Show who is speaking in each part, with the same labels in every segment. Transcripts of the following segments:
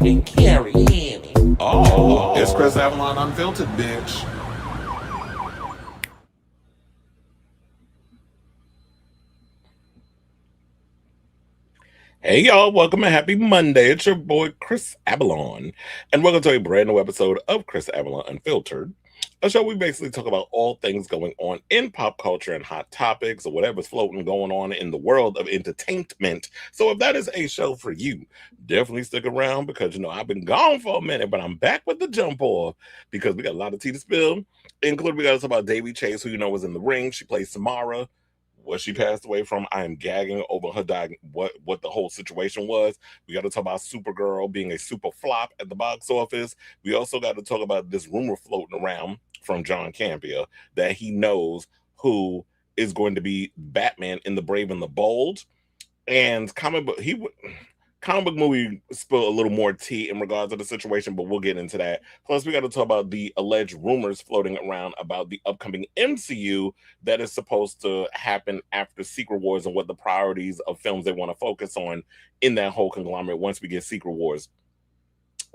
Speaker 1: and carry in.
Speaker 2: Oh, it's Chris Avalon Unfiltered, bitch. Hey y'all, welcome and happy Monday. It's your boy Chris Avalon, and welcome to a brand new episode of Chris Avalon Unfiltered, a show we basically talk about all things going on in pop culture and hot topics or whatever's floating going on in the world of entertainment. So if that is a show for you, definitely stick around because I've been gone for a minute, but I'm back with the jump off because we got a lot of tea to spill. Including we got to talk about Daveigh Chase, who was in the ring. She plays Samara. What she passed away from. I am gagging over her what the whole situation was. We got to talk about Supergirl being a super flop at the box office. We also got to talk about this rumor floating around from John Campea that he knows who is going to be Batman in The Brave and the Bold. And comic book movie spill a little more tea in regards to the situation, but we'll get into that. Plus, we got to talk about the alleged rumors floating around about the upcoming MCU that is supposed to happen after Secret Wars and what the priorities of films they want to focus on in that whole conglomerate once we get Secret Wars.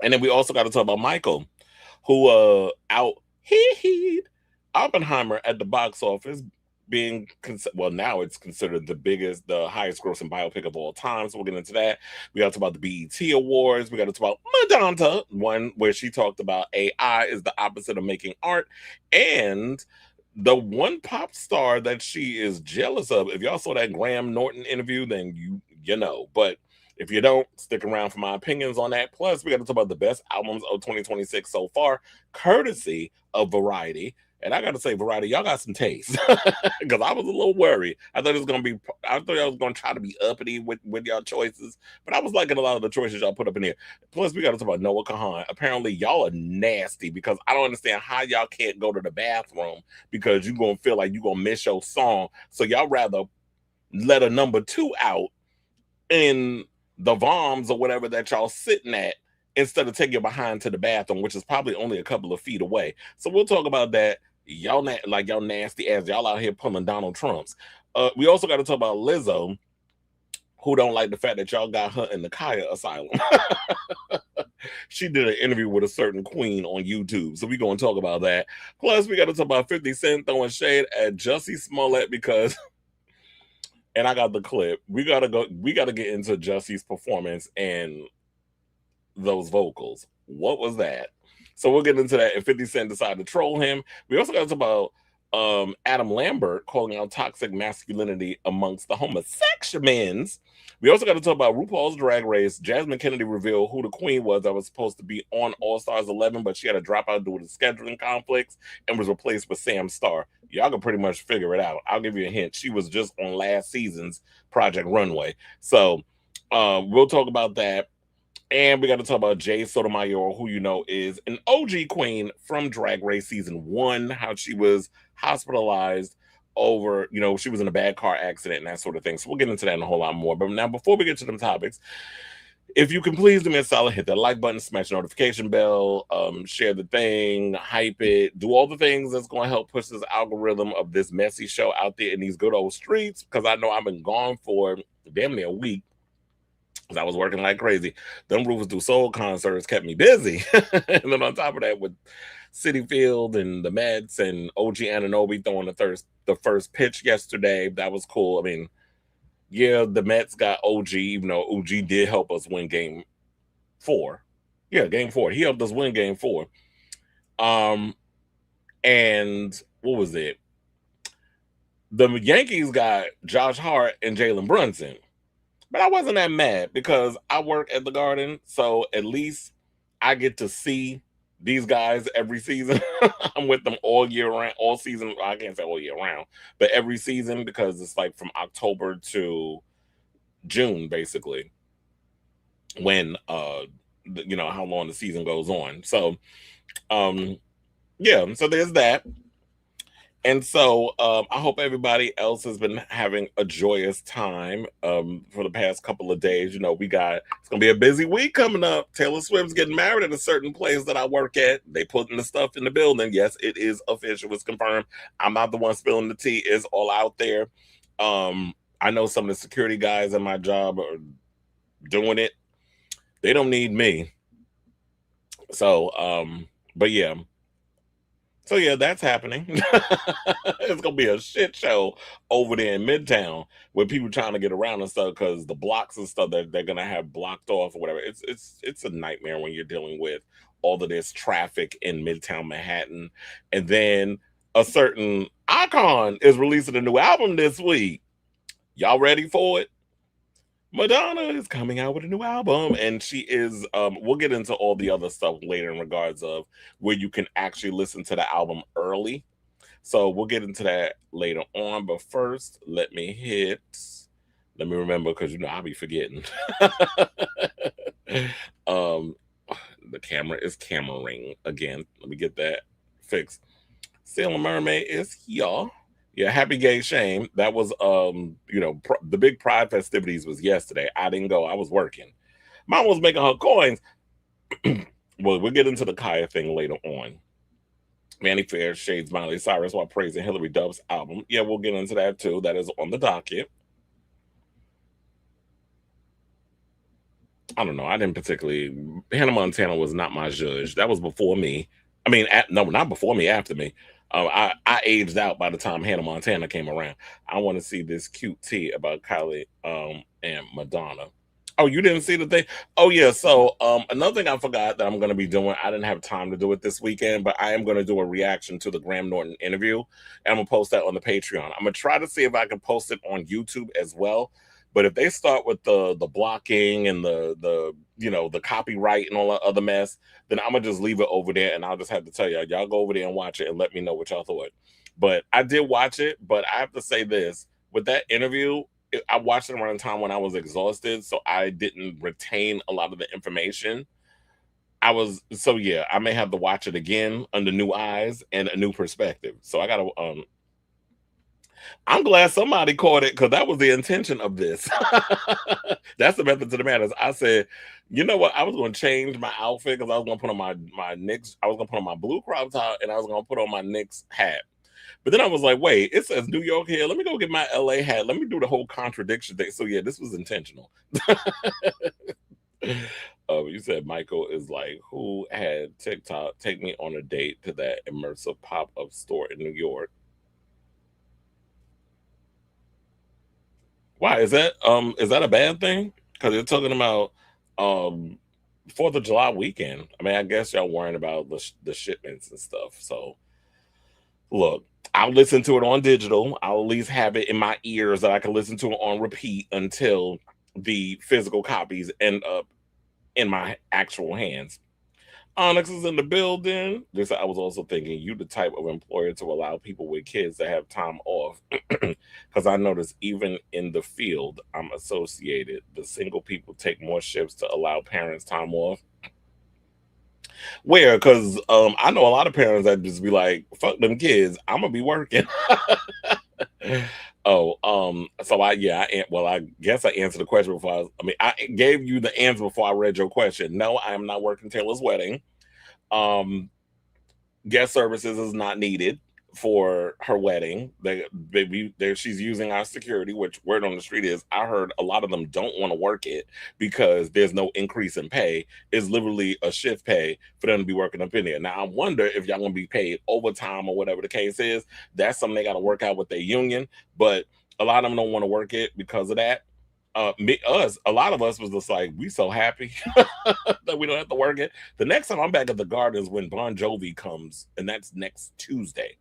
Speaker 2: And then we also got to talk about Michael, who out-hit Oppenheimer at the box office, being now it's considered the highest grossing biopic of all time. So we'll get into that. We got to talk about the BET Awards. We got to talk about Madonna, one where she talked about AI is the opposite of making art, and the one pop star that she is jealous of. If y'all saw that Graham Norton interview, then you know. But if you don't, stick around for my opinions on that. Plus, we got to talk about the best albums of 2026 so far, courtesy of Variety. And I got to say, Variety, y'all got some taste because I was a little worried. I thought I was going to try to be uppity with y'all choices, but I was liking a lot of the choices y'all put up in here. Plus, we got to talk about Noah Kahan. Apparently, y'all are nasty because I don't understand how y'all can't go to the bathroom because you're going to feel like you're going to miss your song. So y'all rather let a number two out in the VOMs or whatever that y'all sitting at instead of taking your behind to the bathroom, which is probably only a couple of feet away. So we'll talk about that. Y'all nasty ass. Y'all out here pulling Donald Trumps. We also got to talk about Lizzo, who don't like the fact that y'all got her in the Khia Asylum. She did an interview with a certain queen on YouTube. So we're going to talk about that. Plus, we got to talk about 50 Cent throwing shade at Jussie Smollett because and I got the clip. We gotta get into Jussie's performance and those vocals. What was that? So we'll get into that. And 50 Cent decided to troll him. We also got to talk about Adam Lambert calling out toxic masculinity amongst the homosexuals. We also got to talk about RuPaul's Drag Race. Jasmine Kennedy revealed who the queen was that was supposed to be on All Stars 11, but she had to drop out due to scheduling conflicts and was replaced with Sam Starr. Y'all can pretty much figure it out. I'll give you a hint. She was just on last season's Project Runway. So we'll talk about that. And we got to talk about Jade Sotomayor, who is an OG queen from Drag Race season 1, how she was hospitalized over, she was in a bad car accident and that sort of thing. So we'll get into that and a whole lot more. But now, before we get to them topics, if you can please do me a solid, hit that like button, smash the notification bell, share the thing, hype it, do all the things that's going to help push this algorithm of this messy show out there in these good old streets, because I know I've been gone for damn near a week. I was working like crazy. Them Rufus Du Soul concerts kept me busy. And then on top of that, with City Field and the Mets and OG Anunoby throwing the first pitch yesterday, that was cool. I mean, yeah, the Mets got OG, even though OG did help us win game 4. Yeah, game 4. He helped us win game 4. And what was it? The Yankees got Josh Hart and Jalen Brunson. But I wasn't that mad because I work at the Garden, so at least I get to see these guys every season. I'm with them all year round, all season. I can't say all year round, but every season, because it's like from October to June, basically, when how long the season goes on. So yeah, so there's that. And so I hope everybody else has been having a joyous time for the past couple of days. It's going to be a busy week coming up. Taylor Swift's getting married at a certain place that I work at. They putting the stuff in the building. Yes, it is official. It's confirmed. I'm not the one spilling the tea. It's all out there. I know some of the security guys at my job are doing it. They don't need me. So, but yeah. So yeah, that's happening. It's gonna be a shit show over there in Midtown with people trying to get around and stuff because the blocks and stuff that they're gonna have blocked off or whatever. It's a nightmare when you're dealing with all of this traffic in Midtown Manhattan. And then a certain icon is releasing a new album this week. Y'all ready for it? Madonna is coming out with a new album, and she is. We'll get into all the other stuff later in regards of where you can actually listen to the album early. So we'll get into that later on. But first, let me hit. Let me remember because I'll be forgetting. um, the camera is cameraing again. Let me get that fixed. Sailor Mermaid is here. Yeah, happy gay shame. That was the big pride festivities was yesterday. I didn't go. I was working. Mom was making her coins. Well, we'll get into the Khia thing later on. Vanity Fair shades Miley Cyrus while praising Hillary Duff's album. Yeah, we'll get into that too. That is on the docket. I don't know. I didn't particularly. Hannah Montana was not my judge. That was before me. I mean, no, not before me. After me. I aged out by the time Hannah Montana came around. I want to see this cute tea about Kylie and Madonna. Oh, you didn't see the thing? Oh yeah. So another thing I forgot that I'm going to be doing. I didn't have time to do it this weekend, but I am going to do a reaction to the Graham Norton interview, and I'm gonna post that on the Patreon. I'm gonna try to see if I can post it on YouTube as well. But if they start with the blocking and the copyright and all that other mess, then I'm gonna just leave it over there, and I'll just have to tell y'all go over there and watch it and let me know what y'all thought. But I did watch it, but I have to say this with that interview, I watched it around a time when I was exhausted, so I didn't retain a lot of the information. I may have to watch it again under new eyes and a new perspective. So I gotta I'm glad somebody caught it because that was the intention of this. That's the method to the madness. I said, you know what? I was going to change my outfit because I was going to put on my Knicks. I was going to put on my blue crop top and I was going to put on my Knicks hat. But then I was like, wait, it says New York here. Let me go get my LA hat. Let me do the whole contradiction thing. So yeah, this was intentional. You said Michael is like, who had TikTok take me on a date to that immersive pop-up store in New York? Why is that a bad thing? Because you're talking about um 4th of July weekend. I mean, I guess y'all worrying about the shipments and stuff. So look, I'll listen to it on digital. I'll at least have it in my ears that I can listen to it on repeat until the physical copies end up in my actual hands. Onyx is in the building. This I was also thinking you the type of employer to allow people with kids to have time off. Because I notice even in the field I'm associated, the single people take more shifts to allow parents time off. Where? Because I know a lot of parents that just be like, fuck them kids, I'm gonna be working. So I guess I answered the question before. I gave you the answer before I read your question. No, I am not working Taylor's wedding. Um, Guest services is not needed for her wedding. She's using our security, which word on the street is I heard a lot of them don't want to work it because there's no increase in pay. It's literally a shift pay for them to be working up in there. Now I wonder if y'all gonna be paid overtime or whatever the case is. That's something they got to work out with their union. But a lot of them don't want to work it because of that. A lot of us was just like, we so happy that we don't have to work it. The next time I'm back at the Gardens when Bon Jovi comes, and that's next Tuesday,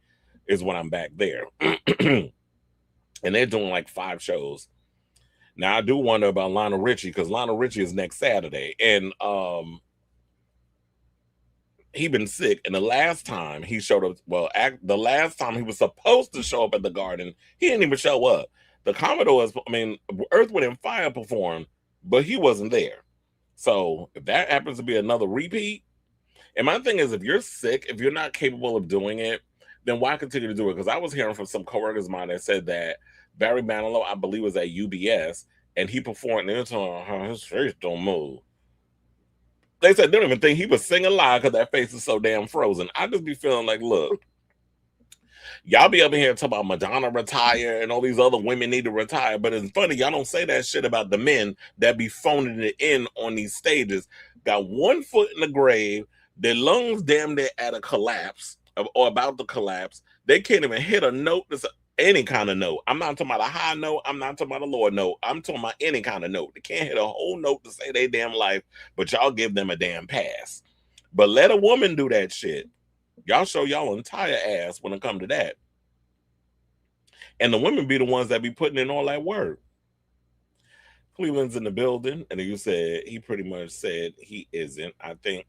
Speaker 2: is when I'm back there. And they're doing like 5 shows. Now I do wonder about Lionel Richie because Lionel Richie is next Saturday, and he been sick. And the last time he showed up, the last time he was supposed to show up at the Garden, he didn't even show up. The Commodores, Earth, Wind, and Fire performed, but he wasn't there. So if that happens to be another repeat, and my thing is, if you're sick, if you're not capable of doing it, then why continue to do it? Because I was hearing from some coworkers of mine that said that Barry Manilow, I believe, was at UBS, and he performed, and they were telling his face don't move. They said they don't even think he was singing live because that face is so damn frozen. I just be feeling like, look, y'all be up in here talking about Madonna retire and all these other women need to retire. But it's funny, y'all don't say that shit about the men that be phoning it in on these stages. Got one foot in the grave, Their lungs damn near at a collapse or about to collapse. They can't even hit a note that's any kind of note. I'm not talking about a high note. I'm not talking about a lower note. I'm talking about any kind of note. They can't hit a whole note to save their damn life, but y'all give them a damn pass. But let a woman do that shit. Y'all show y'all entire ass when it come to that. And the women be the ones that be putting in all that work. Cleveland's in the building, and you said he pretty much said he isn't. I think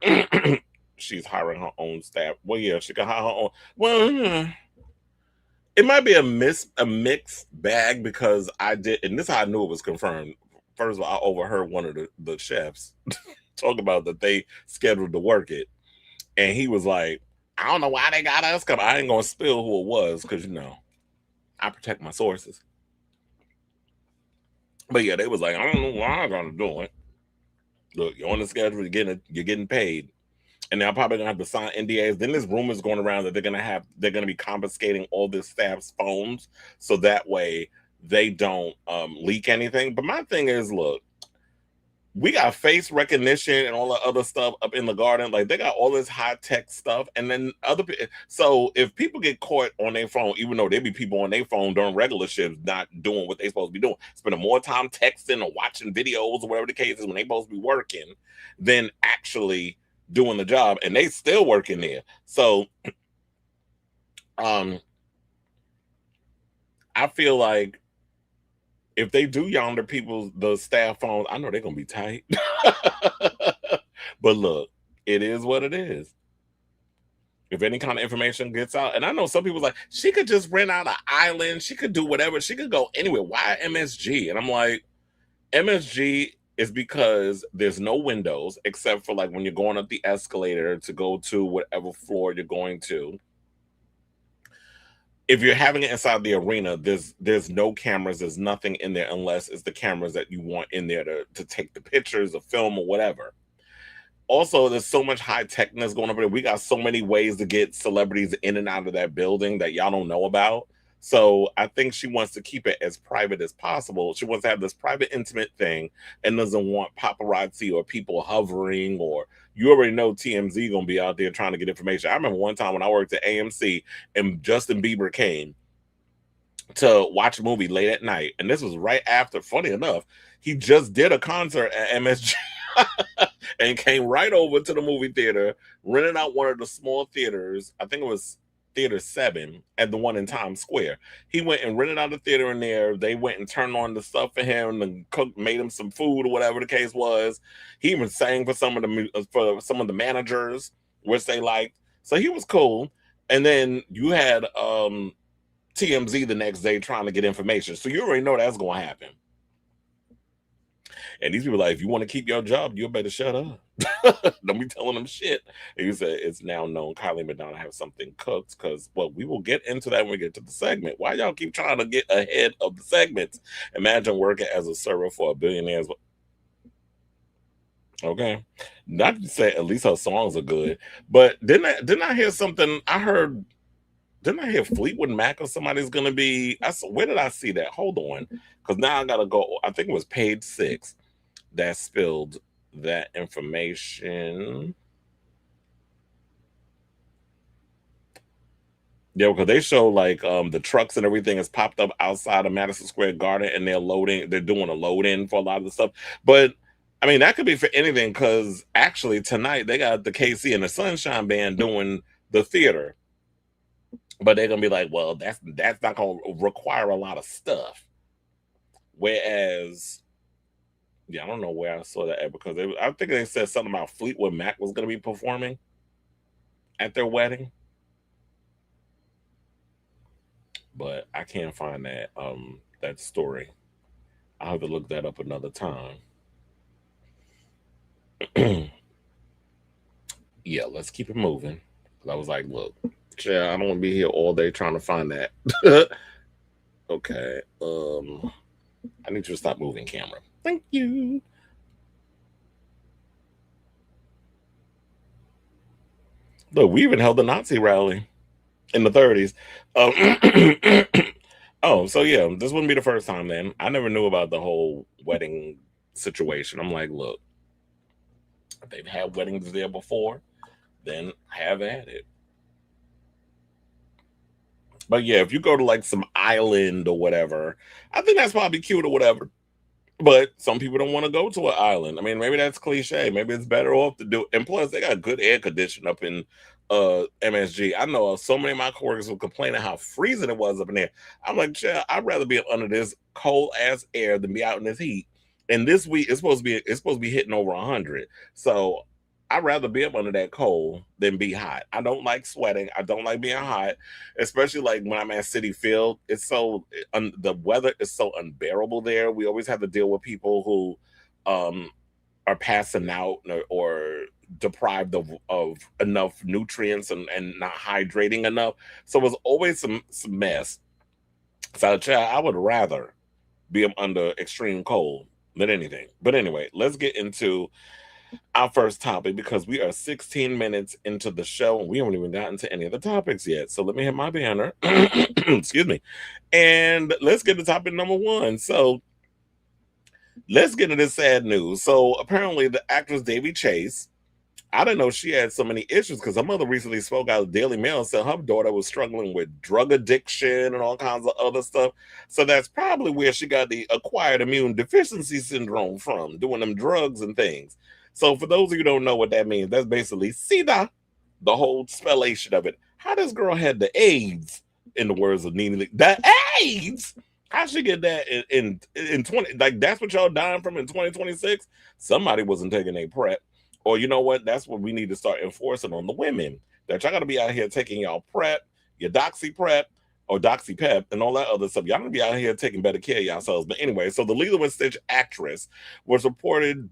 Speaker 2: she's hiring her own staff. Well, yeah, she can hire her own. Well, it might be a mixed bag because I did, and this is how I knew it was confirmed. First of all, I overheard one of the chefs talk about that they scheduled to work it, and he was like, "I don't know why they got us coming. I ain't gonna spill who it was because I protect my sources." But yeah, they was like, "I don't know why I'm gonna do it. Look, you're on the schedule. You're getting paid." And they're probably gonna have to sign NDAs. Then there's rumors going around that they're gonna be confiscating all this staff's phones so that way they don't leak anything. But my thing is, look, we got face recognition and all the other stuff up in the garden. Like they got all this high tech stuff, and then other people. So if people get caught on their phone, even though there be people on their phone during regular shifts not doing what they supposed to be doing, spending more time texting or watching videos or whatever the case is when they supposed to be working, than actually doing the job, and they still working there. So I feel like if they do yonder the staff phones, I know they're gonna be tight. But look, it is what it is. If any kind of information gets out, and I know some people like, she could just rent out an island, she could do whatever, she could go anywhere. Why MSG? And I'm like, MSG is because there's no windows except for like when you're going up the escalator to go to whatever floor you're going to. If you're having it inside the arena, there's no cameras, there's nothing in there unless it's the cameras that you want in there to take the pictures, the film, or whatever. Also, there's so much high techness going on there. We got so many ways to get celebrities in and out of that building that y'all don't know about. So I think she wants to keep it as private as possible. She wants to have this private, intimate thing and doesn't want paparazzi or people hovering, or you already know TMZ gonna be out there trying to get information. I remember one time when I worked at AMC and Justin Bieber came to watch a movie late at night. And this was right after, funny enough, he just did a concert at MSG and came right over to the movie theater, rented out one of the small theaters. I think it was Theater 7 at the one in Times Square. He went and rented out the theater in there. They went and turned on the stuff for him and cooked, made him some food or whatever the case was. He even sang for some of the managers, which they liked. So he was cool. And then you had TMZ the next day trying to get information. So you already know that's going to happen. And these people are like, if you want to keep your job, you better shut up. Don't be telling them shit. And you said it's now known Kylie and Madonna have something cooked because, well, we will get into that when we get to the segment. Why y'all keep trying to get ahead of the segments? Imagine working as a server for a billionaire's. Okay. Not to say at least her songs are good, but didn't I hear something? Didn't I hear Fleetwood Mac or somebody's gonna be? Where did I see that? Hold on, because now I gotta go. I think it was Page 6 that spilled that information. Yeah, because they show like the trucks and everything has popped up outside of Madison Square Garden, and they're doing a load in for a lot of the stuff. But I mean, that could be for anything, because actually tonight they got the KC and the Sunshine Band doing the theater. But they're gonna be like, well, that's not gonna require a lot of stuff. Whereas, yeah, I don't know where I saw that at, because I think they said something about Fleetwood Mac was gonna be performing at their wedding, but I can't find that story. I'll have to look that up another time. Yeah, let's keep it moving. 'Cause I was like, look, yeah, I don't want to be here all day trying to find that. Okay. I need you to stop moving, camera. Thank you. Look, we even held a Nazi rally in the 30s. Oh, so yeah, this wouldn't be the first time then. I never knew about the whole wedding situation. I'm like, look, they've had weddings there before. then have at it. But yeah, if you go to like some island or whatever, I think that's probably cute or whatever. But some people don't want to go to an island. I mean, maybe that's cliche. Maybe it's better off to do. And plus, they got good air condition up in MSG. I know so many of my coworkers were complaining how freezing it was up in there. I'm like, yeah, I'd rather be up under this cold ass air than be out in this heat. And this week it's supposed to be hitting over 100. So I'd rather be up under that cold than be hot. I don't like sweating. I don't like being hot, especially like when I'm at City Field. It's so the weather is so unbearable there. We always have to deal with people who are passing out or deprived of enough nutrients and not hydrating enough. So it's always some mess. So child, I would rather be up under extreme cold than anything. But anyway, let's get into our first topic because we are 16 minutes into the show and we haven't even gotten to any of the topics yet. So let me hit my banner. Excuse me. And let's get to topic number one. So let's get into this sad news. So apparently the actress Daveigh Chase, I didn't know she had so many issues because her mother recently spoke out of the Daily Mail and said her daughter was struggling with drug addiction and all kinds of other stuff. So that's probably where she got the acquired immune deficiency syndrome from, doing them drugs and things. So for those of you who don't know what that means, that's basically SIDA, the whole spellation of it. How this girl had the AIDS, in the words of Nene Lee, the AIDS? How she get that in 20? Like that's what y'all dying from in 2026? Somebody wasn't taking a prep. Or you know what? That's what we need to start enforcing on the women. That y'all gotta be out here taking y'all prep, your doxy prep, or doxy pep, and all that other stuff. Y'all gonna be out here taking better care of yourselves. But anyway, so the Lilo and Stitch actress was reported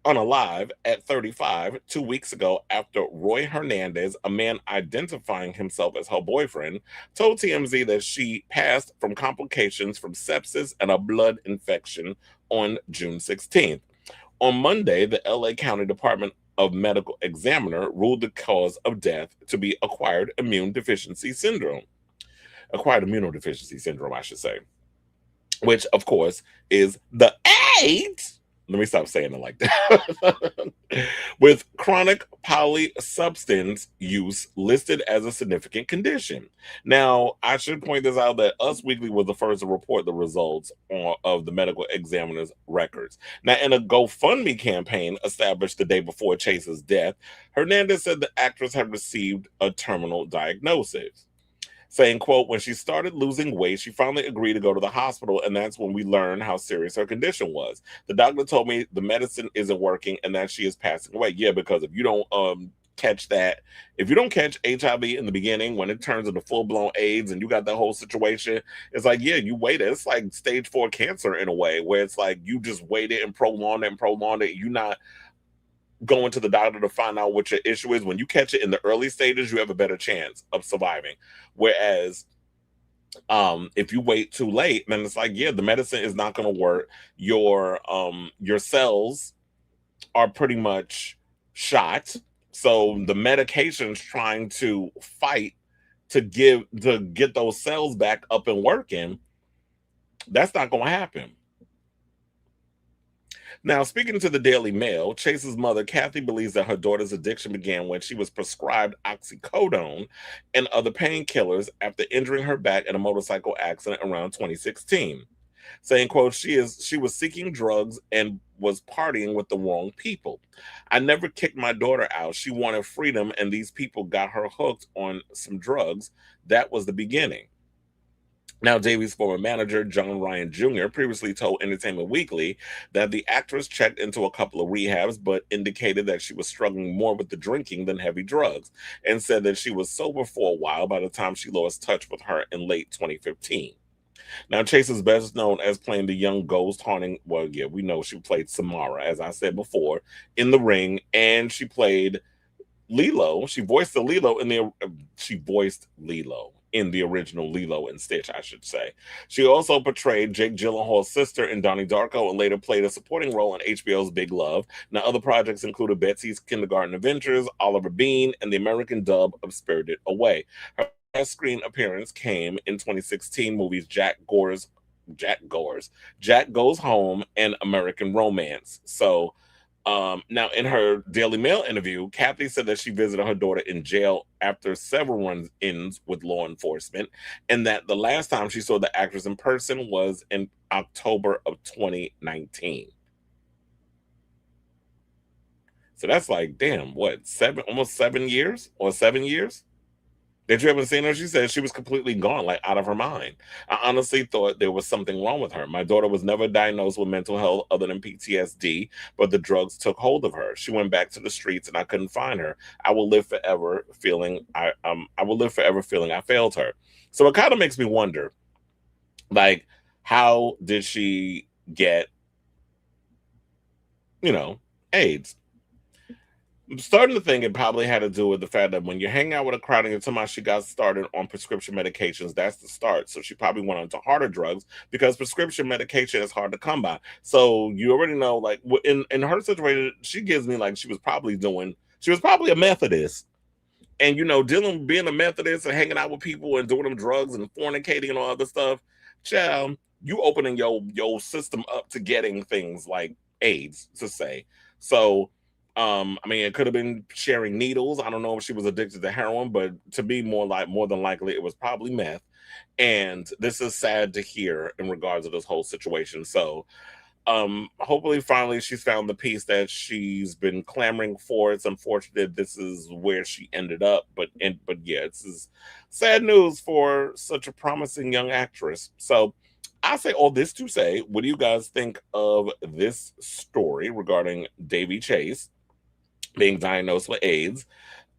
Speaker 2: unalive at 35 2 weeks ago after Roy Hernandez, a man identifying himself as her boyfriend, told TMZ that she passed from complications from sepsis and a blood infection on June 16th. On Monday, the LA County Department of Medical Examiner ruled the cause of death to be acquired immunodeficiency syndrome. Acquired immunodeficiency syndrome, I should say, which of course is the AIDS. Let me stop saying it like that. With chronic polysubstance use listed as a significant condition. Now, I should point this out that Us Weekly was the first to report the results of the medical examiner's records. Now, in a GoFundMe campaign established the day before Chase's death, Hernandez said the actress had received a terminal diagnosis, saying, quote, when she started losing weight, she finally agreed to go to the hospital, and that's when we learned how serious her condition was. The doctor told me the medicine isn't working and that she is passing away. Yeah, because if you don't catch that, if you don't catch HIV in the beginning, when it turns into full-blown AIDS and you got that whole situation, it's like, yeah, you waited. It's like stage 4 cancer in a way, where it's like you just waited and prolonged it and prolonged it. You're not going to the doctor to find out what your issue is. When you catch it in the early stages, you have a better chance of surviving. Whereas if you wait too late, then it's like, yeah, the medicine is not going to work. Your cells are pretty much shot. So the medication's trying to fight to get those cells back up and working. That's not going to happen. Now, speaking to the Daily Mail, Chase's mother, Kathy, believes that her daughter's addiction began when she was prescribed oxycodone and other painkillers after injuring her back in a motorcycle accident around 2016. Saying, quote, she was seeking drugs and was partying with the wrong people. I never kicked my daughter out. She wanted freedom, and these people got her hooked on some drugs. That was the beginning. Now, Davey's former manager, John Ryan Jr., previously told Entertainment Weekly that the actress checked into a couple of rehabs, but indicated that she was struggling more with the drinking than heavy drugs, and said that she was sober for a while by the time she lost touch with her in late 2015. Now, Chase is best known as playing the young ghost haunting. Well, yeah, we know she played Samara, as I said before, in The Ring, and she played Lilo. She voiced Lilo in the original Lilo and Stitch, I should say. She also portrayed Jake Gyllenhaal's sister in Donnie Darko and later played a supporting role in HBO's Big Love. Now, other projects included Betsy's Kindergarten Adventures, Oliver Bean, and the American dub of Spirited Away. Her last screen appearance came in 2016 movies Jack Goes Home, and American Romance. So Now, in her Daily Mail interview, Kathy said that she visited her daughter in jail after several run-ins with law enforcement, and that the last time she saw the actress in person was in October of 2019. So that's like, damn, what, almost 7 years or 7 years? That you haven't seen her? She said she was completely gone, like out of her mind. I honestly thought there was something wrong with her. My daughter was never diagnosed with mental health other than PTSD, but the drugs took hold of her. She went back to the streets and I couldn't find her. I will live forever feeling I failed her. So it kind of makes me wonder, like, how did she get, you know, AIDS? I'm starting to think it probably had to do with the fact that when you hang out with a crowd and you're talking about she got started on prescription medications, that's the start. So she probably went on to harder drugs because prescription medication is hard to come by. So you already know, like, in her situation, she gives me like she was probably a Methodist. And being a Methodist and hanging out with people and doing them drugs and fornicating and all other stuff, child, you opening your system up to getting things like AIDS, to say. So I mean, it could have been sharing needles. I don't know if she was addicted to heroin, but to be more than likely it was probably meth. And this is sad to hear in regards to this whole situation. So hopefully finally she's found the peace that she's been clamoring for. It's unfortunate this is where she ended up, but yeah, this is sad news for such a promising young actress. So I say all this to say, what do you guys think of this story regarding Davy Chase being diagnosed with AIDS,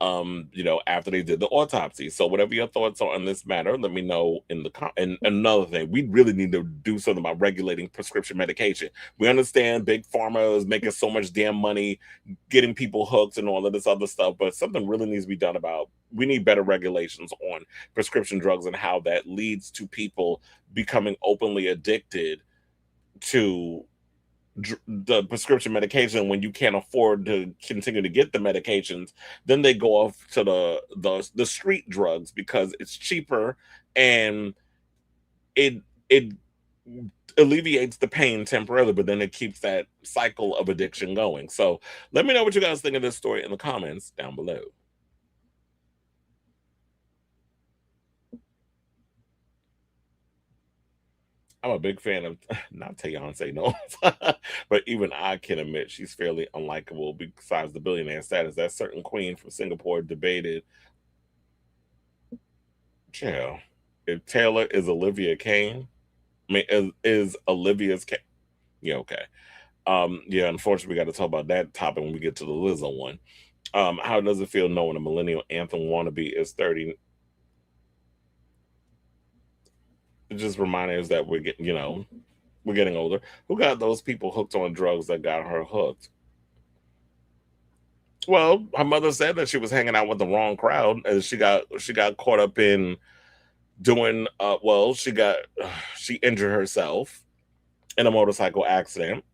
Speaker 2: after they did the autopsy? So whatever your thoughts are on this matter, let me know in the and another thing, we really need to do something about regulating prescription medication. We understand big pharma is making so much damn money getting people hooked and all of this other stuff, but something really needs to be done about. We need better regulations on prescription drugs and how that leads to people becoming openly addicted to the prescription medication. When you can't afford to continue to get the medications, then they go off to the street drugs because it's cheaper, and it alleviates the pain temporarily, but then it keeps that cycle of addiction going. So let me know what you guys think of this story in the comments down below. I'm a big fan of not Teyana, no, but even I can admit she's fairly unlikable. Besides the billionaire status, that certain queen from Singapore debated, yeah, if Taylor is Olivia Kane. I mean, is Olivia's Kane? Yeah, okay. Yeah, unfortunately, we got to talk about that topic when we get to the Lizzo one. How does it feel knowing a millennial anthem wannabe is 30? It just reminds us that we're getting older. Who got those people hooked on drugs that got her hooked? Well, her mother said that she was hanging out with the wrong crowd, and she got caught up in doing. Well, she injured herself in a motorcycle accident.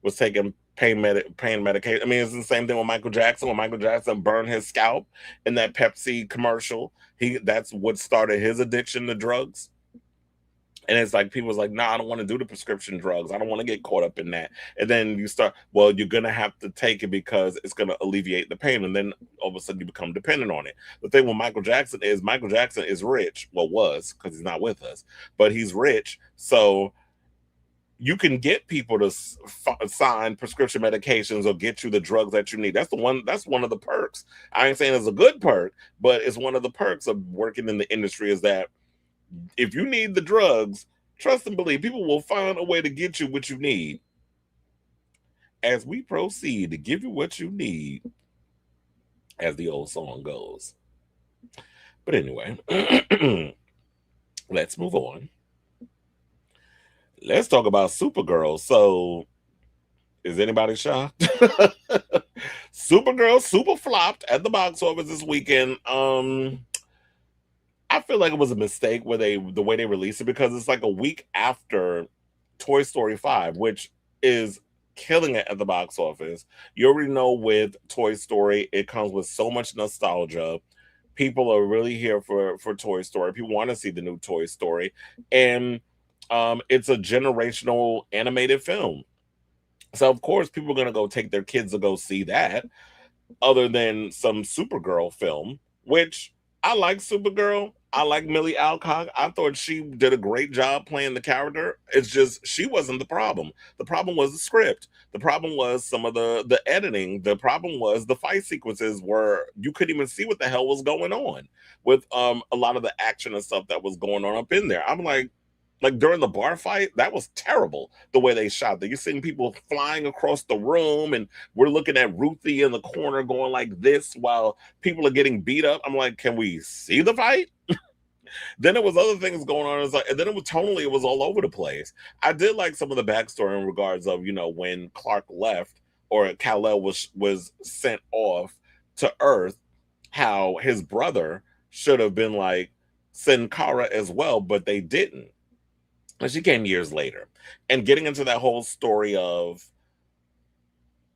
Speaker 2: Was taking pain medication. I mean, it's the same thing with Michael Jackson. When Michael Jackson burned his scalp in that Pepsi commercial, that's what started his addiction to drugs. And it's like people was like, nah, I don't want to do the prescription drugs. I don't want to get caught up in that. And then you start, well, you're gonna have to take it because it's gonna alleviate the pain. And then all of a sudden you become dependent on it. The thing with Michael Jackson is rich. Well, was, because he's not with us, but he's rich. So you can get people to sign prescription medications or get you the drugs that you need. That's one of the perks. I ain't saying it's a good perk, but it's one of the perks of working in the industry, is that if you need the drugs, trust and believe people will find a way to get you what you need. As we proceed to give you what you need, as the old song goes. But anyway, let's move on. Let's talk about Supergirl. So, is anybody shocked? Supergirl super flopped at the box office this weekend. I feel like it was a mistake the way they released it, because it's like a week after Toy Story 5, which is killing it at the box office. You already know with Toy Story, it comes with so much nostalgia. People are really here for Toy Story. People want to see the new Toy Story, and it's a generational animated film. So of course people are gonna go take their kids to go see that, other than some Supergirl film, which I like Supergirl. I like Millie Alcock. I thought she did a great job playing the character. It's just she wasn't the problem. The problem was the script. The problem was some of the editing. The problem was the fight sequences where you couldn't even see what the hell was going on with a lot of the action and stuff that was going on up in there. I'm like during the bar fight, that was terrible the way they shot that. You're seeing people flying across the room, and we're looking at Ruthie in the corner going like this while people are getting beat up. I'm like, can we see the fight? Then there was other things going on. It's like, and then it was tonally, it was all over the place. I did like some of the backstory in regards of when Clark left or Kal-El was sent off to Earth, how his brother should have been like Sin Cara as well, but they didn't. And she came years later, and getting into that whole story of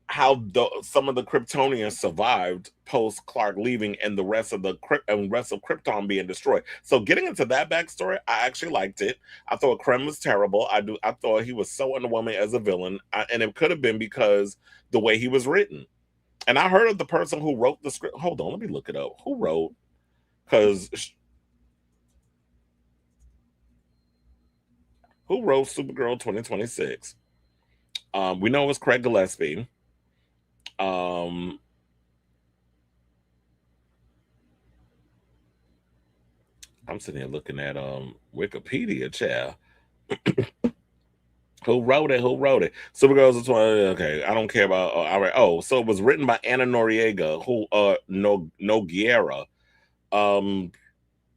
Speaker 2: how some of the Kryptonians survived post Clark leaving, and the rest of Krypton being destroyed. So getting into that backstory, I actually liked it. I thought Krem was terrible. I thought he was so underwhelming as a villain, and it could have been because the way he was written. And I heard of the person who wrote the script. Hold on, let me look it up. Who wrote? Because who wrote Supergirl 2026? We know it was Craig Gillespie. I'm sitting here looking at Wikipedia, child. Who wrote it? Who wrote it? Supergirl's a 20. Okay, I don't care about. All right. Oh, so it was written by Anna Noriega, who Noguera, um,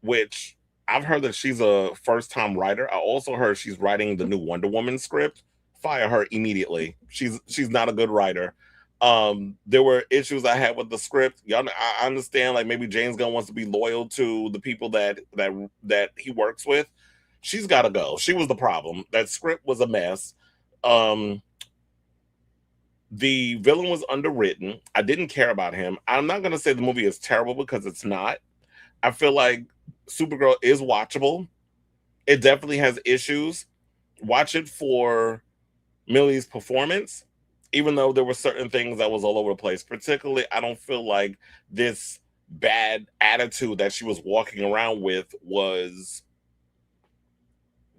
Speaker 2: which I've heard that she's a first time writer. I also heard she's writing the new Wonder Woman script. Fire her immediately. She's not a good writer. There were issues I had with the script. Y'all, I understand like maybe James Gunn wants to be loyal to the people that he works with. She's got to go. She was the problem. That script was a mess. Um, the villain was underwritten. I didn't care about him. I'm not going to say the movie is terrible because it's not. I feel like Supergirl is watchable. It definitely has issues. Watch it for Millie's performance, even though there were certain things that was all over the place. Particularly, I don't feel like this bad attitude that she was walking around with was.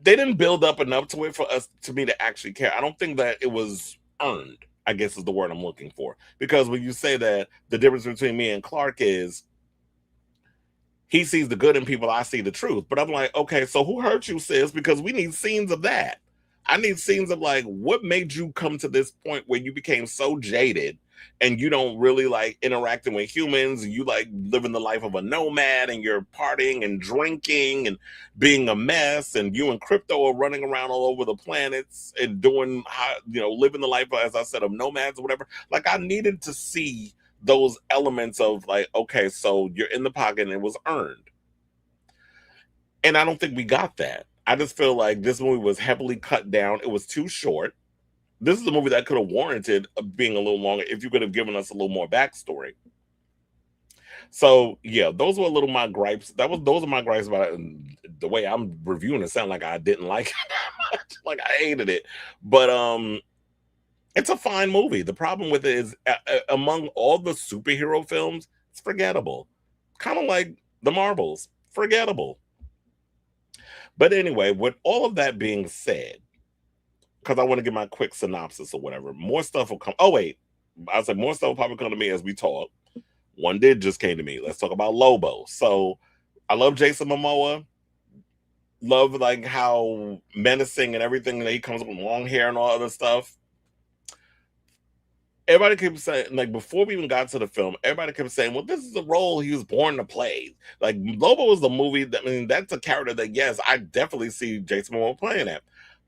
Speaker 2: They didn't build up enough to it for us to me to actually care. I don't think that it was earned, I guess is the word I'm looking for. Because when you say that the difference between me and Clark is he sees the good in people, I see the truth. But I'm like, okay, so who hurt you, sis? Because we need scenes of that. I need scenes of like what made you come to this point where you became so jaded and you don't really like interacting with humans, and you like living the life of a nomad, and you're partying and drinking and being a mess, and you and Crypto are running around all over the planets and doing living the life, as I said, of nomads or whatever. Like I needed to see those elements of like, okay, so you're in the pocket and it was earned. And I don't think we got that. I just feel like this movie was heavily cut down. It was too short. This is a movie that could have warranted being a little longer if you could have given us a little more backstory. So yeah, those were a little my gripes. Those are my gripes about it. And the way I'm reviewing it sound like I didn't like it that much. Like I hated it. But it's a fine movie. The problem with it is among all the superhero films, it's forgettable. Kind of like the Marvels. Forgettable. But anyway, with all of that being said, because I want to give my quick synopsis or whatever, more stuff will come. Oh, wait. I said more stuff will probably come to me as we talk. One did just came to me. Let's talk about Lobo. So I love Jason Momoa. Love like how menacing and everything that he comes with long hair and all other stuff. Everybody kept saying, like, before we even got to the film, everybody kept saying, well, this is the role he was born to play. Like, Lobo is the movie that, I mean, that's a character that, yes, I definitely see Jason Momoa playing that.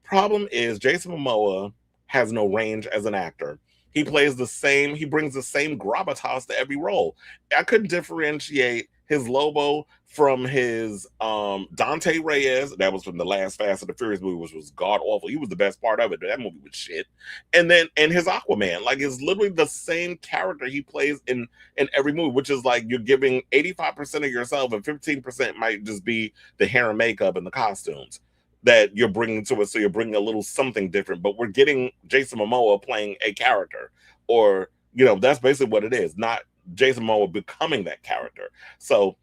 Speaker 2: Problem is, Jason Momoa has no range as an actor. He brings the same gravitas to every role. I couldn't differentiate his Lobo from his Dante Reyes. That was from the last Fast and the Furious movie, which was god awful. He was the best part of it. That movie was shit. And his Aquaman, like, it's literally the same character he plays in every movie, which is like you're giving 85% of yourself and 15% might just be the hair and makeup and the costumes. that you're bringing to us. So you're bringing a little something different, but we're getting Jason Momoa playing a character, or that's basically what it is. Not Jason Momoa becoming that character. So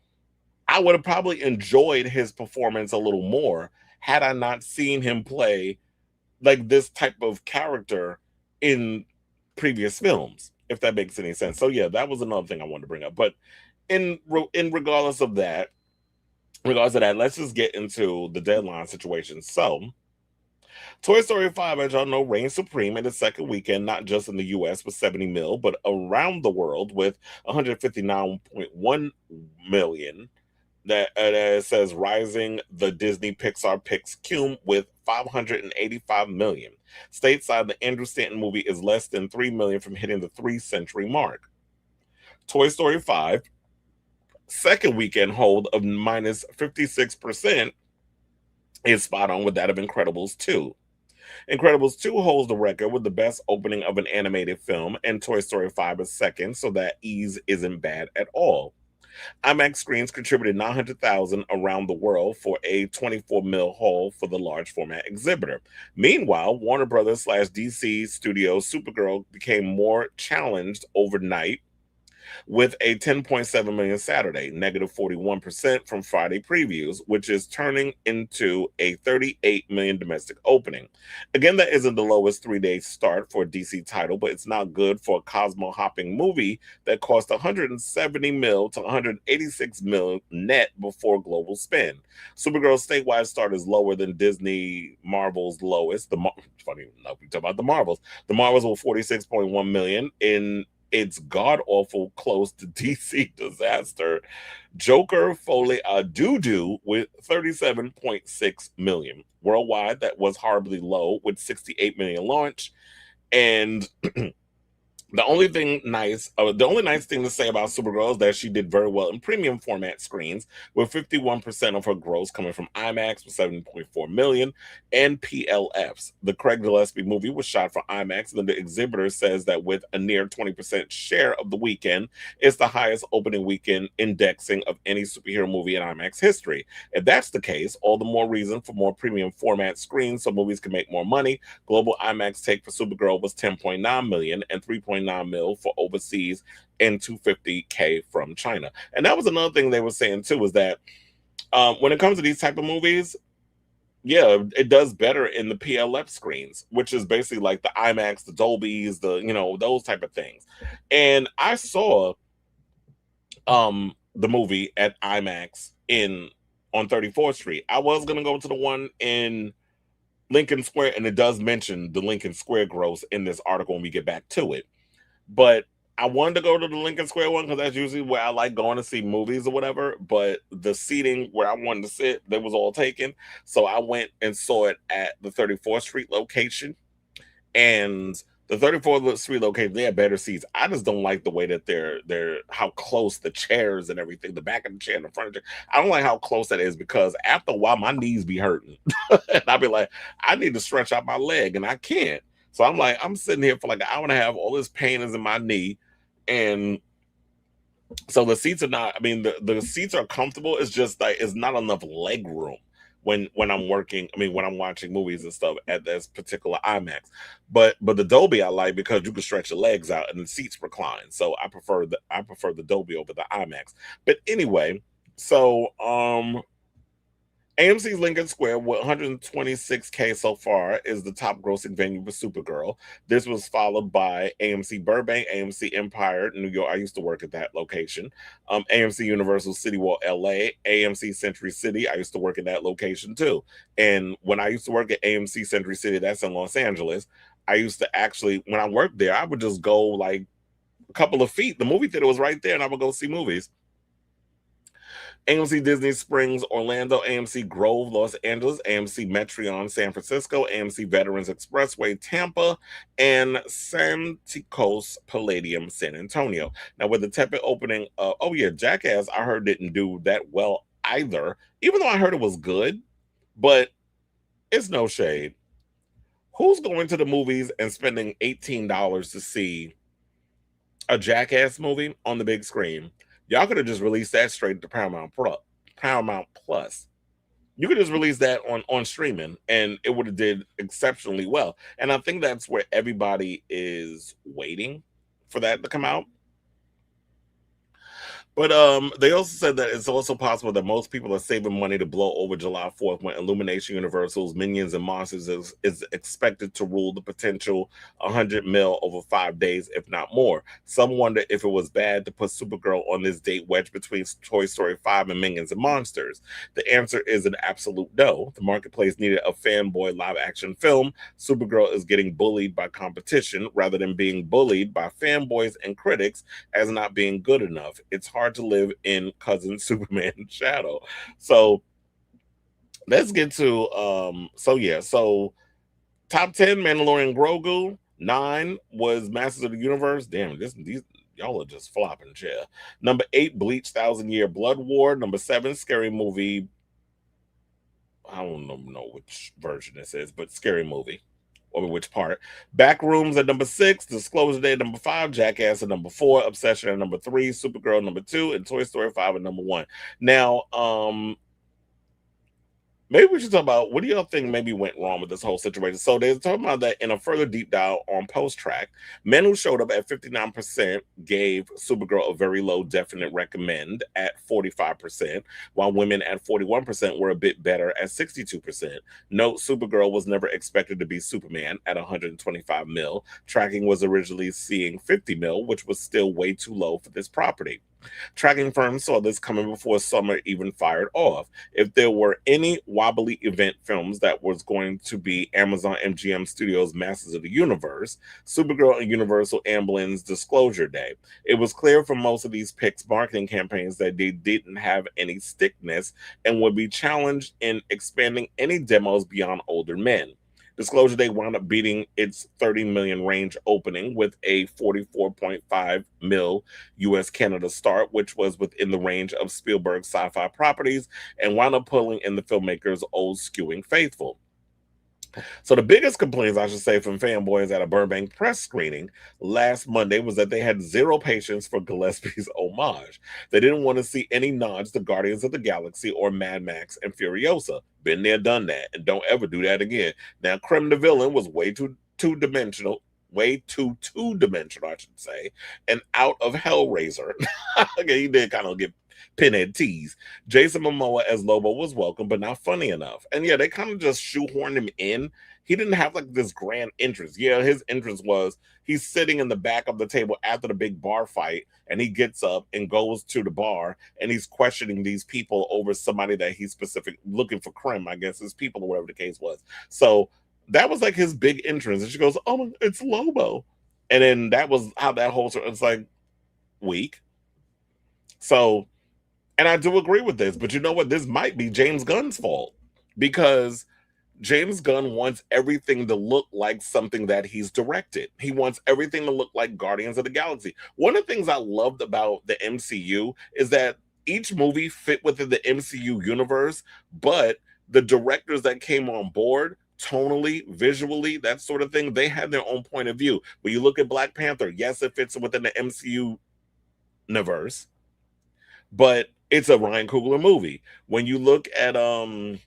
Speaker 2: I would have probably enjoyed his performance a little more had I not seen him play like this type of character in previous films, if that makes any sense. So yeah, that was another thing I wanted to bring up. But in regards to that, let's just get into the deadline situation. So Toy Story 5, as y'all know, reigns supreme in its second weekend, not just in the US with 70 mil, but around the world with 159.1 million. That says rising the Disney Pixar Pix Cum with 585 million. Stateside, the Andrew Stanton movie is less than 3 million from hitting the 3-century mark. Toy Story 5, second weekend hold of minus 56%, is spot on with that of Incredibles 2. Incredibles 2 holds the record with the best opening of an animated film, and Toy Story 5 is second, so that ease isn't bad at all. IMAX screens contributed 900,000 around the world for a 24 mil haul for the large format exhibitor. Meanwhile, Warner Brothers slash DC Studios Supergirl became more challenged overnight with a 10.7 million Saturday, negative 41% from Friday previews, which is turning into a 38 million domestic opening. Again, that isn't the lowest 3-day start for a DC title, but it's not good for a Cosmo hopping movie that cost 170 mil to 186 mil net before global spend. Supergirl's statewide start is lower than Disney Marvel's lowest. Funny enough, we talk about the Marvels. The Marvels were 46.1 million in its god-awful close to DC disaster. Joker Foley Doo with 37.6 million. Worldwide, that was horribly low with 68 million launch. And the only nice thing to say about Supergirl is that she did very well in premium format screens, with 51% of her gross coming from IMAX with 7.4 million and PLFs. The Craig Gillespie movie was shot for IMAX, and the exhibitor says that with a near 20% share of the weekend, it's the highest opening weekend indexing of any superhero movie in IMAX history. If that's the case, all the more reason for more premium format screens so movies can make more money. Global IMAX take for Supergirl was 10.9 million and 3.9 mil for overseas and 250K from China. And that was another thing they were saying too, is that when it comes to these type of movies, yeah, it does better in the PLF screens, which is basically like the IMAX, the Dolby's, those type of things. And I saw the movie at IMAX on 34th Street. I was gonna go to the one in Lincoln Square, and it does mention the Lincoln Square gross in this article when we get back to it. But I wanted to go to the Lincoln Square one because that's usually where I like going to see movies or whatever. But the seating where I wanted to sit, that was all taken. So I went and saw it at the 34th Street location. And the 34th Street location, they have better seats. I just don't like the way that they're how close the chairs and everything, the back of the chair and the front of the chair. I don't like how close that is, because after a while my knees be hurting. And I'll be like, I need to stretch out my leg and I can't. So I'm like, I'm sitting here for like an hour and a half, all this pain is in my knee. And so the seats are not, I mean, the seats are comfortable. It's just like it's not enough leg room when I'm working. I mean, when I'm watching movies and stuff at this particular IMAX. But the Dolby I like because you can stretch your legs out and the seats recline. So I prefer the Dolby over the IMAX. But anyway, so AMC's Lincoln Square with 126K so far is the top grossing venue for Supergirl. This was followed by AMC Burbank, AMC Empire, New York. I used to work at that location. AMC Universal City Walk, LA, AMC Century City. I used to work at that location too. And when I used to work at AMC Century City, that's in Los Angeles, I used to actually, when I worked there, I would just go like a couple of feet. The movie theater was right there, and I would go see movies. AMC Disney Springs, Orlando, AMC Grove, Los Angeles, AMC Metreon, San Francisco, AMC Veterans Expressway, Tampa, and Santikos Palladium, San Antonio. Now, with the tepid opening, Jackass, I heard didn't do that well either, even though I heard it was good, but it's no shade. Who's going to the movies and spending $18 to see a Jackass movie on the big screen? Y'all could have just released that straight to Paramount Plus. You could just release that on streaming, and it would have did exceptionally well. And I think that's where everybody is waiting for that to come out. But they also said that it's also possible that most people are saving money to blow over July 4th when Illumination Universal's Minions and Monsters is expected to rule the potential 100 mil over 5 days, if not more. Some wonder if it was bad to put Supergirl on this date wedge between Toy Story 5 and Minions and Monsters. The answer is an absolute no. The marketplace needed a fanboy live action film. Supergirl is getting bullied by competition rather than being bullied by fanboys and critics as not being good enough. It's hard to live in cousin Superman's shadow. So let's get to so top 10 Mandalorian Grogu, 9 was Masters of the Universe. Damn, these y'all are just flopping chair. Number 8, Bleach 1,000-Year Blood War. Number 7, Scary Movie. I don't know which version this is, but Scary Movie. Or which part. Backrooms at number 6, Disclosure Day at number 5, Jackass at number 4, Obsession at number 3, Supergirl number 2, and Toy Story 5 at number 1. Now, maybe we should talk about what do y'all think maybe went wrong with this whole situation. So they're talking about that in a further deep dive on Post Track. Men who showed up at 59% gave Supergirl a very low definite recommend at 45%, while women at 41% were a bit better at 62%. Note, Supergirl was never expected to be Superman at 125 mil. Tracking was originally seeing 50 mil, which was still way too low for this property. Tracking firms saw this coming before summer even fired off. If there were any wobbly event films that was going to be Amazon MGM Studios' Masters of the Universe, Supergirl and Universal Amblin's Disclosure Day. It was clear from most of these picks' marketing campaigns that they didn't have any stickness and would be challenged in expanding any demos beyond older men. Disclosure Day wound up beating its 30 million range opening with a 44.5 mil US Canada start, which was within the range of Spielberg's sci-fi properties and wound up pulling in the filmmaker's old skewing faithful. So the biggest complaints, I should say, from fanboys at a Burbank press screening last Monday was that they had zero patience for Gillespie's homage. They didn't want to see any nods to Guardians of the Galaxy or Mad Max and Furiosa. Been there, done that, and don't ever do that again. Now, Creme the Villain was way too two-dimensional, I should say, and out of Hellraiser. Okay, he did kind of get pinhead tease. Jason Momoa as Lobo was welcome, but not funny enough. And yeah, they kind of just shoehorned him in. He didn't have like this grand entrance. Yeah, his entrance was he's sitting in the back of the table after the big bar fight, and he gets up and goes to the bar, and he's questioning these people over somebody that he's specific looking for crime, I guess, his people or whatever the case was. So that was like his big entrance. And she goes, "Oh, it's Lobo." And then that was how that whole it's like weak. So, and I do agree with this, but you know what? This might be James Gunn's fault because James Gunn wants everything to look like something that he's directed. He wants everything to look like Guardians of the Galaxy. One of the things I loved about the MCU is that each movie fit within the MCU universe, but the directors that came on board tonally, visually, that sort of thing, they had their own point of view. When you look at Black Panther, yes, it fits within the MCU universe, but it's a Ryan Coogler movie. When you look at oh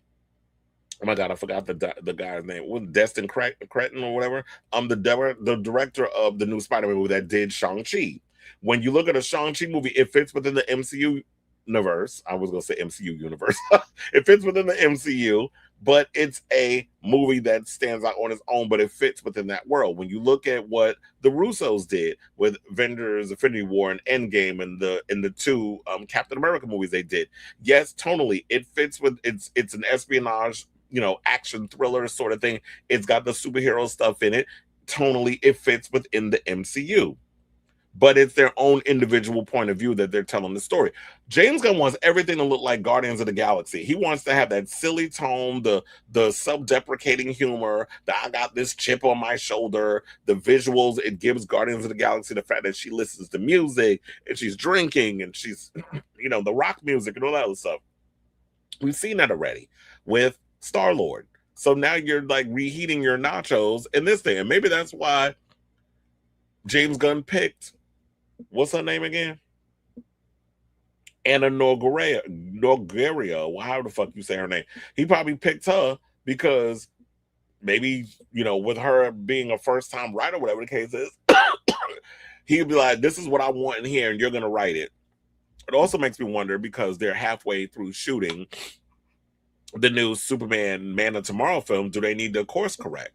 Speaker 2: my god, I forgot the guy's name. Was Destin Cretton or whatever? The director of the new Spider-Man movie that did Shang-Chi. When you look at a Shang-Chi movie, it fits within the MCU universe. I was gonna say MCU universe. It fits within the MCU, but it's a movie that stands out on its own, but it fits within that world. When you look at what the Russos did with Avengers Infinity War and Endgame and the two Captain America movies they did, yes, tonally it fits with it's an espionage, action thriller sort of thing. It's got the superhero stuff in it. Tonally, it fits within the MCU. But it's their own individual point of view that they're telling the story. James Gunn wants everything to look like Guardians of the Galaxy. He wants to have that silly tone, the self-deprecating humor, that I got this chip on my shoulder, the visuals. It gives Guardians of the Galaxy the fact that she listens to music and she's drinking and she's, the rock music and all that other stuff. We've seen that already with Star-Lord. So now you're like reheating your nachos in this thing. And maybe that's why James Gunn picked, what's her name again? Anna Nogueira, well, how the fuck you say her name? He probably picked her because maybe, with her being a first time writer, whatever the case is, he'd be like, this is what I want in here, and you're going to write it. It also makes me wonder, because they're halfway through shooting the new Superman Man of Tomorrow film, do they need to course correct?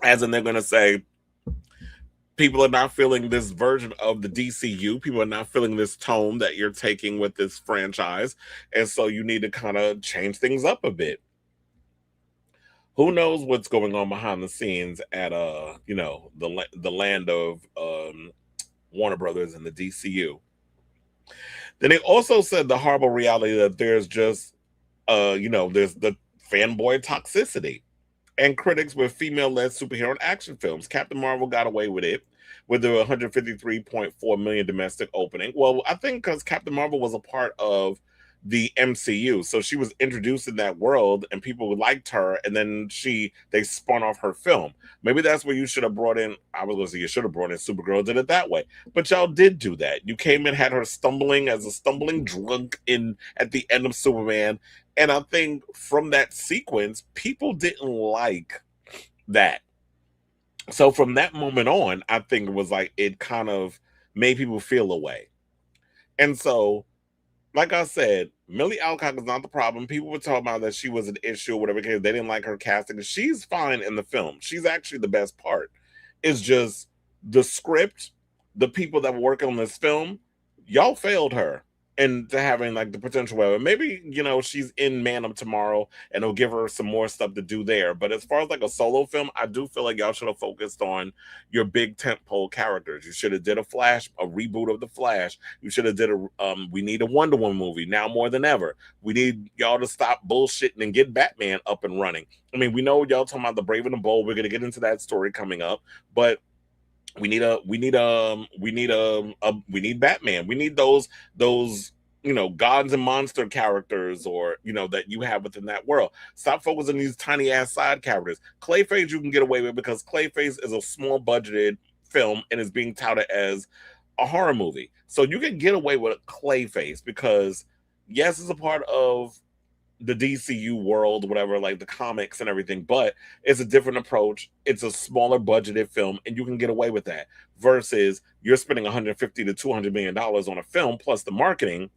Speaker 2: As in, they're going to say, people are not feeling this version of the DCU. People are not feeling this tone that you're taking with this franchise. And so you need to kind of change things up a bit. Who knows what's going on behind the scenes at the land of Warner Brothers and the DCU. Then they also said the horrible reality that there's just there's the fanboy toxicity and critics with female-led superhero and action films. Captain Marvel got away with it with the 153.4 million domestic opening. Well, I think because Captain Marvel was a part of the MCU, so she was introduced in that world and people liked her, and then they spun off her film. Maybe that's where you should have brought in, I was going to say you should have brought in Supergirl, did it that way, but y'all did do that. You came in, had her stumbling as a stumbling drunk at the end of Superman, and I think from that sequence people didn't like that. So from that moment on, I think it was like it kind of made people feel away. And so, like I said, Millie Alcock is not the problem. People were talking about that she was an issue or whatever, because they didn't like her casting. She's fine in the film. She's actually the best part. It's just the script, the people that were working on this film, y'all failed her into having like the potential of it. Maybe, she's in Man of Tomorrow and it'll give her some more stuff to do there. But as far as like a solo film, I do feel like y'all should have focused on your big tentpole characters. You should have did a reboot of the Flash. You should have did we need a Wonder Woman movie now more than ever. We need y'all to stop bullshitting and get Batman up and running. I mean, we know y'all talking about the Brave and the Bold. We're gonna get into that story coming up, but we need Batman. We need those gods and monster characters, or that you have within that world. Stop focusing on these tiny ass side characters. Clayface you can get away with because Clayface is a small budgeted film and is being touted as a horror movie. So you can get away with Clayface because yes, it's a part of the DCU world, whatever, like the comics and everything, but it's a different approach. It's a smaller budgeted film, and you can get away with that. Versus you're spending $150 to $200 million on a film plus the marketing.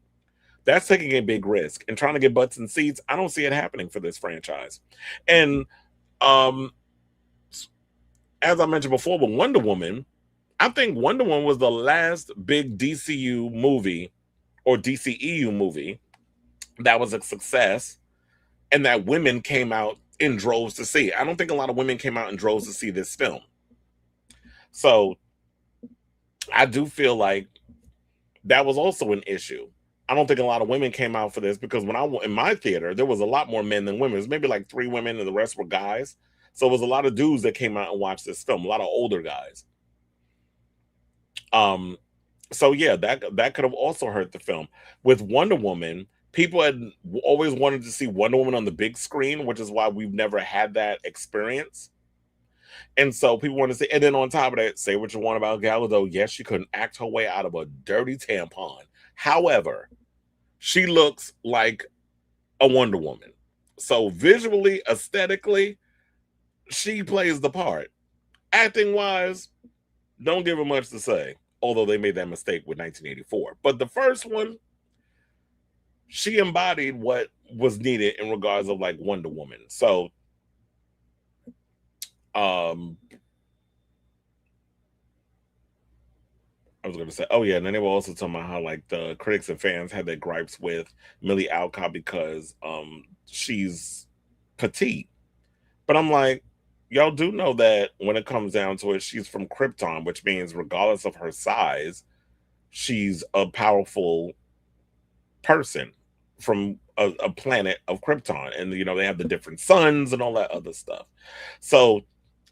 Speaker 2: That's taking a big risk and trying to get butts in seats. I don't see it happening for this franchise. And as I mentioned before with Wonder Woman, I think Wonder Woman was the last big DCU movie or DCEU movie that was a success and that women came out in droves to see. I don't think a lot of women came out in droves to see this film. So I do feel like that was also an issue. I don't think a lot of women came out for this because when in my theater, there was a lot more men than women. It was maybe like 3 women and the rest were guys. So it was a lot of dudes that came out and watched this film, a lot of older guys. So yeah, that could have also hurt the film. With Wonder Woman, people had always wanted to see Wonder Woman on the big screen, which is why we've never had that experience. And so people want to say, and then on top of that, say what you want about Gal Gadot. Yes, she couldn't act her way out of a dirty tampon. However, she looks like a Wonder Woman. So visually, aesthetically, she plays the part. Acting wise, don't give her much to say. Although they made that mistake with 1984. But the first one, she embodied what was needed in regards of like Wonder Woman. So I was going to say, oh yeah, and then they were also talking about how like the critics and fans had their gripes with Millie Alcock because she's petite. But I'm like, y'all do know that when it comes down to it, she's from Krypton, which means regardless of her size, she's a powerful person from a planet of Krypton. And, they have the different suns and all that other stuff. So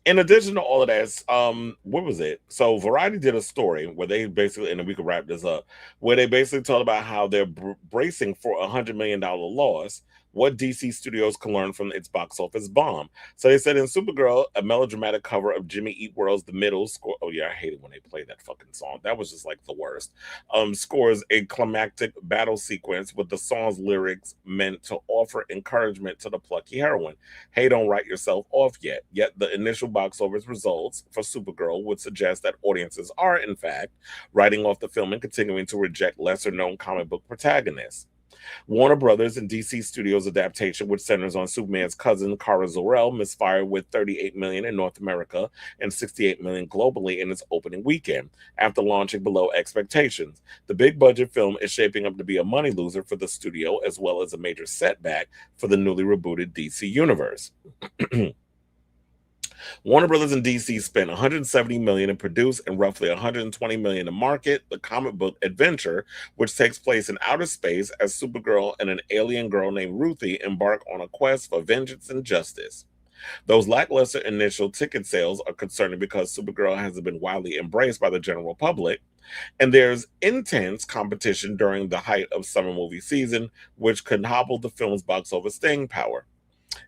Speaker 2: in addition to all of that, what was it? So Variety did a story where they basically, and then we could wrap this up, where they basically talked about how they're bracing for $100 million loss what DC Studios can learn from its box office bomb. So they said in Supergirl, a melodramatic cover of Jimmy Eat World's The Middle score. Oh yeah, I hate it when they play that fucking song. That was just like the worst. Scores a climactic battle sequence with the song's lyrics meant to offer encouragement to the plucky heroine. Hey, don't write yourself off yet. Yet the initial box office results for Supergirl would suggest that audiences are, in fact, writing off the film and continuing to reject lesser known comic book protagonists. Warner Brothers and DC Studios adaptation, which centers on Superman's cousin Kara Zor-El, misfired with 38 million in North America and 68 million globally in its opening weekend, after launching below expectations. The big budget film is shaping up to be a money loser for the studio, as well as a major setback for the newly rebooted DC universe. Warner Brothers and DC spent 170 million to produce and roughly 120 million to market the comic book adventure, which takes place in outer space as Supergirl and an alien girl named Ruthie embark on a quest for vengeance and justice. Those lackluster initial ticket sales are concerning because Supergirl hasn't been widely embraced by the general public, and there's intense competition during the height of summer movie season, which could hobble the film's box office staying power.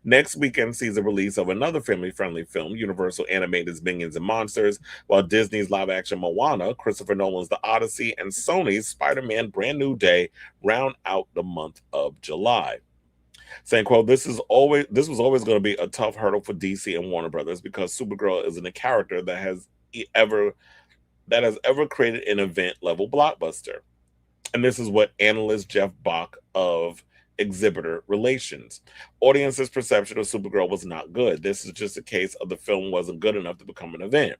Speaker 2: Next weekend sees the release of another family-friendly film, Universal Animated's Minions and Monsters, while Disney's live-action Moana, Christopher Nolan's The Odyssey, and Sony's Spider-Man Brand New Day round out the month of July. Saying, quote, this was always going to be a tough hurdle for DC and Warner Brothers because Supergirl isn't a character that has ever created an event-level blockbuster. And this is what analyst Jeff Bach of Exhibitor Relations. Audience's perception of Supergirl was not good. This is just a case of the film wasn't good enough to become an event.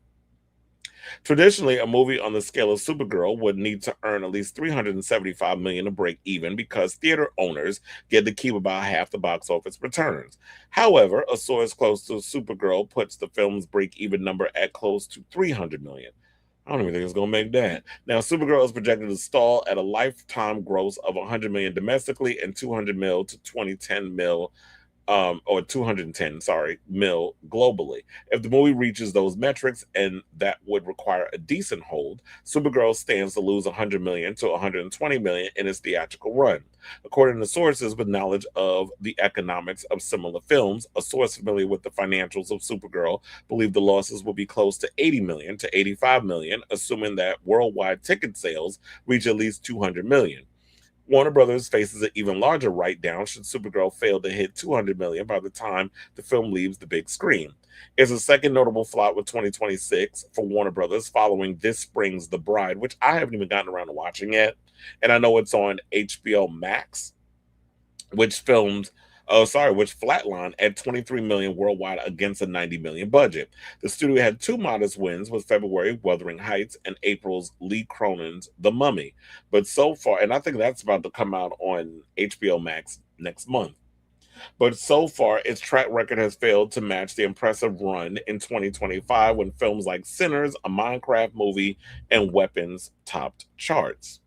Speaker 2: Traditionally, a movie on the scale of Supergirl would need to earn at least 375 million to break even because theater owners get to keep about half the box office returns. However, a source close to Supergirl puts the film's break-even number at close to 300 million. I don't even think it's going to make that. Now, Supergirl is projected to stall at a lifetime gross of 100 million domestically and 200 mil to 2010 mil, or 210, mil globally. If the movie reaches those metrics, and that would require a decent hold, Supergirl stands to lose 100 million to 120 million in its theatrical run. According to sources with knowledge of the economics of similar films, a source familiar with the financials of Supergirl believed the losses will be close to 80 million to 85 million, assuming that worldwide ticket sales reach at least 200 million. Warner Brothers faces an even larger write-down should Supergirl fail to hit 200 million by the time the film leaves the big screen. It's a second notable flop with 2026 for Warner Brothers following this spring's The Bride, which I haven't even gotten around to watching yet. And I know it's on HBO Max, which flatlined at 23 million worldwide against a 90 million budget. The studio had two modest wins, with February Wuthering Heights and April's Lee Cronin's The Mummy. But so far, and I think that's about to come out on HBO Max next month. But so far, its track record has failed to match the impressive run in 2025 when films like Sinners, a Minecraft movie, and Weapons topped charts.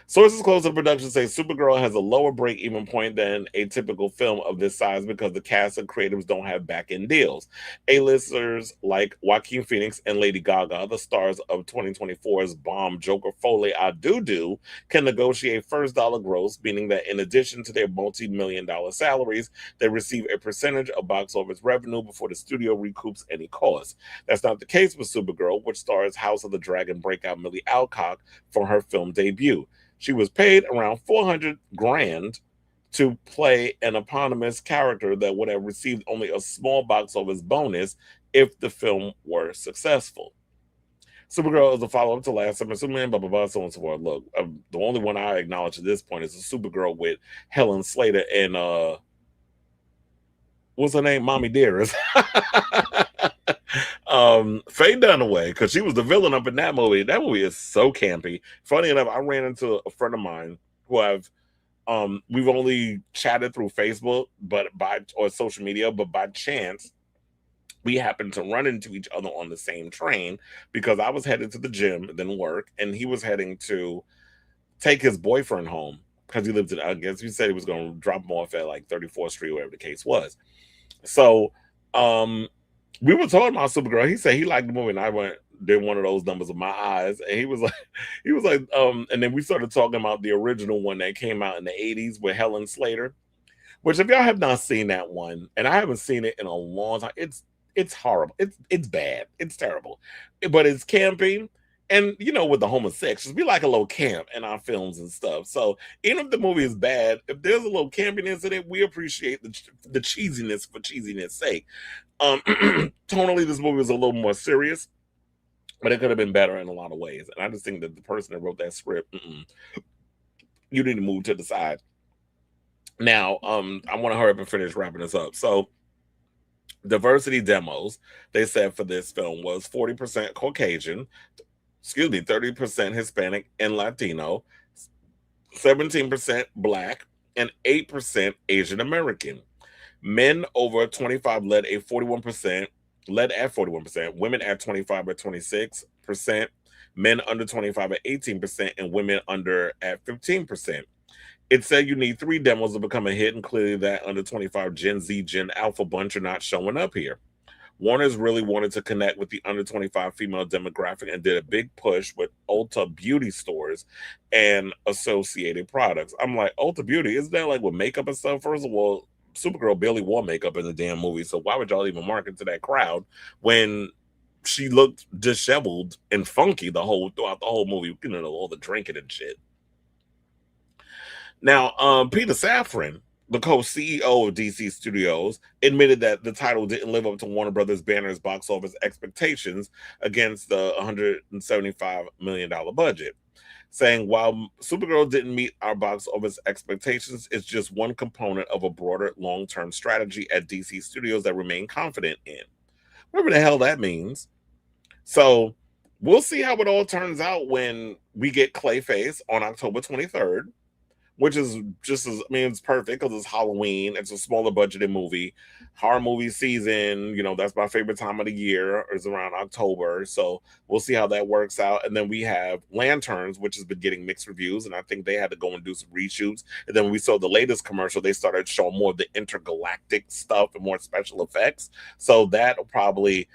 Speaker 2: Sources close to the production say Supergirl has a lower break-even point than a typical film of this size because the cast and creatives don't have back-end deals. A-listers like Joaquin Phoenix and Lady Gaga, the stars of 2024's bomb Joker Folie à Doo, can negotiate first dollar gross, meaning that in addition to their multi-million-dollar salaries, they receive a percentage of box office revenue before the studio recoups any costs. That's not the case with Supergirl, which stars House of the Dragon breakout Millie Alcock for her film debut. She was paid around 400 grand to play an eponymous character that would have received only a small box office bonus if the film were successful. Supergirl is a follow-up to last summer Superman, blah, blah, blah, so on and so forth. Look, the only one I acknowledge at this point is the Supergirl with Helen Slater and, what's her name? Mommy Dearest. Faye Dunaway, because she was the villain up in that movie. That movie is so campy. Funny enough, I ran into a friend of mine who we've only chatted through Facebook, or social media, but by chance we happened to run into each other on the same train because I was headed to the gym, then work, and he was heading to take his boyfriend home because he lived in, I guess he said he was going to drop him off at like 34th Street, whatever the case was. So, we were talking about Supergirl. He said he liked the movie, and I went, did one of those numbers with my eyes, and he was like, and then we started talking about the original one that came out in the '80s with Helen Slater. Which, if y'all have not seen that one, and I haven't seen it in a long time, it's horrible. It's bad. It's terrible, but it's campy. And with the homosexuals, we like a little camp in our films and stuff. So even if the movie is bad, if there's a little campiness in it, we appreciate the cheesiness for cheesiness' sake. Tonally, this movie was a little more serious, but it could have been better in a lot of ways. And I just think that the person that wrote that script, you need to move to the side. Now, I want to hurry up and finish wrapping this up. So, diversity demos, they said for this film was 40% Caucasian, 30% Hispanic and Latino, 17% Black, and 8% Asian American. Men over 25 led at 41%, women at 25 at 26%, men under 25 at 18%, and women under at 15%. It said you need 3 demos to become a hit, and clearly that under 25 Gen Z, Gen Alpha bunch are not showing up here. Warner's really wanted to connect with the under 25 female demographic and did a big push with Ulta Beauty stores and associated products. I'm like, Ulta Beauty, isn't that like with makeup and stuff? First of all, Supergirl barely wore makeup in the damn movie, so why would y'all even market to that crowd when she looked disheveled and funky throughout the whole movie, all the drinking and shit. Now, Peter Safran, the co-CEO of DC Studios, admitted that the title didn't live up to Warner Brothers banner's box office expectations against the $175 million budget, saying, while Supergirl didn't meet our box office expectations, it's just one component of a broader long-term strategy at DC Studios that remain confident in. Whatever the hell that means. So we'll see how it all turns out when we get Clayface on October 23rd. Which is just it's perfect because it's Halloween. It's a smaller budgeted movie. Horror movie season, that's my favorite time of the year, is around October. So we'll see how that works out. And then we have Lanterns, which has been getting mixed reviews. And I think they had to go and do some reshoots. And then when we saw the latest commercial, they started showing more of the intergalactic stuff and more special effects. So that'll probably...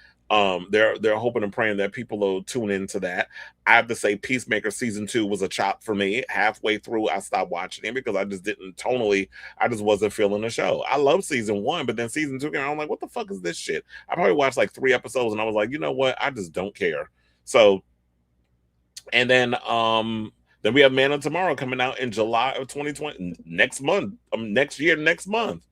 Speaker 2: they're hoping and praying that people will tune into that. I have to say, Peacemaker season 2 was a chop for me. Halfway through, I stopped watching it because I just wasn't feeling the show. I love season 1, but then season 2 came out, I'm like, what the fuck is this shit? I probably watched like 3 episodes and I was like, you know what? I just don't care. So, and then we have Man of Tomorrow coming out in July of 2020, next month, next month,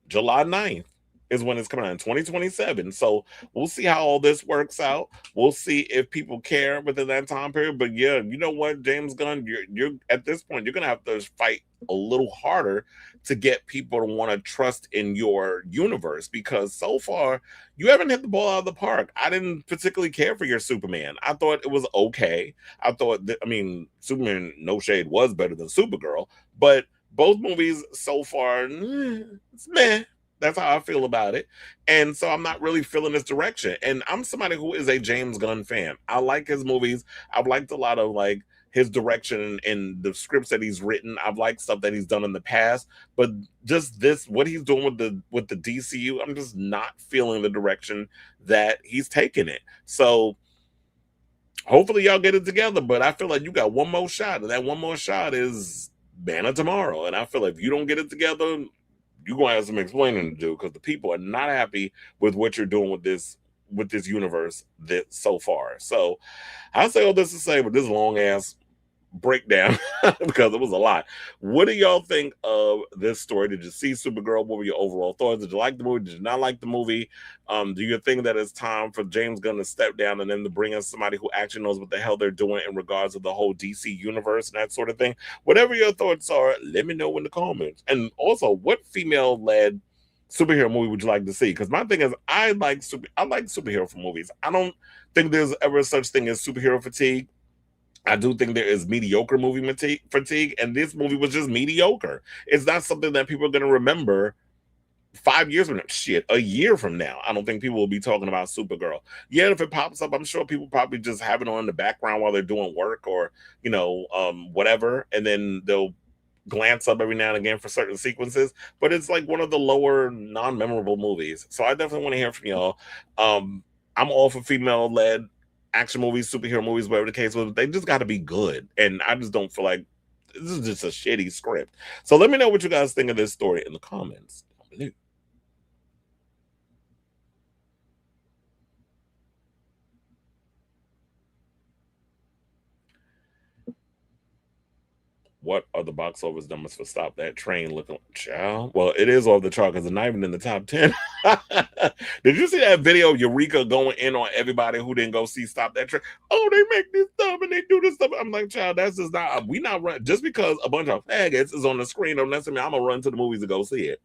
Speaker 2: July 9th. Is when it's coming out in 2027. So we'll see how all this works out. We'll see if people care within that time period. But yeah, you know what, James Gunn, you're at this point, you're gonna have to fight a little harder to get people to want to trust in your universe, because so far you haven't hit the ball out of the park. I didn't particularly care for your Superman. I thought it was okay. I thought Superman, no shade, was better than Supergirl, but both movies so far, it's meh. That's how I feel about it. And so I'm not really feeling this direction. And I'm somebody who is a James Gunn fan. I like his movies. I've liked a lot of like his direction and the scripts that he's written. I've liked stuff that he's done in the past. But just what he's doing with the DCU, I'm just not feeling the direction that he's taking it. So hopefully y'all get it together. But I feel like you got one more shot. And that one more shot is Man of Tomorrow. And I feel like if you don't get it together, you're going to have some explaining to do, because the people are not happy with what you're doing with this universe so far. So I say all this to say, with this long ass breakdown, because it was a lot. What do y'all think of this story? Did you see Supergirl? What were your overall thoughts? Did you like the movie? Did you not like the movie? Do you think that it's time for James Gunn to step down and then to bring in somebody who actually knows what the hell they're doing in regards to the whole DC universe and that sort of thing? Whatever your thoughts are, let me know in the comments. And also, what female-led superhero movie would you like to see? Because my thing is, I like superhero movies. I don't think there's ever such thing as superhero fatigue. I do think there is mediocre movie fatigue, and this movie was just mediocre. It's not something that people are going to remember 5 years from now. Shit, a year from now. I don't think people will be talking about Supergirl. Yeah, if it pops up, I'm sure people probably just have it on in the background while they're doing work or, whatever, and then they'll glance up every now and again for certain sequences. But it's like one of the lower, non-memorable movies. So I definitely want to hear from y'all. I'm all for female-led action movies, superhero movies, whatever the case was, they just got to be good. And I just don't feel like this is just a shitty script. So let me know what you guys think of this story in the comments down below. What are the box office numbers for Stop That Train looking like? Child? Well, it is off the chart because it's not even in the top 10. Did you see that video of Eureka going in on everybody who didn't go see Stop That Train? Oh, they make this stuff and they do this stuff. I'm like, child, that's just not, we not run. Just because a bunch of faggots is on the screen don't necessarily mean I'm going to run to the movies to go see it.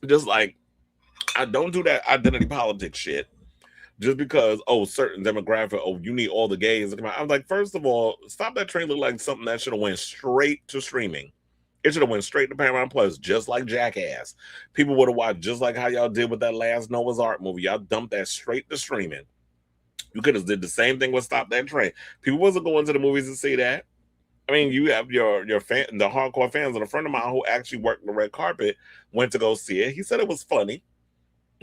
Speaker 2: Just like, I don't do that identity politics shit. Just because, certain demographic, you need all the gays to come out. I was like, first of all, Stop That Train looked like something that should have went straight to streaming. It should have went straight to Paramount Plus, just like Jackass. People would have watched just like how y'all did with that last Noah's Ark movie. Y'all dumped that straight to streaming. You could have did the same thing with Stop That Train. People wasn't going to the movies to see that. I mean, you have your fan, the hardcore fans, and a friend of mine who actually worked the red carpet went to go see it. He said it was funny.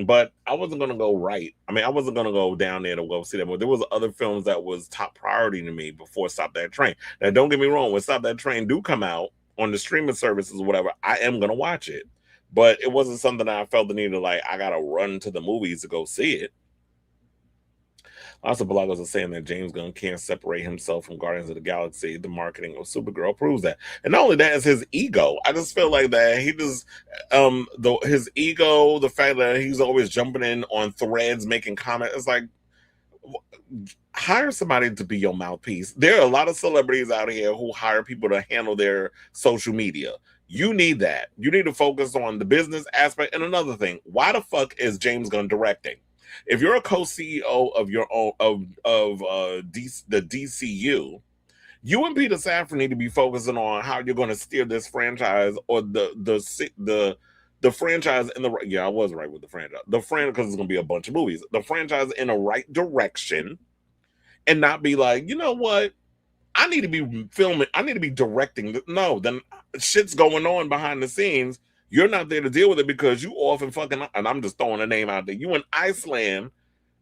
Speaker 2: But I wasn't gonna go right. I mean, I wasn't gonna go down there to go see that. But there was other films that was top priority to me before Stop That Train. Now, don't get me wrong. When Stop That Train do come out on the streaming services or whatever, I am gonna watch it. But it wasn't something that I felt the need to like. I gotta run to the movies to go see it. Lots of bloggers are saying that James Gunn can't separate himself from Guardians of the Galaxy. The marketing of Supergirl proves that. And not only that, is his ego. I just feel like that he just his ego, the fact that he's always jumping in on threads, making comments. It's like, hire somebody to be your mouthpiece. There are a lot of celebrities out here who hire people to handle their social media. You need that. You need to focus on the business aspect. And another thing, why the fuck is James Gunn directing? If you're a co-CEO of your own the DCU, you and Peter Safran need to be focusing on how you're going to steer this franchise or the franchise in the right. Yeah, I was right with the franchise. The franchise, because it's going to be a bunch of movies. The franchise in the right direction, and not be like, you know what? I need to be filming. I need to be directing. No, then shit's going on behind the scenes. You're not there to deal with it because you often fucking, and I'm just throwing a name out there. You in Iceland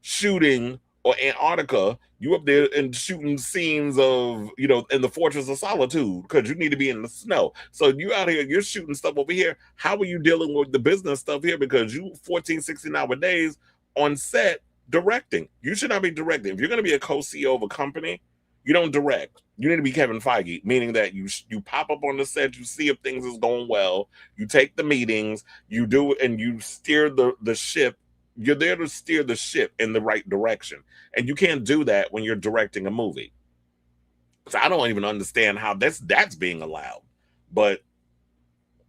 Speaker 2: shooting, or Antarctica, you up there and shooting scenes of, in the Fortress of Solitude because you need to be in the snow. So you out here, you're shooting stuff over here. How are you dealing with the business stuff here? Because you 14, 16 hour days on set directing. You should not be directing. If you're going to be a co-CEO of a company, you don't direct. You need to be Kevin Feige, meaning that you pop up on the set, you see if things is going well, you take the meetings, you do, and you steer the ship. You're there to steer the ship in the right direction, and you can't do that when you're directing a movie. So I don't even understand how that's being allowed. But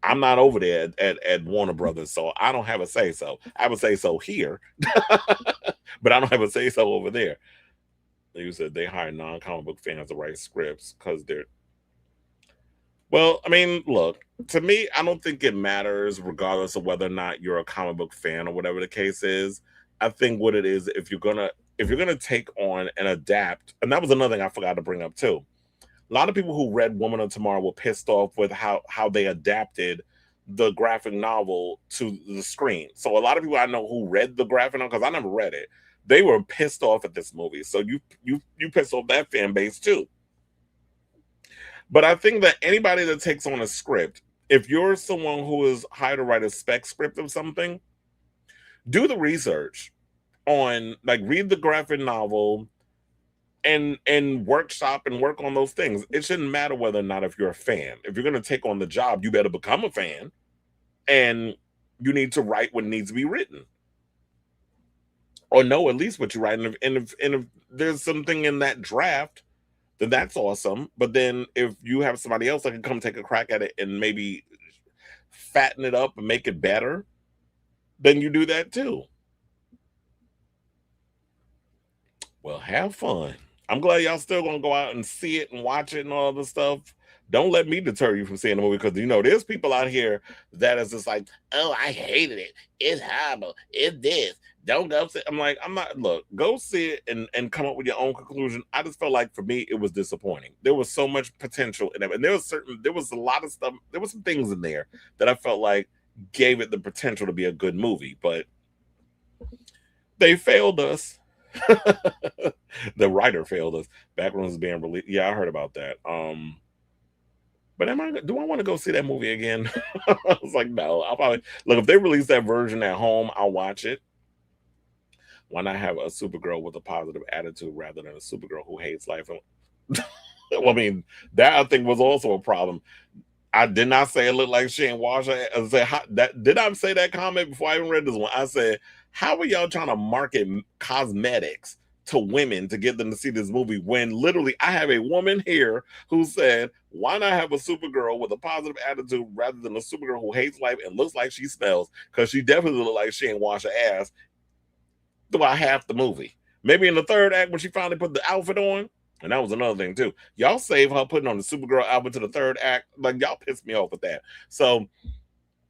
Speaker 2: I'm not over there at Warner Brothers, so I don't have a say so. I have a say so here, but I don't have a say so over there. You said they hire non-comic book fans to write scripts because they're. Well, I mean, look, to me, I don't think it matters regardless of whether or not you're a comic book fan or whatever the case is. I think what it is, if you're gonna take on and adapt, and that was another thing I forgot to bring up too. A lot of people who read Woman of Tomorrow were pissed off with how they adapted the graphic novel to the screen. So a lot of people I know who read the graphic novel, because I never read it, they were pissed off at this movie. So you pissed off that fan base too. But I think that anybody that takes on a script, if you're someone who is hired to write a spec script of something, do the research on, like, read the graphic novel and workshop and work on those things. It shouldn't matter whether or not if you're a fan. If you're going to take on the job, you better become a fan, and you need to write what needs to be written, or know at least what you're writing. And if there's something in that draft, then that's awesome. But then if you have somebody else that can come take a crack at it and maybe fatten it up and make it better, then you do that too. Well, have fun. I'm glad y'all still gonna go out and see it and watch it and all the stuff. Don't let me deter you from seeing the movie, because there's people out here that is just like, oh, I hated it. It's horrible. It's this. Don't go see it. I'm like, I'm not. Look, go see it and come up with your own conclusion. I just felt like for me it was disappointing. There was so much potential in it, and there was a lot of stuff. There was some things in there that I felt like gave it the potential to be a good movie, but They failed us. The writer failed us. Backrooms is being released. Yeah, I heard about that. But do I want to go see that movie again? I was like, no. I'll probably look if they release that version at home. I'll watch it. Why not have a Supergirl with a positive attitude rather than a Supergirl who hates life? Well, I mean, that I think was also a problem. I did not say it looked like she ain't wash her. I said, did I say that comment before I even read this one? I said, how are y'all trying to market cosmetics to women to get them to see this movie when literally I have a woman here who said, why not have a Supergirl with a positive attitude rather than a Supergirl who hates life and looks like she smells? Because she definitely looked like she ain't wash her ass throughout half the movie. Maybe in the third act when she finally put the outfit on. And that was another thing too. Y'all save her putting on the Supergirl outfit to the third act. Like y'all pissed me off with that. So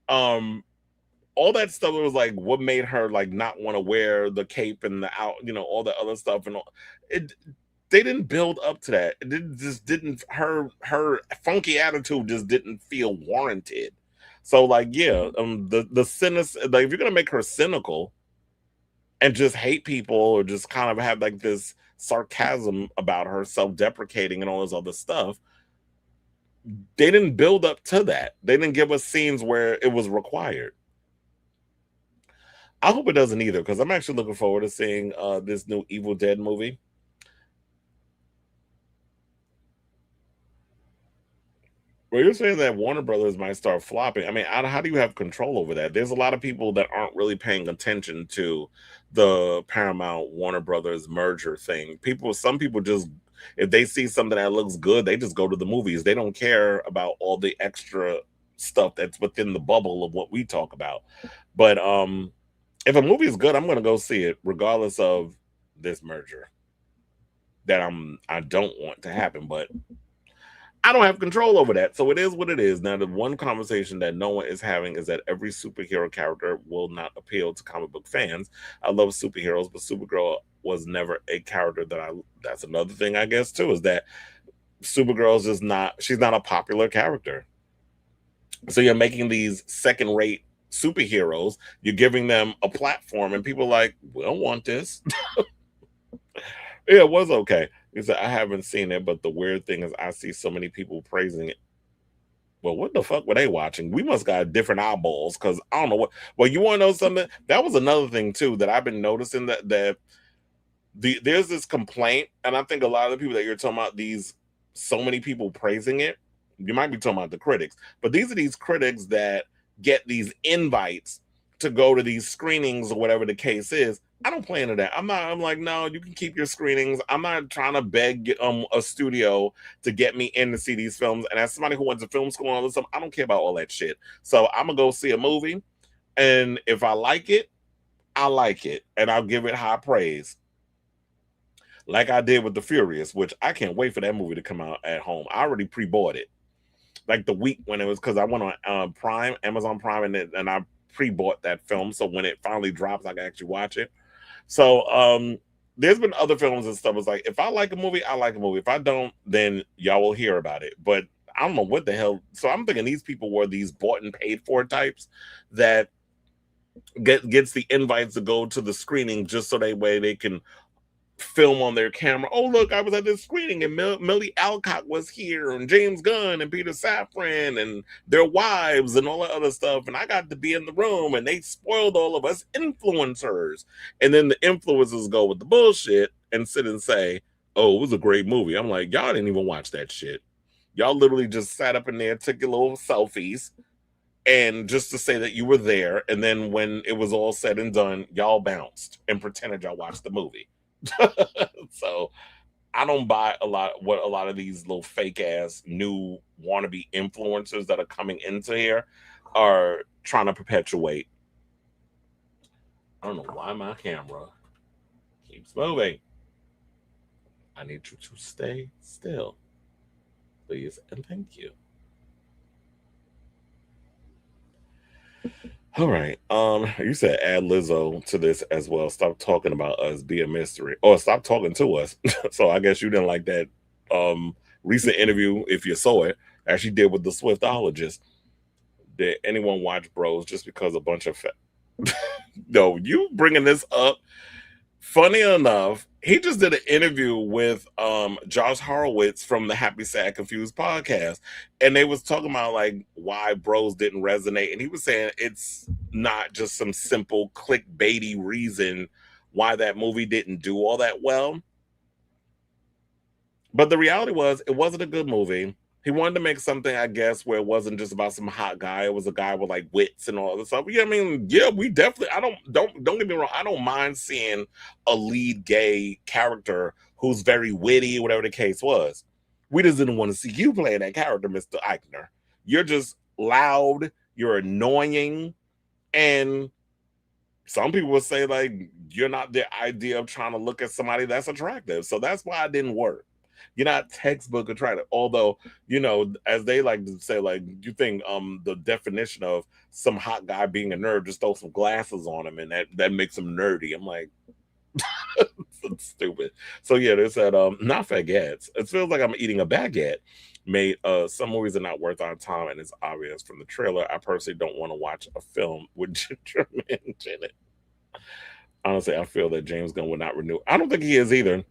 Speaker 2: all that stuff was like what made her like not want to wear the cape and the out, all the other stuff and all it. They didn't build up to that. Just didn't her funky attitude just didn't feel warranted. So like yeah, the cynicism, like if you're gonna make her cynical and just hate people or just kind of have like this sarcasm about her, self-deprecating and all this other stuff, they didn't build up to that. They didn't give us scenes where it was required. I hope it doesn't either, because I'm actually looking forward to seeing this new Evil Dead movie. Well, you're saying that Warner Brothers might start flopping. I mean, how do you have control over that? There's a lot of people that aren't really paying attention to the Paramount Warner Brothers merger thing. Some people just, if they see something that looks good, they just go to the movies. They don't care about all the extra stuff that's within the bubble of what we talk about. But if a movie is good, I'm going to go see it, regardless of this merger that I don't want to happen. But I don't have control over that. So it is what it is. Now, the one conversation that no one is having is that every superhero character will not appeal to comic book fans. I love superheroes, but Supergirl was never a character that's another thing, I guess, too, is that Supergirl's she's not a popular character. So you're making these second-rate superheroes, you're giving them a platform, and people are like, we don't want this. Yeah, it was okay. He said, I haven't seen it, but the weird thing is I see so many people praising it. Well, what the fuck were they watching? We must got different eyeballs, because I don't know what. Well, you want to know something? That was another thing too that I've been noticing, that there's this complaint, and I think a lot of the people that you're talking about, so many people praising it, you might be talking about the critics, but these are these critics that get these invites to go to these screenings or whatever the case is. I don't play into that. I'm like, no, you can keep your screenings. I'm not trying to beg a studio to get me in to see these films. And as somebody who went to film school and all this stuff, I don't care about all that shit. So I'm gonna go see a movie, and if I like it, I like it, and I'll give it high praise, like I did with The Furious, which I can't wait for that movie to come out at home. I already pre-bought it, like the week when it was, because I went on Prime, Amazon Prime, and I pre-bought that film, so when it finally drops, I can actually watch it. So there's been other films and stuff. It's like, if I like a movie, I like a movie. If I don't, then y'all will hear about it. But I don't know what the hell. So I'm thinking these people were these bought and paid for types that gets the invites to go to the screening just so they can film on their camera. Oh, look, I was at this screening and Millie Alcock was here, and James Gunn and Peter Safran and their wives and all that other stuff, and I got to be in the room, and they spoiled all of us influencers. And then the influencers go with the bullshit and sit and say, oh, it was a great movie. I'm like, y'all didn't even watch that shit. Y'all literally just sat up in there, took your little selfies, and just to say that you were there, and then when it was all said and done, y'all bounced and pretended y'all watched the movie. So I don't buy a lot of these little fake ass new wannabe influencers that are coming into here are trying to perpetuate. I don't know why my camera keeps moving. I need you to stay still, please, and thank you. All right. You said add Lizzo to this as well. Stop talking about us, be a mystery. Or stop talking to us. So I guess you didn't like that recent interview, if you saw it, as she did with the Swiftologist. Did anyone watch Bros just because a bunch of no, you bringing this up Funny enough, he just did an interview with Josh Horowitz from the Happy Sad Confused podcast, and they was talking about like why Bros didn't resonate, and he was saying it's not just some simple clickbaity reason why that movie didn't do all that well. But the reality was, it wasn't a good movie. He wanted to make something, I guess, where it wasn't just about some hot guy. It was a guy with like wits and all this stuff. Yeah, I mean, yeah, we definitely. Don't get me wrong. I don't mind seeing a lead gay character who's very witty, whatever the case was. We just didn't want to see you playing that character, Mr. Eichner. You're just loud. You're annoying, and some people would say like you're not the idea of trying to look at somebody that's attractive. So that's why it didn't work. You're not textbook attractive. Although, as they like to say, like, you think the definition of some hot guy being a nerd, just throw some glasses on him and that makes him nerdy. I'm like, it's stupid. So yeah, they said not baguettes. It feels like I'm eating a baguette. Made some movies are not worth our time, and it's obvious from the trailer. I personally don't want to watch a film with Ginger Minj in it. Honestly, I feel that James Gunn would not renew. I don't think he is either.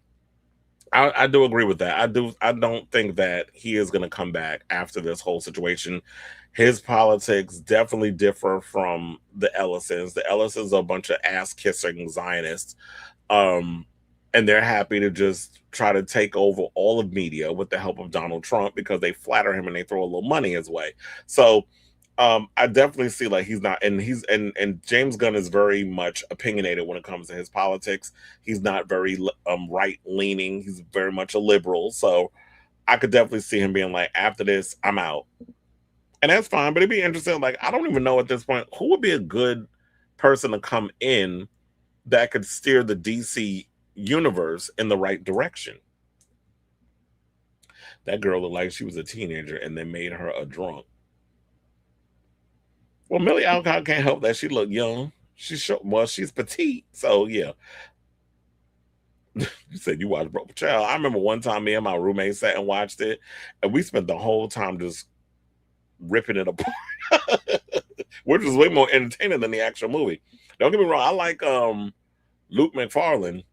Speaker 2: I do agree with that. I don't think that he is going to come back after this whole situation. His politics definitely differ from the Ellisons. The Ellisons are a bunch of ass-kissing Zionists. And they're happy to just try to take over all of media with the help of Donald Trump because they flatter him and they throw a little money his way. So I definitely see like he's not, and James Gunn is very much opinionated when it comes to his politics. He's not very right leaning. He's very much a liberal. So I could definitely see him being like, after this, I'm out. And that's fine, but it'd be interesting. Like, I don't even know at this point who would be a good person to come in that could steer the DC universe in the right direction. That girl looked like she was a teenager and they made her a drunk. Well, Millie Alcott can't help that. She looked young. She's petite. So yeah. You said you watched Broke Child. I remember one time me and my roommate sat and watched it, and we spent the whole time just ripping it apart. Which was way more entertaining than the actual movie. Don't get me wrong, I like Luke McFarlane,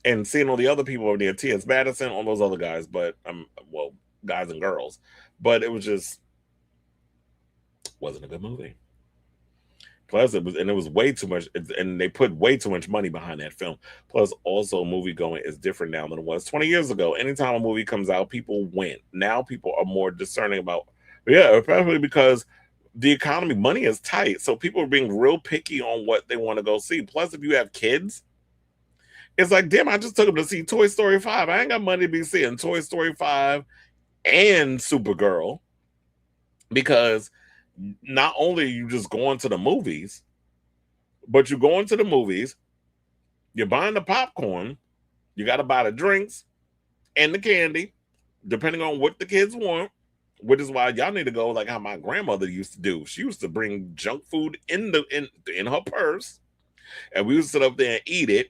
Speaker 2: and seeing all the other people over there, T.S. Madison, all those other guys, but guys and girls. But it was just wasn't a good movie. Plus, it was way too much, and they put way too much money behind that film. Plus, also, movie going is different now than it was 20 years ago. Anytime a movie comes out, people went. Now people are more discerning about, especially because the economy, money is tight, so people are being real picky on what they want to go see. Plus, if you have kids, it's like, damn, I just took them to see Toy Story 5. I ain't got money to be seeing Toy Story 5 and Supergirl because not only are you just going to the movies, but you're going to the movies, you're buying the popcorn, you got to buy the drinks and the candy, depending on what the kids want, which is why y'all need to go like how my grandmother used to do. She used to bring junk food in her purse, and we used to sit up there and eat it,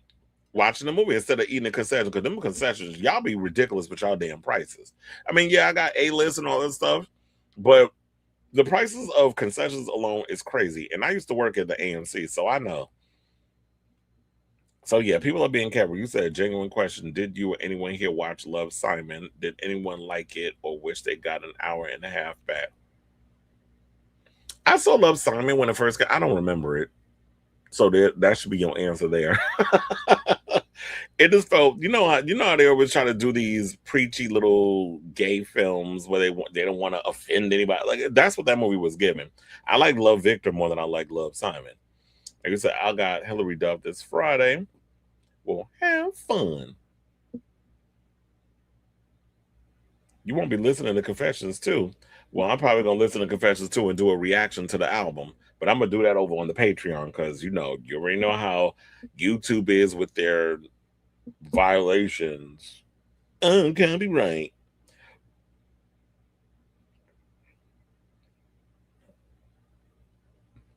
Speaker 2: watching the movie instead of eating the concessions, because them concessions, y'all be ridiculous with y'all damn prices. I mean, yeah, I got A-list and all that stuff, but the prices of concessions alone is crazy. And I used to work at the AMC, so I know. So yeah, people are being careful. You said a genuine question. Did you or anyone here watch Love, Simon? Did anyone like it or wish they got an hour and a half back? I saw Love, Simon when it first got. I don't remember it. So that should be your answer there. It just felt, you know how they always try to do these preachy little gay films where they don't want to offend anybody. Like, that's what that movie was giving. I like Love Victor more than I like Love Simon. Like I said, I got Hillary Duff this Friday. Well, have fun. You won't be listening to Confessions too. Well, I'm probably gonna listen to Confessions too and do a reaction to the album. But I'm gonna do that over on the Patreon because you already know how YouTube is with their violations. Copyright.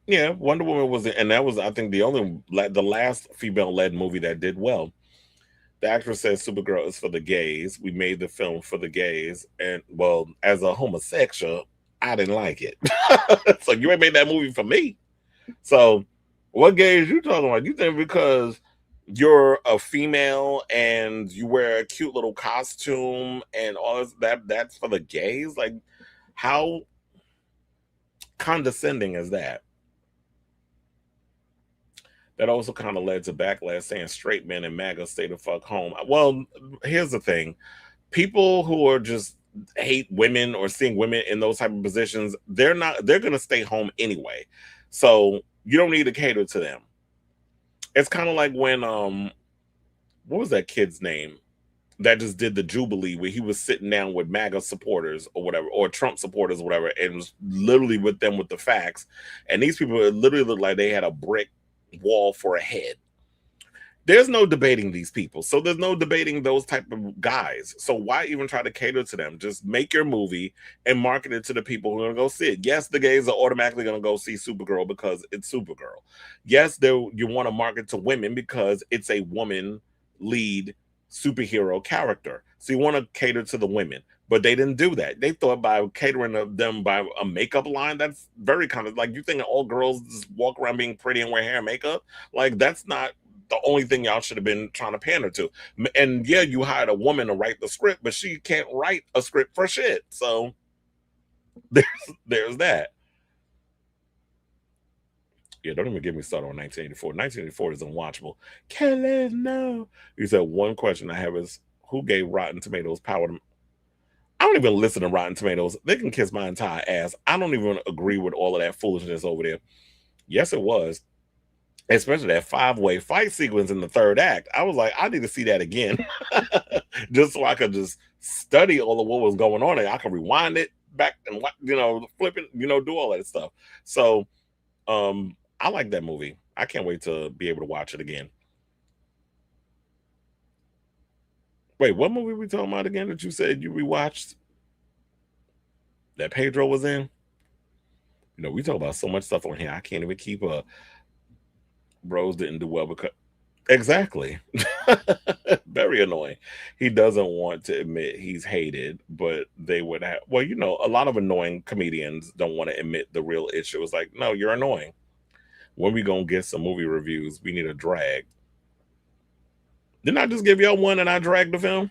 Speaker 2: Yeah, Wonder Woman was, and that was, I think, the last female-led movie that did well. The actress says Supergirl is for the gays. We made the film for the gays, and well, as a homosexual, I didn't like it. So you ain't made that movie for me. So What gays you talking about? You think because you're a female and you wear a cute little costume and all this, that's for the gays? Like, how condescending is that? That also kind of led to backlash saying straight men and MAGA stay the fuck home. Well, here's the thing: people who are just hate women or seeing women in those type of positions, they're gonna stay home anyway. So you don't need to cater to them. It's kind of like when what was that kid's name that just did the Jubilee where he was sitting down with MAGA supporters or whatever, or Trump supporters or whatever, and was literally with them with the facts. And these people literally looked like they had a brick wall for a head. There's no debating these people. So there's no debating those type of guys. So why even try to cater to them? Just make your movie and market it to the people who are going to go see it. Yes, the gays are automatically going to go see Supergirl because it's Supergirl. Yes, you want to market to women because it's a woman lead superhero character. So you want to cater to the women. But they didn't do that. They thought by catering to them by a makeup line, that's very kind of like, you think all girls just walk around being pretty and wear hair and makeup? Like, that's not the only thing y'all should have been trying to pander to. And yeah, you hired a woman to write the script, but she can't write a script for shit. So there's that. Yeah, don't even get me started on 1984. 1984 is unwatchable. Kelly, no. You said one question I have is, who gave Rotten Tomatoes power to... I don't even listen to Rotten Tomatoes. They can kiss my entire ass. I don't even agree with all of that foolishness over there. Yes, it was. Especially that 5-way fight sequence in the third act. I was like, I need to see that again. Just so I could just study all of what was going on and I can rewind it back and, flip it, do all that stuff. So I like that movie. I can't wait to be able to watch it again. Wait, what movie we talking about again that you said you rewatched? That Pedro was in? We talk about so much stuff on here. I can't even keep up. Rose didn't do well because... Exactly. Very annoying. He doesn't want to admit he's hated, but they would have... Well, a lot of annoying comedians don't want to admit the real issue. It's like, no, you're annoying. When we gonna get some movie reviews, we need a drag. Didn't I just give y'all one and I dragged the film?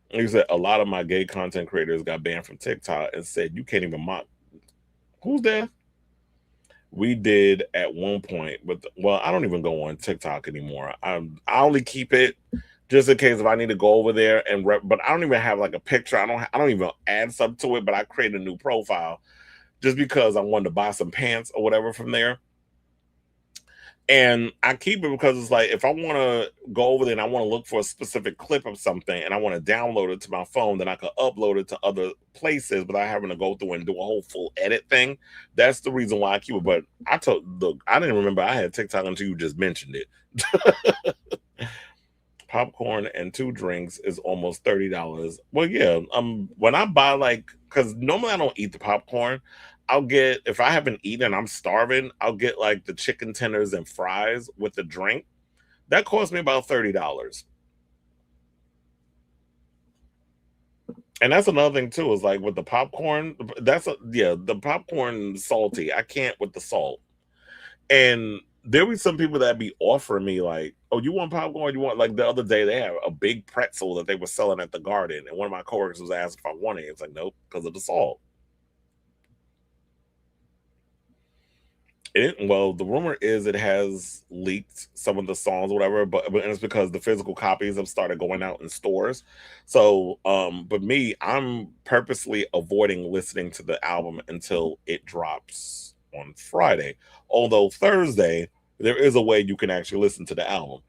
Speaker 2: He said a lot of my gay content creators got banned from TikTok and said you can't even mock. Who's that? We did at one point, but I don't even go on TikTok anymore. I only keep it just in case if I need to go over there and but I don't even have like a picture. I don't even add stuff to it, but I create a new profile just because I wanted to buy some pants or whatever from there. And I keep it because it's like, if I want to go over there and I want to look for a specific clip of something and I want to download it to my phone, then I could upload it to other places without having to go through and do a whole full edit thing. That's the reason why I keep it. But I didn't remember I had TikTok until you just mentioned it. Popcorn and 2 drinks is almost $30. Well, yeah. When I buy because normally I don't eat the popcorn. I'll get, if I haven't eaten and I'm starving, I'll get like the chicken tenders and fries with the drink. That cost me about $30. And that's another thing too, is like with the popcorn, the popcorn salty. I can't with the salt. And there be some people that be offering me like, oh, you want popcorn? You want, like the other day they had a big pretzel that they were selling at the Garden, and one of my coworkers was asking if I wanted it. It's like, nope, because of the salt. The rumor is it has leaked some of the songs, whatever, but it's because the physical copies have started going out in stores. So, but me, I'm purposely avoiding listening to the album until it drops on Friday. Although Thursday, there is a way you can actually listen to the album.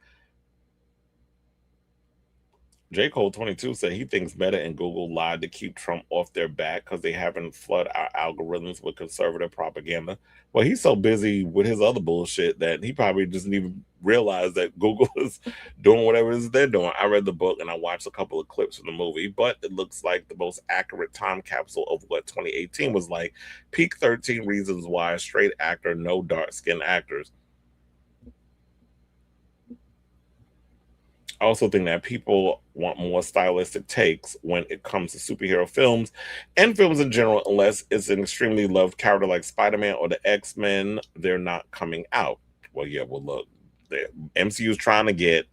Speaker 2: J. Cole 22 said he thinks Meta and Google lied to keep Trump off their back because they haven't flooded our algorithms with conservative propaganda. Well, he's so busy with his other bullshit that he probably doesn't even realize that Google is doing whatever it is they're doing. I read the book and I watched a couple of clips from the movie, but it looks like the most accurate time capsule of what 2018 was like. Peak 13 reasons why straight actor, no dark-skinned actors. I also think that people want more stylistic takes when it comes to superhero films and films in general, unless it's an extremely loved character like Spider-Man or the X-Men, they're not coming out. Well, yeah, well, look, the MCU is trying to get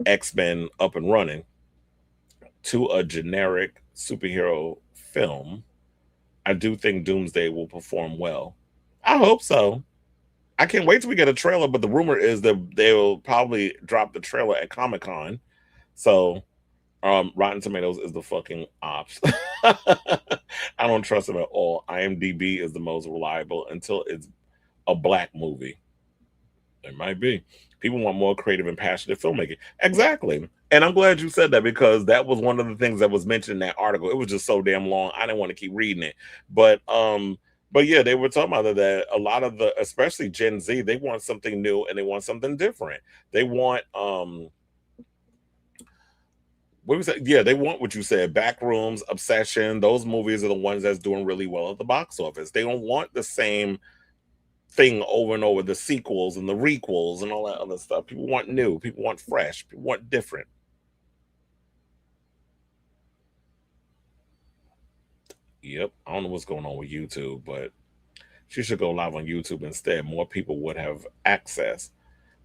Speaker 2: X-Men up and running to a generic superhero film. I do think Doomsday will perform well. I hope so. I can't wait till we get a trailer, but the rumor is that they'll probably drop the trailer at Comic-Con. So Rotten Tomatoes is the fucking ops. I don't trust them at all. IMDb is the most reliable until it's a black movie. It might be. People want more creative and passionate filmmaking. Exactly. And I'm glad you said that because that was one of the things that was mentioned in that article. It was just so damn long. I didn't want to keep reading it. But yeah, they were talking about that a lot of the, especially Gen Z, they want something new and they want something different. They want what was that? Yeah, they want what you said, Backrooms, Obsession. Those movies are the ones that's doing really well at the box office. They don't want the same thing over and over, the sequels and the requels and all that other stuff. People want new, people want fresh, people want different. Yep, I don't know what's going on with YouTube, but she should go live on YouTube instead. More people would have access.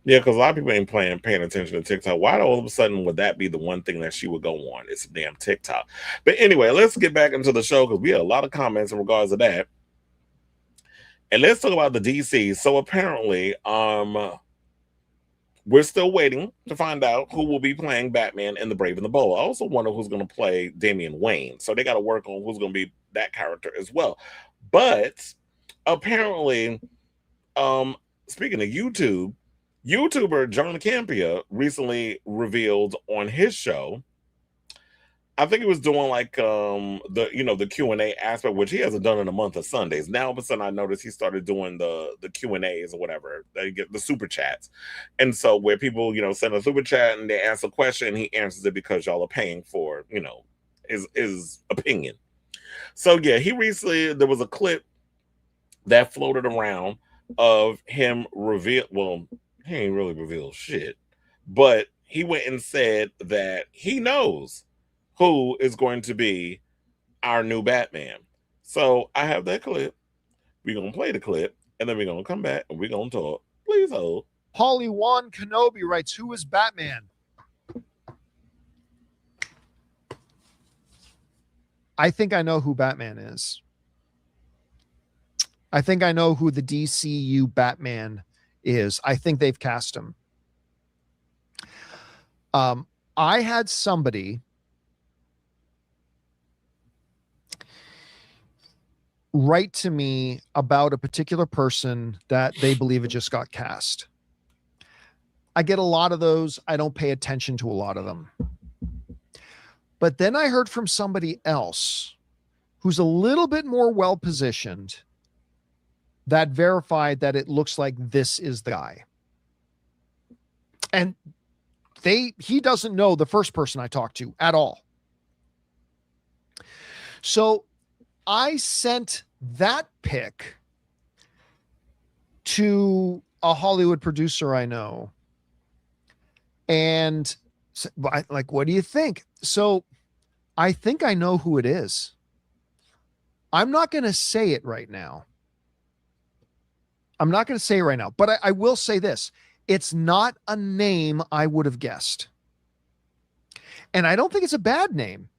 Speaker 2: Yeah, because a lot of people ain't paying attention to TikTok. Why all of a sudden would that be the one thing that she would go on? It's a damn TikTok. But anyway, let's get back into the show because we had a lot of comments in regards to that. And let's talk about the DC. So apparently, we're still waiting to find out who will be playing Batman in The Brave and the Bold. I also wonder who's going to play Damian Wayne. So they got to work on who's going to be that character as well. But apparently, speaking of YouTube, YouTuber John Campea recently revealed on his show, I think he was doing like the Q&A aspect, which he hasn't done in a month of Sundays. Now all of a sudden I noticed he started doing the Q&As or whatever. They get the super chats. And so where people, send a super chat and they ask a question and he answers it because y'all are paying for, his opinion. So yeah, there was a clip that floated around of him he ain't really revealed shit, but he went and said that he knows who is going to be our new Batman. So I have that clip. We're going to play the clip, and then we're going to come back, and we're going to talk. Please hold.
Speaker 3: Holly Juan Kenobi writes, who is Batman? I think I know who Batman is. I think I know who the DCU Batman is. I think they've cast him. I had somebody write to me about a particular person that they believe it just got cast. I get a lot of those. I don't pay attention to a lot of them. But then I heard from somebody else who's a little bit more well-positioned that verified that it looks like this is the guy. And he doesn't know the first person I talked to at all. So I sent that pic to a Hollywood producer I know. And what do you think? So I think I know who it is. I'm not going to say it right now. But I will say this. It's not a name I would have guessed. And I don't think it's a bad name,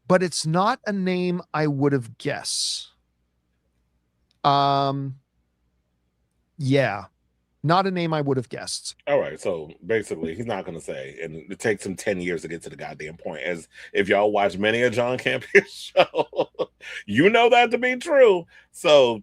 Speaker 3: but it's not a name I would have guessed. Yeah, not a name I would have guessed.
Speaker 2: All right. So basically, he's not going to say, and it takes him 10 years to get to the goddamn point. As if y'all watch many a John Campea show, you know that to be true. So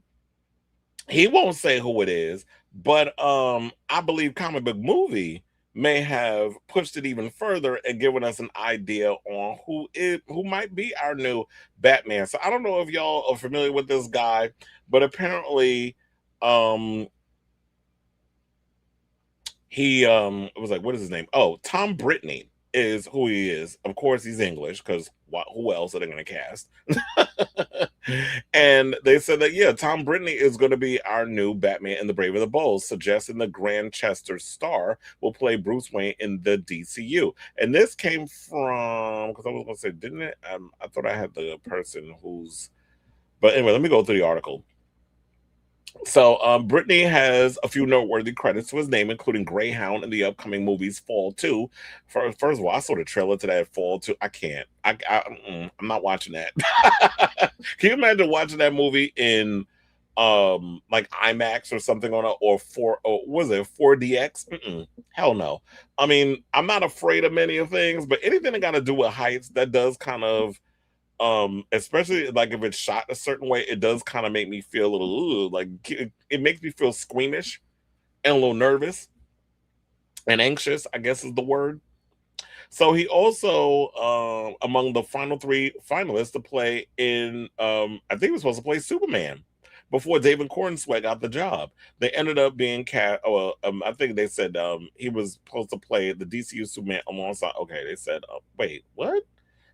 Speaker 2: he won't say who it is, but I believe Comic Book Movie may have pushed it even further and given us an idea on who might be our new Batman. So I don't know if y'all are familiar with this guy, but apparently he was like, what is his name? Oh, Tom Brittney is who he is. Of course, he's English because who else are they going to cast? And they said that, yeah, Tom Brittney is going to be our new Batman in The Brave and the Bold, suggesting the Grantchester star will play Bruce Wayne in the DCU. And this came from, because I was going to say, didn't it? I thought I had the person who's, but anyway, let me go through the article. So Brittany has a few noteworthy credits to his name, including Greyhound and the upcoming movies Fall 2. First of all, I saw the trailer to that Fall 2. I can't. I'm not watching that. Can you imagine watching that movie in like IMAX or something on it, or was it 4DX? Hell no. I mean, I'm not afraid of many of things, but anything that got to do with heights that does kind of especially like if it's shot a certain way, it does kind of make me feel a little like it makes me feel squeamish and a little nervous and anxious, I guess is the word. So he also among the final three finalists to play in I think he was supposed to play Superman before David Cornswag got the job. They ended up being cat. I think they said he was supposed to play the DCU Superman alongside. Okay, they said, wait, what?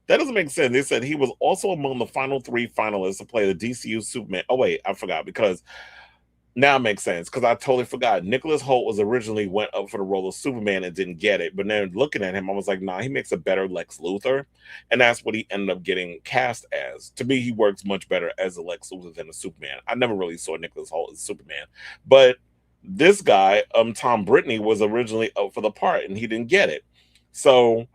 Speaker 2: That doesn't make sense. They said he was also among the final three finalists to play the DCU Superman. Oh wait, I forgot because now it makes sense because I totally forgot. Nicholas Hoult was originally went up for the role of Superman and didn't get it. But then looking at him, I was like, nah, he makes a better Lex Luthor. And that's what he ended up getting cast as. To me, he works much better as a Lex Luthor than a Superman. I never really saw Nicholas Hoult as Superman. But this guy, Tom Brittany, was originally up for the part and he didn't get it. So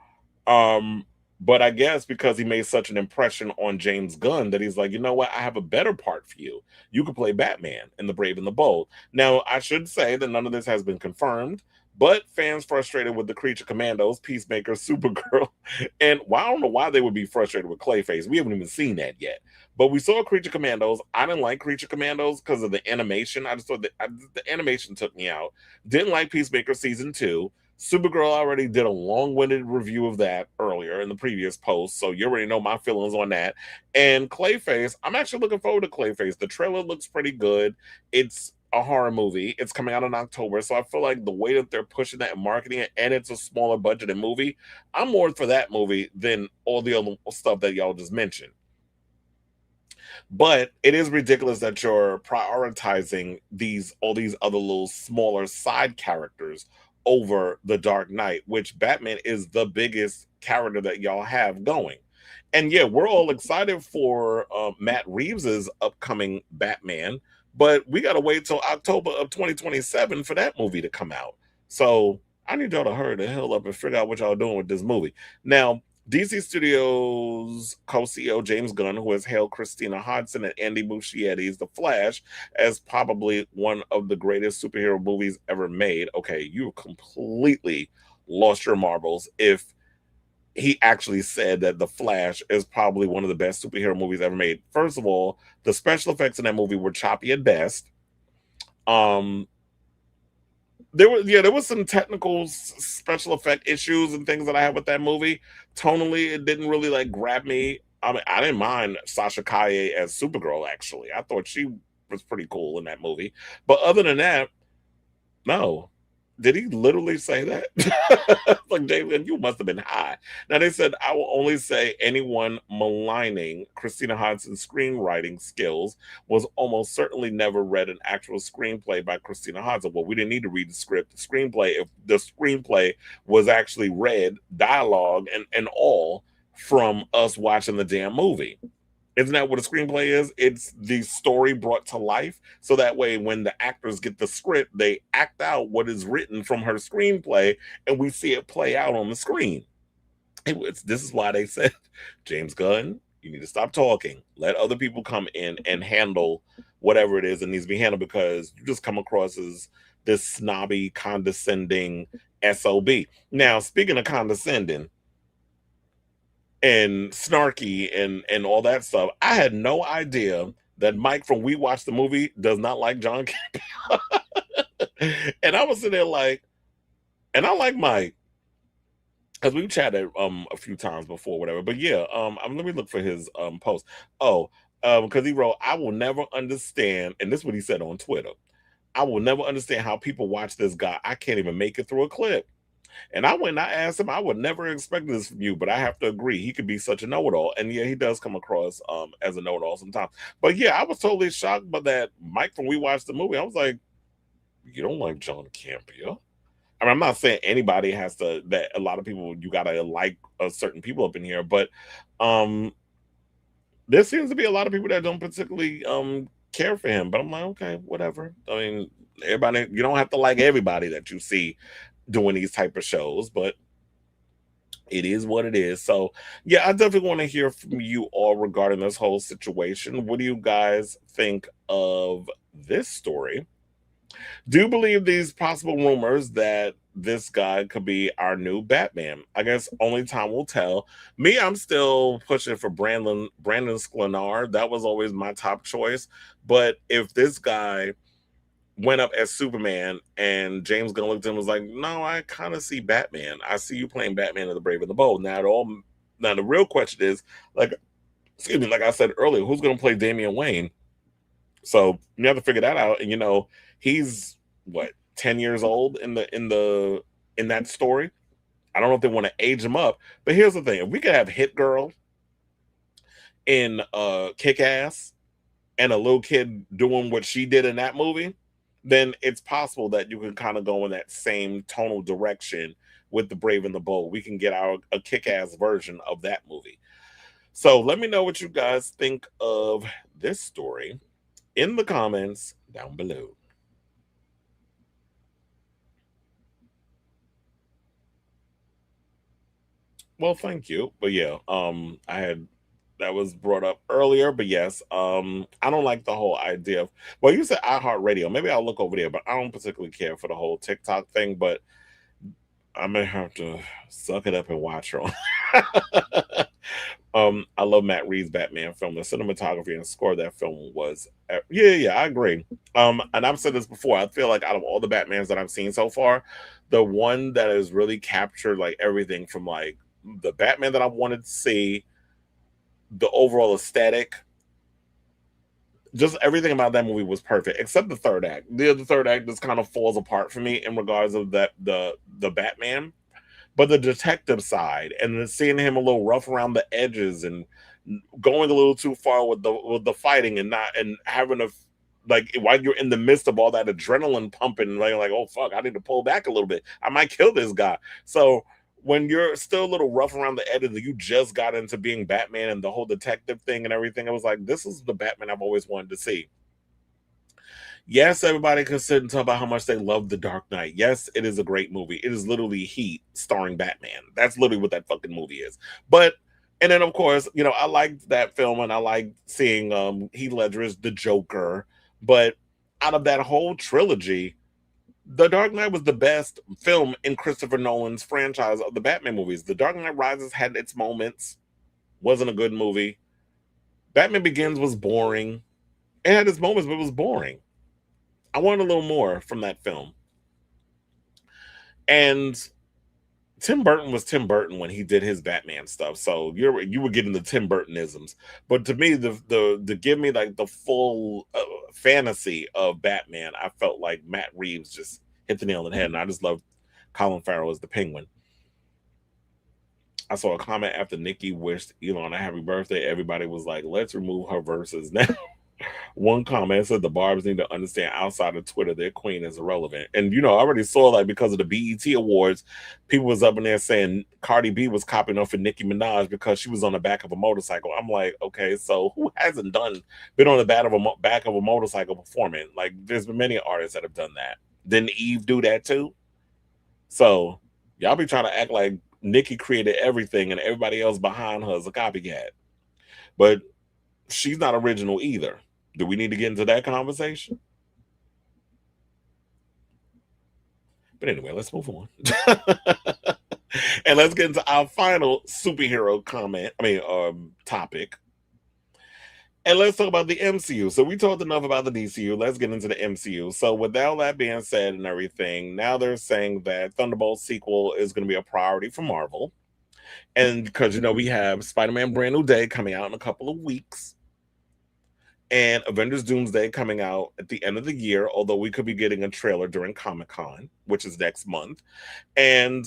Speaker 2: but I guess because he made such an impression on James Gunn that he's like, you know what, I have a better part for you. You could play Batman in The Brave and the Bold. Now, I should say that none of this has been confirmed, but fans frustrated with the Creature Commandos, Peacemaker, Supergirl, and I don't know why they would be frustrated with Clayface. We haven't even seen that yet. But we saw Creature Commandos. I didn't like Creature Commandos because of the animation. I just thought that the animation took me out. Didn't like Peacemaker season 2. Supergirl already did a long-winded review of that earlier in the previous post, so you already know my feelings on that. And Clayface, I'm actually looking forward to Clayface. The trailer looks pretty good. It's a horror movie. It's coming out in October, so I feel like the way that they're pushing that and marketing it, and it's a smaller budgeted movie, I'm more for that movie than all the other stuff that y'all just mentioned. But it is ridiculous that you're prioritizing all these other little smaller side characters over the Dark Knight, which Batman is the biggest character that y'all have going. And yeah, we're all excited for Matt Reeves's upcoming Batman, but we got to wait till October of 2027 for that movie to come out. So I need y'all to hurry the hell up and figure out what y'all doing with this movie. Now, DC Studios co-CEO James Gunn, who has hailed Christina Hodson and Andy Muschietti's The Flash as probably one of the greatest superhero movies ever made. Okay, you completely lost your marbles if he actually said that The Flash is probably one of the best superhero movies ever made. First of all, the special effects in that movie were choppy at best. There was some technical special effect issues and things that I had with that movie. Tonally, it didn't really like grab me. I mean, I didn't mind Sasha Calle as Supergirl. Actually, I thought she was pretty cool in that movie. But other than that, no. Did he literally say that? Like, David, you must have been high. Now, they said, I will only say anyone maligning Christina Hodson's screenwriting skills was almost certainly never read an actual screenplay by Christina Hodson. Well, we didn't need to read the script. The screenplay, if the screenplay was actually read, dialogue and all from us watching the damn movie. Isn't that what a screenplay is? It's the story brought to life. So that way, when the actors get the script, they act out what is written from her screenplay, and we see it play out on the screen. This is why they said, James Gunn, you need to stop talking. Let other people come in and handle whatever it is that needs to be handled, because you just come across as this snobby, condescending SOB. Now, speaking of condescending and snarky and all that stuff, I had no idea that Mike from We Watch the Movie does not like John Campea. And I was sitting there like, and I like Mike because we've chatted a few times before, whatever. But yeah, let me look for his post. Because he wrote, I will never understand, and this is what he said on Twitter. I will never understand how people watch this guy. I can't even make it through a clip. And I went and I asked him, I would never expect this from you, but I have to agree, he could be such a know-it-all. And yeah, he does come across as a know-it-all sometimes. But yeah, I was totally shocked by that Mike from We Watched the Movie. I was like, you don't like John Campea? I mean, I'm not saying anybody has to, that a lot of people, you gotta like certain people up in here, but there seems to be a lot of people that don't particularly care for him. But I'm like, okay, whatever. I mean, everybody, you don't have to like everybody that you see doing these type of shows, but it is what it is. So yeah, I definitely want to hear from you all regarding this whole situation. What do you guys think of this story? Do you believe these possible rumors that this guy could be our new Batman? I guess only time will tell. Me, I'm still pushing for Brandon Sklenar. That was always my top choice. But if this guy went up as Superman and James Gunn looked at him and was like, no, I kind of see Batman. I see you playing Batman in The Brave and the Bold. Now the real question is, like, excuse me, like I said earlier, who's going to play Damian Wayne? So you have to figure that out. And he's what, 10 years old in that story. I don't know if they want to age him up, but here's the thing: if we could have Hit Girl in Kick Ass and a little kid doing what she did in that movie, then it's possible that you can kind of go in that same tonal direction with The Brave and the Bold. We can get a kick-ass version of that movie. So let me know what you guys think of this story in the comments down below. Well, thank you. But yeah, that was brought up earlier, but yes, I don't like the whole idea of, well, you said iHeartRadio. Maybe I'll look over there, but I don't particularly care for the whole TikTok thing, but I may have to suck it up and watch her. I love Matt Reeves' Batman film. The cinematography and score of that film was, yeah, I agree. And I've said this before. I feel like out of all the Batmans that I've seen so far, the one that has really captured like everything from like the Batman that I wanted to see, the overall aesthetic, just everything about that movie was perfect, except the third act. The third act just kind of falls apart for me in regards of that the Batman. But the detective side, and then seeing him a little rough around the edges and going a little too far with the fighting and having a, like, while you're in the midst of all that adrenaline pumping, like oh fuck, I need to pull back a little bit. I might kill this guy. So when you're still a little rough around the edges, you just got into being Batman and the whole detective thing and everything, I was like, this is the Batman I've always wanted to see. Yes, everybody can sit and talk about how much they love The Dark Knight. Yes, it is a great movie. It is literally Heat starring Batman. That's literally what that fucking movie is. But, and then of course, I liked that film and I liked seeing Heath Ledger's The Joker. But out of that whole trilogy, The Dark Knight was the best film in Christopher Nolan's franchise of the Batman movies. The Dark Knight Rises had its moments, wasn't a good movie. Batman Begins was boring. It had its moments, but it was boring. I wanted a little more from that film. And Tim Burton was Tim Burton when he did his Batman stuff. So you were getting the Tim Burtonisms. But to me, the give me like the full fantasy of Batman, I felt like Matt Reeves just hit the nail on the head. And I just loved Colin Farrell as the Penguin. I saw a comment after Nikki wished Elon a happy birthday. Everybody was like, let's remove her verses now. One comment said the Barbs need to understand outside of Twitter their queen is irrelevant. And I already saw, like, because of the BET Awards, people was up in there saying Cardi B was copying off of Nicki Minaj because she was on the back of a motorcycle. I'm like, okay, so who hasn't been on the back of a motorcycle performing? Like, there's been many artists that have done that. Didn't Eve do that too? So y'all be trying to act like Nicki created everything and everybody else behind her is a copycat. But she's not original either. Do we need to get into that conversation? But anyway, let's move on. And let's get into our final superhero topic. And let's talk about the MCU. So we talked enough about the DCU. Let's get into the MCU. So with all that being said and everything, now they're saying that Thunderbolts sequel is going to be a priority for Marvel. And because, we have Spider-Man Brand New Day coming out in a couple of weeks. And Avengers Doomsday coming out at the end of the year, although we could be getting a trailer during Comic-Con, which is next month. And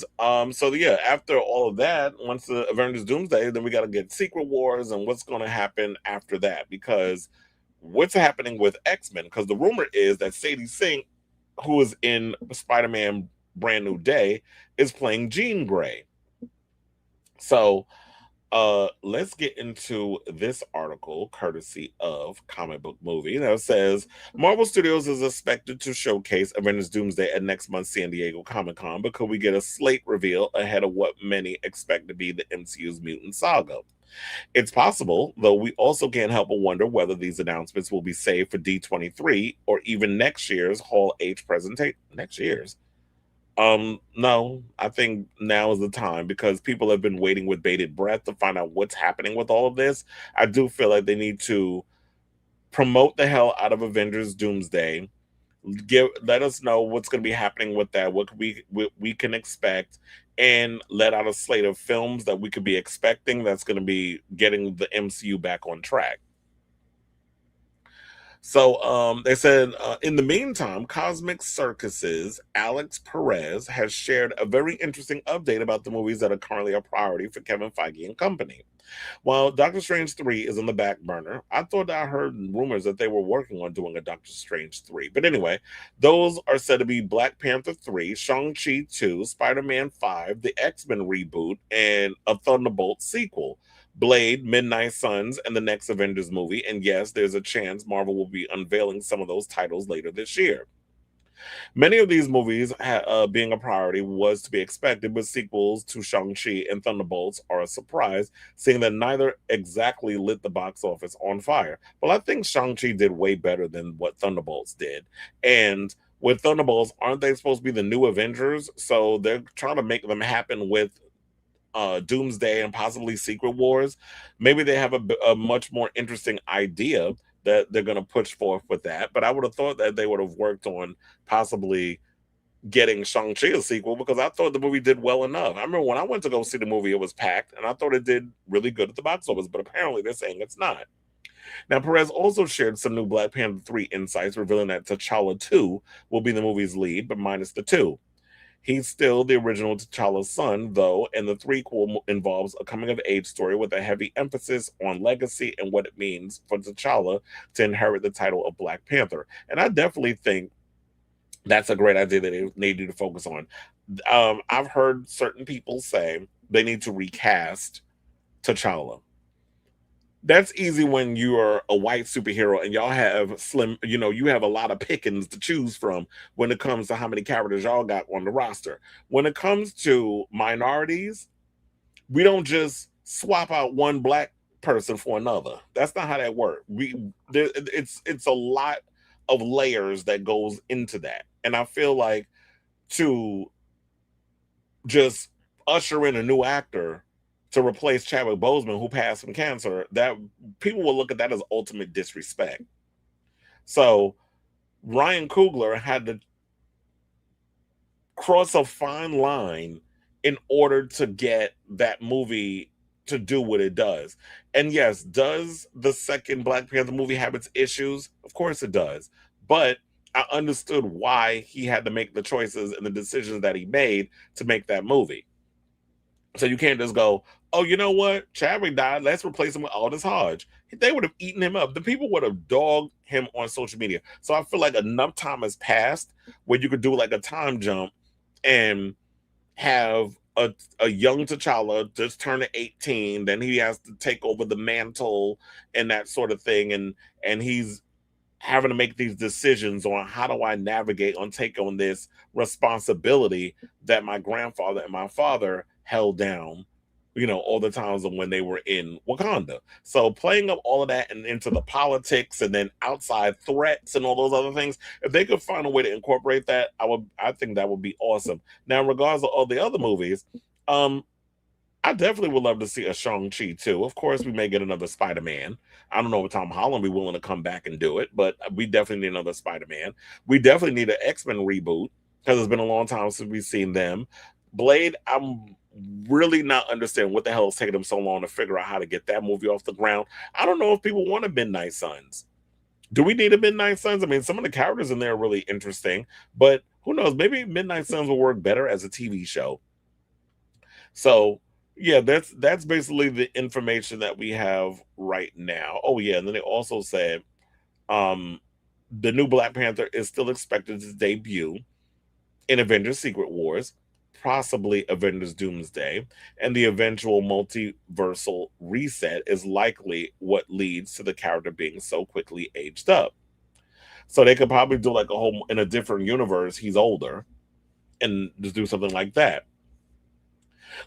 Speaker 2: so yeah, after all of that, once the Avengers Doomsday, then we got to get Secret Wars and what's going to happen after that. Because what's happening with X-Men? Because the rumor is that Sadie Sink, who is in Spider-Man Brand New Day, is playing Jean Grey. So Let's get into this article courtesy of Comic Book Movie that says Marvel Studios is expected to showcase Avengers Doomsday at next month's San Diego Comic-Con, but could we get a slate reveal ahead of what many expect to be the MCU's mutant saga? It's possible, though we also can't help but wonder whether these announcements will be saved for D23 or even next year's Hall H presentation. Next year's? No, I think now is the time because people have been waiting with bated breath to find out what's happening with all of this. I do feel like they need to promote the hell out of Avengers Doomsday. Let us know what's going to be happening with that, what we can expect, and let out a slate of films that we could be expecting that's going to be getting the MCU back on track. So they said, in the meantime, Cosmic Circus's Alex Perez has shared a very interesting update about the movies that are currently a priority for Kevin Feige and company. While Doctor Strange 3 is on the back burner, I thought I heard rumors that they were working on doing a Doctor Strange 3. But anyway, those are said to be Black Panther 3, Shang-Chi 2, Spider-Man 5, the X-Men reboot, and a Thunderbolts sequel. Blade, Midnight Suns, and the next Avengers movie. And yes, there's a chance Marvel will be unveiling some of those titles later this year. Many of these movies being a priority was to be expected, but sequels to Shang-Chi and Thunderbolts are a surprise, seeing that neither exactly lit the box office on fire. But I think Shang-Chi did way better than what Thunderbolts did. And with Thunderbolts, aren't they supposed to be the new Avengers? So they're trying to make them happen with Doomsday and possibly Secret Wars. Maybe they have a much more interesting idea that they're going to push forth with that. But I would have thought that they would have worked on possibly getting Shang-Chi a sequel because I thought the movie did well enough. I remember when I went to go see the movie, it was packed, and I thought it did really good at the box office, but apparently they're saying it's not. Now, Perez also shared some new Black Panther 3 insights, revealing that T'Challa 2 will be the movie's lead, but minus the 2. He's still the original T'Challa's son, though, and the threequel involves a coming-of-age story with a heavy emphasis on legacy and what it means for T'Challa to inherit the title of Black Panther. And I definitely think that's a great idea that they need to focus on. I've heard certain people say they need to recast T'Challa. That's easy when you are a white superhero and y'all have you have a lot of pickings to choose from when it comes to how many characters y'all got on the roster. When it comes to minorities, we don't just swap out one black person for another. That's not how that works. It's a lot of layers that goes into that. And I feel like to just usher in a new actor to replace Chadwick Boseman, who passed from cancer, that people will look at that as ultimate disrespect. So Ryan Coogler had to cross a fine line in order to get that movie to do what it does. And yes, does the second Black Panther movie have its issues? Of course it does. But I understood why he had to make the choices and the decisions that he made to make that movie. So you can't just go, oh, you know what? Chadwick died. Let's replace him with Aldous Hodge. They would have eaten him up. The people would have dogged him on social media. So I feel like enough time has passed where you could do like a time jump and have a young T'Challa just turning 18. Then he has to take over the mantle and that sort of thing. And he's having to make these decisions on how do I navigate on take on this responsibility that my grandfather and my father held down, all the times when they were in Wakanda. So playing up all of that and into the politics and then outside threats and all those other things, if they could find a way to incorporate that, I think that would be awesome. Now, in regards to all the other movies, I definitely would love to see a Shang-Chi too. Of course, we may get another Spider-Man. I don't know if Tom Holland be willing to come back and do it, but we definitely need another Spider-Man. We definitely need an X-Men reboot because it's been a long time since we've seen them. Blade, I'm really not understanding what the hell is taking them so long to figure out how to get that movie off the ground. I don't know if people want a Midnight Suns. Do we need a Midnight Suns? I mean, some of the characters in there are really interesting, but who knows? Maybe Midnight Suns will work better as a TV show. So yeah, that's basically the information that we have right now. Oh yeah, and then they also said the new Black Panther is still expected to debut in Avengers Secret Wars. possibly Avengers Doomsday, and the eventual multiversal reset is likely what leads to the character being so quickly aged up. So they could probably do like a whole in a different universe, he's older, and just do something like that.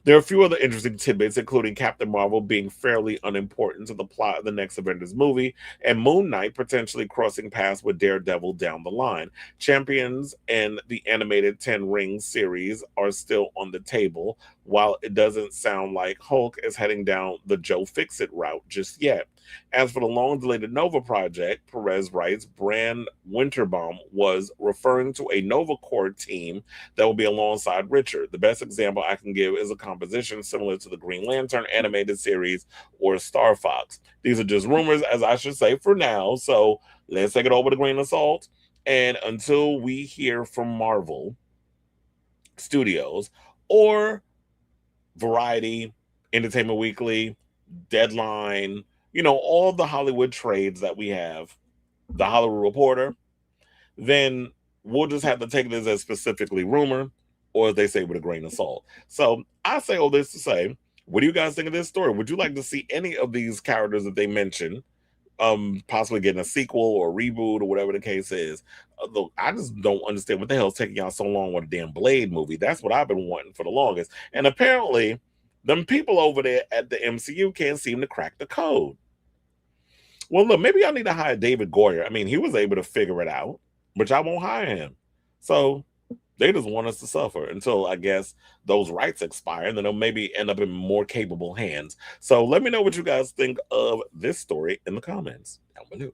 Speaker 2: There are a few other interesting tidbits, including Captain Marvel being fairly unimportant to the plot of the next Avengers movie, and Moon Knight potentially crossing paths with Daredevil down the line. Champions and the animated Ten Rings series are still on the table, while it doesn't sound like Hulk is heading down the Joe Fixit route just yet. As for the long-delayed Nova project, Perez writes, Brand Winterbaum was referring to a Nova Corps team that will be alongside Richard. The best example I can give is a composition similar to the Green Lantern animated series or Star Fox. These are just rumors, as I should say, for now, so let's take it over with a grain of salt. And until we hear from Marvel Studios or Variety, Entertainment Weekly, Deadline, all the Hollywood trades that we have, the Hollywood Reporter, then we'll just have to take this as specifically rumor, or as they say, with a grain of salt. So I say all this to say, what do you guys think of this story? Would you like to see any of these characters that they mentioned possibly getting a sequel or a reboot or whatever the case is? Look, I just don't understand what the hell is taking y'all so long with a damn Blade movie. That's what I've been wanting for the longest. And apparently, them people over there at the MCU can't seem to crack the code. Well, look, maybe I need to hire David Goyer. I mean, he was able to figure it out, but I won't hire him. So they just want us to suffer until, I guess, those rights expire, and then they'll maybe end up in more capable hands. So let me know what you guys think of this story in the comments down below.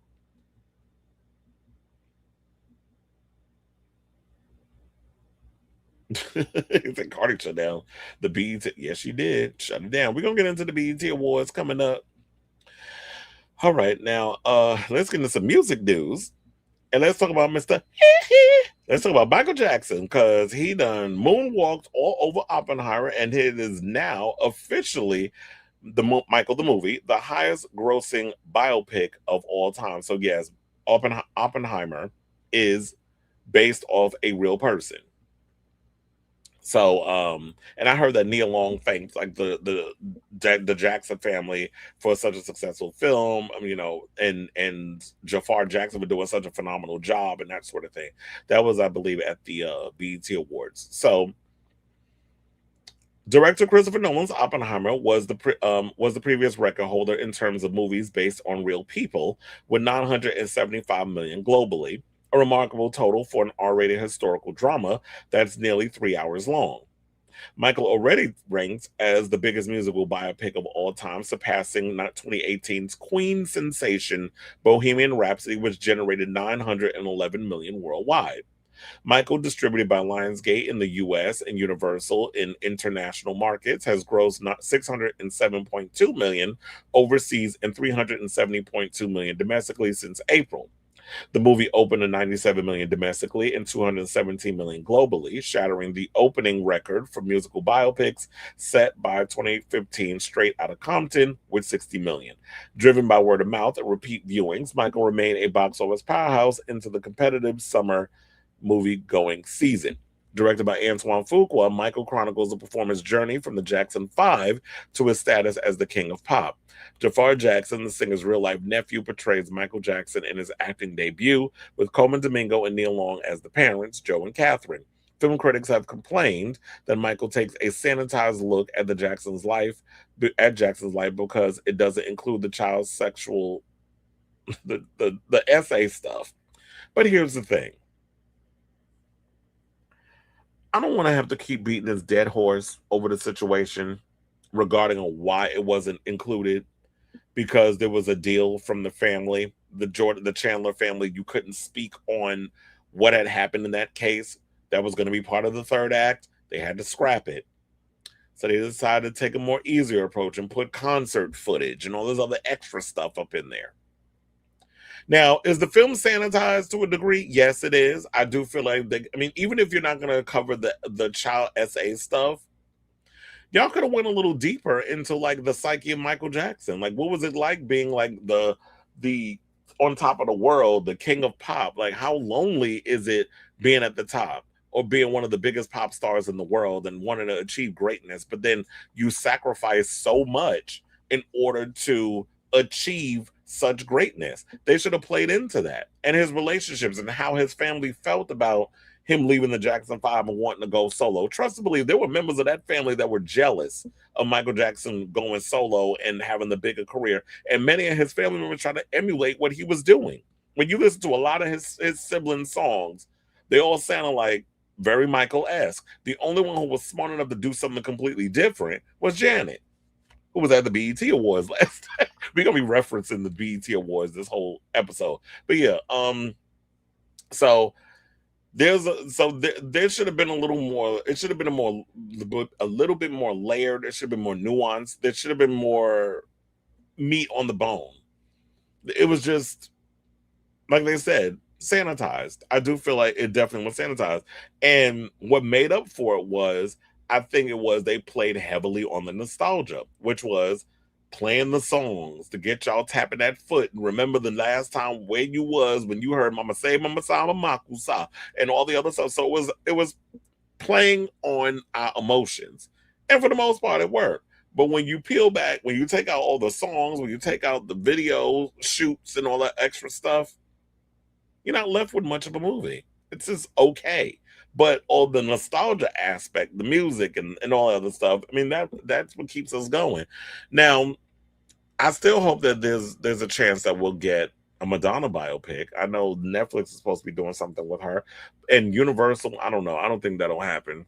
Speaker 2: He said Cardi shut down the BET. Yes, she did. Shut it down. We're going to get into the BET Awards coming up. All right, now let's get into some music news. And let's talk about Mr. Let's talk about Michael Jackson, because he done moonwalked all over Oppenheimer, and it is now officially Michael the movie, the highest grossing biopic of all time. So yes, Oppenheimer is based off a real person. So, and I heard that Nia Long thanked like the Jackson family for such a successful film, and Jafar Jackson for doing such a phenomenal job and that sort of thing. That was, I believe, at the BET Awards. So, director Christopher Nolan's Oppenheimer was the previous record holder in terms of movies based on real people, with 975 million globally. A remarkable total for an R-rated historical drama that's nearly 3 hours long. Michael already ranks as the biggest musical biopic of all time, surpassing 2018's Queen sensation Bohemian Rhapsody, which generated 911 million worldwide. Michael, distributed by Lionsgate in the US and Universal in international markets, has grossed 607.2 million overseas and 370.2 million domestically since April. The movie opened at 97 million domestically and 217 million globally, shattering the opening record for musical biopics set by 2015 Straight Outta Compton with 60 million. Driven by word of mouth and repeat viewings, Michael remained a box office powerhouse into the competitive summer movie-going season. Directed by Antoine Fuqua, Michael chronicles the performer's journey from the Jackson 5 to his status as the king of pop. Jafar Jackson, the singer's real-life nephew, portrays Michael Jackson in his acting debut, with Coleman Domingo and Neil Long as the parents, Joe and Catherine. Film critics have complained that Michael takes a sanitized look at Jackson's life because it doesn't include the child's sexual, the essay stuff. But here's the thing. I don't want to have to keep beating this dead horse over the situation regarding why it wasn't included, because there was a deal from the family, the Chandler family. You couldn't speak on what had happened in that case. That was going to be part of the third act. They had to scrap it. So they decided to take a more easier approach and put concert footage and all this other extra stuff up in there. Now, is the film sanitized to a degree? Yes, it is. I do feel like, even if you're not going to cover the child SA stuff, y'all could have went a little deeper into like the psyche of Michael Jackson. Like, what was it like being like the on top of the world, the king of pop? Like, how lonely is it being at the top? or being one of the biggest pop stars in the world and wanting to achieve greatness, but then you sacrifice so much in order to achieve such greatness. They should have played into that and his relationships and how his family felt about him leaving the Jackson 5 and wanting to go solo. Trust to believe there were members of that family that were jealous of Michael Jackson going solo and having the bigger career. And many of his family members trying to emulate what he was doing. When you listen to a lot of his siblings' songs, they all sounded like very Michael-esque. The only one who was smart enough to do something completely different was Janet, who was at the BET Awards last time. We're gonna be referencing the BET Awards this whole episode. But yeah, so there should have been a little more, it should have been a little bit more layered, it should have been more nuanced, there should have been more meat on the bone. It was just, like they said, sanitized. I do feel like it definitely was sanitized. And what made up for it was, I think it was they played heavily on the nostalgia, which was playing the songs to get y'all tapping that foot and remember the last time where you was when you heard Mama Say Mama Sa Mama Makusa and all the other stuff. So it was playing on our emotions. And for the most part, it worked. But when you peel back, when you take out all the songs, when you take out the video shoots and all that extra stuff, you're not left with much of a movie. It's just okay. But all the nostalgia aspect, the music and all that other stuff, I mean, that's what keeps us going. Now, I still hope that there's a chance that we'll get a Madonna biopic. I know Netflix is supposed to be doing something with her. And Universal, I don't know. I don't think that'll happen.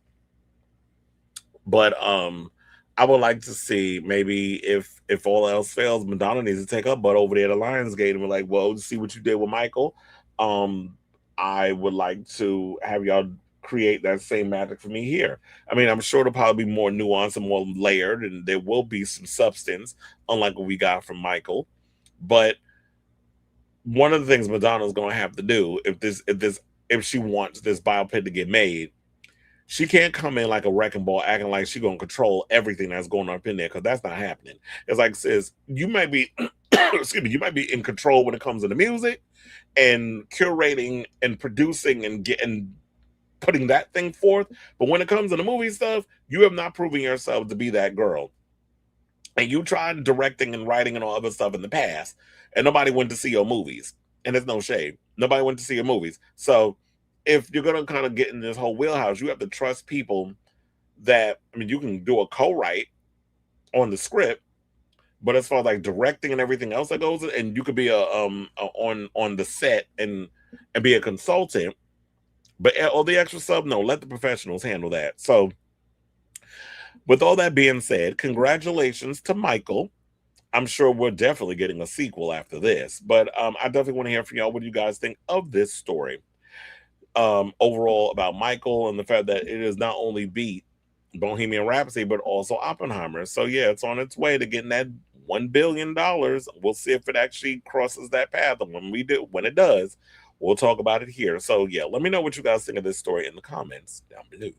Speaker 2: But I would like to see maybe if all else fails, Madonna needs to take her butt over there to Lionsgate and be like, well, see what you did with Michael. I would like to have y'all create that same magic for me here. I mean, I'm sure it'll probably be more nuanced and more layered, and there will be some substance, unlike what we got from Michael. But one of the things Madonna's going to have to do if she wants this biopic to get made, she can't come in like a wrecking ball, acting like she's going to control everything that's going on up in there, because that's not happening. It's like, sis, you might be, excuse me, you might be in control when it comes to the music and curating and producing and putting that thing forth. But when it comes to the movie stuff, you have not proven yourself to be that girl. And you tried directing and writing and all other stuff in the past, and nobody went to see your movies. And there's no shade. Nobody went to see your movies. So if you're going to kind of get in this whole wheelhouse, you have to trust people that, I mean, you can do a co-write on the script, but as far as like directing and everything else that goes, and you could be on the set and be a consultant, but all the extra stuff, no, let the professionals handle that. So with all that being said, congratulations to Michael. I'm sure we're definitely getting a sequel after this, but I definitely want to hear from y'all. What do you guys think of this story overall about Michael and the fact that it is not only beat Bohemian Rhapsody, but also Oppenheimer? So yeah, it's on its way to getting that $1 billion. We'll see if it actually crosses that path. And when it does, we'll talk about it here. So yeah, let me know what you guys think of this story in the comments down below.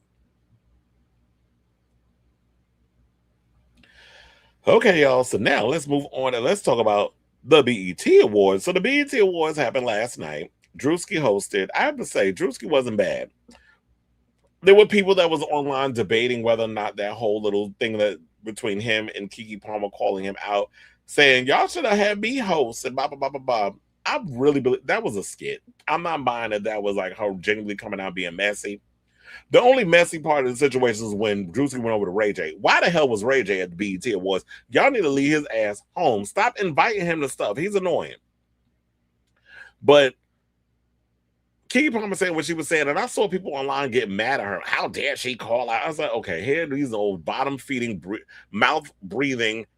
Speaker 2: Okay, y'all. So now let's move on and let's talk about the BET Awards. So the BET Awards happened last night. Drewski hosted. I have to say, Drewski wasn't bad. There were people that was online debating whether or not that whole little thing that between him and Keke Palmer calling him out, saying y'all should have had me host and blah blah blah blah blah. I really believe that was a skit. I'm not buying that was like her genuinely coming out being messy. The only messy part of the situation is when Drewski went over to Ray J. Why the hell was Ray J at the BET Awards? Y'all need to leave his ass home. Stop inviting him to stuff. He's annoying. But Keke Palmer saying what she was saying, and I saw people online get mad at her. How dare she call out? I was like, okay, here these old bottom-feeding,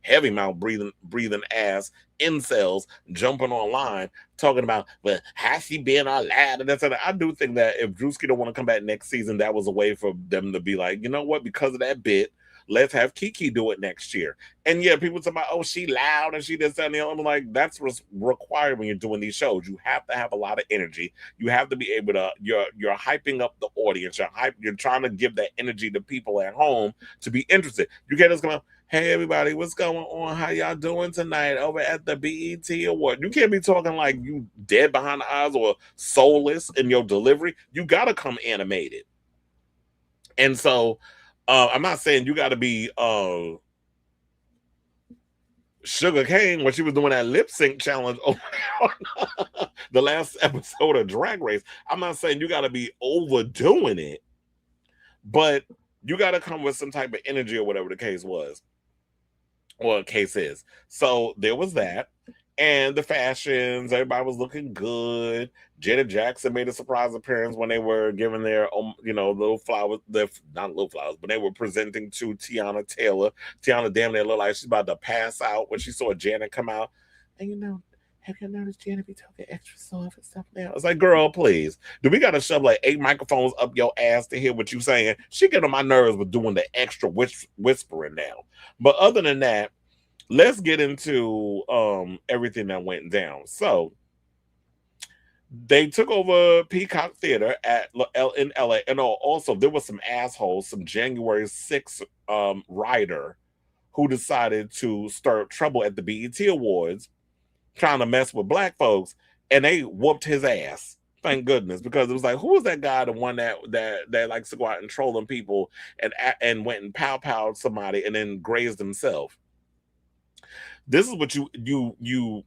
Speaker 2: heavy mouth breathing ass incels jumping online talking about, well, has she been allowed? And that's it. I do think that if Drewski don't want to come back next season, that was a way for them to be like, you know what? Because of that bit, let's have Keke do it next year. And yeah, people talk about, oh, she loud and she this and the other. I'm like, that's required when you're doing these shows. You have to have a lot of energy. You have to be able to, you're hyping up the audience. You're trying to give that energy to people at home to be interested. You can't just come out, hey, everybody, what's going on? How y'all doing tonight over at the BET Award? You can't be talking like you dead behind the eyes or soulless in your delivery. You got to come animated. And so I'm not saying you got to be Sugar Cane when she was doing that lip sync challenge on the last episode of Drag Race. I'm not saying you got to be overdoing it, but you got to come with some type of energy or whatever the case was, or case is. So there was that. And the fashions, everybody was looking good. Janet Jackson made a surprise appearance when they were giving their, little flowers. Not little flowers, but they were presenting to Teyana Taylor. Teyana damn near looked like she's about to pass out when she saw Janet come out. And have you noticed Janet be talking extra soft and stuff now? It's like, girl, please. Do we got to shove like 8 microphones up your ass to hear what you saying? She get on my nerves with doing the extra whispering now. But other than that, let's get into everything that went down. So they took over Peacock Theater in LA. And also there was some assholes, some January 6th writer who decided to start trouble at the BET Awards, trying to mess with black folks, and they whooped his ass. Thank goodness, because it was like, who was that guy, the one that likes to go out and troll them people and went and pow-powed somebody and then grazed himself? This is what you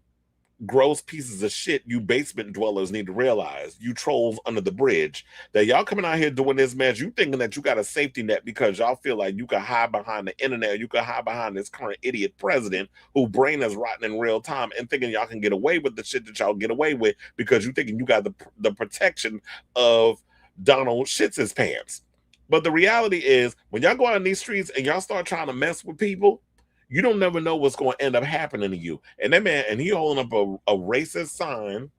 Speaker 2: gross pieces of shit, you basement dwellers need to realize, you trolls under the bridge, that y'all coming out here doing this mess, you thinking that you got a safety net because y'all feel like you can hide behind the internet, you can hide behind this current idiot president who brain is rotten in real time, and thinking y'all can get away with the shit that y'all get away with because you thinking you got the protection of Donald shits his pants. But the reality is, when y'all go out in these streets and y'all start trying to mess with people, you don't never know what's going to end up happening to you. And that man, and he holding up a racist sign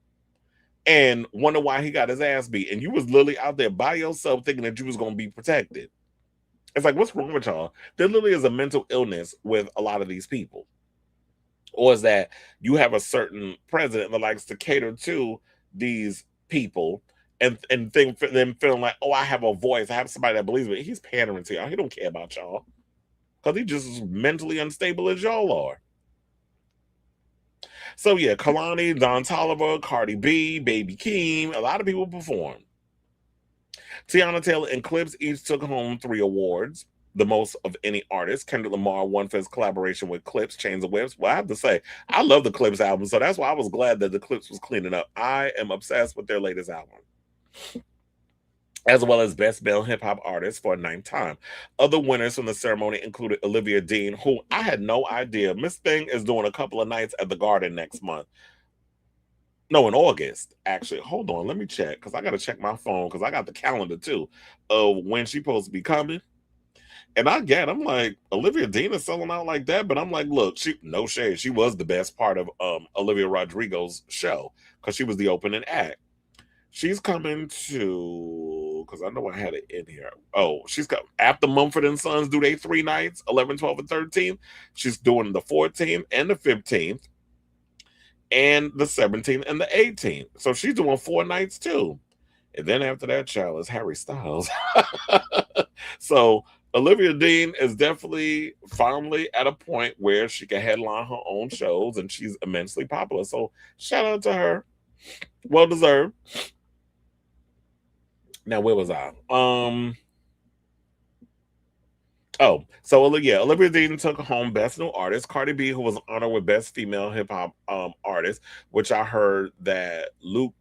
Speaker 2: and wonder why he got his ass beat. And you was literally out there by yourself thinking that you was going to be protected. It's like, what's wrong with y'all? There literally is a mental illness with a lot of these people. Or is that you have a certain president that likes to cater to these people and think for them feeling like, oh, I have a voice. I have somebody that believes me. He's pandering to y'all. He don't care about y'all. Because he's just as mentally unstable as y'all are. So yeah, Kalani, Don Toliver, Cardi B, Baby Keem, a lot of people performed. Teyana Taylor and Clipse each took home 3 awards, the most of any artist. Kendrick Lamar won for his collaboration with Clipse, Chains of Whips. Well, I have to say, I love the Clipse album, so that's why I was glad that the Clipse was cleaning up. I am obsessed with their latest album, as well as Best Male Hip Hop Artist for a 9th time. Other winners from the ceremony included Olivia Dean, who I had no idea. Miss Thing is doing a couple of nights at the Garden next month. No, in August, actually. Hold on, let me check, because I got to check my phone, because I got the calendar, too, of when she's supposed to be coming. And I'm like, Olivia Dean is selling out like that, but I'm like, look, no shade. She was the best part of Olivia Rodrigo's show, because she was the opening act. She's coming to, because I know I had it in here. Oh, she's got, after Mumford and Sons do they 3 nights, 11, 12, and 13. She's doing the 14th and the 15th and the 17th and the 18th. So she's doing 4 nights too. And then after that, child, is Harry Styles. So Olivia Dean is definitely finally at a point where she can headline her own shows, and she's immensely popular. So shout out to her. Well deserved. Now, where was I? Olivia Dean took home Best New Artist. Cardi B, who was honored with Best Female Hip Hop Artist, which I heard that Luke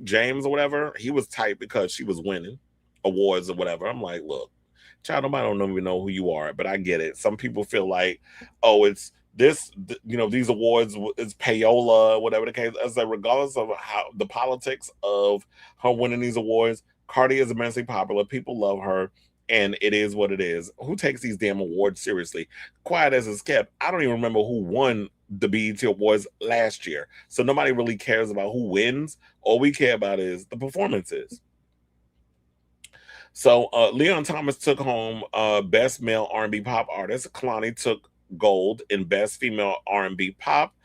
Speaker 2: James or whatever, he was tight because she was winning awards or whatever. I'm like, look, child, nobody don't even know who you are, but I get it. Some people feel like, oh, it's this, these awards is payola, whatever the case. As regardless of how the politics of her winning these awards, Cardi is immensely popular. People love her, and it is what it is. Who takes these damn awards seriously? Quiet as it's kept. I don't even remember who won the BET Awards last year, so nobody really cares about who wins. All we care about is the performances. So Leon Thomas took home Best Male R&B Pop Artist. Kalani took gold in Best Female R&B Pop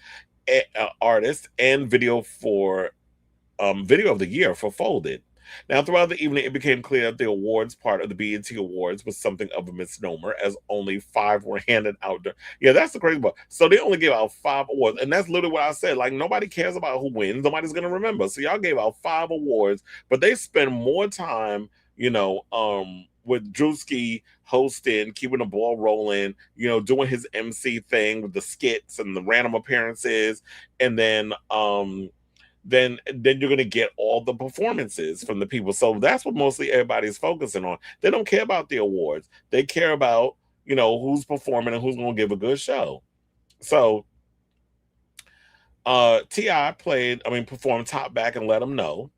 Speaker 2: Artist and Video of the Year for Folded. Now, throughout the evening, it became clear that the awards part of the BET Awards was something of a misnomer, as only 5 were handed out. Yeah, that's the crazy part. So they only gave out 5 awards, and that's literally what I said. Like, nobody cares about who wins. Nobody's going to remember. So y'all gave out 5 awards, but they spend more time, with Drewski hosting, keeping the ball rolling, doing his MC thing with the skits and the random appearances, and then you're gonna get all the performances from the people. So that's what mostly everybody's focusing on. They don't care about the awards. They care about, who's performing and who's gonna give a good show. So T.I. performed Top Back and Let Them Know.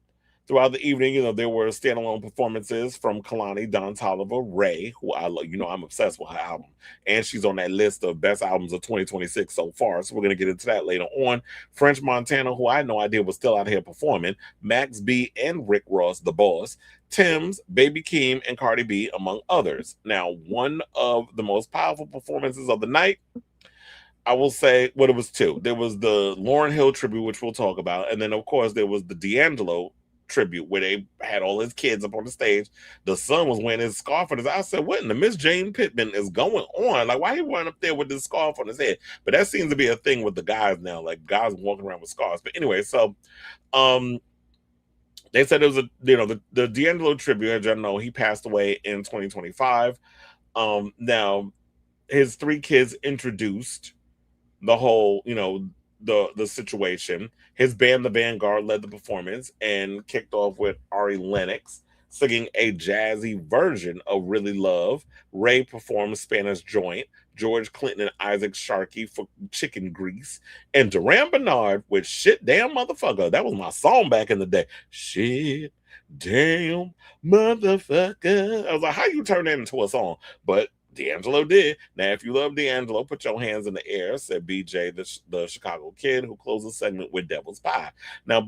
Speaker 2: Throughout the evening, there were standalone performances from Kalani, Don Toliver, Ray, who I love. I'm obsessed with her album. And she's on that list of best albums of 2026 so far. So we're going to get into that later on. French Montana, who I had no idea was still out here performing. Max B and Rick Ross, the boss. Tim's, Baby Keem, and Cardi B, among others. Now, one of the most powerful performances of the night, I will say, it was two. There was the Lauryn Hill tribute, which we'll talk about. And then, of course, there was the D'Angelo tribute where they had all his kids up on the stage. The son was wearing his scarf on his. I said, what in the Miss Jane Pittman is going on? Like, why he running up there with this scarf on his head? But that seems to be a thing with the guys now, like guys walking around with scarves. But anyway, so they said it was the D'Angelo tribute. As you know, he passed away in 2025. Now his three kids introduced the whole, the situation. His band, The Vanguard, led the performance and kicked off with Ari Lennox singing a jazzy version of Really Love. Ray performed Spanish Joint. George Clinton and Isaac Sharkey for Chicken Grease. And Duran Bernard with Shit Damn Motherfucker. That was my song back in the day. Shit Damn Motherfucker. I was like, how you turn that into a song? But D'Angelo did. Now, if you love D'Angelo, put your hands in the air, said BJ, the Chicago kid, who closed the segment with Devil's Pie. Now,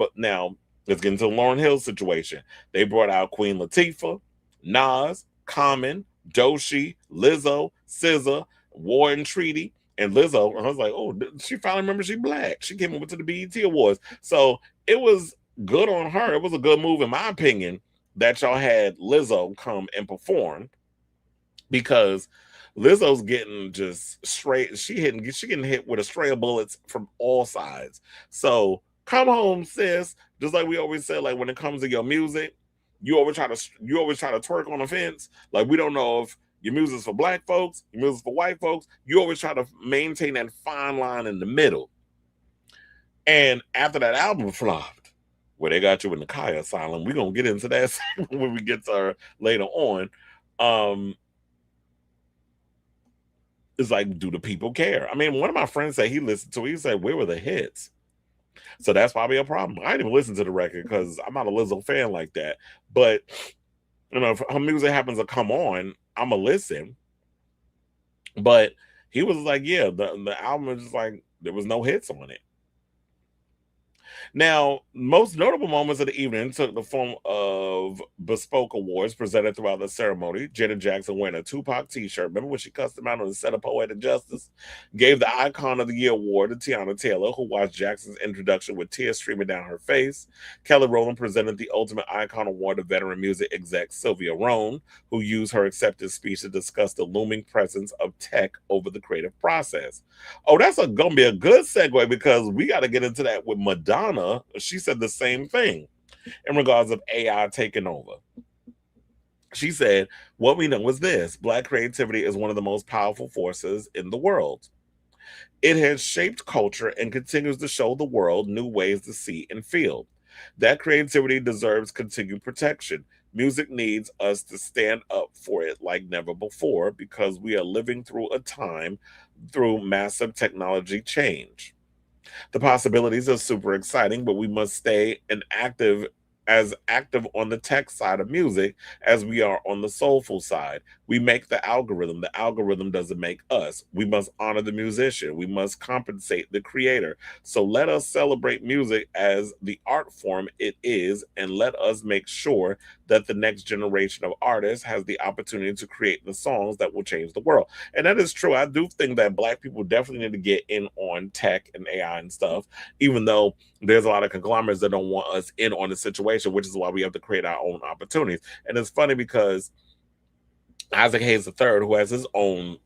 Speaker 2: let's get into the Lauryn Hill situation. They brought out Queen Latifah, Nas, Common, Doechii, Lizzo, SZA, War and Treaty, and Lizzo. I was like, oh, she finally remembered she black. She came over to the BET Awards. So it was good on her. It was a good move, in my opinion, that y'all had Lizzo come and perform, because Lizzo's getting just straight. She getting hit with a stray of bullets from all sides. So come home, sis. Just like we always say, like when it comes to your music, you always try to twerk on the fence. Like we don't know if your music's for black folks, your music's for white folks. You always try to maintain that fine line in the middle. And after that album flopped, where they got you in the Khia Asylum, we're gonna get into that when we get to her later on. It's like, do the people care? I mean, one of my friends said he listened to it. He said, where were the hits? So that's probably a problem. I didn't even listen to the record because I'm not a Lizzo fan like that. But, if her music happens to come on, I'm going to listen. But he was like, yeah, the album is just like, there was no hits on it. Now, most notable moments of the evening took the form of bespoke awards presented throughout the ceremony. Janet Jackson wearing a Tupac t-shirt. Remember when she cussed him out on the set of Poetic Justice? Gave the Icon of the Year award to Teyana Taylor, who watched Jackson's introduction with tears streaming down her face. Kelly Rowland presented the Ultimate Icon Award to veteran music exec Sylvia Rhone, who used her acceptance speech to discuss the looming presence of tech over the creative process. Oh, that's going to be a good segue, because we got to get into that with Madonna. She said the same thing in regards of AI taking over. She said, what we know is this: Black creativity is one of the most powerful forces in the world. It has shaped culture and continues to show the world new ways to see and feel. That creativity deserves continued protection. Music needs us to stand up for it like never before, because we are living through a time through massive technology change. The possibilities are super exciting, but we must stay as active on the tech side of music as we are on the soulful side. We make the algorithm. The algorithm doesn't make us. We must honor the musician. We must compensate the creator. So let us celebrate music as the art form it is, and let us make sure that the next generation of artists has the opportunity to create the songs that will change the world. And that is true. I do think that Black people definitely need to get in on tech and AI and stuff, even though there's a lot of conglomerates that don't want us in on the situation, which is why we have to create our own opportunities. And it's funny because Isaac Hayes III, who has his own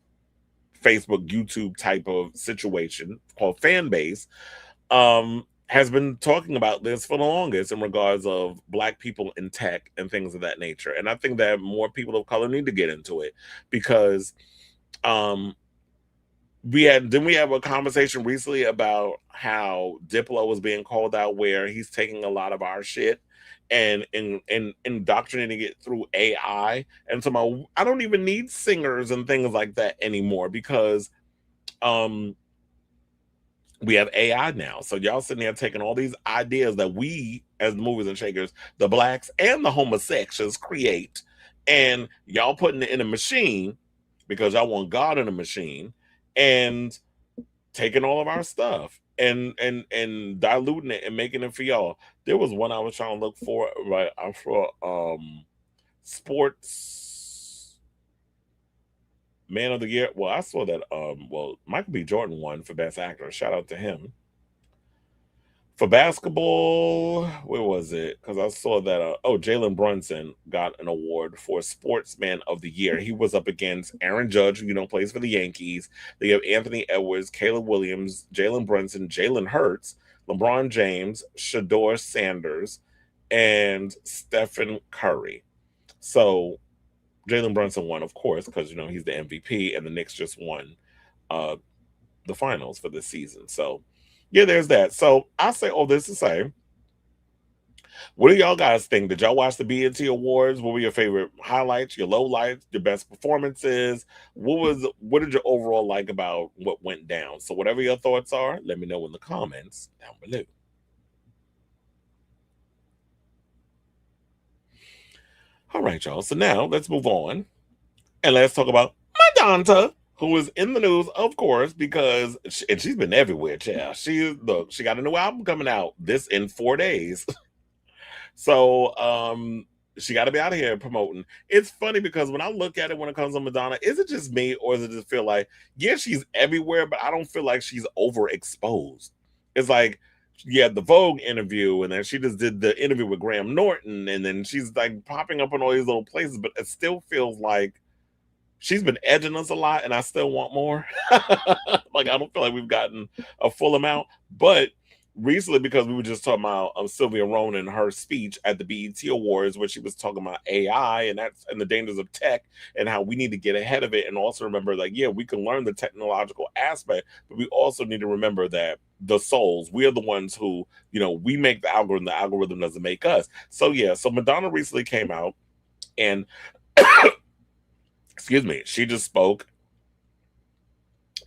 Speaker 2: Facebook, YouTube type of situation called Fanbase, has been talking about this for the longest in regards of Black people in tech and things of that nature. And I think that more people of color need to get into it because um we have a conversation recently about how Diplo was being called out where he's taking a lot of our shit and indoctrinating it through AI. And so I don't even need singers and things like that anymore because um we have AI now. So y'all sitting there taking all these ideas that we as movers and shakers, the blacks and the homosexuals create, and y'all putting it in a machine because y'all want God in a machine and taking all of our stuff and diluting it and making it for y'all. There was one I was trying to look for, right? For sports man of the year. Well, I saw that Michael B. Jordan won for best actor. Shout out to him. For basketball, where was it? Because I saw that Jalen Brunson got an award for Sportsman of the Year. He was up against Aaron Judge, who plays for the Yankees. They have Anthony Edwards, Caleb Williams, Jalen Brunson, Jalen Hurts, LeBron James, Shador Sanders, and Stephen Curry. So Jalen Brunson won, of course, because he's the MVP, and the Knicks just won the finals for this season. So yeah, there's that. So I say all this to say, what do y'all guys think? Did y'all watch the BET Awards? What were your favorite highlights, your lowlights, your best performances? What did you overall like about what went down? So whatever your thoughts are, let me know in the comments down below. All right, y'all. So now let's move on and let's talk about Madonna, who is in the news, of course, because she's been everywhere, child. She got a new album coming out in 4 days. So she got to be out of here promoting. It's funny because when I look at it when it comes to Madonna, is it just me or does it just feel like, yeah, she's everywhere, but I don't feel like she's overexposed. It's like, yeah, the Vogue interview, and then she just did the interview with Graham Norton, and then she's like popping up in all these little places, but it still feels like she's been edging us a lot, and I still want more. Like, I don't feel like we've gotten a full amount. But recently, because we were just talking about Sylvia Ronan, her speech at the BET Awards, where she was talking about AI and the dangers of tech and how we need to get ahead of it, and also remember, like, yeah, we can learn the technological aspect, but we also need to remember that the souls, we are the ones who, we make the algorithm doesn't make us. So yeah, so Madonna recently came out and excuse me, she just spoke,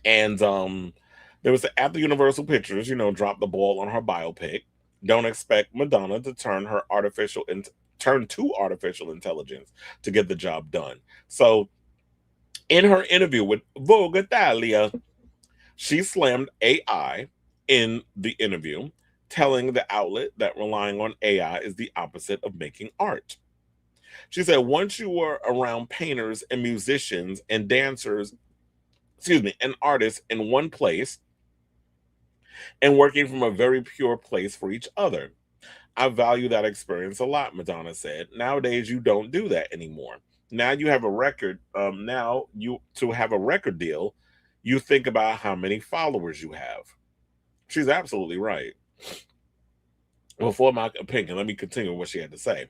Speaker 2: and there was after Universal Pictures, dropped the ball on her biopic. Don't expect Madonna to turn to artificial intelligence to get the job done. So, in her interview with Vogue Italia, she slammed AI in the interview, telling the outlet that relying on AI is the opposite of making art. She said, once you were around painters and musicians and dancers, and artists in one place and working from a very pure place for each other. I value that experience a lot, Madonna said. Nowadays, you don't do that anymore. Now you have a record. To have a record deal, you think about how many followers you have. She's absolutely right. Before my opinion, let me continue what she had to say.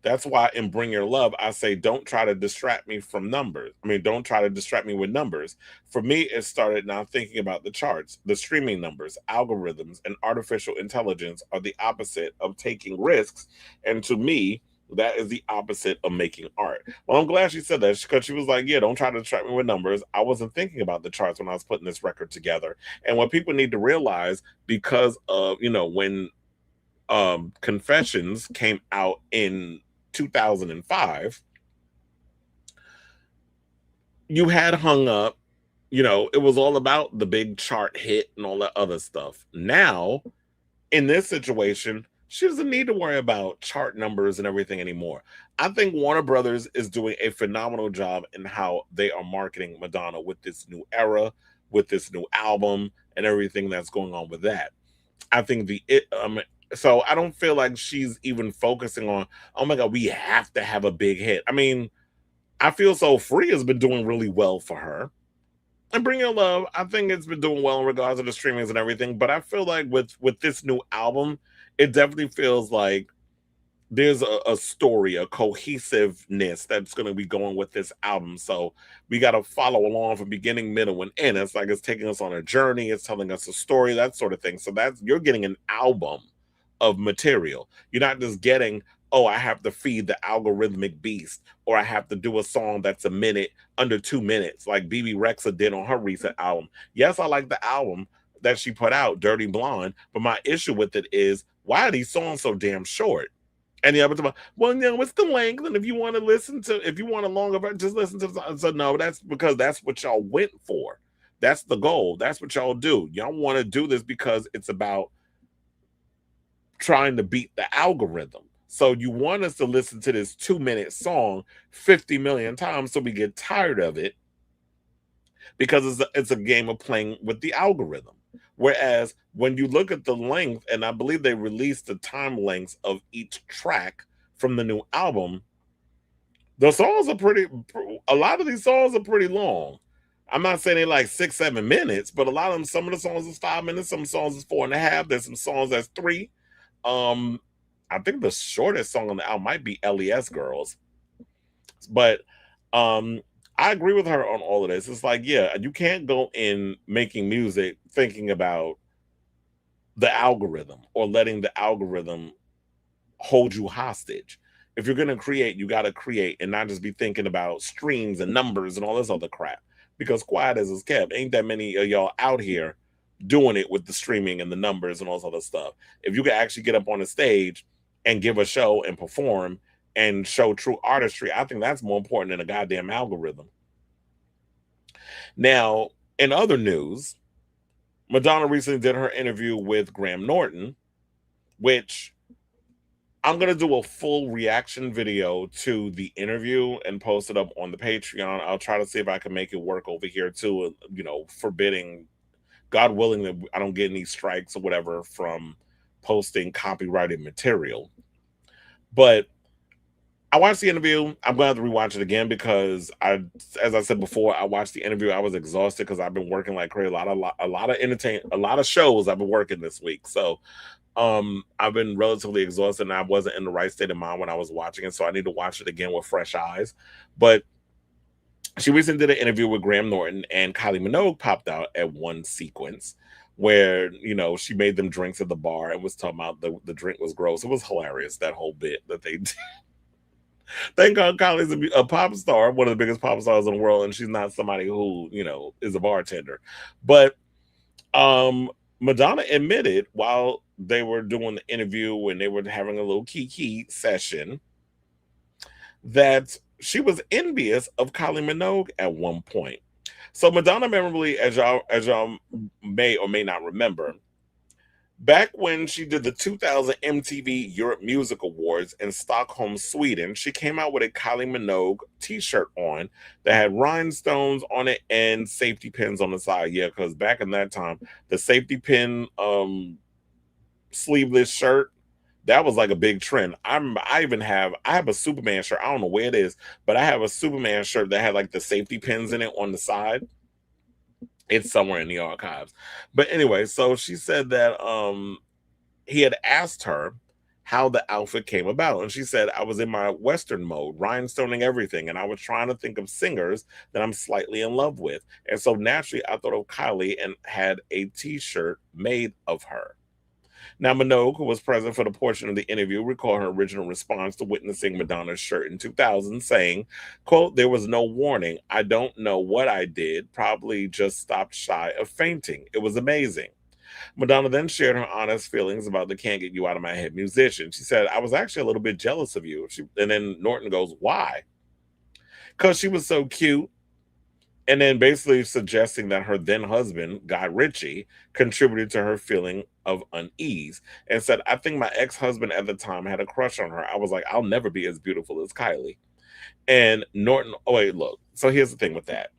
Speaker 2: That's why in Bring Your Love, I say, don't try to distract me from numbers. Don't try to distract me with numbers. For me, it started now thinking about the charts, the streaming numbers, algorithms, and artificial intelligence are the opposite of taking risks. And to me, that is the opposite of making art. Well, I'm glad she said that because she was like, yeah, don't try to distract me with numbers. I wasn't thinking about the charts when I was putting this record together. And what people need to realize, because of, when Confessions came out in 2005, you had hung up, it was all about the big chart hit and all that other stuff. Now, in this situation, she doesn't need to worry about chart numbers and everything anymore. I think Warner Brothers is doing a phenomenal job in how they are marketing Madonna with this new era, with this new album, and everything that's going on with that. I think so I don't feel like she's even focusing on, oh my God, we have to have a big hit. I feel So Free has been doing really well for her. And Bring Your Love, I think it's been doing well in regards to the streamings and everything. But I feel like with this new album, it definitely feels like there's a story, a cohesiveness that's going to be going with this album. So we got to follow along from beginning, middle, and end. It's like it's taking us on a journey. It's telling us a story, that sort of thing. So you're getting an album of material. You're not just getting, oh, I have to feed the algorithmic beast, or I have to do a song that's a minute, under 2 minutes, like BB Rexa did on her recent album. Yes, I like the album that she put out, Dirty Blonde, but my issue with it is, why are these songs so damn short? And the other time, well, it's the length, and if you want a longer version, just listen to the song. So no, that's because that's what y'all went for. That's the goal. That's what y'all do. Y'all want to do this because it's about trying to beat the algorithm. So you want us to listen to this 2-minute song 50 million times so we get tired of it, because it's a game of playing with the algorithm. Whereas when you look at the length, and I believe they released the time lengths of each track from the new album, the songs are a lot of these songs are pretty long. I'm not saying they're like 6-7 minutes, but a lot of them, some of the songs is 5 minutes, some songs is 4.5. There's some songs that's 3. I think the shortest song on the album might be LES Girls. But I agree with her on all of this. It's like, yeah, you can't go in making music thinking about the algorithm or letting the algorithm hold you hostage. If you're going to create, you got to create and not just be thinking about streams and numbers and all this other crap. Because quiet as it's kept, ain't that many of y'all out here doing it with the streaming and the numbers and all this other stuff. If you could actually get up on the stage and give a show and perform and show true artistry, I think that's more important than a goddamn algorithm. Now, in other news, Madonna recently did her interview with Graham Norton, which I'm going to do a full reaction video to the interview and post it up on the Patreon. I'll try to see if I can make it work over here too, forbidding, God willing, that I don't get any strikes or whatever from posting copyrighted material. But I watched the interview. I'm going to have to rewatch it again because as I said before, I watched the interview. I was exhausted because I've been working like crazy. A lot of shows I've been working this week. So I've been relatively exhausted and I wasn't in the right state of mind when I was watching it. So I need to watch it again with fresh eyes. But she recently did an interview with Graham Norton, and Kylie Minogue popped out at one sequence where, she made them drinks at the bar and was talking about the drink was gross. It was hilarious, that whole bit that they did. Thank God Kylie's a pop star, one of the biggest pop stars in the world, and she's not somebody who, is a bartender. But Madonna admitted while they were doing the interview and they were having a little kiki session that she was envious of Kylie Minogue at one point. So Madonna memorably, as y'all may or may not remember, back when she did the 2000 MTV Europe Music Awards in Stockholm, Sweden, she came out with a Kylie Minogue t-shirt on that had rhinestones on it and safety pins on the side. Yeah, because back in that time, the safety pin sleeveless shirt, that was like a big trend. I have a Superman shirt. I don't know where it is, but I have a Superman shirt that had like the safety pins in it on the side. It's somewhere in the archives. But anyway, so she said that he had asked her how the outfit came about. And she said, I was in my Western mode, rhinestoning everything. And I was trying to think of singers that I'm slightly in love with. And so naturally, I thought of Kylie and had a t-shirt made of her. Now, Minogue, who was present for the portion of the interview, recalled her original response to witnessing Madonna's shirt in 2000, saying, quote, there was no warning. I don't know what I did. Probably just stopped shy of fainting. It was amazing. Madonna then shared her honest feelings about the Can't Get You Out of My Head musician. She said, I was actually a little bit jealous of you. And then Norton goes, why? Because she was so cute. And then basically suggesting that her then husband, Guy Ritchie, contributed to her feeling of unease, and said, I think my ex-husband at the time had a crush on her. I was like, I'll never be as beautiful as Kylie. And Norton, oh wait, look. So here's the thing with that.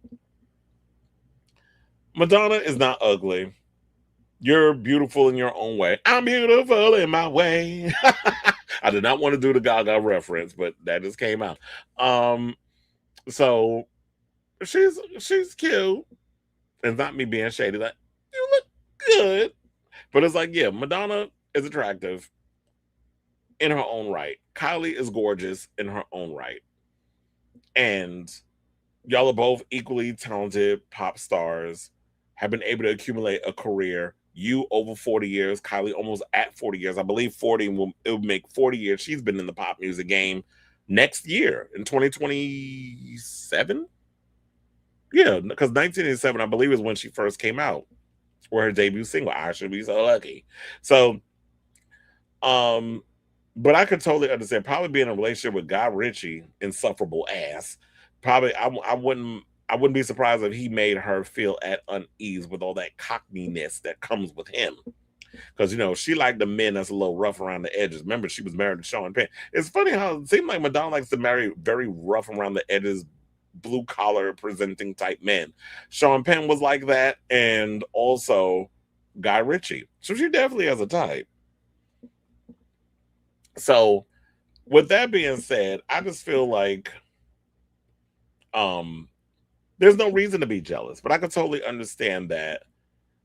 Speaker 2: Madonna is not ugly. You're beautiful in your own way. I'm beautiful in my way. I did not want to do the Gaga reference, but that just came out. So she's cute. It's not me being shady. Like, you look good. But it's like, yeah, Madonna is attractive in her own right. Kylie is gorgeous in her own right. And y'all are both equally talented pop stars, have been able to accumulate a career. You over 40 years, Kylie almost at 40 years. I believe it will make 40 years. She's been in the pop music game next year in 2027. Yeah, because 1987, I believe, is when she first came out, or her debut single, I Should Be So Lucky. So, um, but I could totally understand probably being in a relationship with Guy Ritchie, insufferable ass. Probably, I wouldn't be surprised if he made her feel at unease with all that cockiness that comes with him. Because she liked the men that's a little rough around the edges. Remember, she was married to Sean Penn. It's funny how it seems like Madonna likes to marry very rough around the edges, blue collar presenting type men. Sean Penn was like that, and also Guy Ritchie. So she definitely has a type. So with that being said, I just feel like there's no reason to be jealous, but I can totally understand that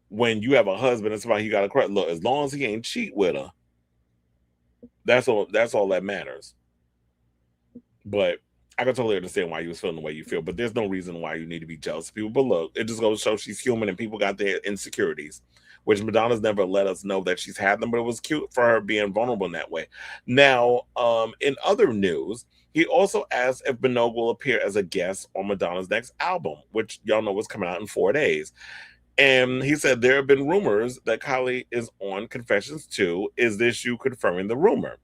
Speaker 2: when you have a husband and somebody you got to credit, look, as long as he ain't cheat with her, that's all that matters. But I can totally understand why you was feeling the way you feel, but there's no reason why you need to be jealous of people. But look, it just goes to show she's human and people got their insecurities, which Madonna's never let us know that she's had them, but it was cute for her being vulnerable in that way. Now, in other news, he also asked if Minogue will appear as a guest on Madonna's next album, which y'all know was coming out in 4 days. And he said there have been rumors that Kylie is on Confessions 2. Is this you confirming the rumor?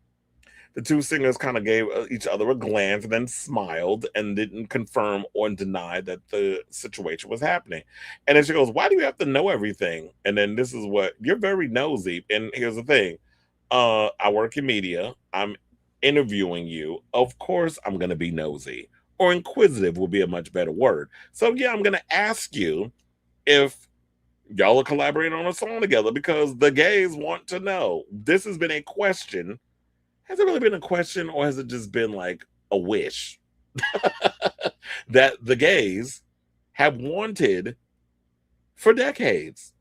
Speaker 2: The two singers kind of gave each other a glance and then smiled and didn't confirm or deny that the situation was happening. And then she goes, "Why do you have to know everything?" And then this is what, you're very nosy. And here's the thing. I work in media. I'm interviewing you. Of course, I'm going to be nosy, or inquisitive would be a much better word. So yeah, I'm going to ask you if y'all are collaborating on a song together because the gays want to know. This has been a question. Has it really been a question, or has it just been like a wish that the gays have wanted for decades?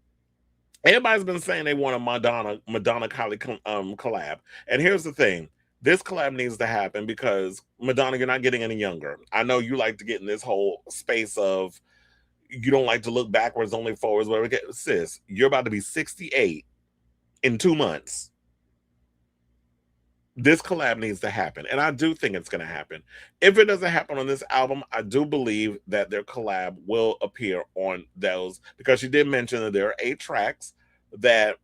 Speaker 2: Everybody's been saying they want a Madonna Kylie collab. And here's the thing. This collab needs to happen because, Madonna, you're not getting any younger. I know you like to get in this whole space of you don't like to look backwards, only forwards. Whatever. Sis, you're about to be 68 in 2 months. This collab needs to happen, and I do think it's going to happen. If it doesn't happen on this album, I do believe that their collab will appear on those, because she did mention that there are 8 tracks that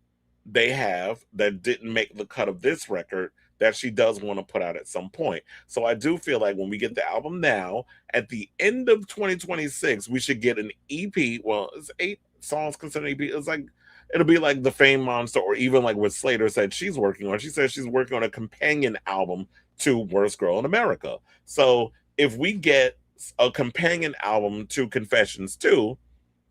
Speaker 2: they have that didn't make the cut of this record that she does want to put out at some point. So I do feel like when we get the album now, at the end of 2026, we should get an EP. Well, it's 8 songs considered EP. It's like, it'll be like the Fame Monster, or even like what Slater said she's working on. She says she's working on a companion album to Worst Girl in America. So if we get a companion album to Confessions 2,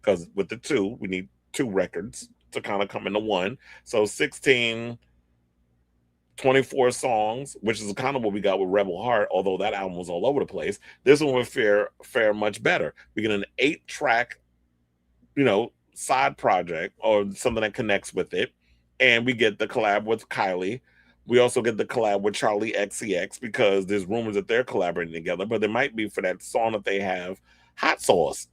Speaker 2: because with the 2, we need 2 records to kind of come into one. So 16, 24 songs, which is kind of what we got with Rebel Heart, although that album was all over the place. This one would fare much better. We get an 8-track, side project or something that connects with it, and we get the collab with Kylie. We also get the collab with Charlie XCX, because there's rumors that they're collaborating together, but there might be for that song that they have, Hot Sauce.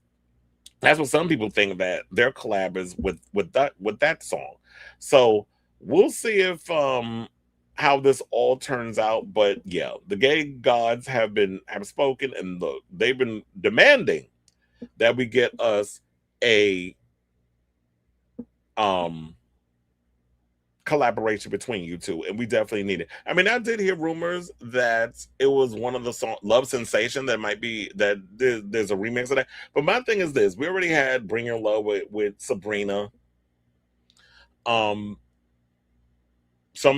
Speaker 2: That's what some people think, that their collab is with that song. So we'll see if how this all turns out. But yeah, the gay gods have spoken, and they've been demanding that we get us a collaboration between you two, and we definitely need it. I mean, I did hear rumors that it was one of the songs, Love Sensation, that might be that there's a remix of that. But my thing is this: we already had Bring Your Love with Sabrina. Some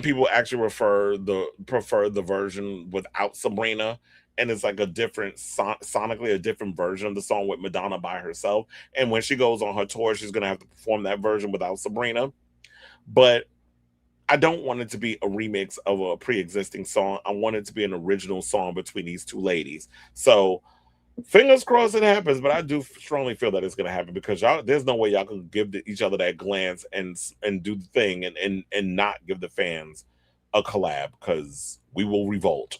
Speaker 2: people actually prefer the version without Sabrina, and it's like a different sonically a different version of the song with Madonna by herself. And when she goes on her tour, she's gonna have to perform that version without Sabrina. But I don't want it to be a remix of a pre-existing song. I want it to be an original song between these two ladies. So Fingers crossed it happens, but I do strongly feel that it's going to happen because y'all, there's no way y'all can give each other that glance and do the thing and not give the fans a collab because we will revolt.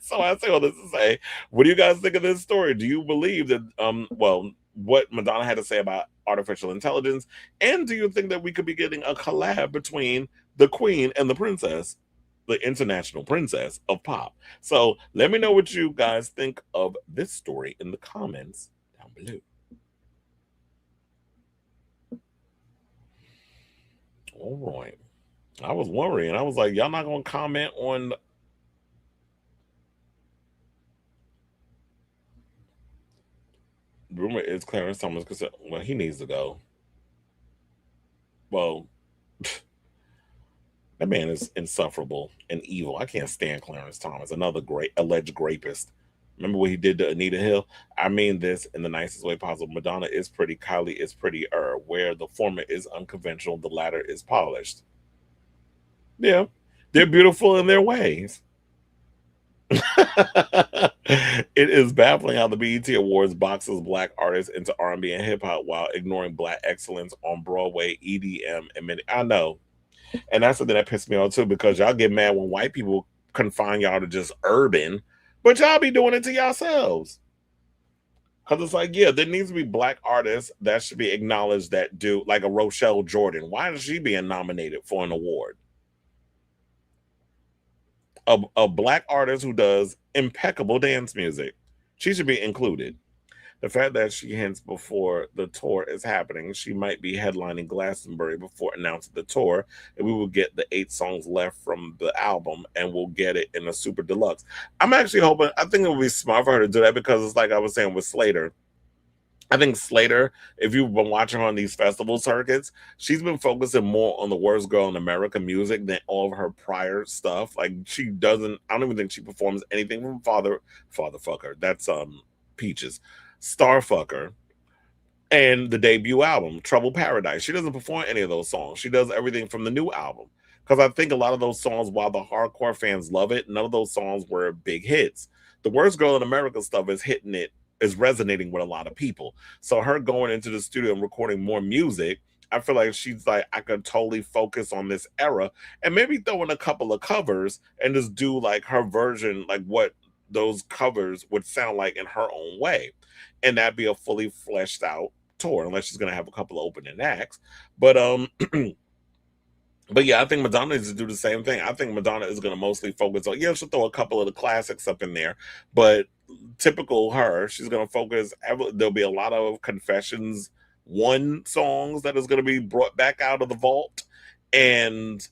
Speaker 2: So I say all this to say, what do you guys think of this story? Do you believe that well, what Madonna had to say about artificial intelligence, and do you think that we could be getting a collab between the Queen and the Princess, the international princess of pop? So let me know what you guys think of this story in the comments down below. All right. I was worrying. I was like, y'all not going to comment on. Rumor is Clarence Thomas. Well, he needs to go. Well, that man is insufferable and evil. I can't stand Clarence Thomas, another great alleged rapist. Remember what he did to Anita Hill? I mean this in the nicest way possible. Madonna is pretty, Kylie is prettier. Where the former is unconventional, the latter is polished. Yeah, they're beautiful in their ways. It is baffling how the BET Awards boxes black artists into R&B and hip hop while ignoring black excellence on Broadway, EDM, and many. I know, and that's something that pissed me off too because y'all get mad when white people confine y'all to just urban, but y'all be doing it to yourselves. Because it's like, yeah, there needs to be black artists that should be acknowledged that do like a Rochelle Jordan. Why is she being nominated for an award? A black artist who does impeccable dance music. She should be included. The fact that she hints before the tour is happening, she might be headlining Glastonbury before announcing the tour, and we will get the 8 songs left from the album, and we'll get it in a super deluxe. I'm actually hoping, I think it would be smart for her to do that because it's like I was saying with Slater. I think Slater, if you've been watching her on these festival circuits, she's been focusing more on the worst girl in America music than all of her prior stuff. Like she doesn't, I don't even think she performs anything from Father Fucker. That's Peaches, Starfucker, and the debut album, Trouble Paradise. She doesn't perform any of those songs. She does everything from the new album. Because I think a lot of those songs, while the hardcore fans love it, none of those songs were big hits. The worst girl in America stuff is hitting it, is resonating with a lot of people. So her going into the studio and recording more music, I feel like she's like, I could totally focus on this era and maybe throw in a couple of covers and just do like her version, like what those covers would sound like in her own way. And that'd be a fully fleshed out tour, unless she's gonna have a couple of opening acts. But but yeah, I think Madonna needs to do the same thing. I think Madonna is gonna mostly focus on, yeah, she'll throw a couple of the classics up in there, but typical her, she's gonna focus. There'll be a lot of Confessions 1 songs that is gonna be brought back out of the vault, and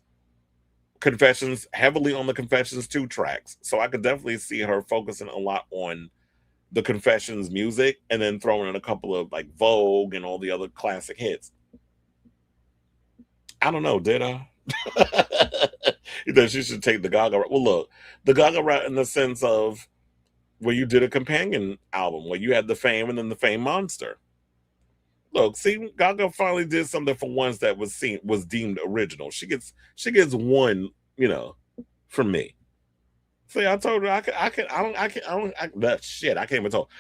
Speaker 2: Confessions heavily on the Confessions 2 tracks. So I could definitely see her focusing a lot on the Confessions music and then throwing in a couple of like Vogue and all the other classic hits. I don't know, did I? You know, she should take the Gaga route. Well, look, the Gaga route in the sense of where you did a companion album where you had the Fame and then the Fame Monster. Look, see, Gaga finally did something for once that was deemed original. She gets 1, you know, from me. See, I told her I that shit. I can't even talk.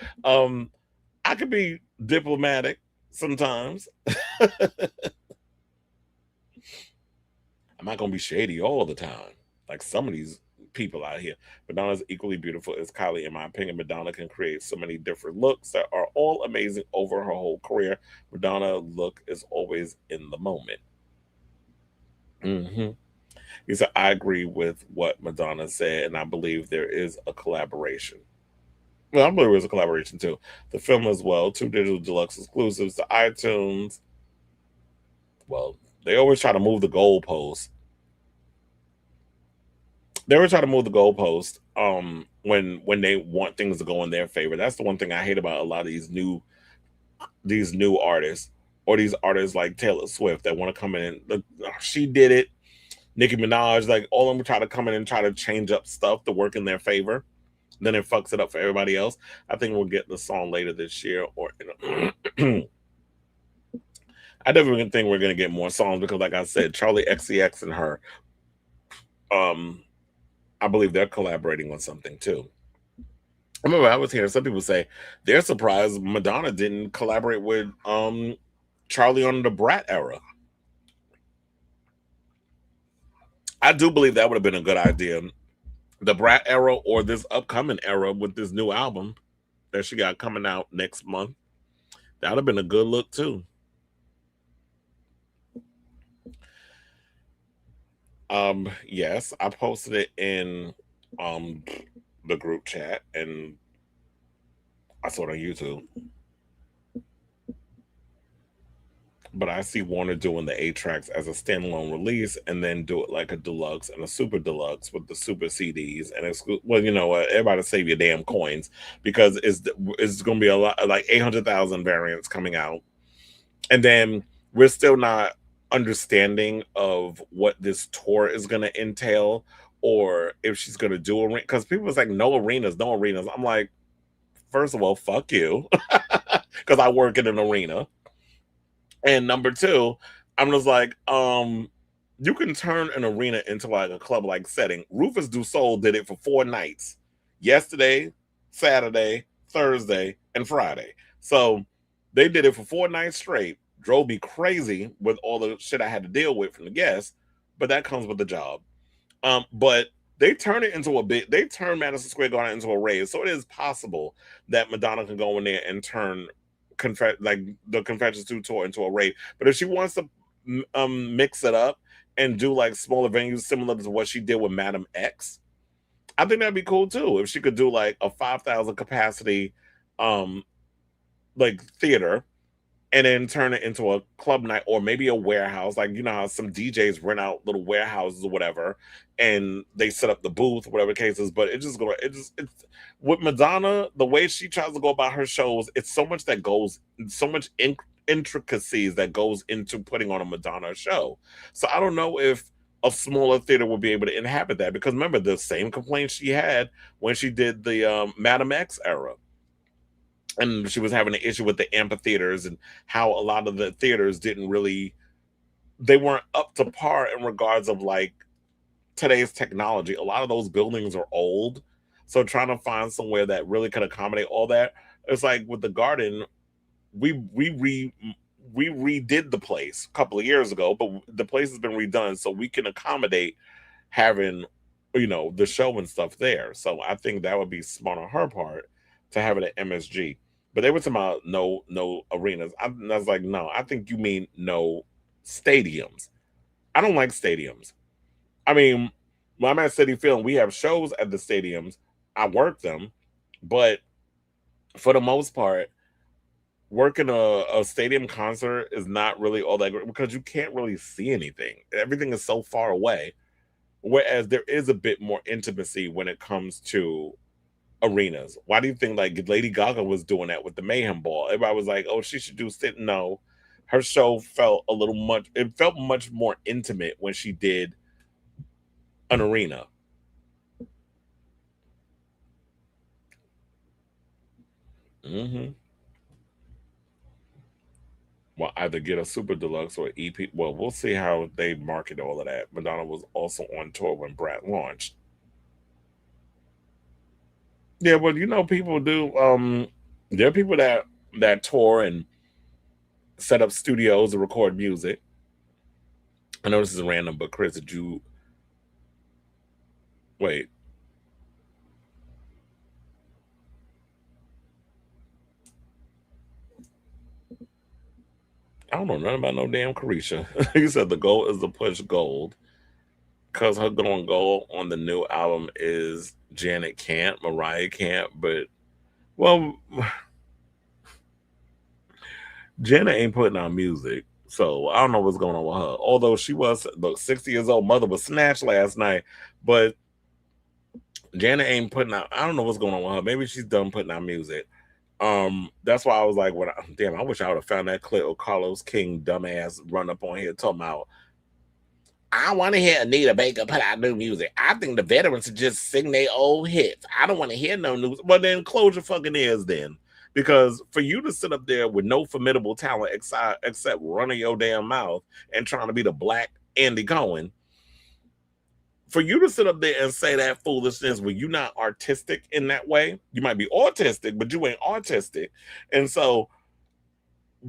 Speaker 2: I could be diplomatic sometimes. I'm not gonna be shady all the time, like some of these people out here. Madonna's equally beautiful as Kylie, in my opinion. Madonna can create so many different looks that are all amazing over her whole career. Madonna look is always in the moment. He said, I agree with what Madonna said, and I believe there is a collaboration. Well, I believe there's a collaboration too. The film as well, 2 digital deluxe exclusives to iTunes. Well, they always try to move the goalpost. They always try to move the goalpost when they want things to go in their favor. That's the one thing I hate about a lot of these new artists, or these artists like Taylor Swift that want to come in and she did it. Nicki Minaj, like all of them try to come in and try to change up stuff to work in their favor. Then it fucks it up for everybody else. I think we'll get the song later this year, or I definitely think we're gonna get more songs because, like I said, Charlie XCX and her, I believe they're collaborating on something too. I remember I was hearing some people say they're surprised Madonna didn't collaborate with Charlie on the Brat era. I do believe that would have been a good idea. The Brat era or this upcoming era with this new album that she got coming out next month. That would have been a good look too. Yes, I posted it in the group chat and I saw it on YouTube. But I see Warner doing the 8 tracks as a standalone release and then do it like a deluxe and a super deluxe with the super CDs. And it's, well, you know what? Everybody save your damn coins because it's going to be a lot, like 800,000 variants coming out. And then we're still not understanding of what this tour is going to entail or if she's going to do a ring. Because people was like, no arenas, no arenas. I'm like, first of all, fuck you. Because I work in an arena. And number two, I'm just like, you can turn an arena into like a club-like setting. Rufus Du Sol did it for 4 nights. Yesterday, Saturday, Thursday, and Friday. So they did it for 4 nights straight. Drove me crazy with all the shit I had to deal with from the guests, but that comes with the job. But they turn it into they turn Madison Square Garden into a rave. So it is possible that Madonna can go in there and turn like the Confessions 2 tour into a rave. But if she wants to mix it up and do like smaller venues similar to what she did with Madam X, I think that'd be cool too. If she could do like a 5,000 capacity like theater and then turn it into a club night or maybe a warehouse. Like, you know how some DJs rent out little warehouses or whatever and they set up the booth, whatever the case is. But it's with Madonna, the way she tries to go about her shows, it's so much that goes, so much intricacies that goes into putting on a Madonna show. So I don't know if a smaller theater will be able to inhabit that, because remember the same complaints she had when she did the Madam X era. And she was having an issue with the amphitheaters and how a lot of the theaters they weren't up to par in regards of like today's technology. A lot of those buildings are old. So trying to find somewhere that really could accommodate all that. It's like with the Garden, we redid the place a couple of years ago, but the place has been redone so we can accommodate having, you know, the show and stuff there. So I think that would be smart on her part to have it at MSG. But they were talking about no arenas. I was like, no, I think you mean no stadiums. I don't like stadiums. I mean, when I'm at City Film, we have shows at the stadiums. I work them, but for the most part, working a stadium concert is not really all that great because you can't really see anything. Everything is so far away. Whereas there is a bit more intimacy when it comes to arenas. Why do you think like Lady Gaga was doing that with the Mayhem Ball? Everybody was like, oh, she should do sit. No, her show felt it felt much more intimate when she did an arena. Mm-hmm. Well, either get a super deluxe or EP. Well, we'll see how they market all of that. Madonna was also on tour when Brat launched. Yeah, well, you know, people do. There are people that tour and set up studios to record music. I know this is random, but Chris, did you wait? I don't know nothing about no damn Carisha. He said the goal is to push gold because her going gold on the new album is Janet can't, Mariah can't, but well, Janet ain't putting out music, so I don't know what's going on with her. Although she was the 60 years old mother was snatched last night, but Janet ain't putting out. I don't know what's going on with her. Maybe she's done putting out music. That's why I was like, damn, I wish I would have found that clip of Carlos King dumbass run up on here talking about, I want to hear Anita Baker put out new music. I think the veterans should just sing their old hits. I don't want to hear no news. Well, then close your fucking ears then. Because for you to sit up there with no formidable talent except running your damn mouth and trying to be the black Andy Cohen, for you to sit up there and say that foolishness when you're not artistic in that way, you might be autistic, but you ain't artistic. And so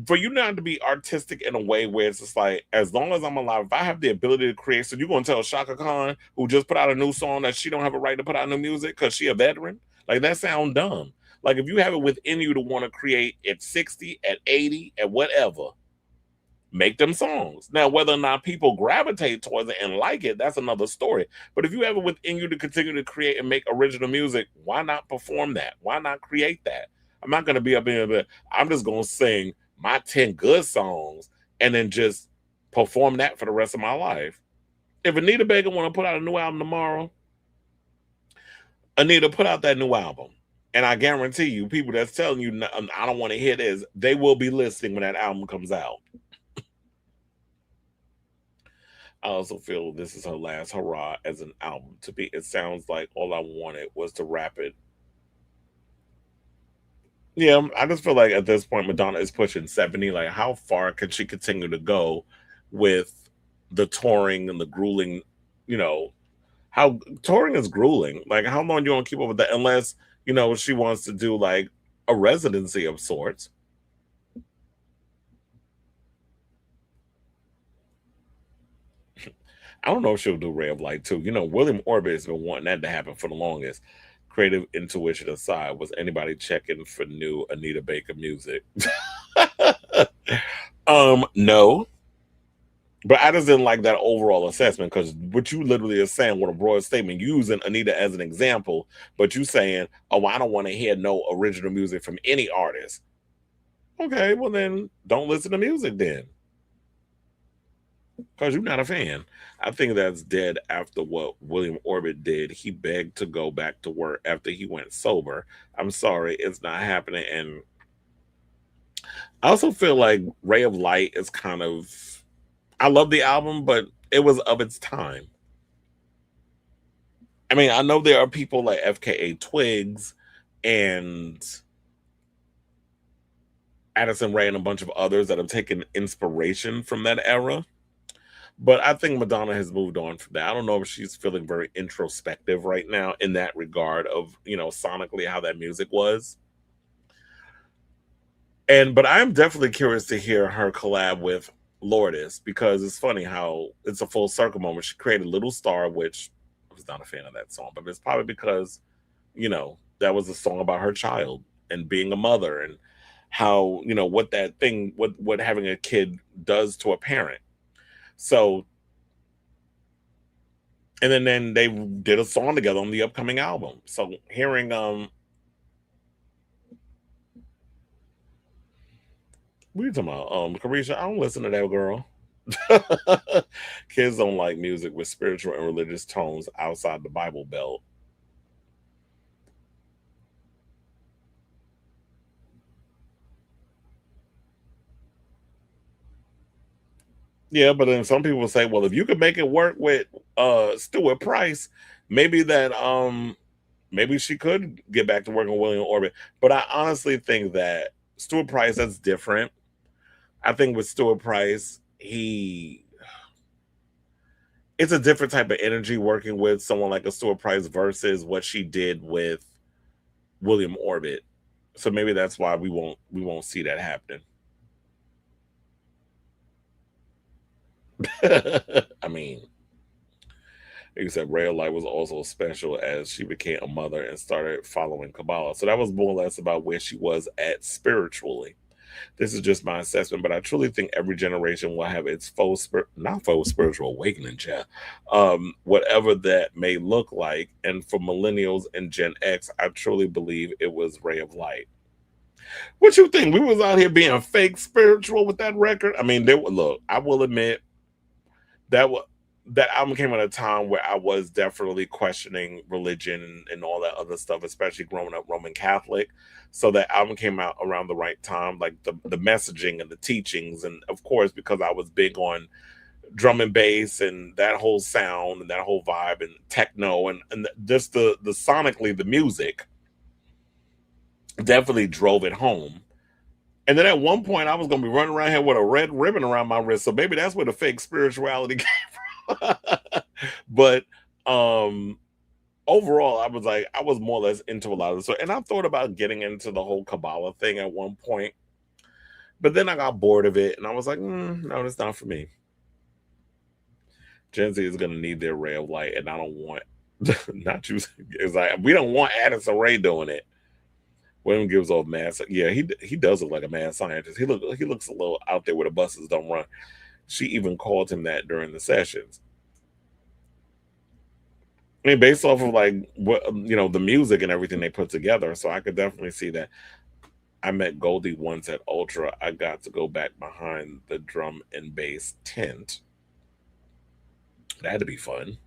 Speaker 2: for you not to be artistic in a way where it's just like, as long as I'm alive, if I have the ability to create, so you're gonna tell Shaka Khan, who just put out a new song, that she don't have a right to put out new music because she a veteran? Like, that sound dumb. Like, if you have it within you to want to create at 60, at 80, at whatever, make them songs. Now, whether or not people gravitate towards it and like it, that's another story. But if you have it within you to continue to create and make original music, why not perform that? Why not create that? I'm not going to be up in there, I'm just going to sing my 10 good songs and then just perform that for the rest of my life. If Anita Baker want to put out a new album tomorrow, Anita, put out that new album. And I guarantee you, people that's telling you, I don't want to hear this, they will be listening when that album comes out. I also feel this is her last hurrah as an album. To be, it sounds like all I wanted was to rap it. Yeah, I just feel like at this point, Madonna is pushing 70. Like, how far can she continue to go with the touring and the grueling, how touring is grueling. Like, how long do you want to keep up with that? Unless, she wants to do like a residency of sorts. I don't know if she'll do Ray of Light too. William Orbit has been wanting that to happen for the longest. Creative intuition aside, was anybody checking for new Anita Baker music? No. But I just didn't like that overall assessment, because what you literally are saying with a broad statement, using Anita as an example, but you saying, oh, I don't want to hear no original music from any artist. Okay, well then don't listen to music then, because you're not a fan. I think that's dead after what William Orbit did. He begged to go back to work after he went sober. I'm sorry, it's not happening. And I also feel like Ray of Light is kind of, I love the album, but it was of its time. I mean, I know there are people like FKA Twigs and Addison Rae and a bunch of others that have taken inspiration from that era. But I think Madonna has moved on from that. I don't know if she's feeling very introspective right now in that regard of, sonically how that music was. But I'm definitely curious to hear her collab with Lourdes, because it's funny how it's a full circle moment. She created Little Star, which I was not a fan of that song, but it's probably because, that was a song about her child and being a mother and how, what that thing, what having a kid does to a parent. So, and then they did a song together on the upcoming album. So hearing what are you talking about? Carisha, I don't listen to that girl. Kids don't like music with spiritual and religious tones outside the Bible Belt. Yeah, but then some people say, well, if you could make it work with Stuart Price, maybe maybe she could get back to working with William Orbit. But I honestly think that Stuart Price, that's different. I think with Stuart Price, it's a different type of energy working with someone like a Stuart Price versus what she did with William Orbit. So maybe that's why we won't see that happening. I mean, like you said, Ray of Light was also special as she became a mother and started following Kabbalah. So that was more or less about where she was at spiritually. This is just my assessment, but I truly think every generation will have its not faux spiritual awakening, chat. Whatever that may look like. And for millennials and Gen X, I truly believe it was Ray of Light. What you think? We was out here being fake spiritual with that record? I mean, look, I will admit that album came at a time where I was definitely questioning religion and all that other stuff, especially growing up Roman Catholic. So that album came out around the right time, like the messaging and the teachings. And of course, because I was big on drum and bass and that whole sound and that whole vibe and techno and just the sonically, the music definitely drove it home. And then at one point I was going to be running around here with a red ribbon around my wrist. So maybe that's where the fake spirituality came from. But Um, Overall, I was more or less into a lot of this. And I thought about getting into the whole Kabbalah thing at one point, but then I got bored of it, and I was like, no, that's not for me. Gen Z is gonna need their ray of light, and I don't want not you. It's like we don't want Addison Ray doing it. William gives off mad. Yeah, he does look like a mad scientist. He looks a little out there where the buses don't run. She even called him that during the sessions. I mean, based off of like what the music and everything they put together. So I could definitely see that. I met Goldie once at Ultra. I got to go back behind the drum and bass tent. That had to be fun.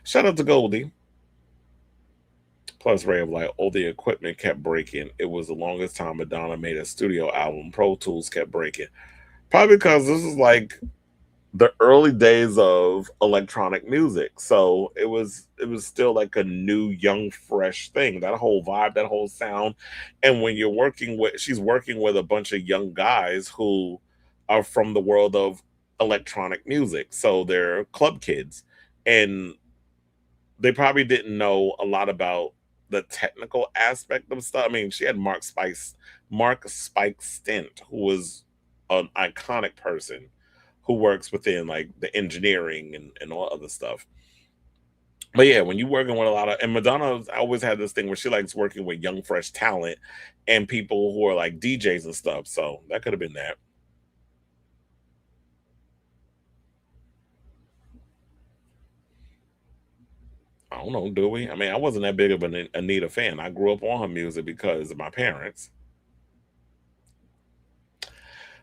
Speaker 2: Shout out to Goldie. Plus, Ray of Light, all the equipment kept breaking. It was the longest time Madonna made a studio album. Pro Tools kept breaking. Probably because this is like the early days of electronic music. So it was still like a new, young, fresh thing. That whole vibe, that whole sound. And when she's working with a bunch of young guys who are from the world of electronic music. So they're club kids. And they probably didn't know a lot about the technical aspect of stuff. I mean, she had Mark Spike Stint, who was an iconic person who works within like the engineering and all other stuff. But yeah, when you're working with a lot of, and Madonna always had this thing where she likes working with young, fresh talent and people who are like DJs and stuff. So that could have been that. I don't know, do we? I mean, I wasn't that big of an Anita fan. I grew up on her music because of my parents.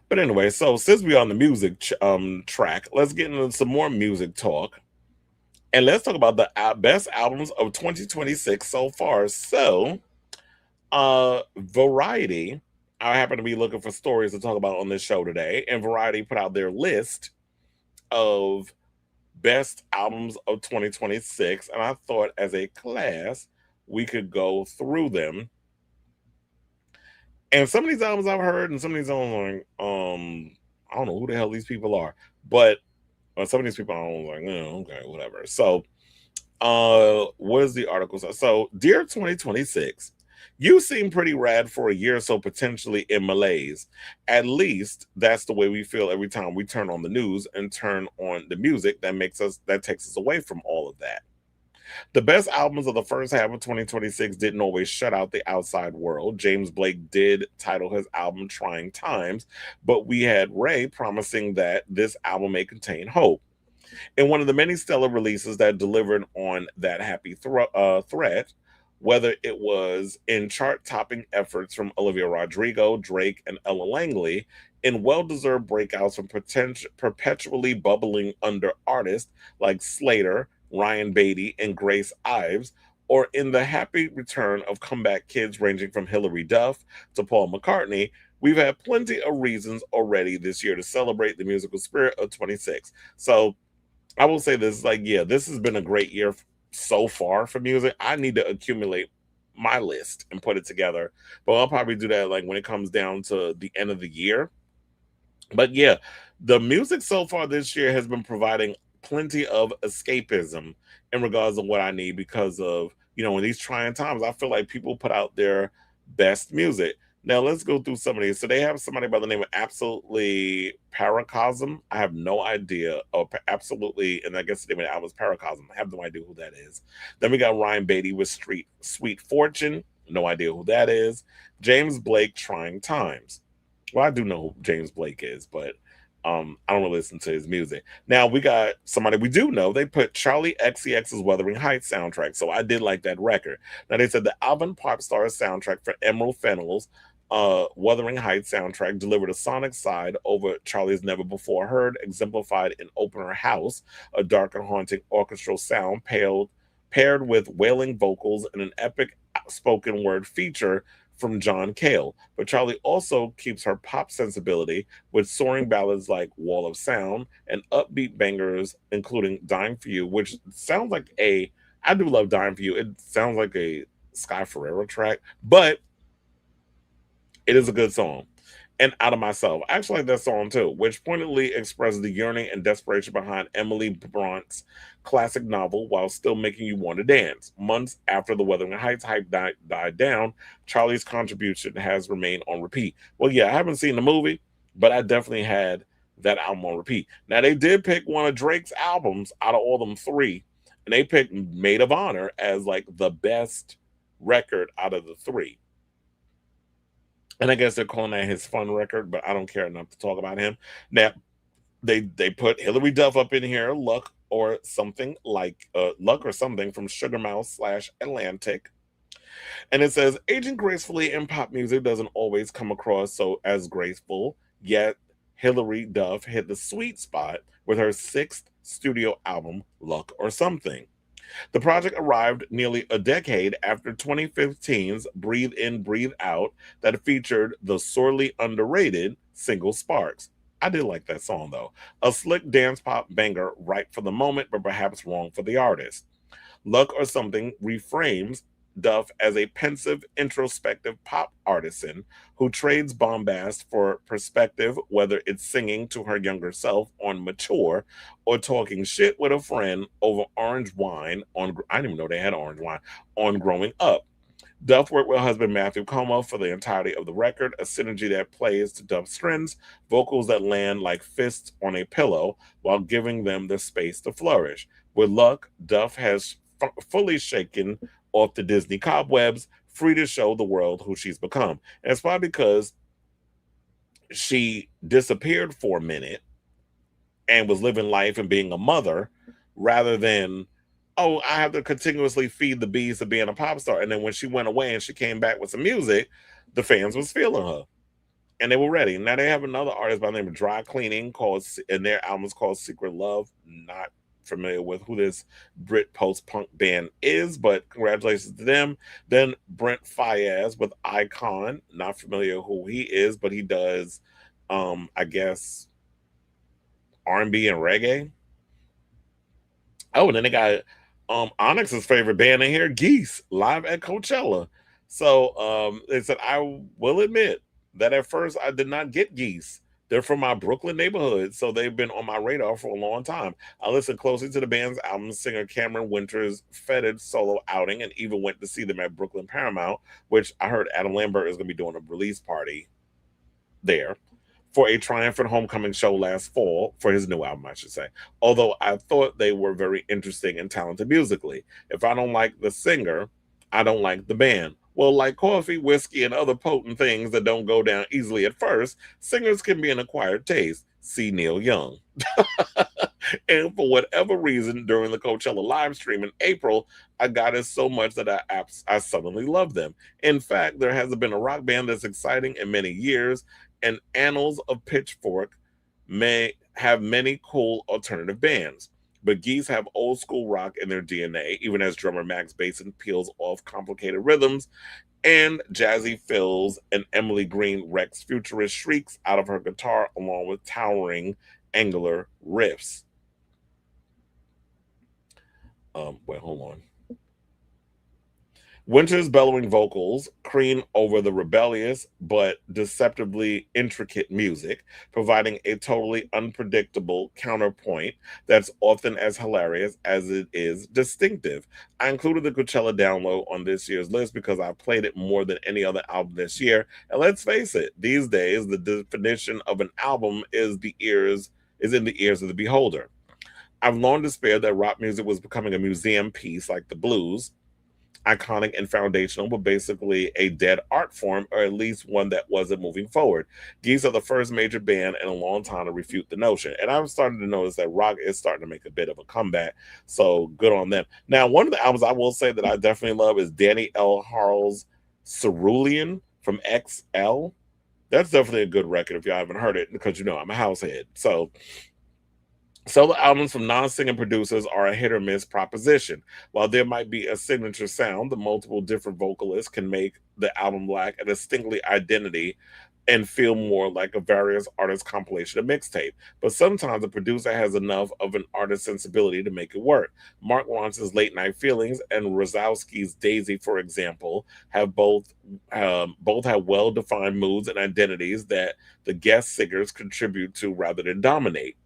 Speaker 2: But anyway, so since we're on the music track, let's get into some more music talk. And let's talk about the best albums of 2026 so far. So, Variety, I happen to be looking for stories to talk about on this show today, and Variety put out their list of best albums of 2026. And I thought as a class, we could go through them. And some of these albums I've heard, and some of these albums, like, I don't know who the hell these people are, but some of these people I don't like, okay, whatever. So, what is the article? So, dear 2026, you seem pretty rad for a year or so, potentially in malaise. At least that's the way we feel every time we turn on the news and turn on the music that takes us away from all of that. The best albums of the first half of 2026 didn't always shut out the outside world. James Blake did title his album Trying Times, but we had Ray promising that this album may contain hope. In one of the many stellar releases that delivered on that happy threat, whether it was in chart-topping efforts from Olivia Rodrigo, Drake, and Ella Langley, in well-deserved breakouts from perpetually bubbling under artists like Slater, Ryan Beatty, and Grace Ives, or in the happy return of comeback kids ranging from Hilary Duff to Paul McCartney, we've had plenty of reasons already this year to celebrate the musical spirit of 26. So I will say this, like, yeah, this has been a great year so far for music. I need to accumulate my list and put it together, but I'll probably do that like when it comes down to the end of the year. But yeah, the music so far this year has been providing plenty of escapism in regards to what I need because of, in these trying times, I feel like people put out their best music. Now let's go through some of these. So they have somebody by the name of Absolutely Paracosm. I have no idea. Oh, Absolutely, and I guess the name of the album is Paracosm. I have no idea who that is. Then we got Ryan Beatty with Sweet Fortune. No idea who that is. James Blake, Trying Times. Well, I do know who James Blake is, but I don't really listen to his music. Now we got somebody we do know. They put Charlie XCX's Wuthering Heights soundtrack. So I did like that record. Now they said the Alvin Pop Stars soundtrack for Emerald Fennell's Wuthering Heights soundtrack delivered a sonic side over Charlie's never before heard, exemplified in Opener House, a dark and haunting orchestral sound paired with wailing vocals and an epic spoken word feature from John Cale. But Charlie also keeps her pop sensibility with soaring ballads like Wall of Sound and upbeat bangers, including Dying for You, which sounds like I do love Dying for You. It sounds like a Sky Ferreira track, but it is a good song. and Out of Myself. I actually like that song too, which pointedly expresses the yearning and desperation behind Emily Brant's classic novel while still making you want to dance. Months after the Wuthering Heights hype died down, Charlie's contribution has remained on repeat. Well, yeah, I haven't seen the movie, but I definitely had that album on repeat. Now, they did pick one of Drake's albums out of all them three, and they picked Maid of Honor as like the best record out of the three. And I guess they're calling that his fun record, but I don't care enough to talk about him. Now, they put Hillary Duff up in here, Luck or something from Sugar Mouse / Atlantic. And it says, aging gracefully in pop music doesn't always come across so as graceful, yet Hillary Duff hit the sweet spot with her 6th studio album, Luck or Something. The project arrived nearly a decade after 2015's Breathe In, Breathe Out that featured the sorely underrated single Sparks. I did like that song, though. A slick dance pop banger right for the moment, but perhaps wrong for the artist. Luck or Something reframes Duff as a pensive, introspective pop artisan who trades bombast for perspective, whether it's singing to her younger self on Mature or talking shit with a friend over orange wine on, I didn't even know they had orange wine, on Growing Up. Duff worked with husband Matthew Como for the entirety of the record, a synergy that plays to Duff's strengths, vocals that land like fists on a pillow while giving them the space to flourish. With Luck, Duff has fully shaken off the Disney cobwebs, free to show the world who she's become. And it's probably because she disappeared for a minute and was living life and being a mother rather than, oh, I have to continuously feed the beast of being a pop star. And then when she went away and she came back with some music, the fans was feeling her. And they were ready. Now they have another artist by the name of Dry Cleaning and their album is called Secret Love. Not familiar with who this Brit post-punk band is, but congratulations to them. Then Brent Faiyaz with Icon. Not familiar who he is, but he does, I guess, R&B and reggae. Oh, and then they got Onyx's favorite band in here, Geese, live at Coachella. So they said, I will admit that at first I did not get Geese. They're from my Brooklyn neighborhood, so they've been on my radar for a long time. I listened closely to the band's album, singer Cameron Winter's feted solo outing, and even went to see them at Brooklyn Paramount, which I heard Adam Lambert is going to be doing a release party there for a triumphant homecoming show last fall for his new album, I should say. Although I thought they were very interesting and talented musically. If I don't like the singer, I don't like the band. Well, like coffee, whiskey, and other potent things that don't go down easily at first, singers can be an acquired taste. See Neil Young. And for whatever reason, during the Coachella live stream in April, I got it so much that I suddenly loved them. In fact, there hasn't been a rock band that's exciting in many years, and annals of Pitchfork may have many cool alternative bands. But Geese have old school rock in their DNA, even as drummer Max Basin peels off complicated rhythms and jazzy fills and Emily Green wrecks futurist shrieks out of her guitar along with towering angular riffs. Hold on. Winter's bellowing vocals cream over the rebellious but deceptively intricate music, providing a totally unpredictable counterpoint that's often as hilarious as it is distinctive. I included the Coachella download on this year's list because I played it more than any other album this year. And let's face it, these days the definition of an album is in the ears of the beholder. I've long despaired that rock music was becoming a museum piece like the blues, iconic and foundational, but basically a dead art form, or at least one that wasn't moving forward. Geese are the first major band in a long time to refute the notion. And I'm starting to notice that rock is starting to make a bit of a comeback. So good on them. Now, one of the albums I will say that I definitely love is Danny L. Harl's Cerulean from XL. That's definitely a good record if y'all haven't heard it, because you know I'm a househead. So solo albums from non-singing producers are a hit or miss proposition. While there might be a signature sound, the multiple different vocalists can make the album lack a distinctly identity and feel more like a various artist compilation of mixtape. But sometimes a producer has enough of an artist sensibility to make it work. Mark Ronson's Late Night Feelings and Rosowski's Daisy, for example, have both have well-defined moods and identities that the guest singers contribute to rather than dominate.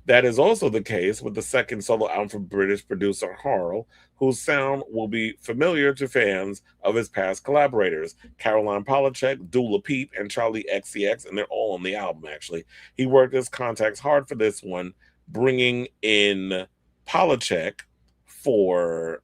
Speaker 2: That is also the case with the second solo album from British producer Harl, whose sound will be familiar to fans of his past collaborators, Caroline Polachek, Dula Peep, and Charlie XCX, and they're all on the album, actually. He worked his contacts hard for this one, bringing in Polachek for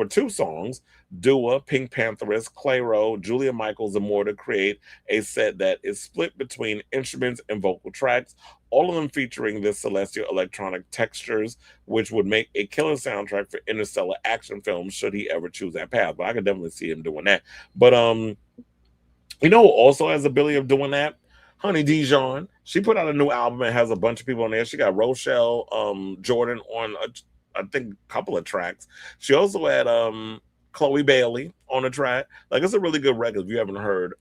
Speaker 2: two songs, Dua, Pink Pantheress, Clairo, Julia Michaels, and more to create a set that is split between instruments and vocal tracks, all of them featuring this celestial electronic textures, which would make a killer soundtrack for interstellar action films should he ever choose that path. But I could definitely see him doing that. But you know who also has the ability of doing that? Honey Dijon. She put out a new album and has a bunch of people on there. She got Rochelle Jordan on I think a couple of tracks. She also had Chloe Bailey on a track. Like, it's a really good record if you haven't heard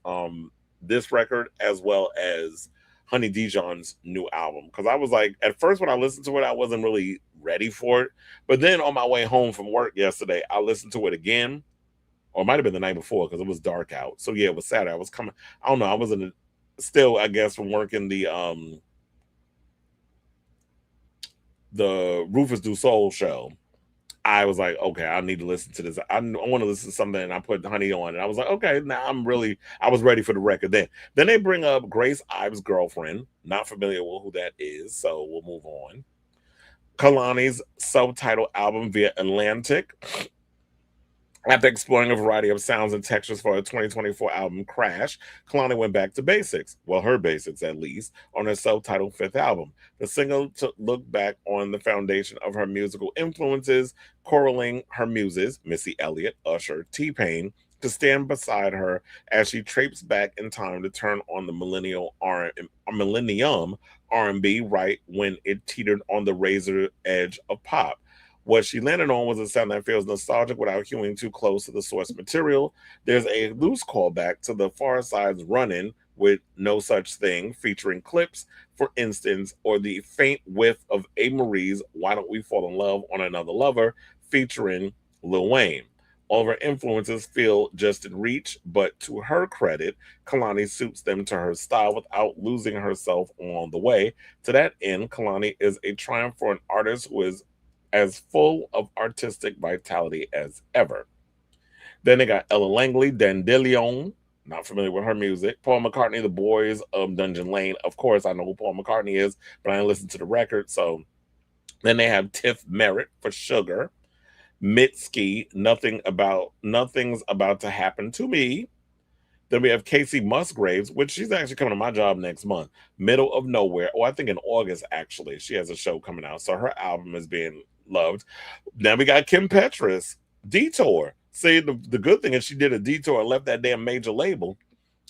Speaker 2: this record as well as Honey Dijon's new album. Because I was like, at first when I listened to it, I wasn't really ready for it. But then on my way home from work yesterday, I listened to it again. Or it might have been the night before because it was dark out. So yeah, it was Saturday. I was coming. I don't know. I wasn't still, I guess, from working the Rufus Du Soul show. I was like, okay, I need to listen to this. I want to listen to something, and I put Honey on, and I was like, okay, now I was ready for the record then. Then they bring up Grace Ives' Girlfriend. Not familiar with who that is, so we'll move on. Kalani's self-titled album via Atlantic. After exploring a variety of sounds and textures for her 2024 album Crash, Kalani went back to basics, well, her basics at least, on her self-titled fifth album. The single looked back on the foundation of her musical influences, corralling her muses, Missy Elliott, Usher, T-Pain, to stand beside her as she traipsed back in time to turn on the millennium R&B right when it teetered on the razor edge of pop. What she landed on was a sound that feels nostalgic without hewing too close to the source material. There's a loose callback to the Far Side's Runnin' with No Such Thing, featuring Clipse, for instance, or the faint whiff of A. Marie's Why Don't We Fall in Love on Another Lover, featuring Lil Wayne. All of her influences feel just in reach, but to her credit, Kalani suits them to her style without losing herself along the way. To that end, Kalani is a triumph for an artist who is as full of artistic vitality as ever. Then they got Ella Langley, Dandelion, not familiar with her music. Paul McCartney, The Boys of Dungeon Lane. Of course, I know who Paul McCartney is, but I didn't listen to the record. So then they have Tiff Merritt for Sugar. Mitski, Nothing's About to Happen to Me. Then we have Casey Musgraves, which she's actually coming to my job next month. Middle of Nowhere. Oh, I think in August, actually. She has a show coming out. So her album is being loved. Now we got Kim Petras, Detour. See, the good thing is she did a detour and left that damn major label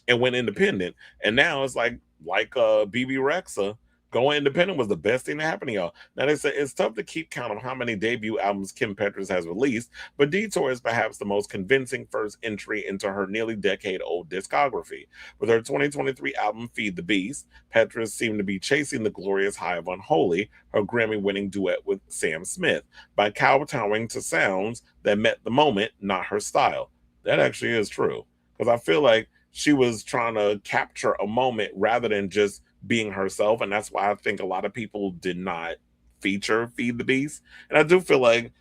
Speaker 2: and went independent. And now it's like BB Rexa. Going independent was the best thing that happened to y'all. Now they say it's tough to keep count of how many debut albums Kim Petras has released, but Detour is perhaps the most convincing first entry into her nearly decade-old discography. With her 2023 album Feed the Beast, Petras seemed to be chasing the glorious high of Unholy, her Grammy-winning duet with Sam Smith, by kowtowing to sounds that met the moment, not her style. That actually is true, because I feel like she was trying to capture a moment rather than just being herself, and that's why I think a lot of people did not feature Feed the Beast. And I do feel like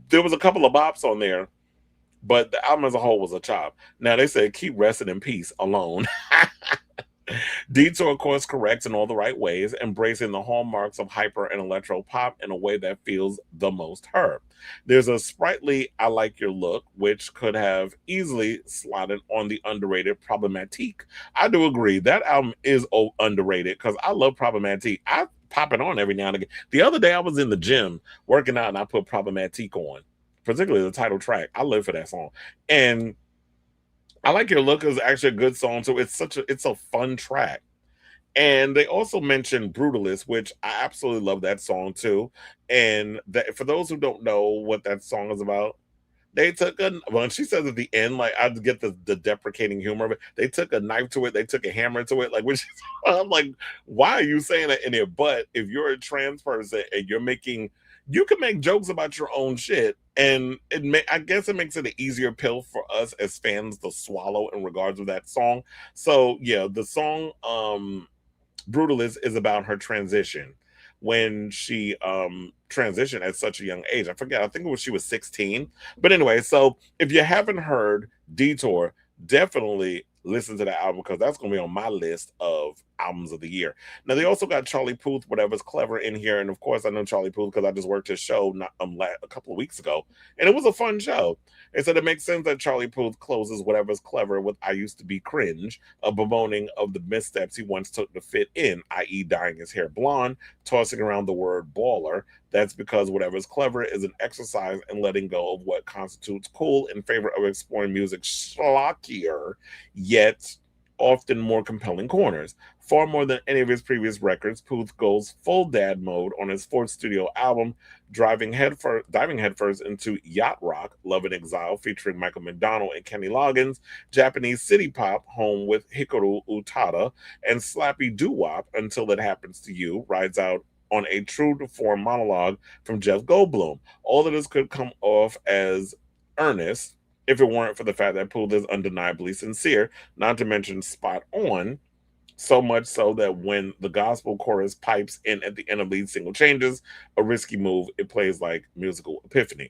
Speaker 2: there was a couple of bops on there, but the album as a whole was a chop. Now they say keep resting in peace alone. Detour course corrects in all the right ways, embracing the hallmarks of hyper and electro pop in a way that feels the most her. There's a sprightly I Like Your Look, which could have easily slotted on the underrated Problematique. I do agree. That album is underrated because I love Problematique. I pop it on every now and again. The other day I was in the gym working out and I put Problematique on, particularly the title track. I live for that song. And I Like Your Look is actually a good song too. It's a fun track. And they also mentioned Brutalist, which I absolutely love that song too. And that, for those who don't know what that song is about, They took a when she says at the end, like I get the deprecating humor of it. They took a knife to it, they took a hammer to it. Like which I'm like, why are you saying that in it? But if you're a trans person and you can make jokes about your own shit, and I guess it makes it an easier pill for us as fans to swallow in regards to that song. So yeah, the song Brutalist is about her transition when she transitioned at such a young age. I forget, I think it was she was 16. But anyway, so if you haven't heard Detour, definitely listen to that album because that's going to be on my list of albums of the year. Now they also got Charlie Puth, Whatever's Clever in here, and of course I know Charlie Puth because I just worked his show a couple of weeks ago, and it was a fun show. It said it makes sense that Charlie Puth closes Whatever's Clever with I Used to Be Cringe, a bemoaning of the missteps he once took to fit in, i.e. dyeing his hair blonde, tossing around the word baller. That's because Whatever's Clever is an exercise in letting go of what constitutes cool in favor of exploring music schlockier, yet often more compelling corners. Far more than any of his previous records, Puth goes full dad mode on his fourth studio album, diving headfirst into yacht rock, Love in Exile, featuring Michael McDonald and Kenny Loggins, Japanese city pop, Home with Hikaru Utada, and slappy doo-wop, Until It Happens to You, rides out on a true-to-form monologue from Jeff Goldblum. All of this could come off as earnest if it weren't for the fact that Puth is undeniably sincere, not to mention spot on, so much so that when the gospel chorus pipes in at the end of lead single Changes, a risky move, it plays like musical epiphany.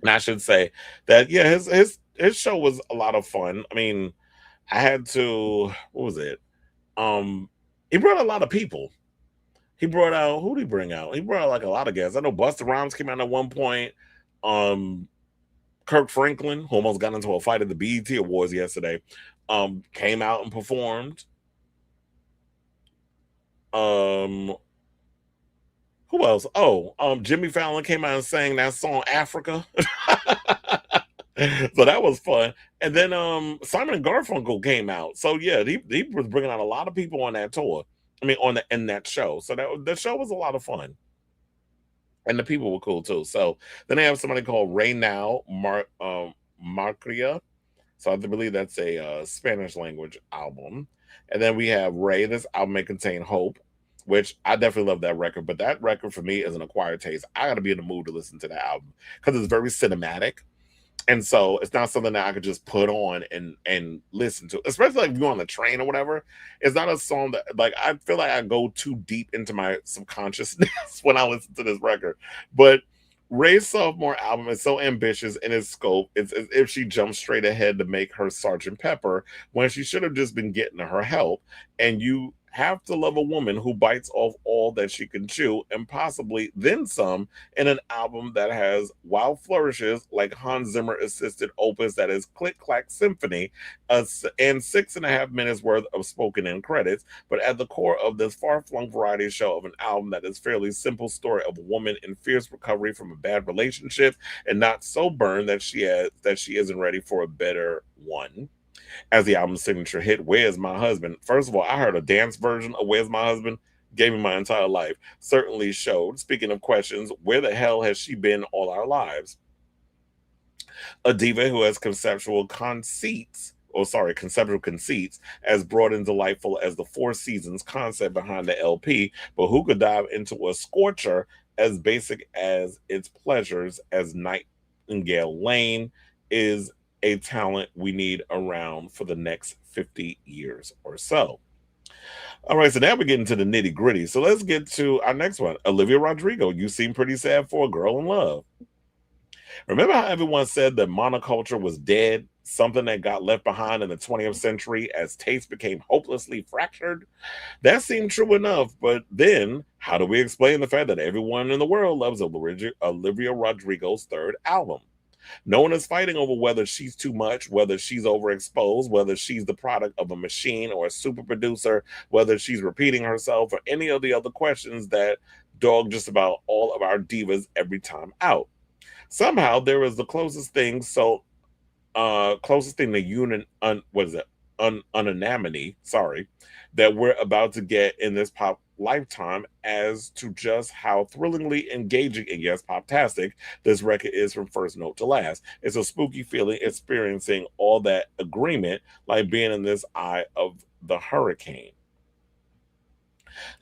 Speaker 2: And I should say that, yeah, his show was a lot of fun. I mean, I had to, what was it? He brought a lot of people. He brought out, who did he bring out? He brought out like a lot of guests. I know Busta Rhymes came out at one point. Kirk Franklin, who almost got into a fight at the BET Awards yesterday, came out and performed. Who else? Oh, Jimmy Fallon came out and sang that song Africa. So that was fun. And then Simon and Garfunkel came out. So yeah, he was bringing out a lot of people on that tour. I mean, in that show. So the show was a lot of fun. And the people were cool too. So then they have somebody called Ray Now Marcria. So I believe that's a Spanish language album. And then we have Ray. This album may contain hope, which I definitely love that record. But that record for me is an acquired taste. I got to be in the mood to listen to that album because it's very cinematic. And so it's not something that I could just put on and listen to, especially like if you're on the train or whatever. It's not a song that, like, I feel like I go too deep into my subconsciousness when I listen to this record. But Ray's sophomore album is so ambitious in its scope. It's as if she jumped straight ahead to make her Sgt. Pepper when she should have just been getting her help. And you have to love a woman who bites off all that she can chew and possibly then some in an album that has wild flourishes like Hans Zimmer assisted opus that is Click Clack Symphony and 6.5 minutes worth of spoken in credits. But at the core of this far-flung variety show of an album that is fairly simple story of a woman in fierce recovery from a bad relationship and not so burned that she isn't ready for a better one. As the album's signature hit, Where's My Husband? First of all, I heard a dance version of Where's My Husband, gave me my entire life. Certainly showed, speaking of questions, where the hell has she been all our lives? A diva who has conceptual conceits, as broad and delightful as the Four Seasons concept behind the LP, but who could dive into a scorcher as basic as its pleasures as Nightingale Lane is a talent we need around for the next 50 years or so. All right, so now we're getting to the nitty gritty. So let's get to our next one. Olivia Rodrigo, You Seem Pretty Sad for a Girl in Love. Remember how everyone said that monoculture was dead, something that got left behind in the 20th century as taste became hopelessly fractured? That seemed true enough, but then how do we explain the fact that everyone in the world loves Olivia Rodrigo's third album? No one is fighting over whether she's too much, whether she's overexposed, whether she's the product of a machine or a super producer, whether she's repeating herself, or any of the other questions that dog just about all of our divas every time out. Somehow there is the closest thing to unanimity, sorry, that we're about to get in this pop lifetime as to just how thrillingly engaging and yes, poptastic this record is from first note to last. It's a spooky feeling experiencing all that agreement, like being in this eye of the hurricane.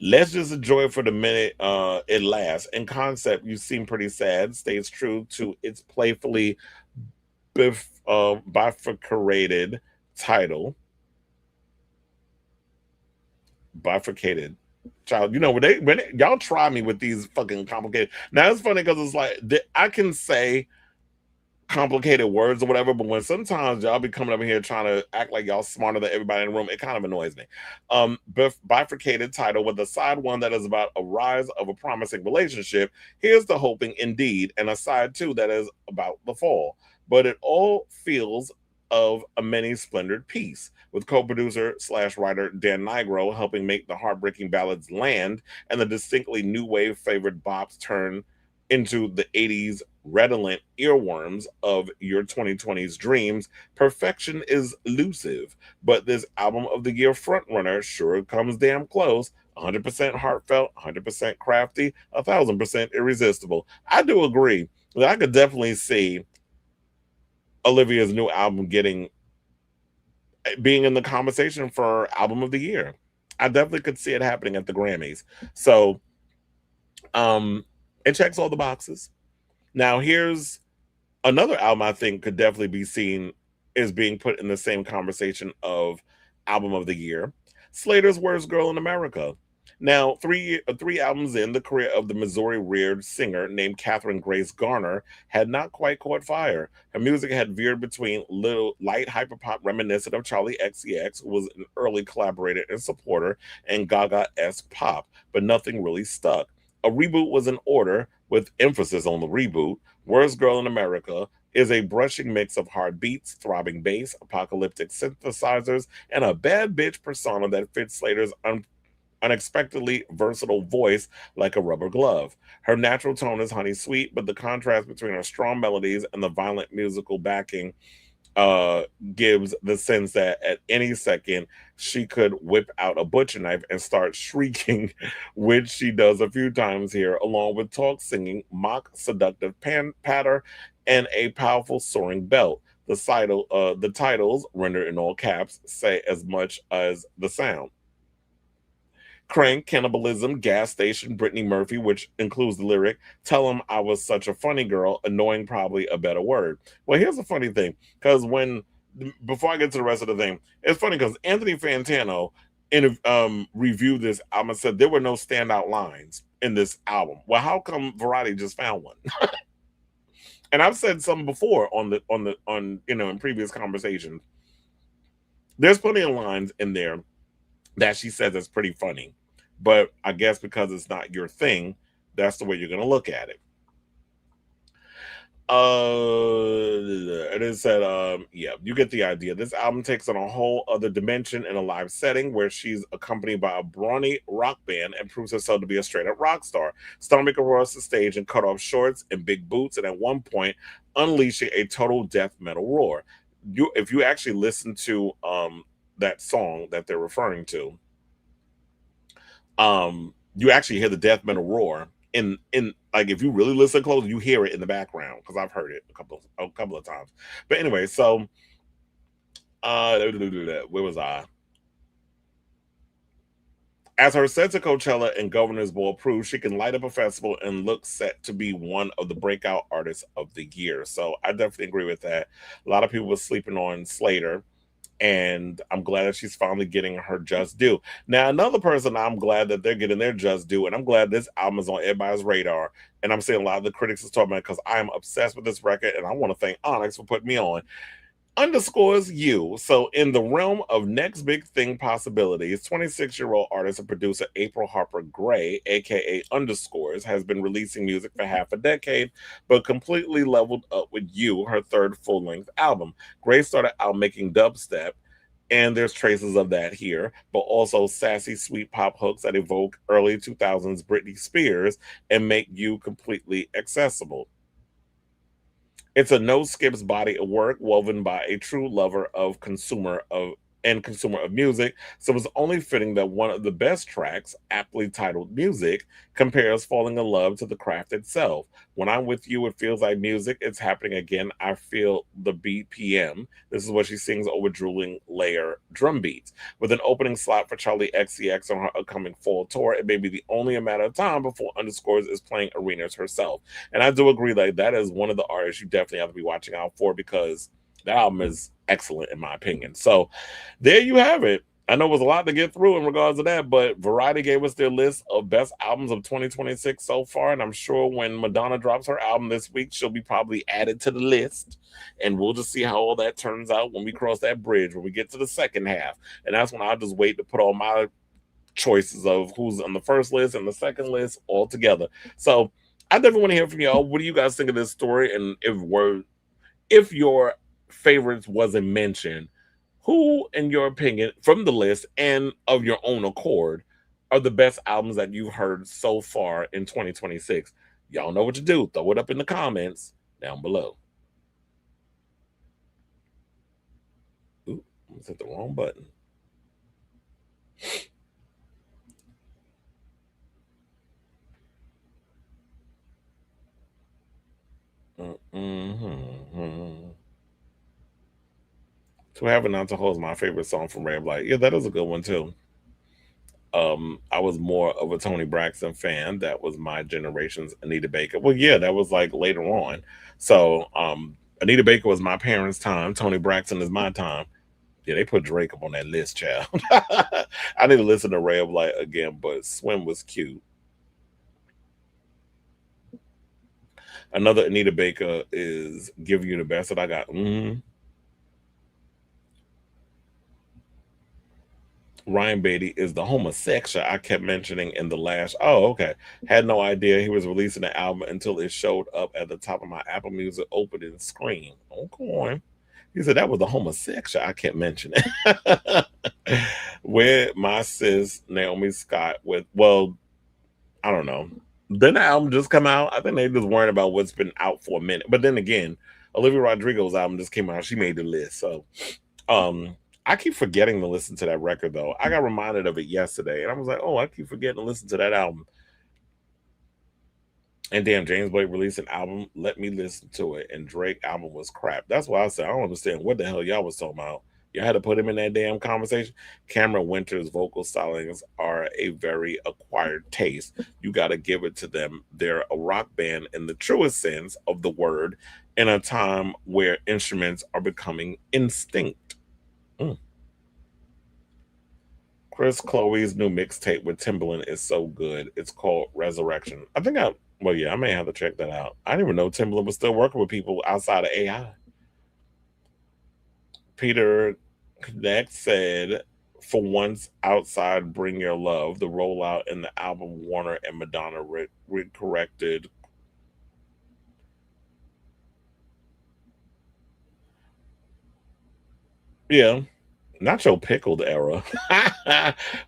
Speaker 2: Let's just enjoy it for the minute it lasts. In concept, you seem pretty sad, stays true to its playfully bifurcated title. Bifurcated child, when y'all try me with these fucking complicated. Now it's funny because it's like I can say complicated words or whatever, but when sometimes y'all be coming up here trying to act like y'all smarter than everybody in the room, it kind of annoys me. Bifurcated title with a side one that is about a rise of a promising relationship. Here's the hoping indeed, and a side two that is about the fall. But it all feels of a many splendored piece, with co-producer / writer Dan Nigro helping make the heartbreaking ballads land and the distinctly new wave favored bops turn into the 80s redolent earworms of your 2020s dreams. Perfection is elusive, but this album of the year frontrunner sure comes damn close. 100% heartfelt, 100% crafty, 1000% irresistible. I do agree that I could definitely see Olivia's new album being in the conversation for album of the year. I definitely could see it happening at the Grammys. So it checks all the boxes. Now here's another album I think could definitely be seen is being put in the same conversation of album of the year. Slater's Worst Girl in America. Now, three albums in, the career of the Missouri-reared singer named Katherine Grace Garner had not quite caught fire. Her music had veered between little light hyperpop reminiscent of Charlie XCX, who was an early collaborator and supporter, and Gaga-esque pop, but nothing really stuck. A reboot was in order, with emphasis on the reboot. Worst Girl in America is a brushing mix of hard beats, throbbing bass, apocalyptic synthesizers, and a bad bitch persona that fits Slater's unexpectedly versatile voice like a rubber glove. Her natural tone is honey sweet, but the contrast between her strong melodies and the violent musical backing gives the sense that at any second she could whip out a butcher knife and start shrieking, which she does a few times here, along with talk singing, mock seductive patter, and a powerful soaring belt. The titles, rendered in all caps, say as much as the sound. Crank, Cannibalism, Gas Station, Brittany Murphy, which includes the lyric, "Tell him I was such a funny girl," annoying probably a better word. Well, here's the funny thing, because before I get to the rest of the thing, it's funny because Anthony Fantano reviewed this album and said there were no standout lines in this album. Well, how come Variety just found one? And I've said some before on in previous conversations. There's plenty of lines in there that she says is pretty funny. But I guess because it's not your thing, that's the way you're going to look at it. It is said, yeah, you get the idea. This album takes on a whole other dimension in a live setting where she's accompanied by a brawny rock band and proves herself to be a straight-up rock star, storming across the stage in cut-off shorts and big boots, and at one point unleashing a total death metal roar. If you actually listen to that song that they're referring to, you actually hear the death metal roar in like, if you really listen close, you hear it in the background, because I've heard it a couple of times. But anyway, so where was I? As her sense of Coachella and Governor's Ball proves, she can light up a festival and look set to be one of the breakout artists of the year. So I definitely agree with that. A lot of people were sleeping on Slater, and I'm glad that she's finally getting her just due. Now, another person I'm glad that they're getting their just due, and I'm glad this album is on everybody's radar, and I'm seeing a lot of the critics is talking about it because I am obsessed with this record, and I want to thank Onyx for putting me on. Underscores You. So in the realm of next big thing possibilities, 26-year-old artist and producer April Harper Gray, aka Underscores, has been releasing music for half a decade, but completely leveled up with You, her third full-length album. Gray started out making dubstep, and there's traces of that here, but also sassy sweet pop hooks that evoke early 2000s Britney Spears and make You completely accessible. It's a no skips body of work woven by a true lover of consumer of and consumer of music, so it's only fitting that one of the best tracks, aptly titled Music, compares falling in love to the craft itself. When I'm with you, it feels like music. It's happening again. I feel the BPM. This is what she sings over drooling layer drum beats. With an opening slot for Charlie XCX on her upcoming fall tour, it may be the only a matter of time before Underscores is playing arenas herself. And I do agree, like, that is one of the artists you definitely have to be watching out for, because that album is excellent in my opinion. So there you have it. I know it was a lot to get through in regards to that, but Variety gave us their list of best albums of 2026 so far, and I'm sure when Madonna drops her album this week, she'll be probably added to the list, and we'll just see how all that turns out when we cross that bridge, when we get to the second half, and that's when I'll just wait to put all my choices of who's on the first list and the second list all together. So I definitely want to hear from y'all. What do you guys think of this story? And if your favorites wasn't mentioned, who, in your opinion, from the list and of your own accord, are the best albums that you've heard so far in 2026? Y'all know what to do. Throw it up in the comments down below. Ooh, I almost hit the wrong button. So having not to hold my favorite song from Red Light. Yeah, that is a good one too. I was more of a Tony Braxton fan. That was my generation's Anita Baker. Well, yeah, that was like later on. So Anita Baker was my parents' time. Tony Braxton is my time. Yeah, they put Drake up on that list, child. I need to listen to Ray of Light again, but Swim was cute. Another Anita Baker is Give You the Best That I Got. Ryan Beatty is the homosexual I kept mentioning in the last. Oh, okay. Had no idea he was releasing the album until it showed up at the top of my Apple Music opening screen. Okay. He said that was the homosexual I kept mentioning. Where my sis Naomi Scott with, well, I don't know. Then the album just come out. I think they just worrying about what's been out for a minute. But then again, Olivia Rodrigo's album just came out. She made the list. So I keep forgetting to listen to that record though. I got reminded of it yesterday and I was like, oh, I keep forgetting to listen to that album. And damn, James Blake released an album. Let me listen to it. And Drake album was crap. That's why I said I don't understand what the hell y'all was talking about. Y'all had to put him in that damn conversation. Cameron Winter's vocal stylings are a very acquired taste. You got to give it to them. They're a rock band in the truest sense of the word in a time where instruments are becoming instinct. Chris Chloe's new mixtape with Timbaland is so good. It's called Resurrection. I may have to check that out. I didn't even know Timbaland was still working with people outside of AI. Peter Connect said, for once outside Bring Your Love, the rollout in the album Warner and Madonna corrected. Yeah. Not your pickled era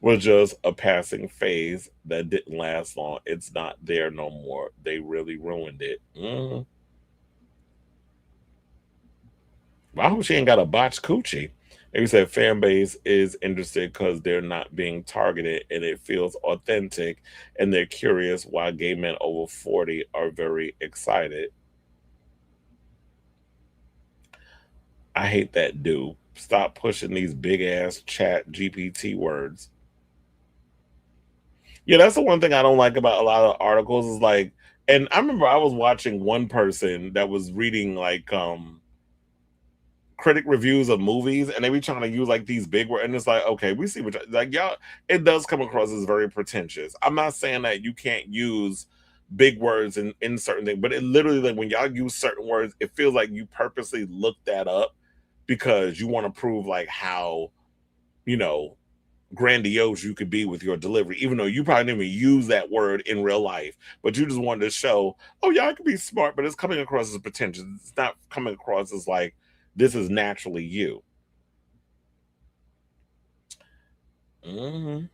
Speaker 2: was just a passing phase that didn't last long. It's not there no more. They really ruined it. Well, I hope she ain't got a botched coochie. Like you said, fan base is interested because they're not being targeted and it feels authentic, and they're curious why gay men over 40 are very excited. I hate that dude. Stop pushing these big ass chat GPT words. Yeah, that's the one thing I don't like about a lot of articles is like, and I remember I was watching one person that was reading like critic reviews of movies and they be trying to use like these big words and it's like, okay, we see what like y'all, it does come across as very pretentious. I'm not saying that you can't use big words in certain things, but it literally, like when y'all use certain words, it feels like you purposely look that up because you want to prove like how, you know, grandiose you could be with your delivery, even though you probably didn't even use that word in real life, but you just wanted to show, oh yeah, I could be smart, but it's coming across as pretentious. It's not coming across as like, this is naturally you. Well,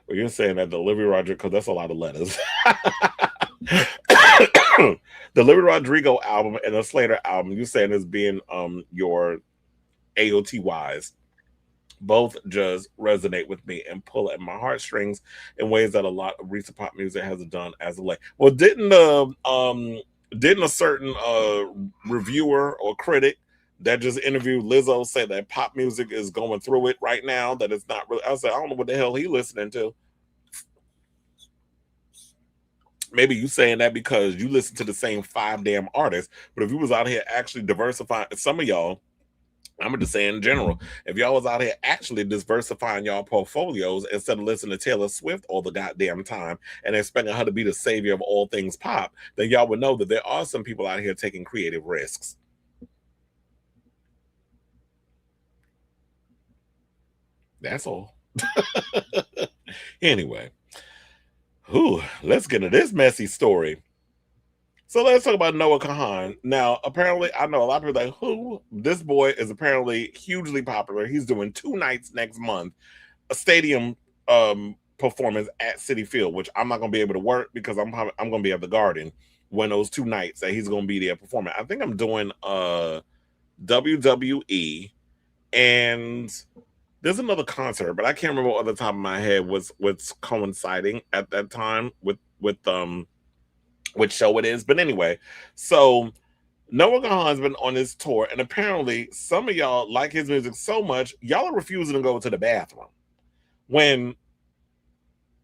Speaker 2: you're saying that the Olivia Rodrigo, because that's a lot of letters. The Olivia Rodrigo album and the Slater album, you're saying is being your AOT wise. Both just resonate with me and pull at my heartstrings in ways that a lot of recent pop music hasn't done as of late. Well, didn't a certain reviewer or critic that just interviewed Lizzo say that pop music is going through it right now? That it's not really. I said, I don't know what the hell he listening to. Maybe you saying that because you listen to the same 5 damn artists. But if you was out here actually diversifying, some of y'all, I'm just saying in general, if y'all was out here actually diversifying y'all portfolios instead of listening to Taylor Swift all the goddamn time and expecting her to be the savior of all things pop, then y'all would know that there are some people out here taking creative risks. That's all. Anyway, let's get into this messy story. So let's talk about Noah Kahan. Now, apparently, I know a lot of people are like, who? This boy is apparently hugely popular. He's doing 2 nights next month, a stadium performance at Citi Field, which I'm not going to be able to work because I'm going to be at the Garden when those 2 nights that he's going to be there performing. I think I'm doing WWE, and there's another concert, but I can't remember off the top of my head what's coinciding at that time with which show it is. But anyway, so Noah Kahan's been on this tour, and apparently some of y'all like his music so much, y'all are refusing to go to the bathroom. When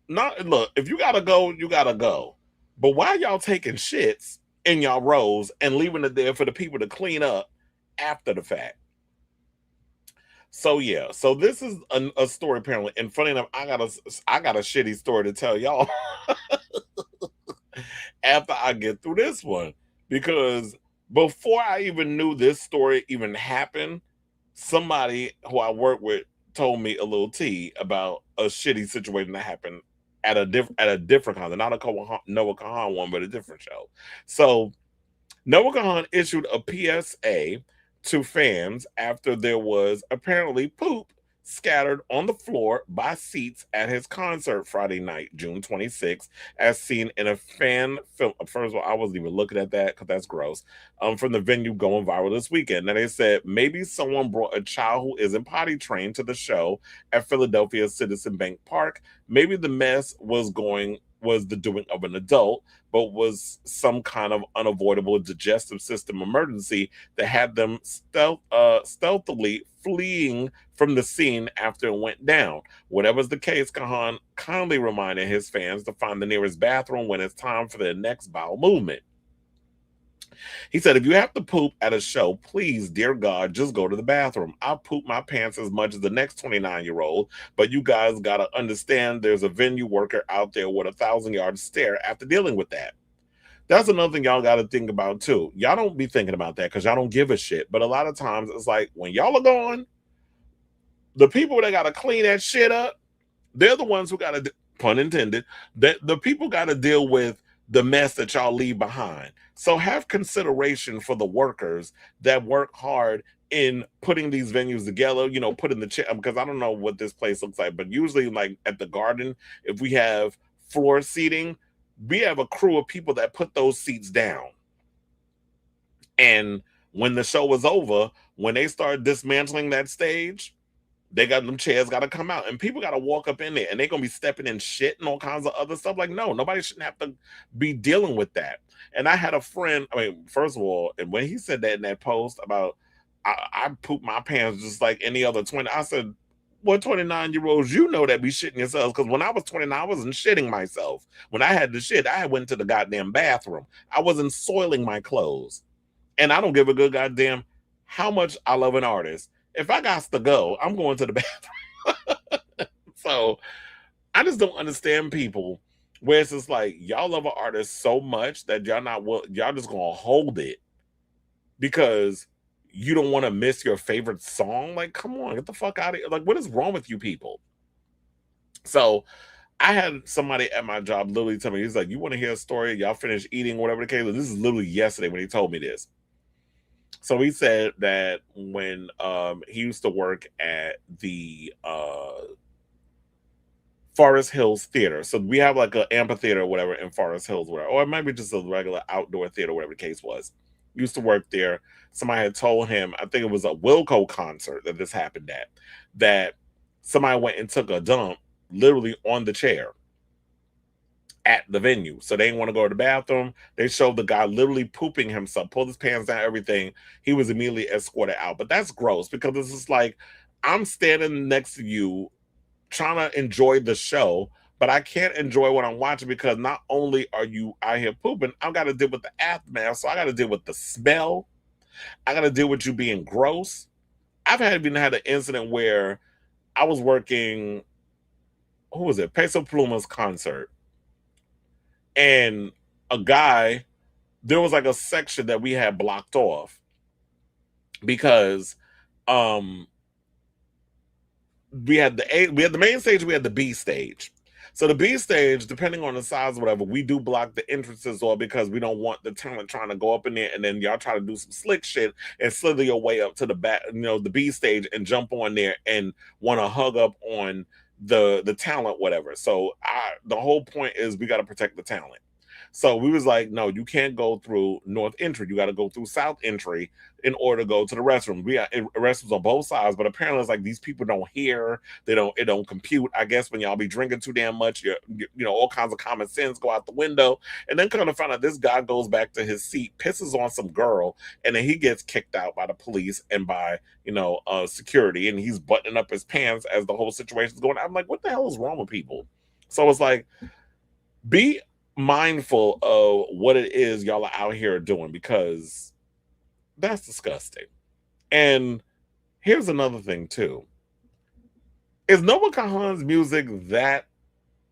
Speaker 2: look, if you gotta go, you gotta go. But why y'all taking shits in y'all rows and leaving it there for the people to clean up after the fact? So yeah, so this is a story apparently, and funny enough, I got a shitty story to tell y'all after I get through this one, because before I even knew this story even happened, somebody who I work with told me a little tea about a shitty situation that happened at a different concert, not a Noah Kahan one, but a different show. So Noah Kahan issued a PSA to fans after there was apparently poop scattered on the floor by seats at his concert Friday night, June 26th, as seen in a fan film. First of all, I wasn't even looking at that because that's gross. From the venue going viral this weekend. Now they said maybe someone brought a child who isn't potty trained to the show at Philadelphia's Citizen Bank Park. Maybe the mess was the doing of an adult, but was some kind of unavoidable digestive system emergency that had them stealthily fleeing from the scene after it went down. Whatever's the case, Kahan kindly reminded his fans to find the nearest bathroom when it's time for their next bowel movement. He said, if you have to poop at a show, please, dear God, just go to the bathroom. I'll poop my pants as much as the next 29-year-old, but you guys got to understand there's a venue worker out there with a 1,000-yard stare after dealing with that. That's another thing y'all got to think about, too. Y'all don't be thinking about that because y'all don't give a shit. But a lot of times it's like when y'all are gone, the people that got to clean that shit up, they're the ones who got to, pun intended, the people got to deal with the mess that y'all leave behind. So have consideration for the workers that work hard in putting these venues together, putting the chair, because I don't know what this place looks like, but usually like at the Garden, if we have floor seating, we have a crew of people that put those seats down. And when the show was over, when they start dismantling that stage, they got them chairs got to come out and people got to walk up in there and they're going to be stepping in shit and all kinds of other stuff. Like, no, nobody shouldn't have to be dealing with that. And I had a friend, first of all, and when he said that in that post about, I poop my pants just like any other 20, I said, what 29-year-olds, that be shitting yourselves? Because when I was 29, I wasn't shitting myself. When I had the shit, I went to the goddamn bathroom. I wasn't soiling my clothes. And I don't give a good goddamn how much I love an artist. If I got to go, I'm going to the bathroom. So I just don't understand people where it's just like y'all love an artist so much that y'all just gonna hold it because you don't want to miss your favorite song. Like, come on, get the fuck out of here. Like, what is wrong with you people? So I had somebody at my job literally tell me, he's like, you want to hear a story? Y'all finish eating, whatever the case. This is literally yesterday when he told me this. So he said that when he used to work at the Forest Hills Theater. So we have like an amphitheater or whatever in Forest Hills, whatever, or it might be just a regular outdoor theater, whatever the case was. He used to work there. Somebody had told him, I think it was a Wilco concert that this happened at, that somebody went and took a dump literally on the chair at the venue. So they didn't want to go to the bathroom. They showed the guy literally pooping himself, pulled his pants down, everything. He was immediately escorted out. But that's gross because it's just like, I'm standing next to you trying to enjoy the show, but I can't enjoy what I'm watching because not only are you out here pooping, I've got to deal with the aftermath. So I got to deal with the smell. I got to deal with you being gross. I've even had an incident where I was working, who was it? Peso Pluma's concert. And a guy, there was like a section that we had blocked off because we had the main stage, we had the B stage. So the B stage, depending on the size or whatever, we do block the entrances or because we don't want the talent trying to go up in there and then y'all try to do some slick shit and slither your way up to the back, the B stage and jump on there and want to hug up on the talent, whatever. So the whole point is we got to protect the talent. So we was like, no, you can't go through North Entry. You got to go through South Entry in order to go to the restroom. We got restrooms on both sides, but apparently it's like these people don't hear. It don't compute. I guess when y'all be drinking too damn much, all kinds of common sense go out the window. And then kind of find out this guy goes back to his seat, pisses on some girl, and then he gets kicked out by the police and by security, and he's buttoning up his pants as the whole situation's going on. I'm like, what the hell is wrong with people? So it's like, be mindful of what it is y'all are out here doing because that's disgusting. And here's another thing too. Is Noah Kahan's music that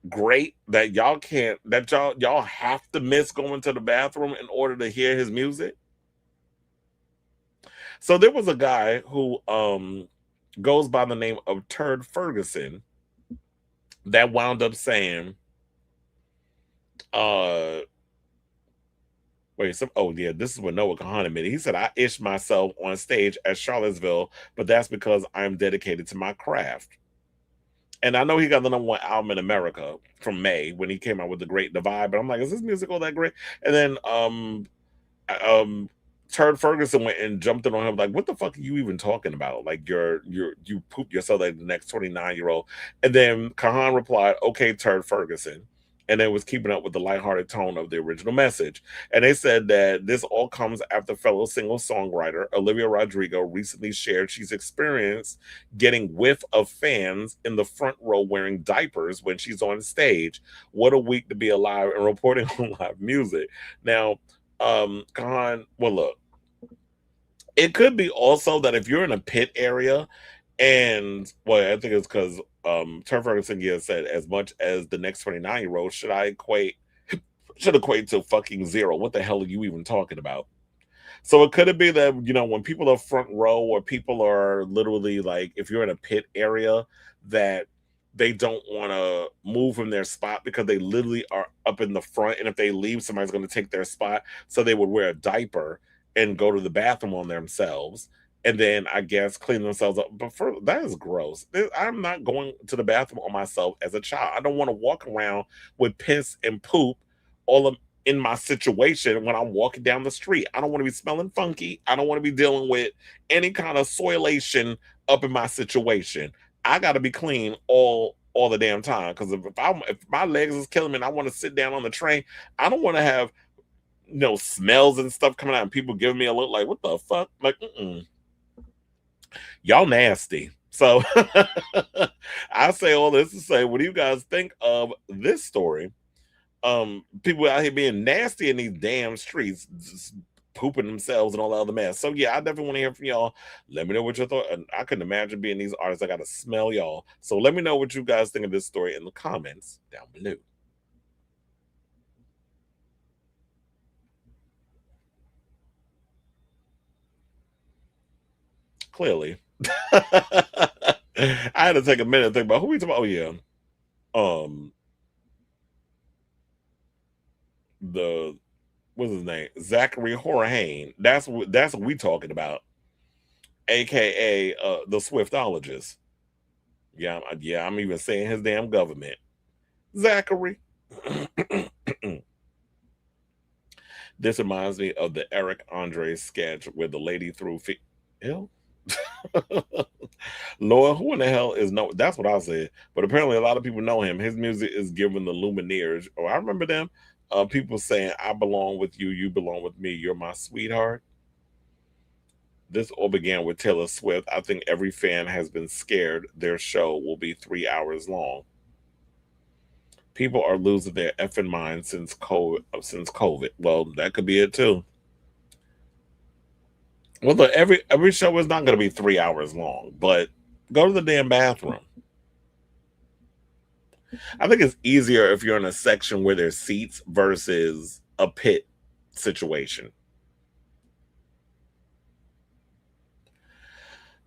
Speaker 2: great that y'all have to miss going to the bathroom in order to hear his music? So there was a guy who goes by the name of Turd Ferguson that wound up saying this is what Noah Kahan admitted. He said, I ished myself on stage at Charlottesville, but that's because I'm dedicated to my craft. And I know he got the #1 album in America from May when he came out with The Great Divide, but I'm like, is this music all that great? And then Turd Ferguson went and jumped in on him like, what the fuck are you even talking about? Like you pooped yourself like the next 29-year-old. And then Kahan replied, okay, Turd Ferguson. And then was keeping up with the lighthearted tone of the original message. And they said that this all comes after fellow singer-songwriter Olivia Rodrigo recently shared she's experienced getting whiff of fans in the front row wearing diapers when she's on stage. What a week to be alive and reporting on live music. Now, Kahan, well, look, it could be also that if you're in a pit area and, well, I think it's because Turd Ferguson said, as much as the next 29-year-old, should equate to fucking zero. What the hell are you even talking about? So it could be that, when people are front row or people are literally like, if you're in a pit area, that they don't want to move from their spot because they literally are up in the front. And if they leave, somebody's going to take their spot. So they would wear a diaper and go to the bathroom on themselves. And then I guess clean themselves up. But that is gross. I'm not going to the bathroom on myself as a child. I don't want to walk around with piss and poop all in my situation when I'm walking down the street. I don't want to be smelling funky. I don't want to be dealing with any kind of soilation up in my situation. I got to be clean all the damn time. Because if my legs is killing me and I want to sit down on the train, I don't want to have smells and stuff coming out and people giving me a look like, what the fuck? Like, y'all nasty. So I say all this to say, what do you guys think of this story? People out here being nasty in these damn streets, just pooping themselves and all the other mess. So yeah, I definitely want to hear from y'all. Let me know what your thought. And I couldn't imagine being these artists. I gotta smell y'all. So let me know what you guys think of this story in the comments down below. Clearly. I had to take a minute to think about who we talking about. Oh yeah. What's his name? Zachary Horahane. That's what we talking about. AKA the Swiftologist. Yeah, I'm even saying his damn government. Zachary. This reminds me of the Eric Andre sketch where the lady threw Lord, who in the hell is no? That's what I said. But apparently, a lot of people know him. His music is giving the Lumineers. Oh, I remember them. People saying, "I belong with you. You belong with me. You're my sweetheart." This all began with Taylor Swift. I think every fan has been scared their show will be 3 hours long. People are losing their effing minds since COVID. Well, that could be it too. Well, look, every show is not going to be 3 hours long, but go to the damn bathroom. I think it's easier if you're in a section where there's seats versus a pit situation.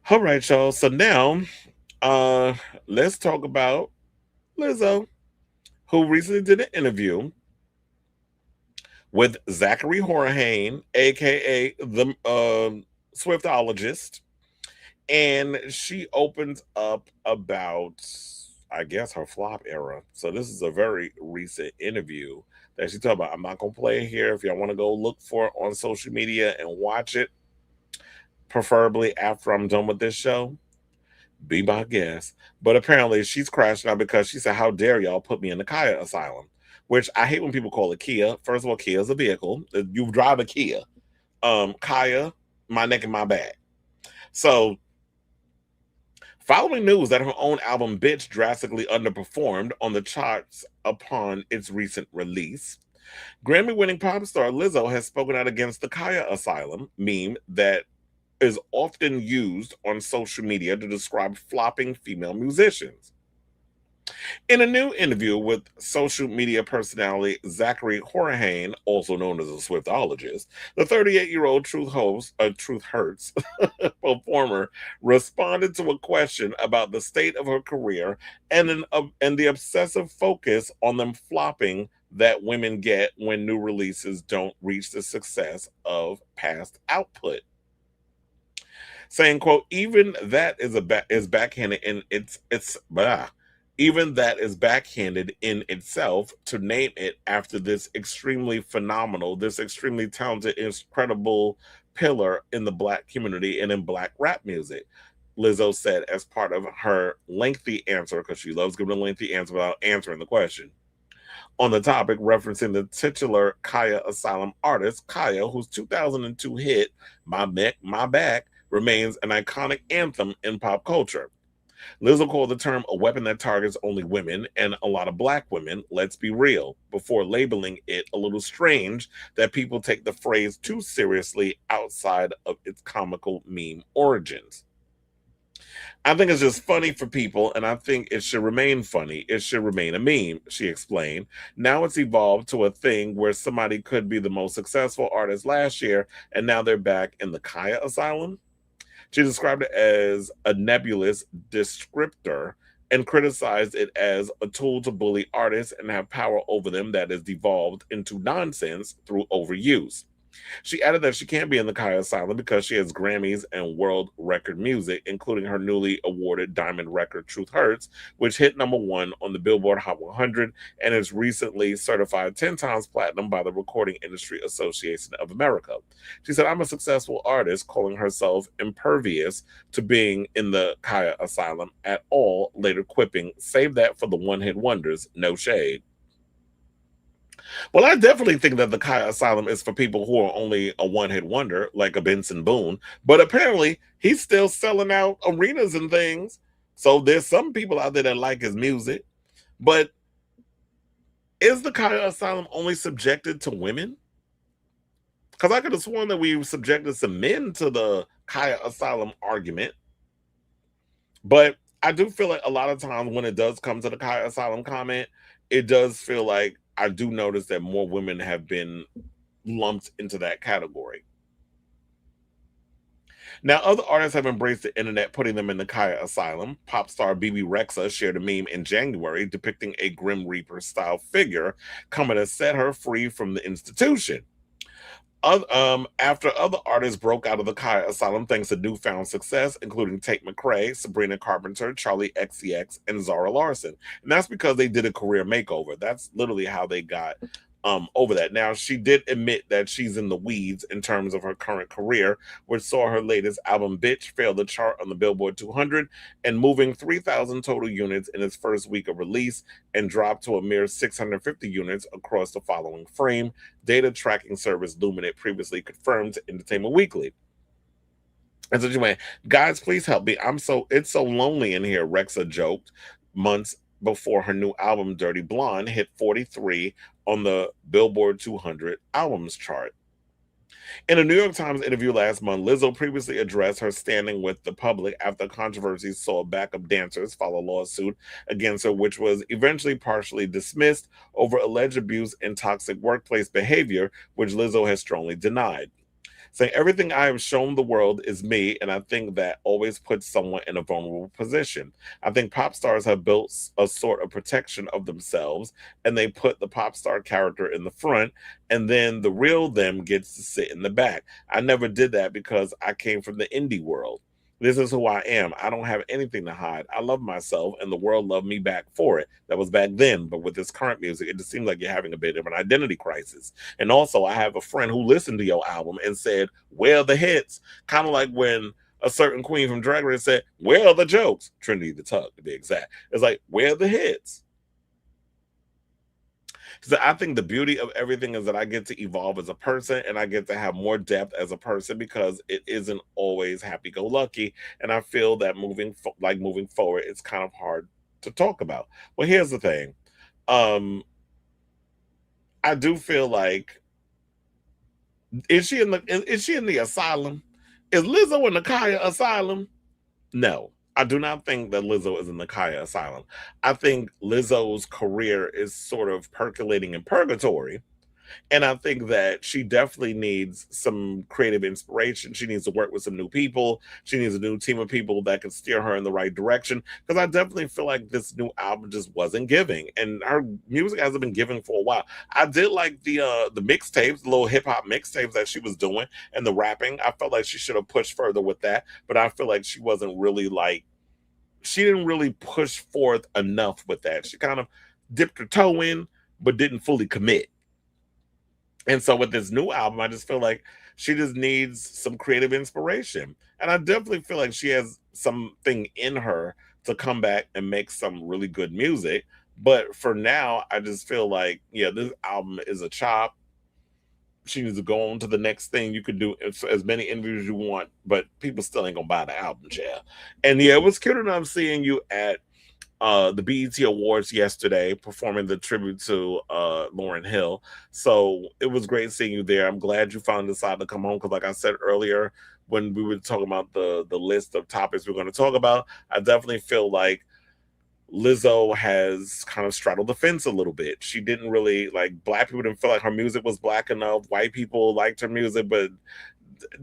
Speaker 2: All right, y'all. So now, let's talk about Lizzo, who recently did an interview with Zachary Horhane, aka the Swiftologist, and she opens up about, I guess, her flop era. So this is a very recent interview that she talked about. I'm not gonna play it here. If y'all want to go look for it on social media and watch it, preferably after I'm done with this show, be my guest. But apparently she's crashing out because she said, "How dare y'all put me in the Khia Asylum?" Which I hate when people call it Kia. First of all, Kia is a vehicle. You drive a Kia. Khia, my neck and my back. So, following news that her own album Bitch drastically underperformed on the charts upon its recent release, Grammy-winning pop star Lizzo has spoken out against the Khia Asylum meme that is often used on social media to describe flopping female musicians. In a new interview with social media personality Zachary Horhane, also known as a Swiftologist, the 38-year-old Truth Hurts performer responded to a question about the state of her career and the obsessive focus on them flopping that women get when new releases don't reach the success of past output. Saying, quote, even that is backhanded in even that is backhanded in itself to name it after this extremely phenomenal, this extremely talented, incredible pillar in the Black community and in Black rap music, Lizzo said as part of her lengthy answer, because she loves giving a lengthy answer without answering the question, on the topic, referencing the titular Khia Asylum artist, Khia, whose 2002 hit, My Neck, My Back, remains an iconic anthem in pop culture. Lizzo called the term a weapon that targets only women and a lot of Black women, let's be real, before labeling it a little strange that people take the phrase too seriously outside of its comical meme origins. I think it's just funny for people, and I think it should remain funny. It should remain a meme, she explained. Now it's evolved to a thing where somebody could be the most successful artist last year, and now they're back in the Khia Asylum. She described it as a nebulous descriptor and criticized it as a tool to bully artists and have power over them that has devolved into nonsense through overuse. She added that she can't be in the Khia Asylum because she has Grammys and world record music, including her newly awarded diamond record Truth Hurts, which hit #1 on the Billboard Hot 100 and is recently certified 10 times platinum by the Recording Industry Association of America. She said, "I'm a successful artist," calling herself impervious to being in the Khia Asylum at all, later quipping, "Save that for the one-hit wonders, no shade." Well, I definitely think that the Khia Asylum is for people who are only a one-hit wonder, like a Benson Boone. But apparently, he's still selling out arenas and things. So there's some people out there that like his music. But is the Khia Asylum only subjected to women? Because I could have sworn that we subjected some men to the Khia Asylum argument. But I do feel like a lot of times when it does come to the Khia Asylum comment, it does feel like I do notice that more women have been lumped into that category. Now, other artists have embraced the internet, putting them in the Khia Asylum. Pop star BB Rexa shared a meme in January depicting a Grim Reaper-style figure coming to set her free from the institution. After other artists broke out of the Khia Asylum thanks to newfound success, including Tate McRae, Sabrina Carpenter, Charlie XCX, and Zara Larson. And that's because they did a career makeover. That's literally how they got over that. Now, she did admit that she's in the weeds in terms of her current career, which saw her latest album, Bitch, fail the chart on the Billboard 200 and moving 3,000 total units in its first week of release and dropped to a mere 650 units across the following frame. Data tracking service Luminate previously confirmed to Entertainment Weekly. And so she went, guys, please help me. It's so lonely in here, Rexa joked months before her new album, Dirty Blonde, hit 43 on the Billboard 200 albums chart. In a New York Times interview last month, Lizzo previously addressed her standing with the public after controversy saw backup dancers file a lawsuit against her, which was eventually partially dismissed over alleged abuse and toxic workplace behavior, which Lizzo has strongly denied. Saying everything I have shown the world is me, and I think that always puts someone in a vulnerable position. I think pop stars have built a sort of protection of themselves, and they put the pop star character in the front, and then the real them gets to sit in the back. I never did that because I came from the indie world. This is who I am. I don't have anything to hide. I love myself, and the world loved me back for it. That was back then, but with this current music, it just seems like you're having a bit of an identity crisis. And also, I have a friend who listened to your album and said, where are the hits? Kind of like when a certain queen from Drag Race said, where are the jokes? Trinity the Tuck, to be exact. It's like, where are the hits? So I think the beauty of everything is that I get to evolve as a person and I get to have more depth as a person because it isn't always happy-go-lucky. And I feel that moving forward, it's kind of hard to talk about. Well, here's the thing. I do feel like, is she in the asylum? Is Lizzo in the Khia asylum? No. I do not think that Lizzo is in the Khia asylum. I think Lizzo's career is sort of percolating in purgatory. And I think that she definitely needs some creative inspiration. She needs to work with some new people. She needs a new team of people that can steer her in the right direction. Because I definitely feel like this new album just wasn't giving. And her music hasn't been giving for a while. I did like the mixtapes, the little hip-hop mixtapes that she was doing and the rapping. I felt like she should have pushed further with that. But I feel like she wasn't really she didn't really push forth enough with that. She kind of dipped her toe in, but didn't fully commit. And so with this new album, I just feel like she just needs some creative inspiration. And I definitely feel like she has something in her to come back and make some really good music. But for now, I just feel like, yeah, this album is a chop. She needs to go on to the next thing. You could do as many interviews as you want, but people still ain't gonna buy the album, yeah. And yeah, it was cute enough seeing you at the BET Awards yesterday, performing the tribute to Lauryn Hill. So it was great seeing you there. I'm glad you finally decided to come home because, like I said earlier, when we were talking about the list of topics we're going to talk about, I definitely feel like Lizzo has kind of straddled the fence a little bit. She didn't really black people didn't feel like her music was black enough. White people liked her music, but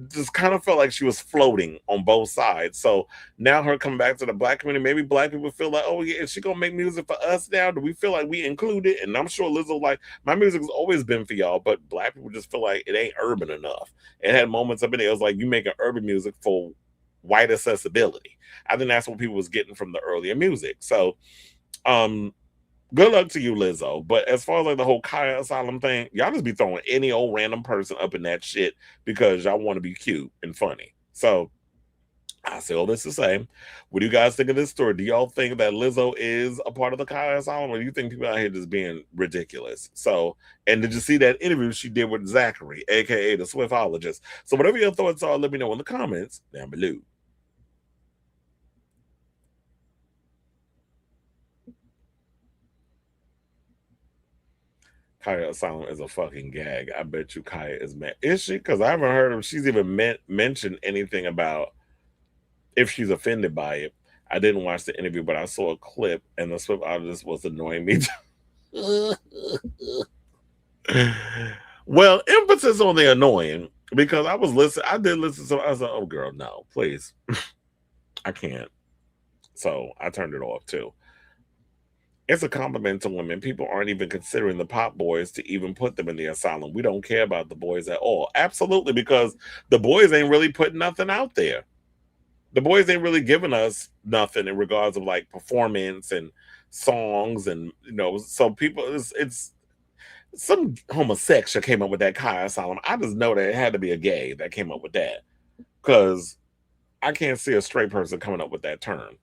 Speaker 2: just kind of felt like she was floating on both sides. So now her coming back to the black community, maybe black people feel like, oh yeah, is she gonna make music for us now? Do we feel like we include it? And I'm sure Lizzo my music has always been for y'all, but black people just feel like it ain't urban enough. It had moments up in there. It was like you making urban music for white accessibility. I think that's what people was getting from the earlier music. So good luck to you, Lizzo. But as far as the whole Khia Asylum thing, y'all just be throwing any old random person up in that shit because y'all want to be cute and funny. So I say all this to say, what do you guys think of this story? Do y'all think that Lizzo is a part of the Khia Asylum, or do you think people out here just being ridiculous? So, and did you see that interview she did with Zachary, aka the Swiftologist? So whatever your thoughts are, let me know in the comments down below. Khia Asylum is a fucking gag. I bet you Khia is mad. Is she? Because I haven't heard of she's even mentioned anything about if she's offended by it. I didn't watch the interview, but I saw a clip and the Swiftologist was annoying me. Well, emphasis on the annoying because I did listen to I was like, oh girl, no, please. I can't. So I turned it off too. It's a compliment to women. People aren't even considering the pop boys to even put them in the asylum. We don't care about the boys at all. Absolutely, because the boys ain't really putting nothing out there. The boys ain't really giving us nothing in regards of performance and songs and so people it's some homosexual came up with that Khia Asylum. I just know that it had to be a gay that came up with that, because I can't see a straight person coming up with that term.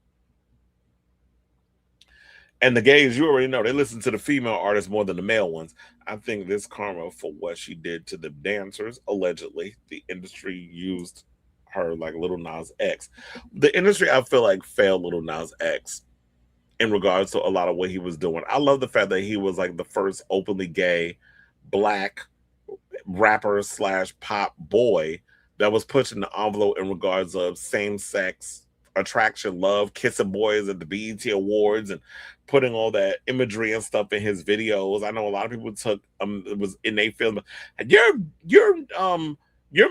Speaker 2: And the gays, you already know, they listen to the female artists more than the male ones. I think this karma for what she did to the dancers, allegedly, the industry used her like Little Nas X. The industry, I feel like, failed Little Nas X in regards to a lot of what he was doing. I love the fact that he was like the first openly gay black rapper / pop boy that was pushing the envelope in regards of same-sex attraction, love, kissing boys at the BET Awards, and putting all that imagery and stuff in his videos. I know a lot of people took it was in a film. You're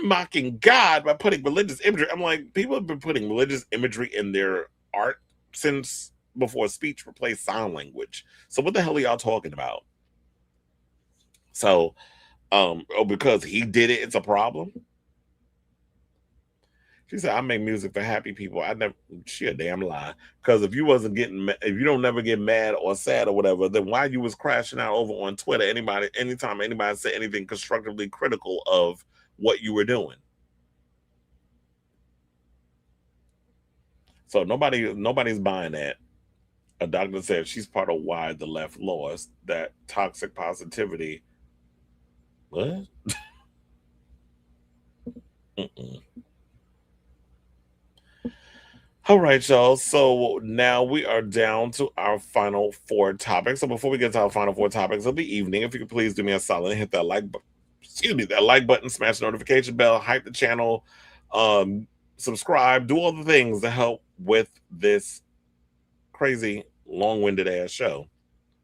Speaker 2: mocking God by putting religious imagery. I'm like, people have been putting religious imagery in their art since before speech replaced sign language. So what the hell are y'all talking about? So, because he did it, it's a problem. She said, I make music for happy people. She a damn lie. Because if you don't never get mad or sad or whatever, then why you was crashing out over on Twitter anytime anybody said anything constructively critical of what you were doing? So nobody's buying that. A doctor said she's part of why the left lost, that toxic positivity. What? All right, y'all. So now we are down to our final 4 topics. So before we get to our final 4 topics of the evening, if you could please do me a solid and hit that like button, smash the notification bell, hype the channel, subscribe, do all the things to help with this crazy long-winded ass show.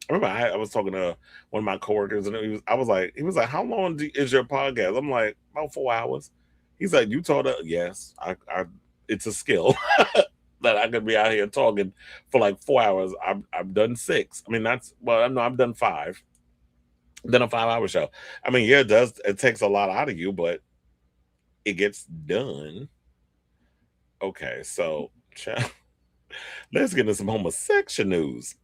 Speaker 2: I remember I was talking to one of my coworkers, and he was like, how long is your podcast? I'm like, about 4 hours. He's like, you told her, yes, I it's a skill that I could be out here talking for like 4 hours. I've done 6. I mean, I've done 5. Done a 5-hour show. I mean, yeah, it takes a lot out of you, but it gets done. Okay, so let's get into some homosexual news.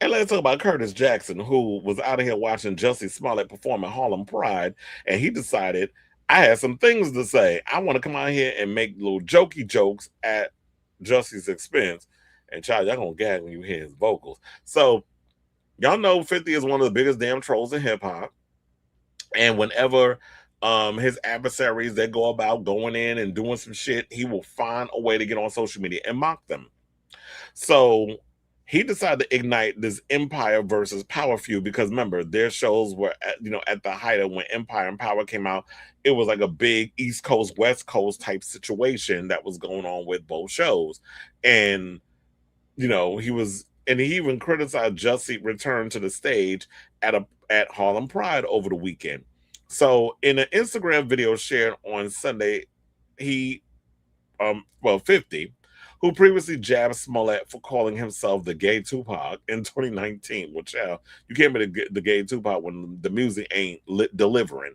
Speaker 2: And let's talk about Curtis Jackson, who was out of here watching Jussie Smollett perform at Harlem Pride, and he decided, I had some things to say. I want to come out here and make little jokey jokes at Jussie's expense. And child, y'all gonna gag when you hear his vocals. So y'all know 50 is one of the biggest damn trolls in hip-hop. And whenever his adversaries, they go about going in and doing some shit, he will find a way to get on social media and mock them. So he decided to ignite this Empire versus Power feud, because remember, their shows were at the height of when Empire and Power came out. It was like a big East Coast, West Coast type situation that was going on with both shows. And he even criticized Jussie return to the stage at Harlem Pride over the weekend. So in an Instagram video shared on Sunday, 50, who previously jabbed Smollett for calling himself the gay Tupac in 2019. Which you can't be the gay Tupac when the music ain't delivering.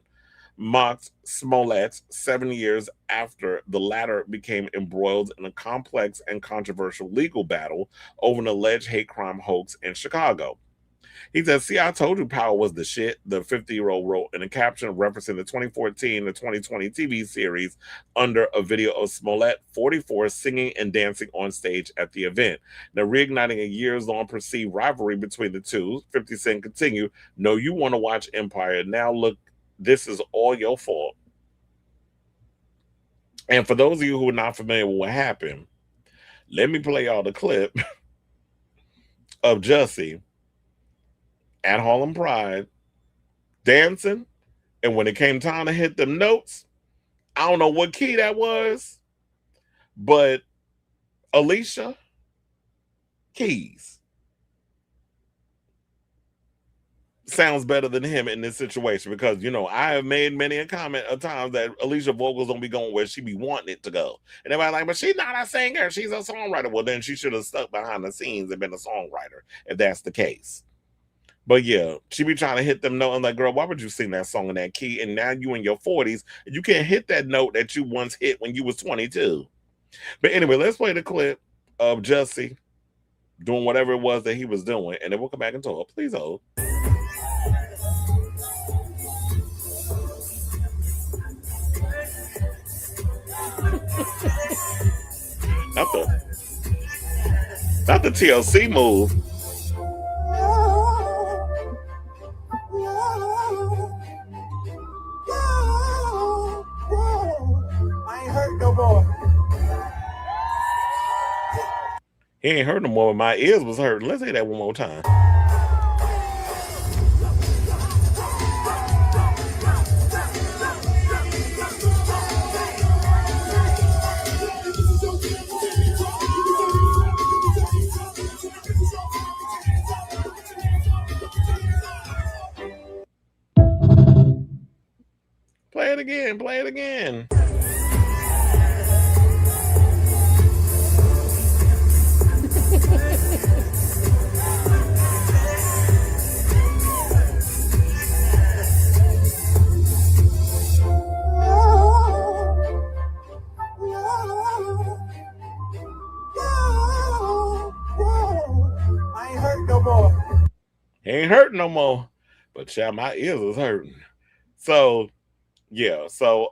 Speaker 2: Mocked Smollett 7 years after the latter became embroiled in a complex and controversial legal battle over an alleged hate crime hoax in Chicago. He said, see, I told you Power was the shit, the 50-year-old wrote in a caption referencing the 2014 to 2020 TV series under a video of Smollett, 44, singing and dancing on stage at the event. Now, reigniting a years-long perceived rivalry between the two, 50 Cent continued, no, you want to watch Empire. Now, look, this is all your fault. And for those of you who are not familiar with what happened, let me play y'all the clip of Jussie at Harlem Pride dancing, and when it came time to hit them notes, I don't know what key that was, but Alicia Keys sounds better than him in this situation, because I have made many a comment at times that Alicia vocals don't be going where she be wanting it to go, and everybody like, but she's not a singer, she's a songwriter. Well, then she should have stuck behind the scenes and been a songwriter if that's the case. But yeah, she be trying to hit them notes. I'm like, girl, why would you sing that song in that key? And now you in your 40s, and you can't hit that note that you once hit when you was 22. But anyway, let's play the clip of Jussie doing whatever it was that he was doing, and then we'll come back and talk. Please hold. Not the TLC move.
Speaker 1: I ain't hurt no more.
Speaker 2: He ain't hurt no more, but my ears was hurting. Let's hear that one more time. Play it again. Play it again.
Speaker 1: I ain't hurt no more.
Speaker 2: He ain't hurting no more. But child, my ears was hurting. So yeah, so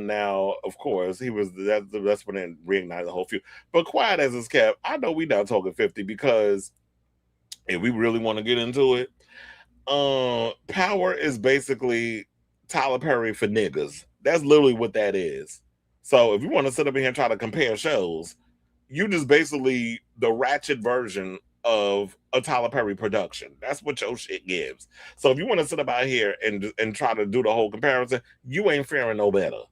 Speaker 2: now of course he was that's when it reignited the whole feud. But quiet as it's kept, I know we not talking 50 because if we really want to get into it, Power is basically Tyler Perry for niggas. That's literally what that is. So if you want to sit up here and try to compare shows, you just basically the ratchet version of a Tyler Perry production. That's what your shit gives. So if you want to sit up out here and try to do the whole comparison, you ain't faring no better.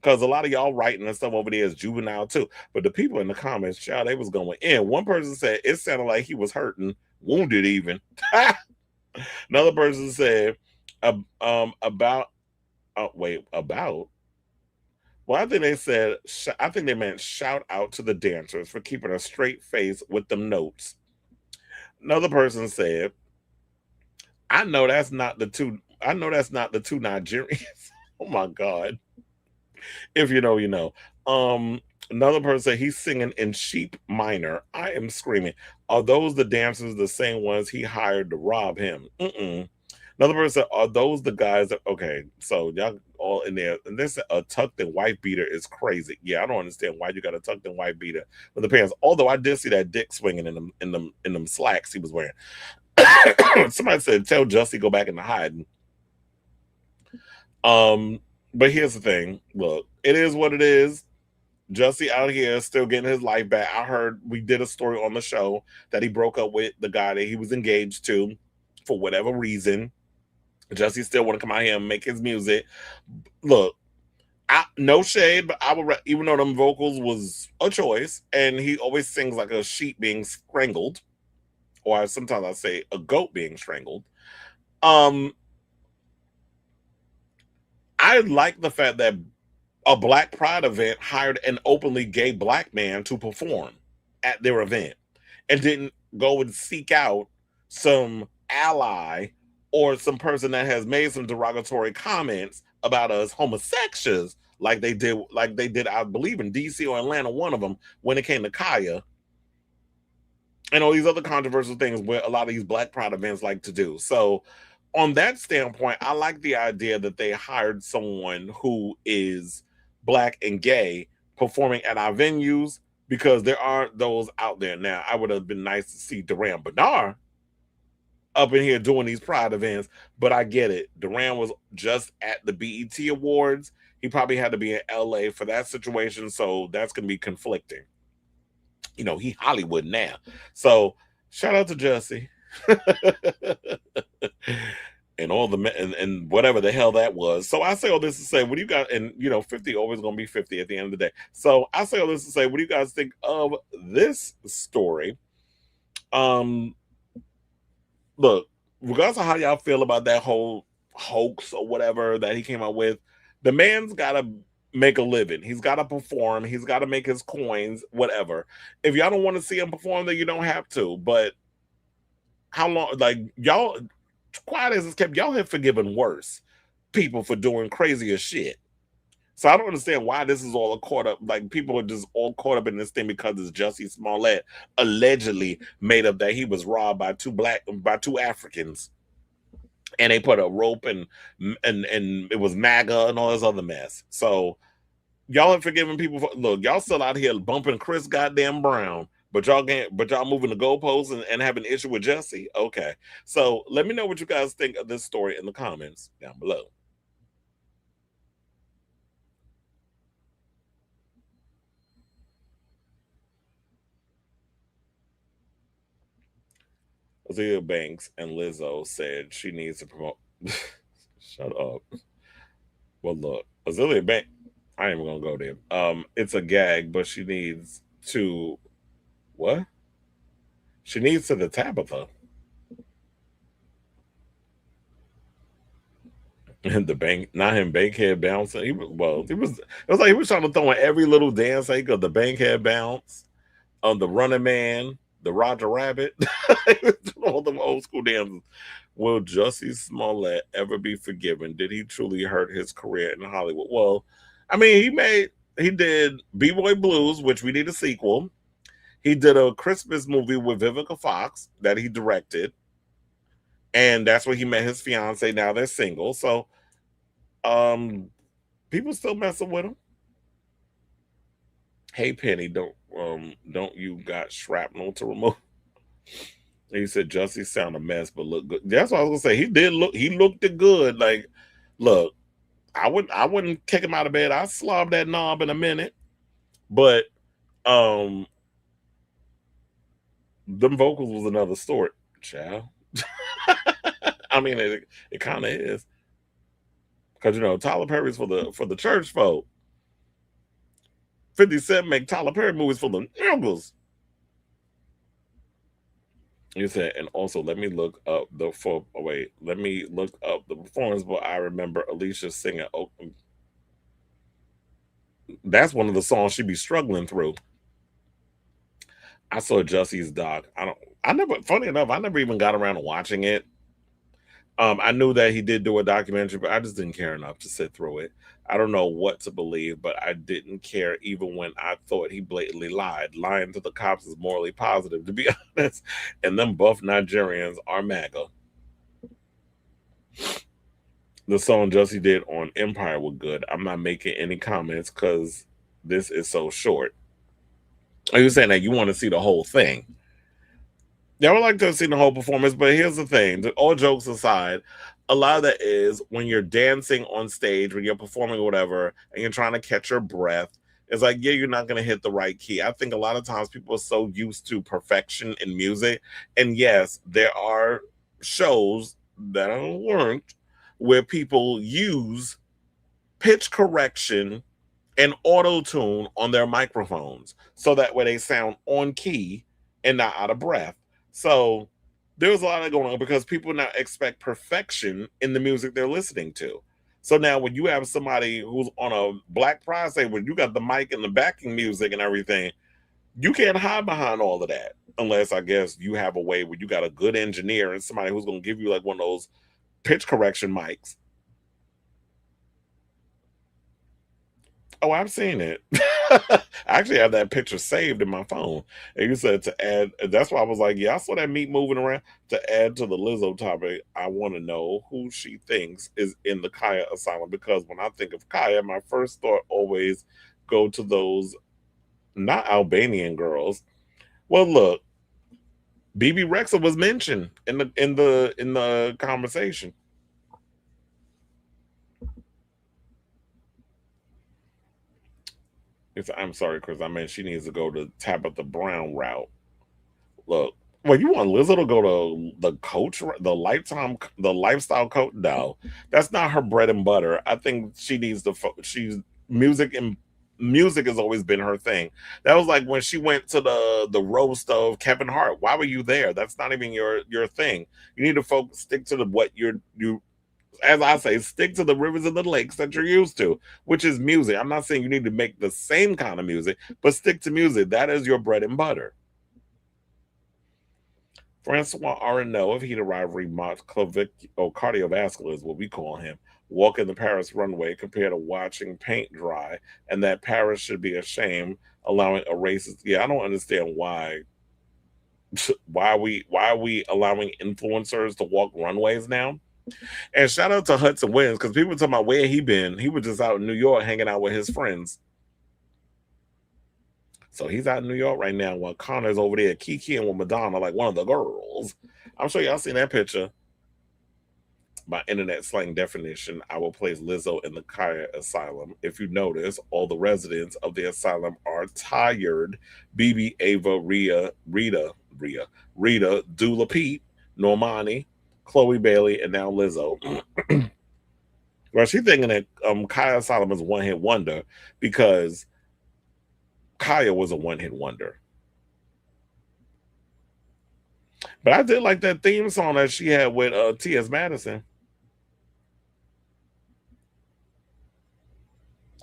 Speaker 2: Because a lot of y'all writing and stuff over there is juvenile too. But the people in the comments, child, they was going in. One person said it sounded like he was hurting, wounded even. Another person said about well, I think they said I think they meant shout out to the dancers for keeping a straight face with them notes. Another person said, I know that's not the two Nigerians. Oh my God. If you know, you know. Another person said he's singing in sheep minor. I am screaming. Are those the dancers the same ones he hired to rob him? Another person said, are those the guys that okay, so y'all all in there. And this a tucked in white beater is crazy. Yeah, I don't understand why you got a tucked in white beater with the pants. Although I did see that dick swinging in them slacks he was wearing. Somebody said tell Jussie go back into hiding. But here's the thing. Look, it is what it is. Jussie out here still getting his life back. I heard we did a story on the show that he broke up with the guy that he was engaged to for whatever reason. Jussie still want to come out here and make his music. Look, no shade, but I would even though them vocals was a choice, and he always sings like a sheep being strangled, or sometimes I say a goat being strangled. I like the fact that a Black Pride event hired an openly gay Black man to perform at their event and didn't go and seek out some ally or some person that has made some derogatory comments about us homosexuals like they did, I believe, in DC or Atlanta, one of them, when it came to Khia and all these other controversial things where a lot of these Black Pride events like to do. So on that standpoint, I like the idea that they hired someone who is Black and gay performing at our venues, because there aren't those out there now. I would have been nice to see Duran Bernard up in here doing these Pride events, but I get it. Duran was just at the BET Awards. He probably had to be in LA for that situation, so that's going to be conflicting. You know, he Hollywood now. So shout out to Jussie. And all the and whatever the hell that was. So I say all this to say, what do you got? And you know, 50 always gonna be 50 at the end of the day. So I say all this to say, what do you guys think of this story? Look, regardless of how y'all feel about that whole hoax or whatever that he came out with, the man's gotta make a living. He's gotta perform, he's gotta make his coins, whatever. If y'all don't want to see him perform, then you don't have to. But how long, like, y'all, quiet as it's kept, y'all have forgiven worse people for doing crazier shit. So I don't understand why this is all caught up. Like, people are just all caught up in this thing because it's Jussie Smollett allegedly made up that he was robbed by two Africans, and they put a rope and it was MAGA and all this other mess. So Y'all have forgiven people for look, y'all still out here bumping Chris goddamn Brown, but y'all moving the goalposts and have an issue with Jussie. Okay. So let me know what you guys think of this story in the comments down below. Azealia Banks and Lizzo said she needs to promote. Shut up. Well, look, Azealia Banks. I ain't even gonna go there. It's a gag, but she needs to what? She needs to the Tabitha. And the bank, not him, bankhead bouncing. It was like he was trying to throw in every little dance he could. The bankhead bounce, on the Running Man, the Roger Rabbit, all them old school dances. Will Jussie Smollett ever be forgiven? Did he truly hurt his career in Hollywood? Well, I mean, he did B-Boy Blues, which we need a sequel. He did a Christmas movie with Vivica Fox that he directed, and that's where he met his fiance. Now they're single, so people still messing with him. Hey Penny, don't you got shrapnel to remove? He said Jussie sound a mess, but look good. That's what I was gonna say. He looked good. Like, look, I wouldn't kick him out of bed. I'd slob that knob in a minute. But them vocals was another story, child. I mean, it kind of is. Because Tyler Perry's for the church folk. 50 Cent make Tyler Perry movies for the niggas. You said, and also let me look up the performance, but I remember Alicia singing. Oh, that's one of the songs she be struggling through. I saw Jussie's doc. Funny enough, I never even got around to watching it. I knew that he did do a documentary, but I just didn't care enough to sit through it. I don't know what to believe, but I didn't care even when I thought he blatantly lied. Lying to the cops is morally positive, to be honest. And them buff Nigerians are MAGA. The song Jussie did on Empire was good. I'm not making any comments because this is so short. Are you saying that you want to see the whole thing? Yeah, I would like to see the whole performance, but here's the thing. All jokes aside, a lot of that is when you're dancing on stage, when you're performing or whatever, and you're trying to catch your breath, it's like, yeah, you're not going to hit the right key. I think a lot of times people are so used to perfection in music. And yes, there are shows that I learned where people use pitch correction and auto-tune on their microphones so that way they sound on key and not out of breath. So there's a lot of going on because people now expect perfection in the music they're listening to. So now when you have somebody who's on a Black Pride stage, when you got the mic and the backing music and everything, you can't hide behind all of that unless, I guess, you have a way where you got a good engineer and somebody who's going to give you like one of those pitch correction mics. Oh, I've seen it. I actually have that picture saved in my phone. And you said to add, that's why I was like, yeah, I saw that meat moving around. To add to the Lizzo topic, I want to know who she thinks is in the Khia Asylum. Because when I think of Khia, my first thought always go to those not Albanian girls. Well, look, BB Rexa was mentioned in the conversation. I'm sorry, Chris. I mean, she needs to go to Tabitha Brown route. Look, well, you want Lizzo to go to the coach, the lifestyle coach? No, that's not her bread and butter. I think she needs to. She's music and music has always been her thing. That was like when she went to the roast of Kevin Hart. Why were you there? That's not even your thing. You need to stick to what you. As I say, stick to the rivers and the lakes that you're used to, which is music. I'm not saying you need to make the same kind of music, but stick to music. That is your bread and butter. Francois Arnault of Heat Rivalry cardiovascular is what we call him. Walking the Paris runway compared to watching paint dry, and that Paris should be ashamed allowing a racist. Yeah, I don't understand why are we allowing influencers to walk runways now? And shout out to Hudson Williams, because people were talking about where he been. He was just out in New York hanging out with his friends. So he's out in New York right now while Connor's over there kikiing with Madonna like one of the girls. I'm sure y'all seen that picture. By internet slang definition, I will place Lizzo in the Khia Asylum. If you notice, all the residents of the asylum are tired. BB, Ava, Rita, Dula Pete, Normani, Chloe Bailey, and now Lizzo. Well, she's thinking that Khia Asylum is a one-hit wonder because Khia was a one-hit wonder. But I did like that theme song that she had with T.S. Madison.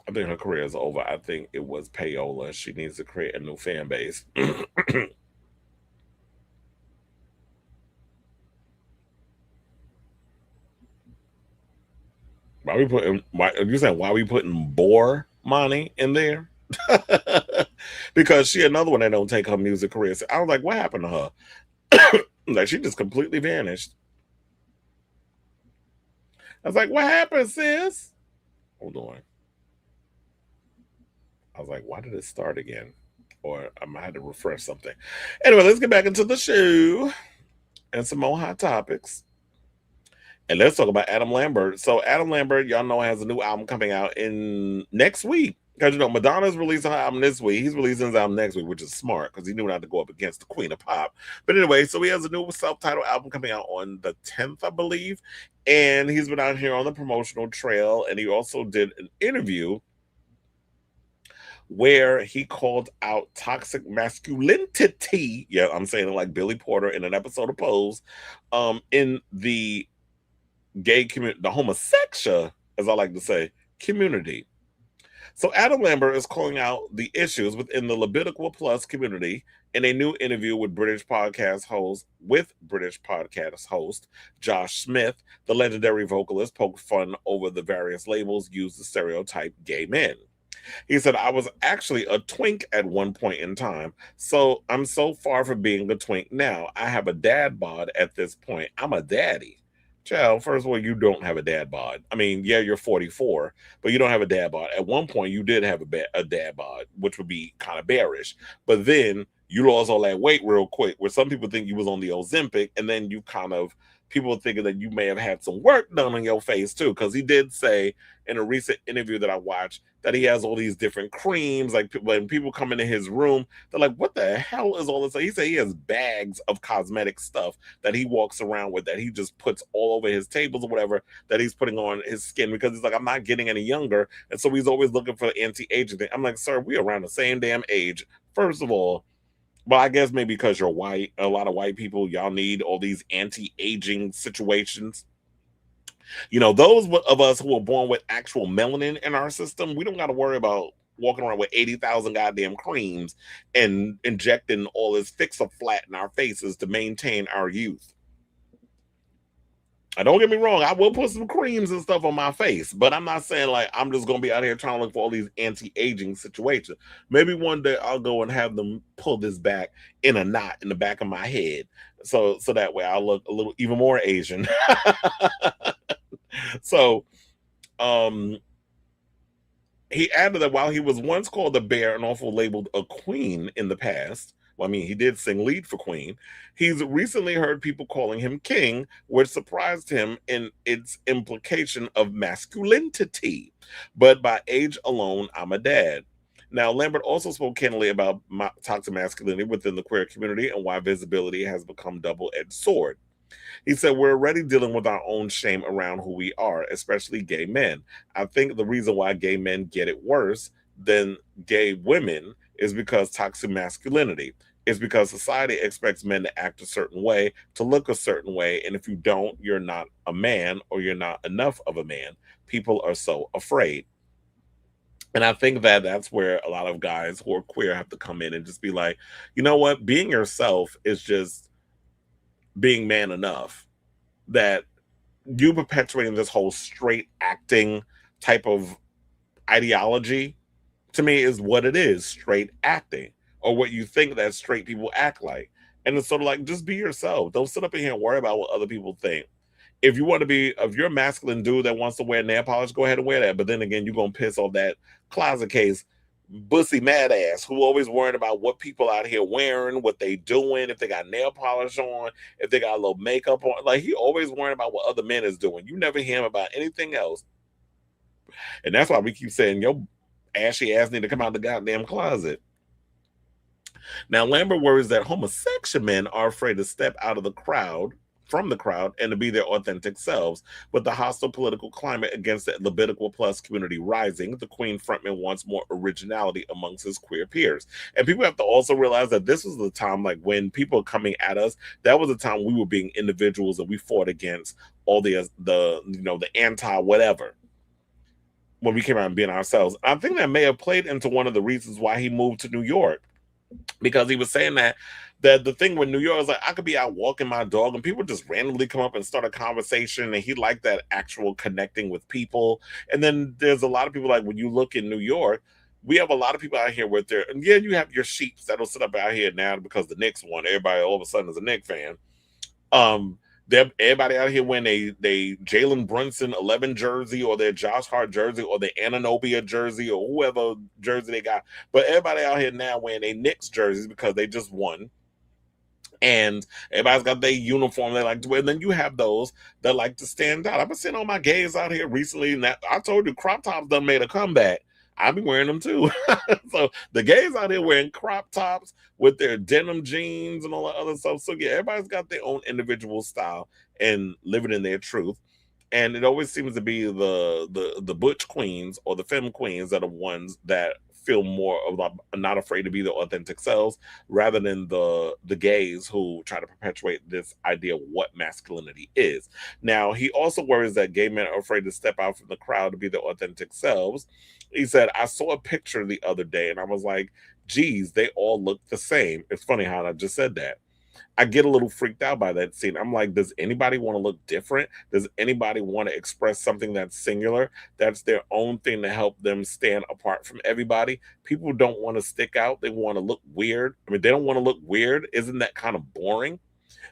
Speaker 2: I think her career is over. I think it was payola. She needs to create a new fan base. Why we putting Bore Money in there? Because she another one that don't take her music career. So I was like, what happened to her? Like she just completely vanished. I was like, what happened, sis? Hold on. I was like, why did it start again? Or I might have to refresh something. Anyway, let's get back into the show and some more hot topics. And let's talk about Adam Lambert. So Adam Lambert, y'all know, has a new album coming out in next week. Because, you know, Madonna's releasing her album this week. He's releasing his album next week, which is smart because he knew not to go up against the queen of pop. But anyway, so he has a new self-titled album coming out on the 10th, I believe. And he's been out here on the promotional trail. And he also did an interview where he called out toxic masculinity. Yeah, I'm saying it like Billy Porter in an episode of Pose. In the gay community, the homosexual, as I like to say, community. So Adam Lambert is calling out the issues within the Libidical Plus community in a new interview with British podcast host Josh Smith. The legendary vocalist poked fun over the various labels used to stereotype gay men. He said, I was actually a twink at one point in time, so I'm so far from being a twink now. I have a dad bod at this point. I'm a daddy. Child, first of all, you don't have a dad bod. I mean, yeah, you're 44, but you don't have a dad bod. At one point, you did have a dad bod, which would be kind of bearish. But then you lost all that weight real quick, where some people think you was on the Ozempic, and then you kind of, people thinking that you may have had some work done on your face too, because he did say in a recent interview that I watched that he has all these different creams. Like when people come into his room, they're like, what the hell is all this? He said he has bags of cosmetic stuff that he walks around with that he just puts all over his tables or whatever that he's putting on his skin because he's like, I'm not getting any younger. And so he's always looking for the anti-aging thing. I'm like, sir, we're around the same damn age. First of all, well, I guess maybe because you're white, a lot of white people, y'all need all these anti-aging situations. You know, those of us who are born with actual melanin in our system, we don't got to worry about walking around with 80,000 goddamn creams and injecting all this fix-a-flat in our faces to maintain our youth. Don't get me wrong, I will put some creams and stuff on my face, but I'm not saying like I'm just going to be out here trying to look for all these anti-aging situations. Maybe one day I'll go and have them pull this back in a knot in the back of my head. So that way I'll look a little even more Asian. So, he added that while he was once called a bear and also labeled a queen in the past, well, I mean, he did sing lead for Queen, he's recently heard people calling him king, which surprised him in its implication of masculinity. But by age alone, I'm a dad. Now, Lambert also spoke candidly about toxic masculinity within the queer community and why visibility has become double-edged sword. He said, we're already dealing with our own shame around who we are, especially gay men. I think the reason why gay men get it worse than gay women is because toxic masculinity. It's because society expects men to act a certain way, to look a certain way, and if you don't, you're not a man or you're not enough of a man. People are so afraid. And I think that that's where a lot of guys who are queer have to come in and just be like, you know what? Being yourself is just being man enough. That you perpetuating this whole straight acting type of ideology, to me, is what it is, straight acting, or what you think that straight people act like. And it's sort of like, just be yourself. Don't sit up in here and worry about what other people think. If you want to be, if you're a masculine dude that wants to wear nail polish, go ahead and wear that. But then again, you're going to piss on that closet case bussy mad ass who always worrying about what people out here wearing, what they doing, if they got nail polish on, if they got a little makeup on. Like, he always worrying about what other men is doing. You never hear him about anything else. And that's why we keep saying, your ashy ass need to come out the goddamn closet. Now, Lambert worries that homosexual men are afraid to step out of the crowd, from the crowd, and to be their authentic selves. With the hostile political climate against the LGBTQ plus community rising, the Queen frontman wants more originality amongst his queer peers. And people have to also realize that this was the time, like, when people are coming at us, that was the time we were being individuals and we fought against all the anti whatever, when we came out and being ourselves. I think that may have played into one of the reasons why he moved to New York, because he was saying that the thing with New York is, like, I could be out walking my dog and people just randomly come up and start a conversation, and he liked that actual connecting with people. And then there's a lot of people, like, when you look in New York, we have a lot of people out here with their, and yeah, you have your sheeps that'll sit up out here now because the Knicks won. Everybody all of a sudden is a Knicks fan. Everybody out here when they Jalen Brunson 11 jersey, or their Josh Hart jersey, or the Ananobia jersey, or whoever jersey they got. But everybody out here now wearing their Knicks jerseys because they just won. And everybody's got their uniform they like to wear. And then you have those that like to stand out. I've been seeing all my gays out here recently, and I told you crop tops done made a comeback. I'll be wearing them too. So the gays out here wearing crop tops with their denim jeans and all that other stuff. So yeah, everybody's got their own individual style and living in their truth. And it always seems to be the butch queens or the femme queens that are ones that feel more of not afraid to be their authentic selves, rather than the gays who try to perpetuate this idea of what masculinity is. Now, he also worries that gay men are afraid to step out from the crowd to be their authentic selves. He said, I saw a picture the other day and I was like, geez, they all look the same. It's funny how I just said that. I get a little freaked out by that scene. I'm like, does anybody want to look different? Does anybody want to express something that's singular? That's their own thing to help them stand apart from everybody. People don't want to stick out. They want to look weird. I mean, they don't want to look weird. Isn't that kind of boring?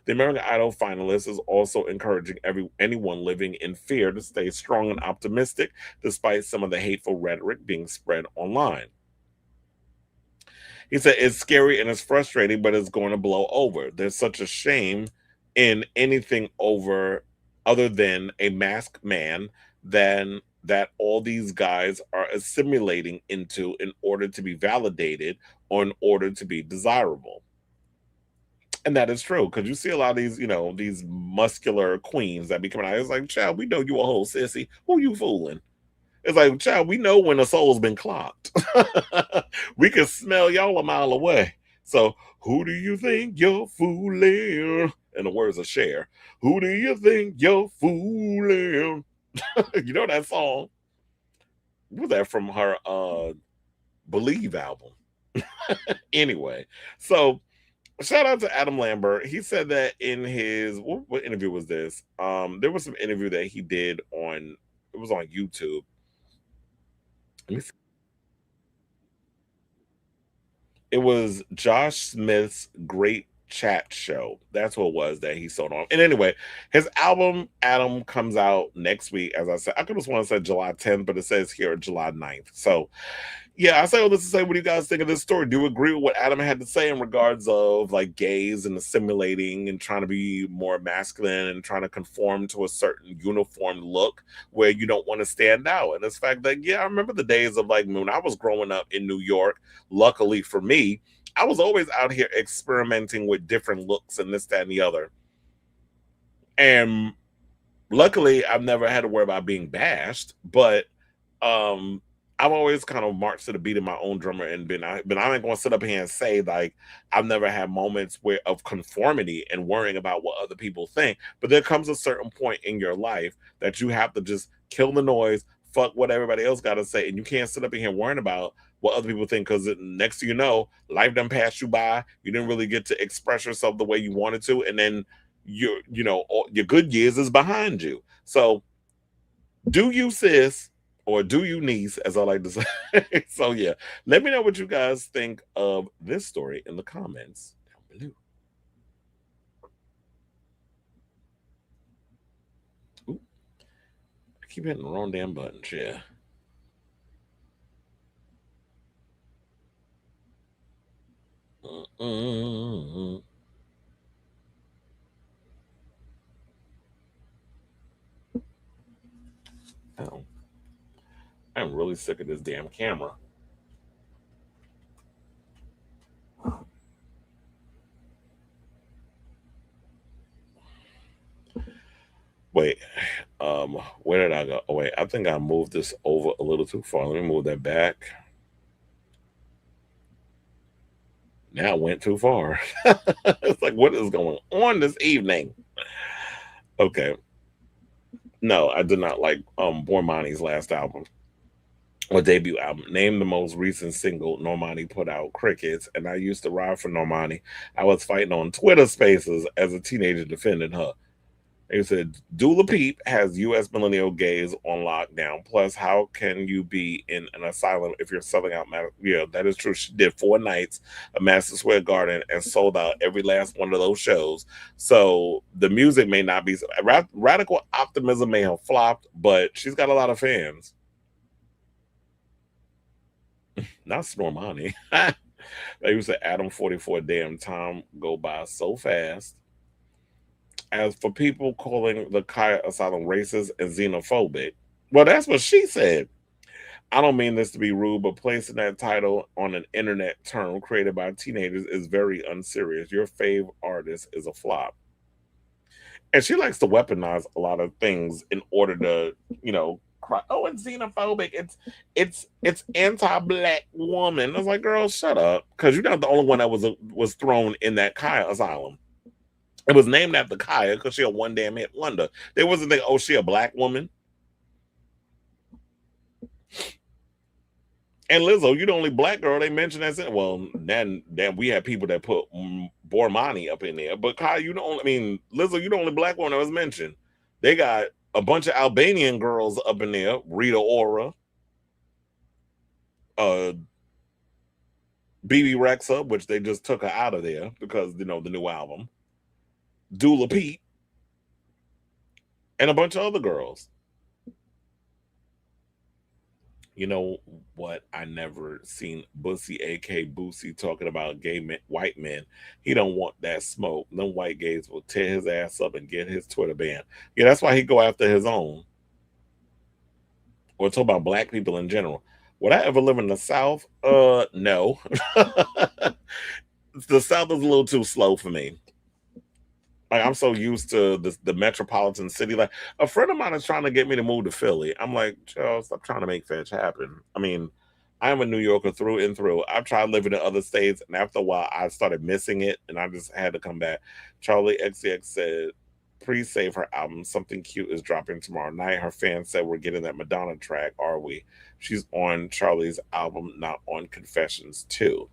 Speaker 2: The American Idol finalist is also encouraging anyone living in fear to stay strong and optimistic, despite some of the hateful rhetoric being spread online. He said, it's scary and it's frustrating, but it's going to blow over. There's such a shame in anything over other than a masked man than that all these guys are assimilating into in order to be validated or in order to be desirable. And that is true, because you see a lot of these, these muscular queens that be coming out. It's like, child, we know you a whole sissy. Who you fooling? It's like, child, we know when a soul's been clocked. We can smell y'all a mile away. So, who do you think you're fooling? In the words of Cher, who do you think you're fooling? You know that song? Was that from her Believe album? Anyway, so shout out to Adam Lambert. He said that in his what interview was this? There was some interview that he did on, it was on YouTube. It was Josh Smith's Great Chat Show. That's what it was that he sold on. And anyway, his album Adam comes out next week. As I said, I could just want to say July 10th, but it says here July 9th. So yeah, I say all this to say, what do you guys think of this story? Do you agree with what Adam had to say in regards of like gays and assimilating and trying to be more masculine and trying to conform to a certain uniform look where you don't want to stand out? And this fact that, yeah, I remember the days of like when I was growing up in New York. Luckily for me, I was always out here experimenting with different looks and this, that, and the other. And luckily, I've never had to worry about being bashed, but I've always kind of marched to the beat of my own drummer and I ain't going to sit up here and say like I've never had moments of conformity and worrying about what other people think. But there comes a certain point in your life that you have to just kill the noise, fuck what everybody else got to say, and you can't sit up in here worrying about what other people think, because next thing you know, life done passed you by. You didn't really get to express yourself the way you wanted to, and then your good years is behind you. So do you, sis, or do you, niece, as I like to say. So yeah, let me know what you guys think of this story in the comments down below. Ooh, I keep hitting the wrong damn button. Yeah. Mm-mm. Oh, I'm really sick of this damn camera. Wait, where did I go? Oh, wait, I think I moved this over a little too far. Let me move that back. Now I went too far. It's like, what is going on this evening? Okay. No, I did not like Bormani's last album or debut album. Name the most recent single Normani put out, Crickets. And I used to ride for Normani. I was fighting on Twitter spaces as a teenager defending her. He said, Dula Peep has U.S. millennial gays on lockdown. Plus, how can you be in an asylum if you're selling out? Yeah, that is true. She did 4 nights of Madison Square Garden and sold out every last one of those shows. So the music may not be radical optimism may have flopped, but she's got a lot of fans. Not Stormani. They used to Adam 44 damn time go by so fast. As for people calling the Khia Asylum racist and xenophobic, well, that's what she said. I don't mean this to be rude, but placing that title on an internet term created by teenagers is very unserious. Your fave artist is a flop. And she likes to weaponize a lot of things in order to, cry, oh, it's xenophobic. It's anti-black woman. I was like, girl, shut up. Because you're not the only one that was thrown in that Khia Asylum. It was named after Khia because she a one damn hit wonder. There wasn't like, oh, she a black woman. And Lizzo, you the only black girl they mentioned as it. Well, then we had people that put Bormani up in there. But Khia, Lizzo, you the only black one that was mentioned. They got a bunch of Albanian girls up in there. Rita Ora, BB Rexa, which they just took her out of there because, the new album. Dula Pete, and a bunch of other girls. You know what? I never seen Bussy, A.K. Boosie, talking about gay men, white men. He don't want that smoke. Them white gays will tear his ass up and get his Twitter banned. Yeah, that's why he go after his own. Or talk about black people in general. Would I ever live in the South? No. The South is a little too slow for me. Like, I'm so used to the metropolitan city. Like, a friend of mine is trying to get me to move to Philly. I'm like, Charles, stop trying to make fetch happen. I mean, I'm a New Yorker through and through. I've tried living in other states, and after a while, I started missing it, and I just had to come back. Charlie XCX said, pre-save her album. Something cute is dropping tomorrow night. Her fans said we're getting that Madonna track. Are we? She's on Charlie's album, not on Confessions 2.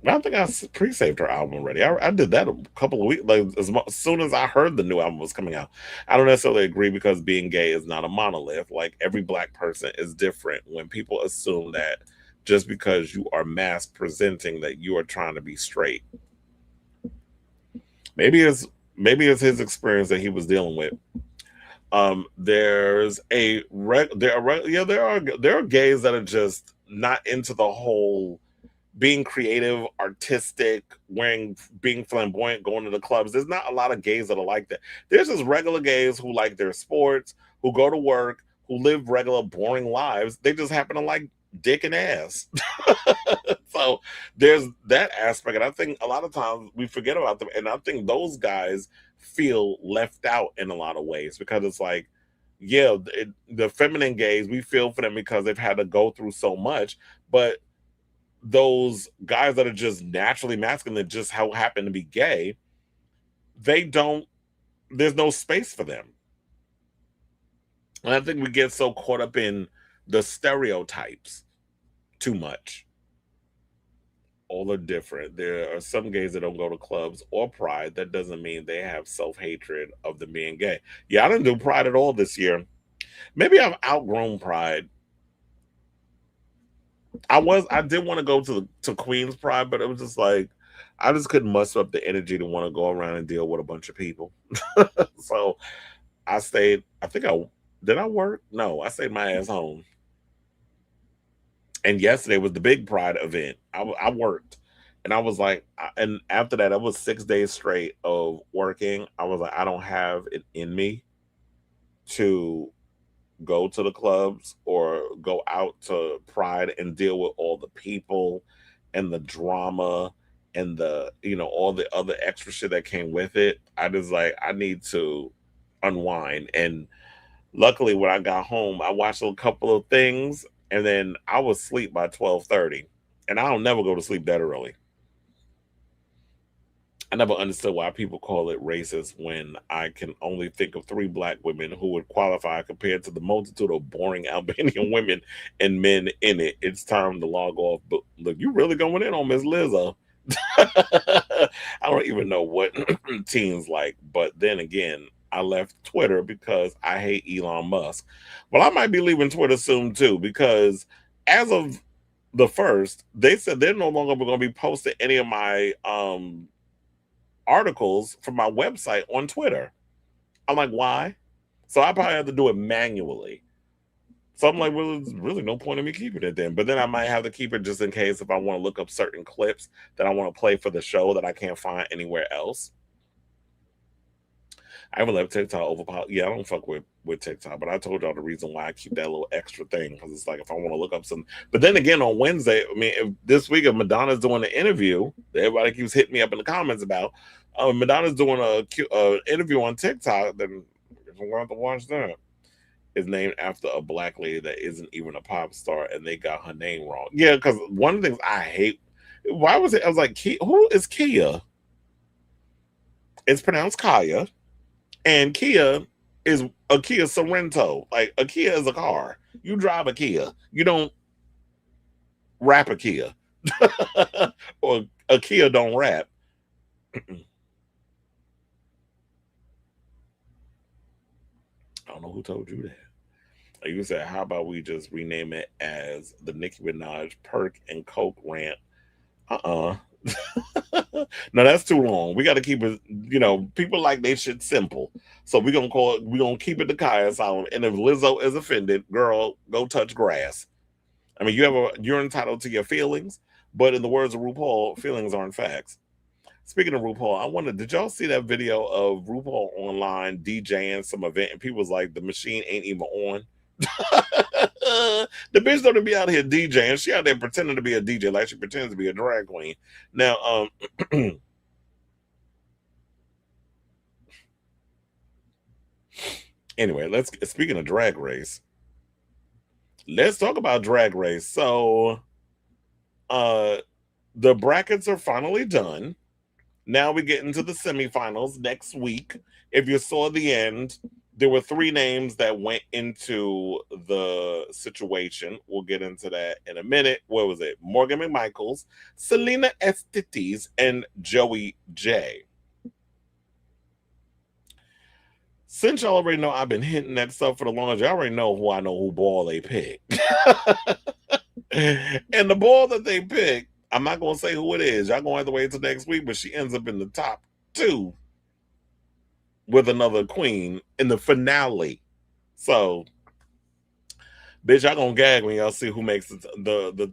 Speaker 2: I think I pre-saved her album already. I did that a couple of weeks, like as soon as I heard the new album was coming out. I don't necessarily agree because being gay is not a monolith. Like, every black person is different. When people assume that just because you are mass presenting that you are trying to be straight, maybe it's his experience that he was dealing with. There's there are gays that are just not into the whole being creative, artistic, being flamboyant, going to the clubs. There's not a lot of gays that are like that. There's just regular gays who like their sports, who go to work, who live regular, boring lives. They just happen to like dick and ass. So there's that aspect. And I think a lot of times we forget about them. And I think those guys feel left out in a lot of ways because it's like, yeah, the feminine gays, we feel for them because they've had to go through so much. But those guys that are just naturally masculine that just happen to be gay, there's no space for them. And I think we get so caught up in the stereotypes too much. All are different. There are some gays that don't go to clubs or pride. That doesn't mean they have self-hatred of them being gay. Yeah, I didn't do pride at all this year. Maybe I've outgrown pride. I did want to go to Queen's Pride, but it was just like I just couldn't muster up the energy to want to go around and deal with a bunch of people. So I stayed. I think did I work? No, I stayed my ass home. And yesterday was the big Pride event. I worked, and I was like, and after that, it was 6 days straight of working. I was like, I don't have it in me to go to the clubs or go out to Pride and deal with all the people and the drama and the, all the other extra shit that came with it. I just like, I need to unwind. And luckily, when I got home, I watched a couple of things, and then I was asleep by 12:30. And I don't never go to sleep that early. I never understood why people call it racist when I can only think of 3 black women who would qualify compared to the multitude of boring Albanian women and men in it. It's time to log off. But look, you really going in on Miss Lizzo. I don't even know what teens like. But then again, I left Twitter because I hate Elon Musk. Well, I might be leaving Twitter soon too, because as of the 1st, they said they're no longer going to be posting any of my articles from my website on Twitter. I'm like, why? So I probably have to do it manually. So I'm like, well, there's really no point in me keeping it then. But then I might have to keep it just in case if I want to look up certain clips that I want to play for the show that I can't find anywhere else. I haven't left TikTok over. Yeah, I don't fuck with TikTok, but I told y'all the reason why I keep that little extra thing, because it's like if I want to look up some. But then again, on Wednesday, I mean, if this Madonna's doing an interview that everybody keeps hitting me up in the comments about. Madonna's doing a interview on TikTok. Then I'm going to have to watch that. Is named after a black lady that isn't even a pop star, and they got her name wrong. Yeah, because one of the things I hate. Why was it? I was like, who is Khia? It's pronounced Khia. And Khia is a Kia Sorrento. Like, a Kia is a car. You drive a Kia. You don't rap a Kia. Or a Kia don't rap. I don't know who told you that. Like you said, how about we just rename it as the Nicki Minaj Perk and Coke rant? No, that's too long. We got to keep it, people like they shit simple. So we're gonna keep it the Khia Asylum. And if Lizzo is offended, girl, go touch grass. I mean, you're entitled to your feelings, but in the words of RuPaul, feelings aren't facts. Speaking of RuPaul, did y'all see that video of RuPaul online DJing some event, and people was like, the machine ain't even on? The bitch don't be out here DJing. She out there pretending to be a DJ, like she pretends to be a drag queen. Now, anyway, speaking of Drag Race, let's talk about Drag Race. So, the brackets are finally done. Now we get into the semifinals next week. If you saw the end, there were 3 names that went into the situation. We'll get into that in a minute. What was it? Morgan McMichaels, Selena Estites, and Joey J. Since y'all already know I've been hinting that stuff for the longest, y'all already know who ball they pick. And the ball that they pick, I'm not going to say who it is. Y'all going to have to wait until next week, but she ends up in the top 2 with another queen in the finale. So, bitch, y'all gonna gag when y'all see who makes the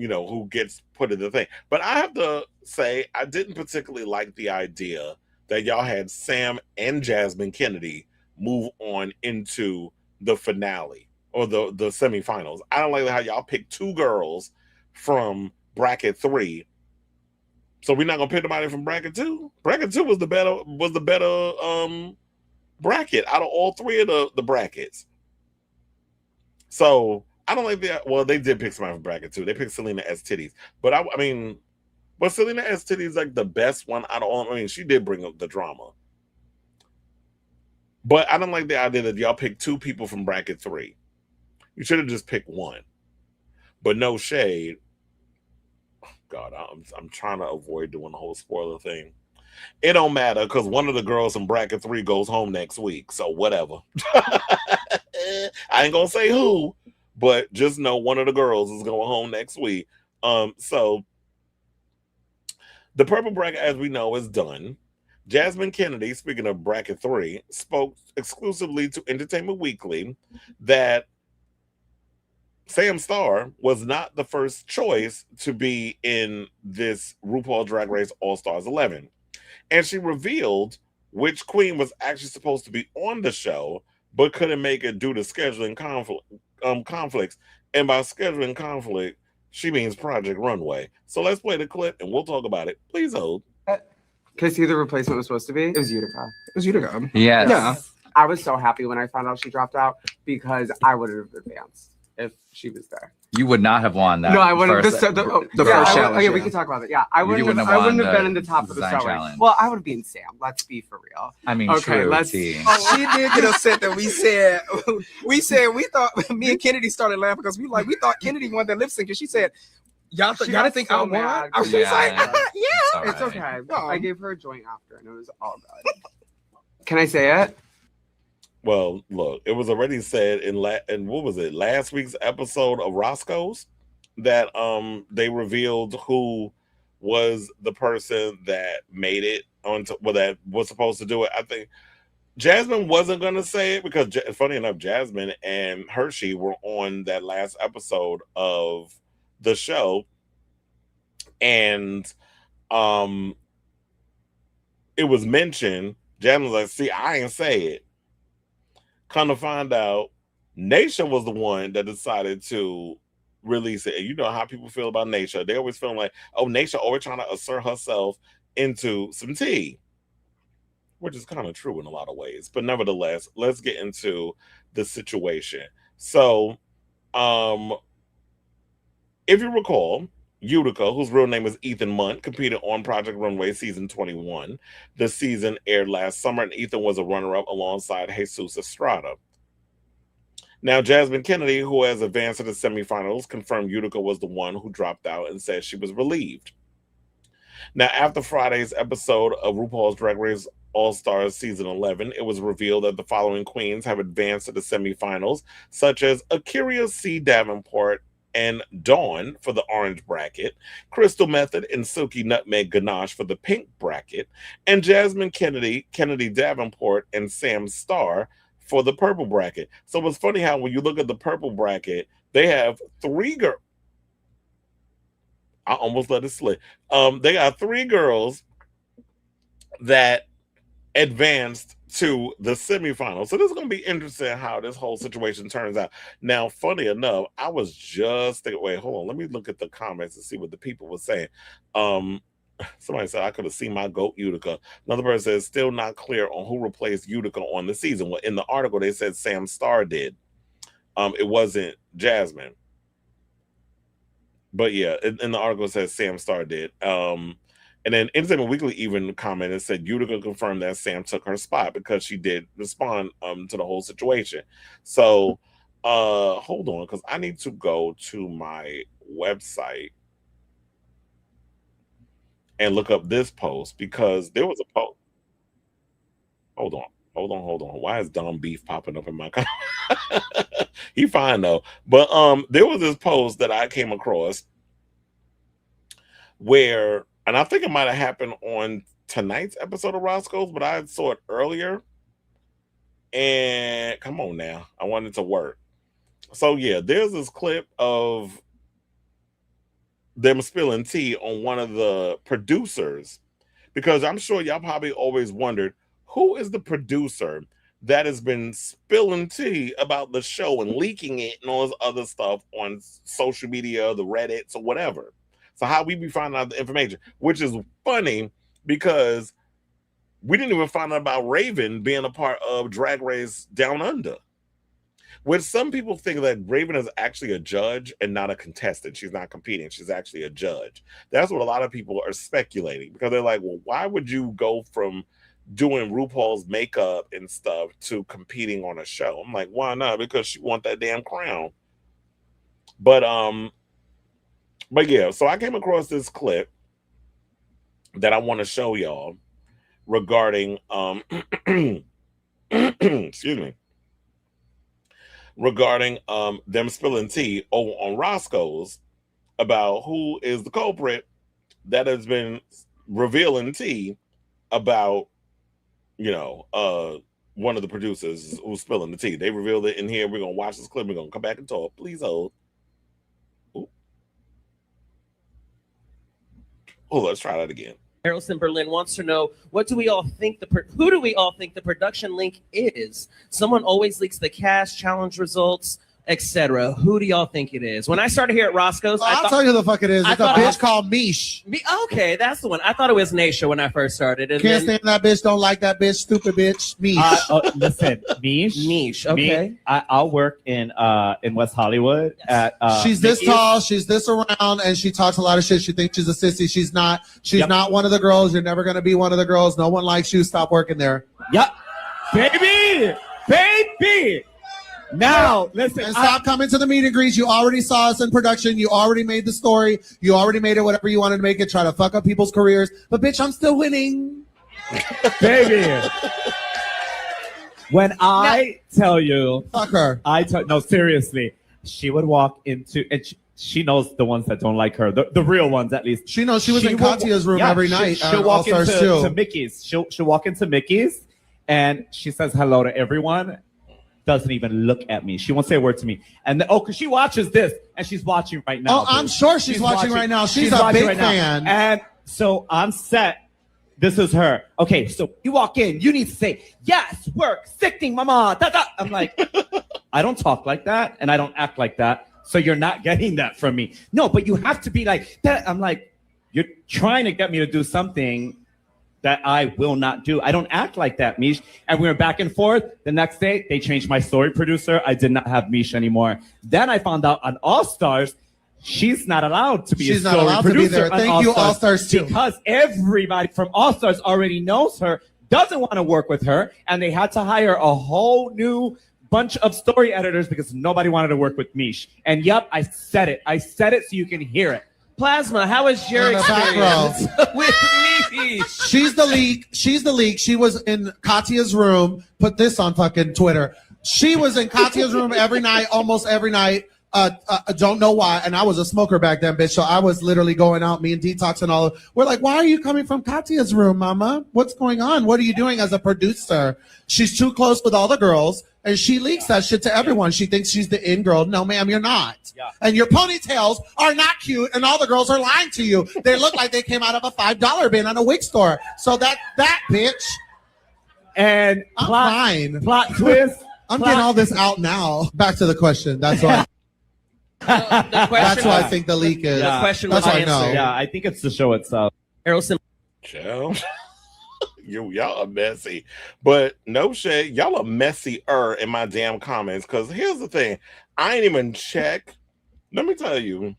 Speaker 2: who gets put in the thing. But I have to say, I didn't particularly like the idea that y'all had Sam and Jasmine Kennedy move on into the finale or the semifinals. I don't like how y'all picked 2 girls from bracket 3. So we're not gonna pick somebody from bracket 2. Bracket 2 was the better bracket out of all 3 of the brackets. So I don't like that. Well, they did pick somebody from bracket 2. They picked Selena Estites, but I mean, but Selena Estites is like the best one out of all. I mean, she did bring up the drama, but I don't like the idea that y'all picked 2 people from bracket 3. You should have just picked 1. But no shade. God, I'm trying to avoid doing the whole spoiler thing. It don't matter because one of the girls in bracket 3 goes home next week. So whatever. I ain't gonna say who, but just know one of the girls is going home next week. So the purple bracket, as we know, is done. Jasmine Kennedy, speaking of bracket 3, spoke exclusively to Entertainment Weekly that Sam Starr was not the first choice to be in this RuPaul Drag Race All Stars 11. And she revealed which queen was actually supposed to be on the show, but couldn't make it due to scheduling conflicts. And by scheduling conflict, she means Project Runway. So let's play the clip and we'll talk about it. Please hold.
Speaker 4: Can I see who the replacement was supposed to be? It was Utica.
Speaker 5: It was Utica.
Speaker 6: Yes.
Speaker 5: Yeah.
Speaker 4: I was so happy when I found out she dropped out because I would have advanced if she was there.
Speaker 6: You would not have won that.
Speaker 4: No, I wouldn't.
Speaker 6: First,
Speaker 5: the
Speaker 4: Yeah,
Speaker 5: first challenge.
Speaker 4: okay, we can talk about it. Yeah, I wouldn't have
Speaker 6: won
Speaker 4: been in the top of the
Speaker 6: design
Speaker 4: showing.
Speaker 6: challenge.
Speaker 4: Well, I would have been Sam. Let's be for real.
Speaker 6: I mean,
Speaker 4: Okay,
Speaker 6: true.
Speaker 4: let's-
Speaker 6: T.
Speaker 5: Oh, she did get upset that we thought me and Kennedy started laughing because we thought Kennedy won the lip sync and she said, y'all
Speaker 4: She
Speaker 5: didn't
Speaker 4: got
Speaker 5: think
Speaker 4: so
Speaker 5: I won?
Speaker 4: mad.
Speaker 5: I was
Speaker 6: Yeah.
Speaker 5: like, yeah.
Speaker 6: all
Speaker 4: It's
Speaker 6: right.
Speaker 4: okay.
Speaker 5: No.
Speaker 4: I gave her a joint after, and it was all good. Can I say it?
Speaker 2: Well, look, it was already said in what was it, last week's episode of Roscoe's that they revealed who was the person that made it that was supposed to do it. I think Jasmine wasn't going to say it because, funny enough, Jasmine and Hershey were on that last episode of the show, and it was mentioned. Jasmine was like, "See, I ain't say it." Come to find out, Naysha was the one that decided to release it. And you know how people feel about Naysha. They always feel like, oh, Naysha always trying to assert herself into some tea, which is kind of true in a lot of ways. But nevertheless, let's get into the situation. So, if you recall, Utica, whose real name is Ethan Munt, competed on Project Runway season 21. The season aired last summer, and Ethan was a runner-up alongside Jesus Estrada. Now, Jasmine Kennedy, who has advanced to the semifinals, confirmed Utica was the one who dropped out and said she was relieved. Now, after Friday's episode of RuPaul's Drag Race All-Stars season 11, it was revealed that the following queens have advanced to the semifinals, such as Akira C. Davenport and Dawn for the orange bracket, Crystal Method and Silky Nutmeg Ganache for the pink bracket, and Jasmine Kennedy, Kennedy Davenport, and Sam Starr for the purple bracket. So it's funny how when you look at the purple bracket, they have three girls. I almost let it slip. They got three girls that advanced to the semifinals. So this is going to be interesting how this whole situation turns out. Now, funny enough, I was just thinking, wait, hold on. Let me look at the comments and see what the people were saying. Somebody said I could have seen my GOAT Utica. Another person says still not clear on who replaced Utica on the season. Well, in the article, they said Sam Starr did. It wasn't Jasmine. But yeah, in the article it says Sam Starr did. And then Entertainment Weekly even commented and said Utica confirmed that Sam took her spot because she did respond to the whole situation. So hold on, because I need to go to my website and look up this post because there was a post. Hold on. Why is Dom Beef popping up in my comment? He fine though. But there was this post that I came across where, and I think it might have happened on tonight's episode of Roscoe's, but I saw it earlier. And come on now, I want it to work. So yeah, there's this clip of them spilling tea on one of the producers, because I'm sure y'all probably always wondered who is the producer that has been spilling tea about the show and leaking it and all this other stuff on social media, the Reddits or whatever. So how we be finding out the information, which is funny because we didn't even find out about Raven being a part of Drag Race Down Under, which some people think that Raven is actually a judge and not a contestant. She's not competing. She's actually a judge. That's what a lot of people are speculating, because they're like, well, why would you go from doing RuPaul's makeup and stuff to competing on a show? I'm like, why not? Because she want that damn crown. But yeah, so I came across this clip that I want to show y'all regarding excuse me, regarding them spilling tea on Roscoe's about who is the culprit that has been revealing tea about, one of the producers who's spilling the tea. They revealed it in here. We're gonna watch this clip. We're gonna come back and talk. Please hold. Oh, let's try that again.
Speaker 6: Harrelson Berlin wants to know, who do we all think the production link is? Someone always leaks the cast, challenge results, etc. Who do y'all think it is? When I started here at Roscoe's,
Speaker 7: I'll tell you who the fuck it is. It's a bitch called Mish.
Speaker 6: Okay, that's the one. I thought it was Naisha when I first started. And
Speaker 7: Can't stand that bitch. Don't like that bitch. Stupid bitch. Mish.
Speaker 8: Listen, Mish.
Speaker 6: Okay.
Speaker 8: I'll work in West Hollywood at.
Speaker 7: She's this tall. She's this around, and she talks a lot of shit. She thinks she's a sissy. She's not. She's not one of the girls. You're never gonna be one of the girls. No one likes you. Stop working there.
Speaker 8: Yep, baby. Now, listen.
Speaker 7: And stop coming to the meet and greets. You already saw us in production. You already made the story. You already made it whatever you wanted to make it. Try to fuck up people's careers. But bitch, I'm still winning.
Speaker 8: Baby. When I tell you.
Speaker 7: Fuck her.
Speaker 8: No, seriously. She would walk into, and she knows the ones that don't like her. The real ones, at least.
Speaker 7: She knows she was in Katya's room every night.
Speaker 8: She'll walk into Mickey's. She'll walk into Mickey's, and she says hello to everyone. Doesn't even look at me. She won't say a word to me. And because she watches this, and she's watching right now.
Speaker 7: Oh, I'm sure she's watching right now. She's a big fan.
Speaker 8: And so on set, this is her. Okay, so you walk in, you need to say, yes, work, sickening, mama, da da. I'm like, I don't talk like that, and I don't act like that. So you're not getting that from me. No, but you have to be like that. I'm like, you're trying to get me to do something that I will not do. I don't act like that, Mish. And we were back and forth. The next day, they changed my story producer. I did not have Mish anymore. Then I found out on All Stars, she's not allowed to be a story producer. To be there.
Speaker 7: Thank you, All Stars too.
Speaker 8: Because everybody from All Stars already knows her, doesn't want to work with her, and they had to hire a whole new bunch of story editors because nobody wanted to work with Mish. And yep, I said it. I said it so you can hear it.
Speaker 6: Plasma, how was your experience with me?
Speaker 7: She's the leak. She was in Katya's room. Put this on fucking Twitter. She was in Katya's room every night, almost every night. Don't know why. And I was a smoker back then, bitch. So I was literally going out, me and Detox and all. We're like, why are you coming from Katya's room, mama? What's going on? What are you doing as a producer? She's too close with all the girls. And she leaks that shit to everyone. She thinks she's the in girl. No, ma'am, you're not. Yeah. And your ponytails are not cute, and all the girls are lying to you. They look like they came out of a $5 bin at a wig store. So that bitch.
Speaker 8: And
Speaker 7: I'm fine.
Speaker 8: Plot twist.
Speaker 7: I'm getting all this out now. Back to the question. That's why. That's why I think the leak is.
Speaker 6: The question
Speaker 7: that's
Speaker 6: was
Speaker 7: why I know.
Speaker 8: Yeah, I think it's the show itself.
Speaker 6: Harrelson.
Speaker 2: Joe. Y'all are messy, but no shade. Y'all are messier in my damn comments. Because here's the thing, I ain't even check. Let me tell you,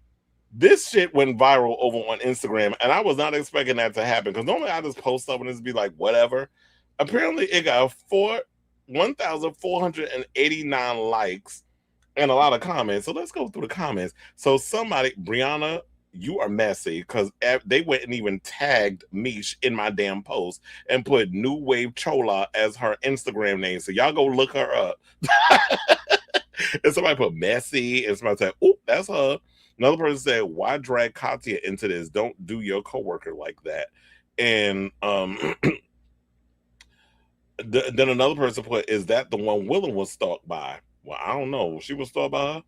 Speaker 2: this shit went viral over on Instagram, and I was not expecting that to happen. Because normally I just post stuff and it's be like whatever. Apparently, it got 1,489 likes and a lot of comments. So let's go through the comments. So somebody, Brianna, you are messy, because they went and even tagged Mish in my damn post and put New Wave Chola as her Instagram name. So y'all go look her up. And somebody put messy, and somebody said, "Oop, that's her." Another person said, "Why drag Katya into this? Don't do your coworker like that." And then another person put, "Is that the one Willam was stalked by?" Well, I don't know. She was stalked by her.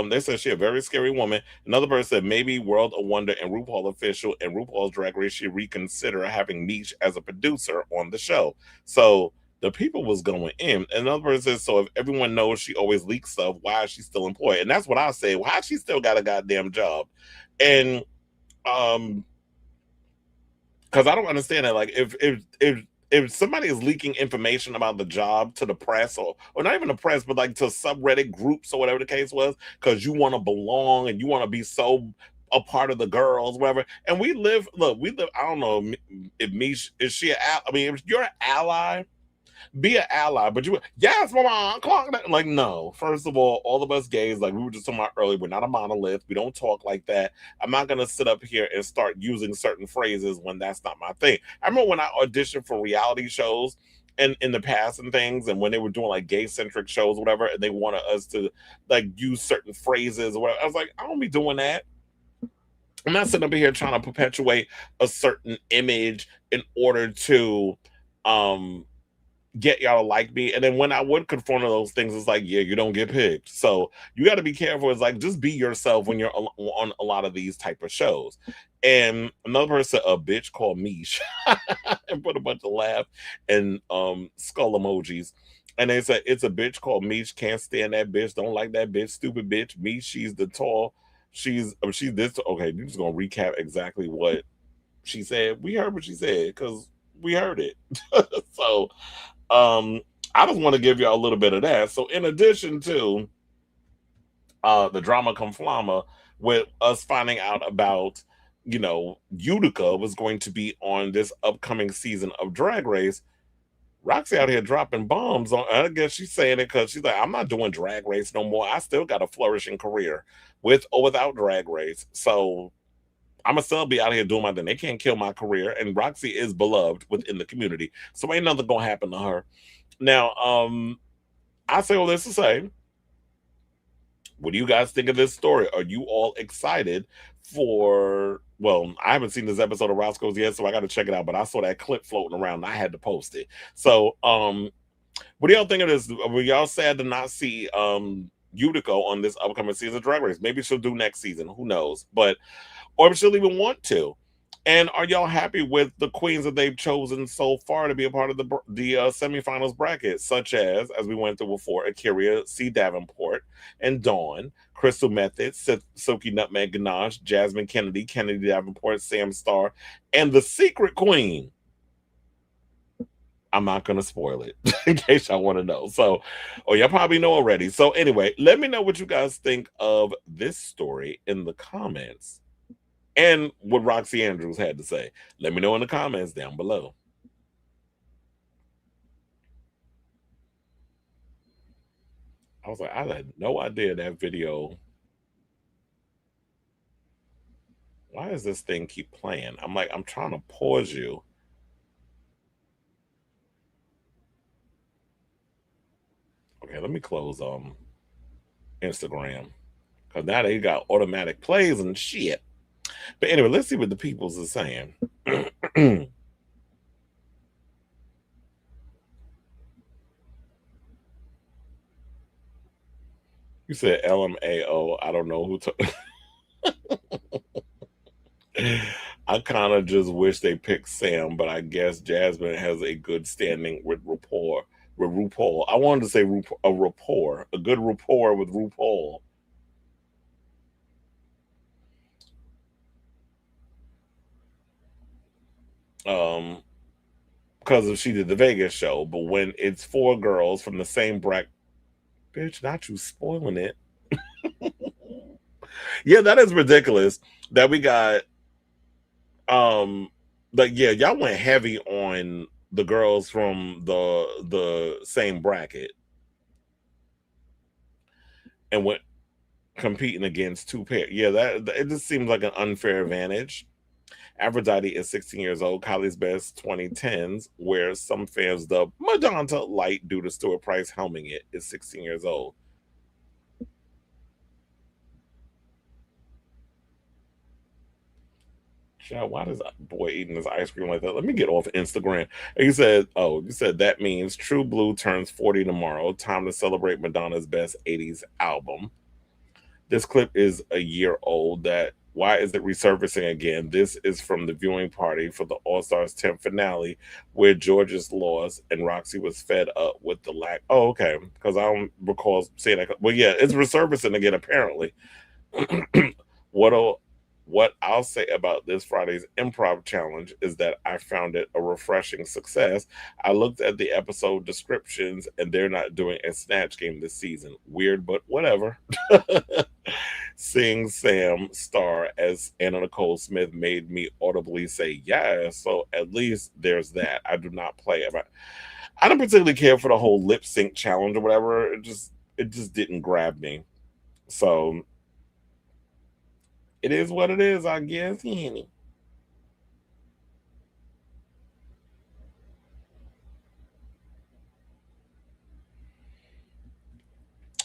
Speaker 2: They said she a very scary woman. Another person said maybe World of Wonder and RuPaul official and RuPaul's Drag Race should reconsider having Mish as a producer on the show. So the people was going in. Another person says, so if everyone knows she always leaks stuff, why is she still employed? And that's what I say. Why she still got a goddamn job? And because I don't understand that. Like if somebody is leaking information about the job to the press or not even the press, but like to subreddit groups or whatever the case was, because you want to belong and you want to be so a part of the girls, whatever. And we live, I don't know if Mish, is she if you're an ally, be an ally, but yes, mama, like, no. First of all of us gays, like we were just talking about earlier, we're not a monolith. We don't talk like that. I'm not going to sit up here and start using certain phrases when that's not my thing. I remember when I auditioned for reality shows and in the past and things, and when they were doing like gay-centric shows or whatever, and they wanted us to like use certain phrases or whatever. I was like, I don't be doing that. I'm not sitting up here trying to perpetuate a certain image in order to get y'all to like me. And then when I would confront those things, it's like, yeah, you don't get picked. So you got to be careful. It's like, just be yourself when you're on a lot of these type of shows. And another person, a bitch called Mish, and put a bunch of laugh and skull emojis. And they said it's a bitch called Mish. Can't stand that bitch. Don't like that bitch. Stupid bitch. Mish. She's the tall. She's this. Okay, you're just gonna recap exactly what she said. We heard what she said because we heard it. So I just want to give y'all a little bit of that. So in addition to the drama conflama with us finding out about, you know, Utica was going to be on this upcoming season of Drag Race. Roxy out here dropping bombs on. I guess she's saying it because she's like, I'm not doing Drag Race no more. I still got a flourishing career with or without Drag Race. So I'm gonna still be out here doing my thing. They can't kill my career. And Roxy is beloved within the community. So ain't nothing gonna happen to her. Now, I say all this to say, what do you guys think of this story? Are you all excited for, well, I haven't seen this episode of Roscoe's yet, so I got to check it out, but I saw that clip floating around and I had to post it. So, what do y'all think of this? Were y'all sad to not see Utica on this upcoming season of Drag Race? Maybe she'll do next season, who knows? But, or if she'll even want to. And are y'all happy with the queens that they've chosen so far to be a part of the semifinals bracket, such as we went through before, Akira C. Davenport and Dawn, Crystal Method, Silky Nutmeg Ganache, Jasmine Kennedy, Kennedy Davenport, Sam Starr, and the secret queen. I'm not going to spoil it in case y'all want to know. So, or y'all probably know already. So anyway, let me know what you guys think of this story in the comments. And what Roxy Andrews had to say. Let me know in the comments down below. I was like, I had no idea that video. Why does this thing keep playing? I'm like, I'm trying to pause you. Okay, let me close Instagram. Because now they got automatic plays and shit. But anyway, let's see what the peoples are saying. You said LMAO. I don't know who took. I kind of just wish they picked Sam, but I guess Jasmine has a good standing with RuPaul. I wanted to say a good rapport with RuPaul. Because she did the Vegas show, but when it's 4 girls from the same bracket, bitch, not you spoiling it. Yeah, that is ridiculous that we got like, yeah, y'all went heavy on the girls from the same bracket and went competing against 2 pairs. Yeah, that it just seems like an unfair advantage. Aphrodite is 16 years old. Kylie's best 2010s, where some fans dub Madonna light due to Stuart Price helming it, is 16 years old. Child, why does that boy eating this ice cream like that? Let me get off Instagram. And you said that means True Blue turns 40 tomorrow. Time to celebrate Madonna's best 80s album. This clip is a year old. Why is it resurfacing again? This is from the viewing party for the All-Stars 10th finale, where Georges lost and Roxy was fed up with the lack. Oh, okay. Because I don't recall saying that. Well, yeah, it's resurfacing again, apparently. What I'll say about this Friday's improv challenge is that I found it a refreshing success. I looked at the episode descriptions and they're not doing a snatch game this season. Weird, but whatever. Seeing Sam star as Anna Nicole Smith made me audibly say yeah, so at least there's that. I do not play it. I don't particularly care for the whole lip sync challenge or whatever. It just didn't grab me. So it is what it is, I guess.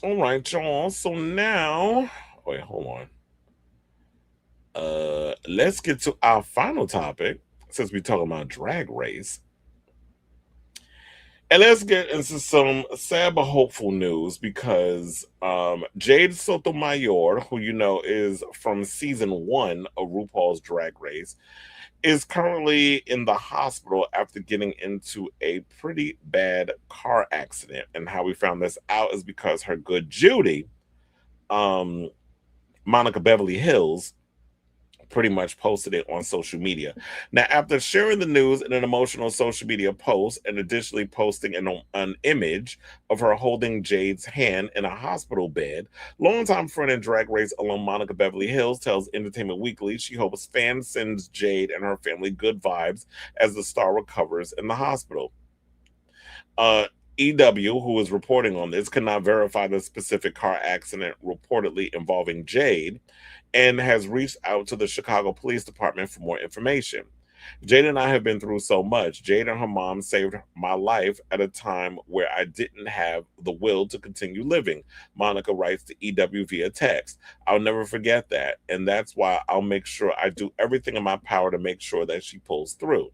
Speaker 2: All right, y'all. So now, wait, hold on. Let's get to our final topic since we're talking about Drag Race. And let's get into some sad but hopeful news because Jade Sotomayor, who you know is from season 1 of RuPaul's Drag Race, is currently in the hospital after getting into a pretty bad car accident. And how we found this out is because her good Judy, Monica Beverly Hills, pretty much posted it on social media. Now, after sharing the news in an emotional social media post and additionally posting an image of her holding Jade's hand in a hospital bed, longtime friend and Drag Race alum Monica Beverly Hills tells Entertainment Weekly she hopes fans send Jade and her family good vibes as the star recovers in the hospital. EW, who is reporting on this, could not verify the specific car accident reportedly involving Jade, and has reached out to the Chicago Police Department for more information. Jade and I have been through so much. Jade and her mom saved my life at a time where I didn't have the will to continue living, Monica writes to EW via text. I'll never forget that, and that's why I'll make sure I do everything in my power to make sure that she pulls through.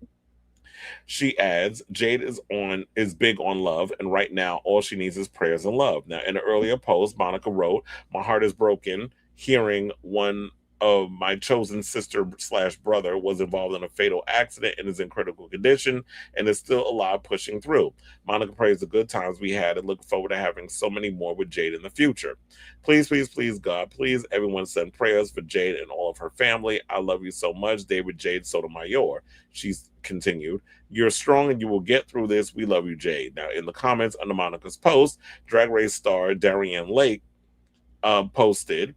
Speaker 2: She adds, Jade is big on love, and right now all she needs is prayers and love. Now, in an earlier post, Monica wrote, my heart is broken hearing one of my chosen sister/brother was involved in a fatal accident and is in critical condition and is still alive, pushing through. Monica prays the good times we had and look forward to having so many more with Jade in the future. Please, please, please, God, please, everyone send prayers for Jade and all of her family. I love you so much, David Jade Sotomayor. She's continued, you're strong and you will get through this. We love you, Jade. Now, in the comments under Monica's post, Drag Race star Darienne Lake posted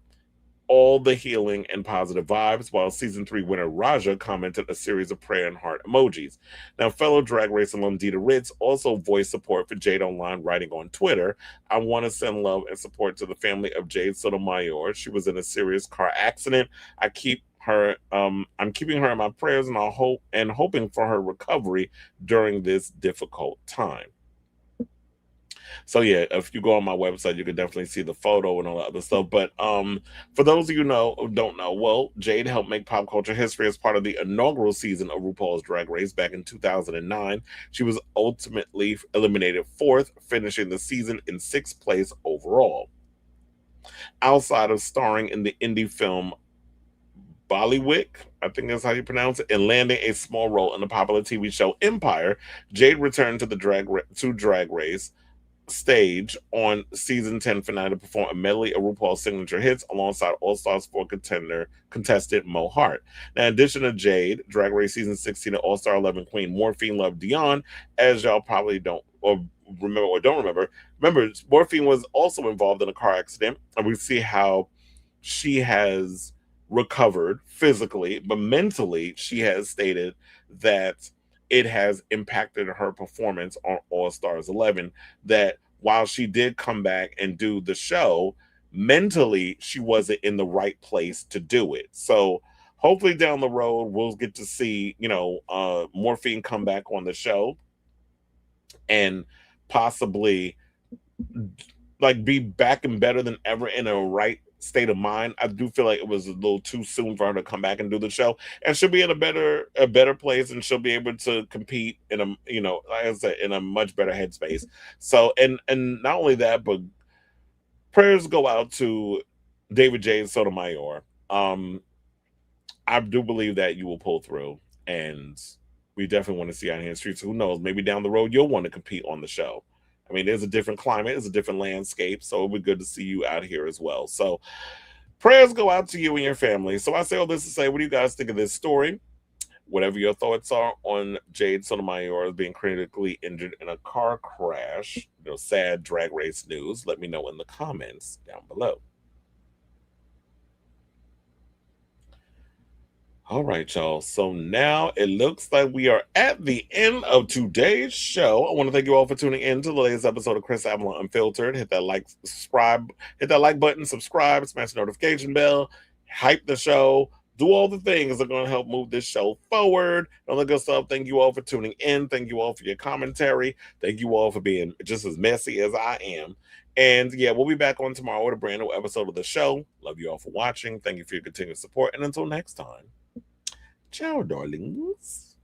Speaker 2: all the healing and positive vibes, while season 3 winner Raja commented a series of prayer and heart emojis. Now, fellow Drag Race alum Dita Ritz also voiced support for Jade online, writing on Twitter, I want to send love and support to the family of Jade Sotomayor. She was in a serious car accident. I'm keeping her in my prayers, and hoping for her recovery during this difficult time. So yeah, if you go on my website, you can definitely see the photo and all that other stuff. But for those of you who don't know, well, Jade helped make pop culture history as part of the inaugural season of RuPaul's Drag Race back in 2009. She was ultimately eliminated 4th, finishing the season in 6th place overall. Outside of starring in the indie film Bollywood, I think that's how you pronounce it, and landing a small role in the popular TV show Empire, Jade returned to the Drag Race stage on season 10 finale to perform a medley of RuPaul's signature hits alongside All-Stars 4 contestant Mo Hart. Now, in addition to Jade, Drag Race season 16 and All-Star 11 queen Morphine Love Dion, as y'all probably don't remember, Morphine was also involved in a car accident, and we see how she has recovered physically, but mentally she has stated that it has impacted her performance on All Stars 11, that while she did come back and do the show, mentally she wasn't in the right place to do it. So hopefully down the road we'll get to see, Morphine come back on the show and possibly be back and better than ever in a right state of mind. I do feel like it was a little too soon for her to come back and do the show, and she'll be in a better place, and she'll be able to compete in a like I said, in a much better headspace. So and not only that, but prayers go out to David Jade Sotomayor. I do believe that you will pull through, and we definitely want to see you out here in the streets. Who knows, maybe down the road you'll want to compete on the show. I mean, there's a different climate, there's a different landscape, so it'll be good to see you out here as well. So prayers go out to you and your family. So I say all this to say, what do you guys think of this story? Whatever your thoughts are on Jade Sotomayor being critically injured in a car crash, sad Drag Race news, let me know in the comments down below. All right, y'all. So now it looks like we are at the end of today's show. I want to thank you all for tuning in to the latest episode of Chris Avalon Unfiltered. Hit that like button, subscribe, smash the notification bell, hype the show, do all the things that are going to help move this show forward. All the good stuff. Thank you all for tuning in. Thank you all for your commentary. Thank you all for being just as messy as I am. And yeah, we'll be back on tomorrow with a brand new episode of the show. Love you all for watching. Thank you for your continued support. And until next time. Ciao, darlings.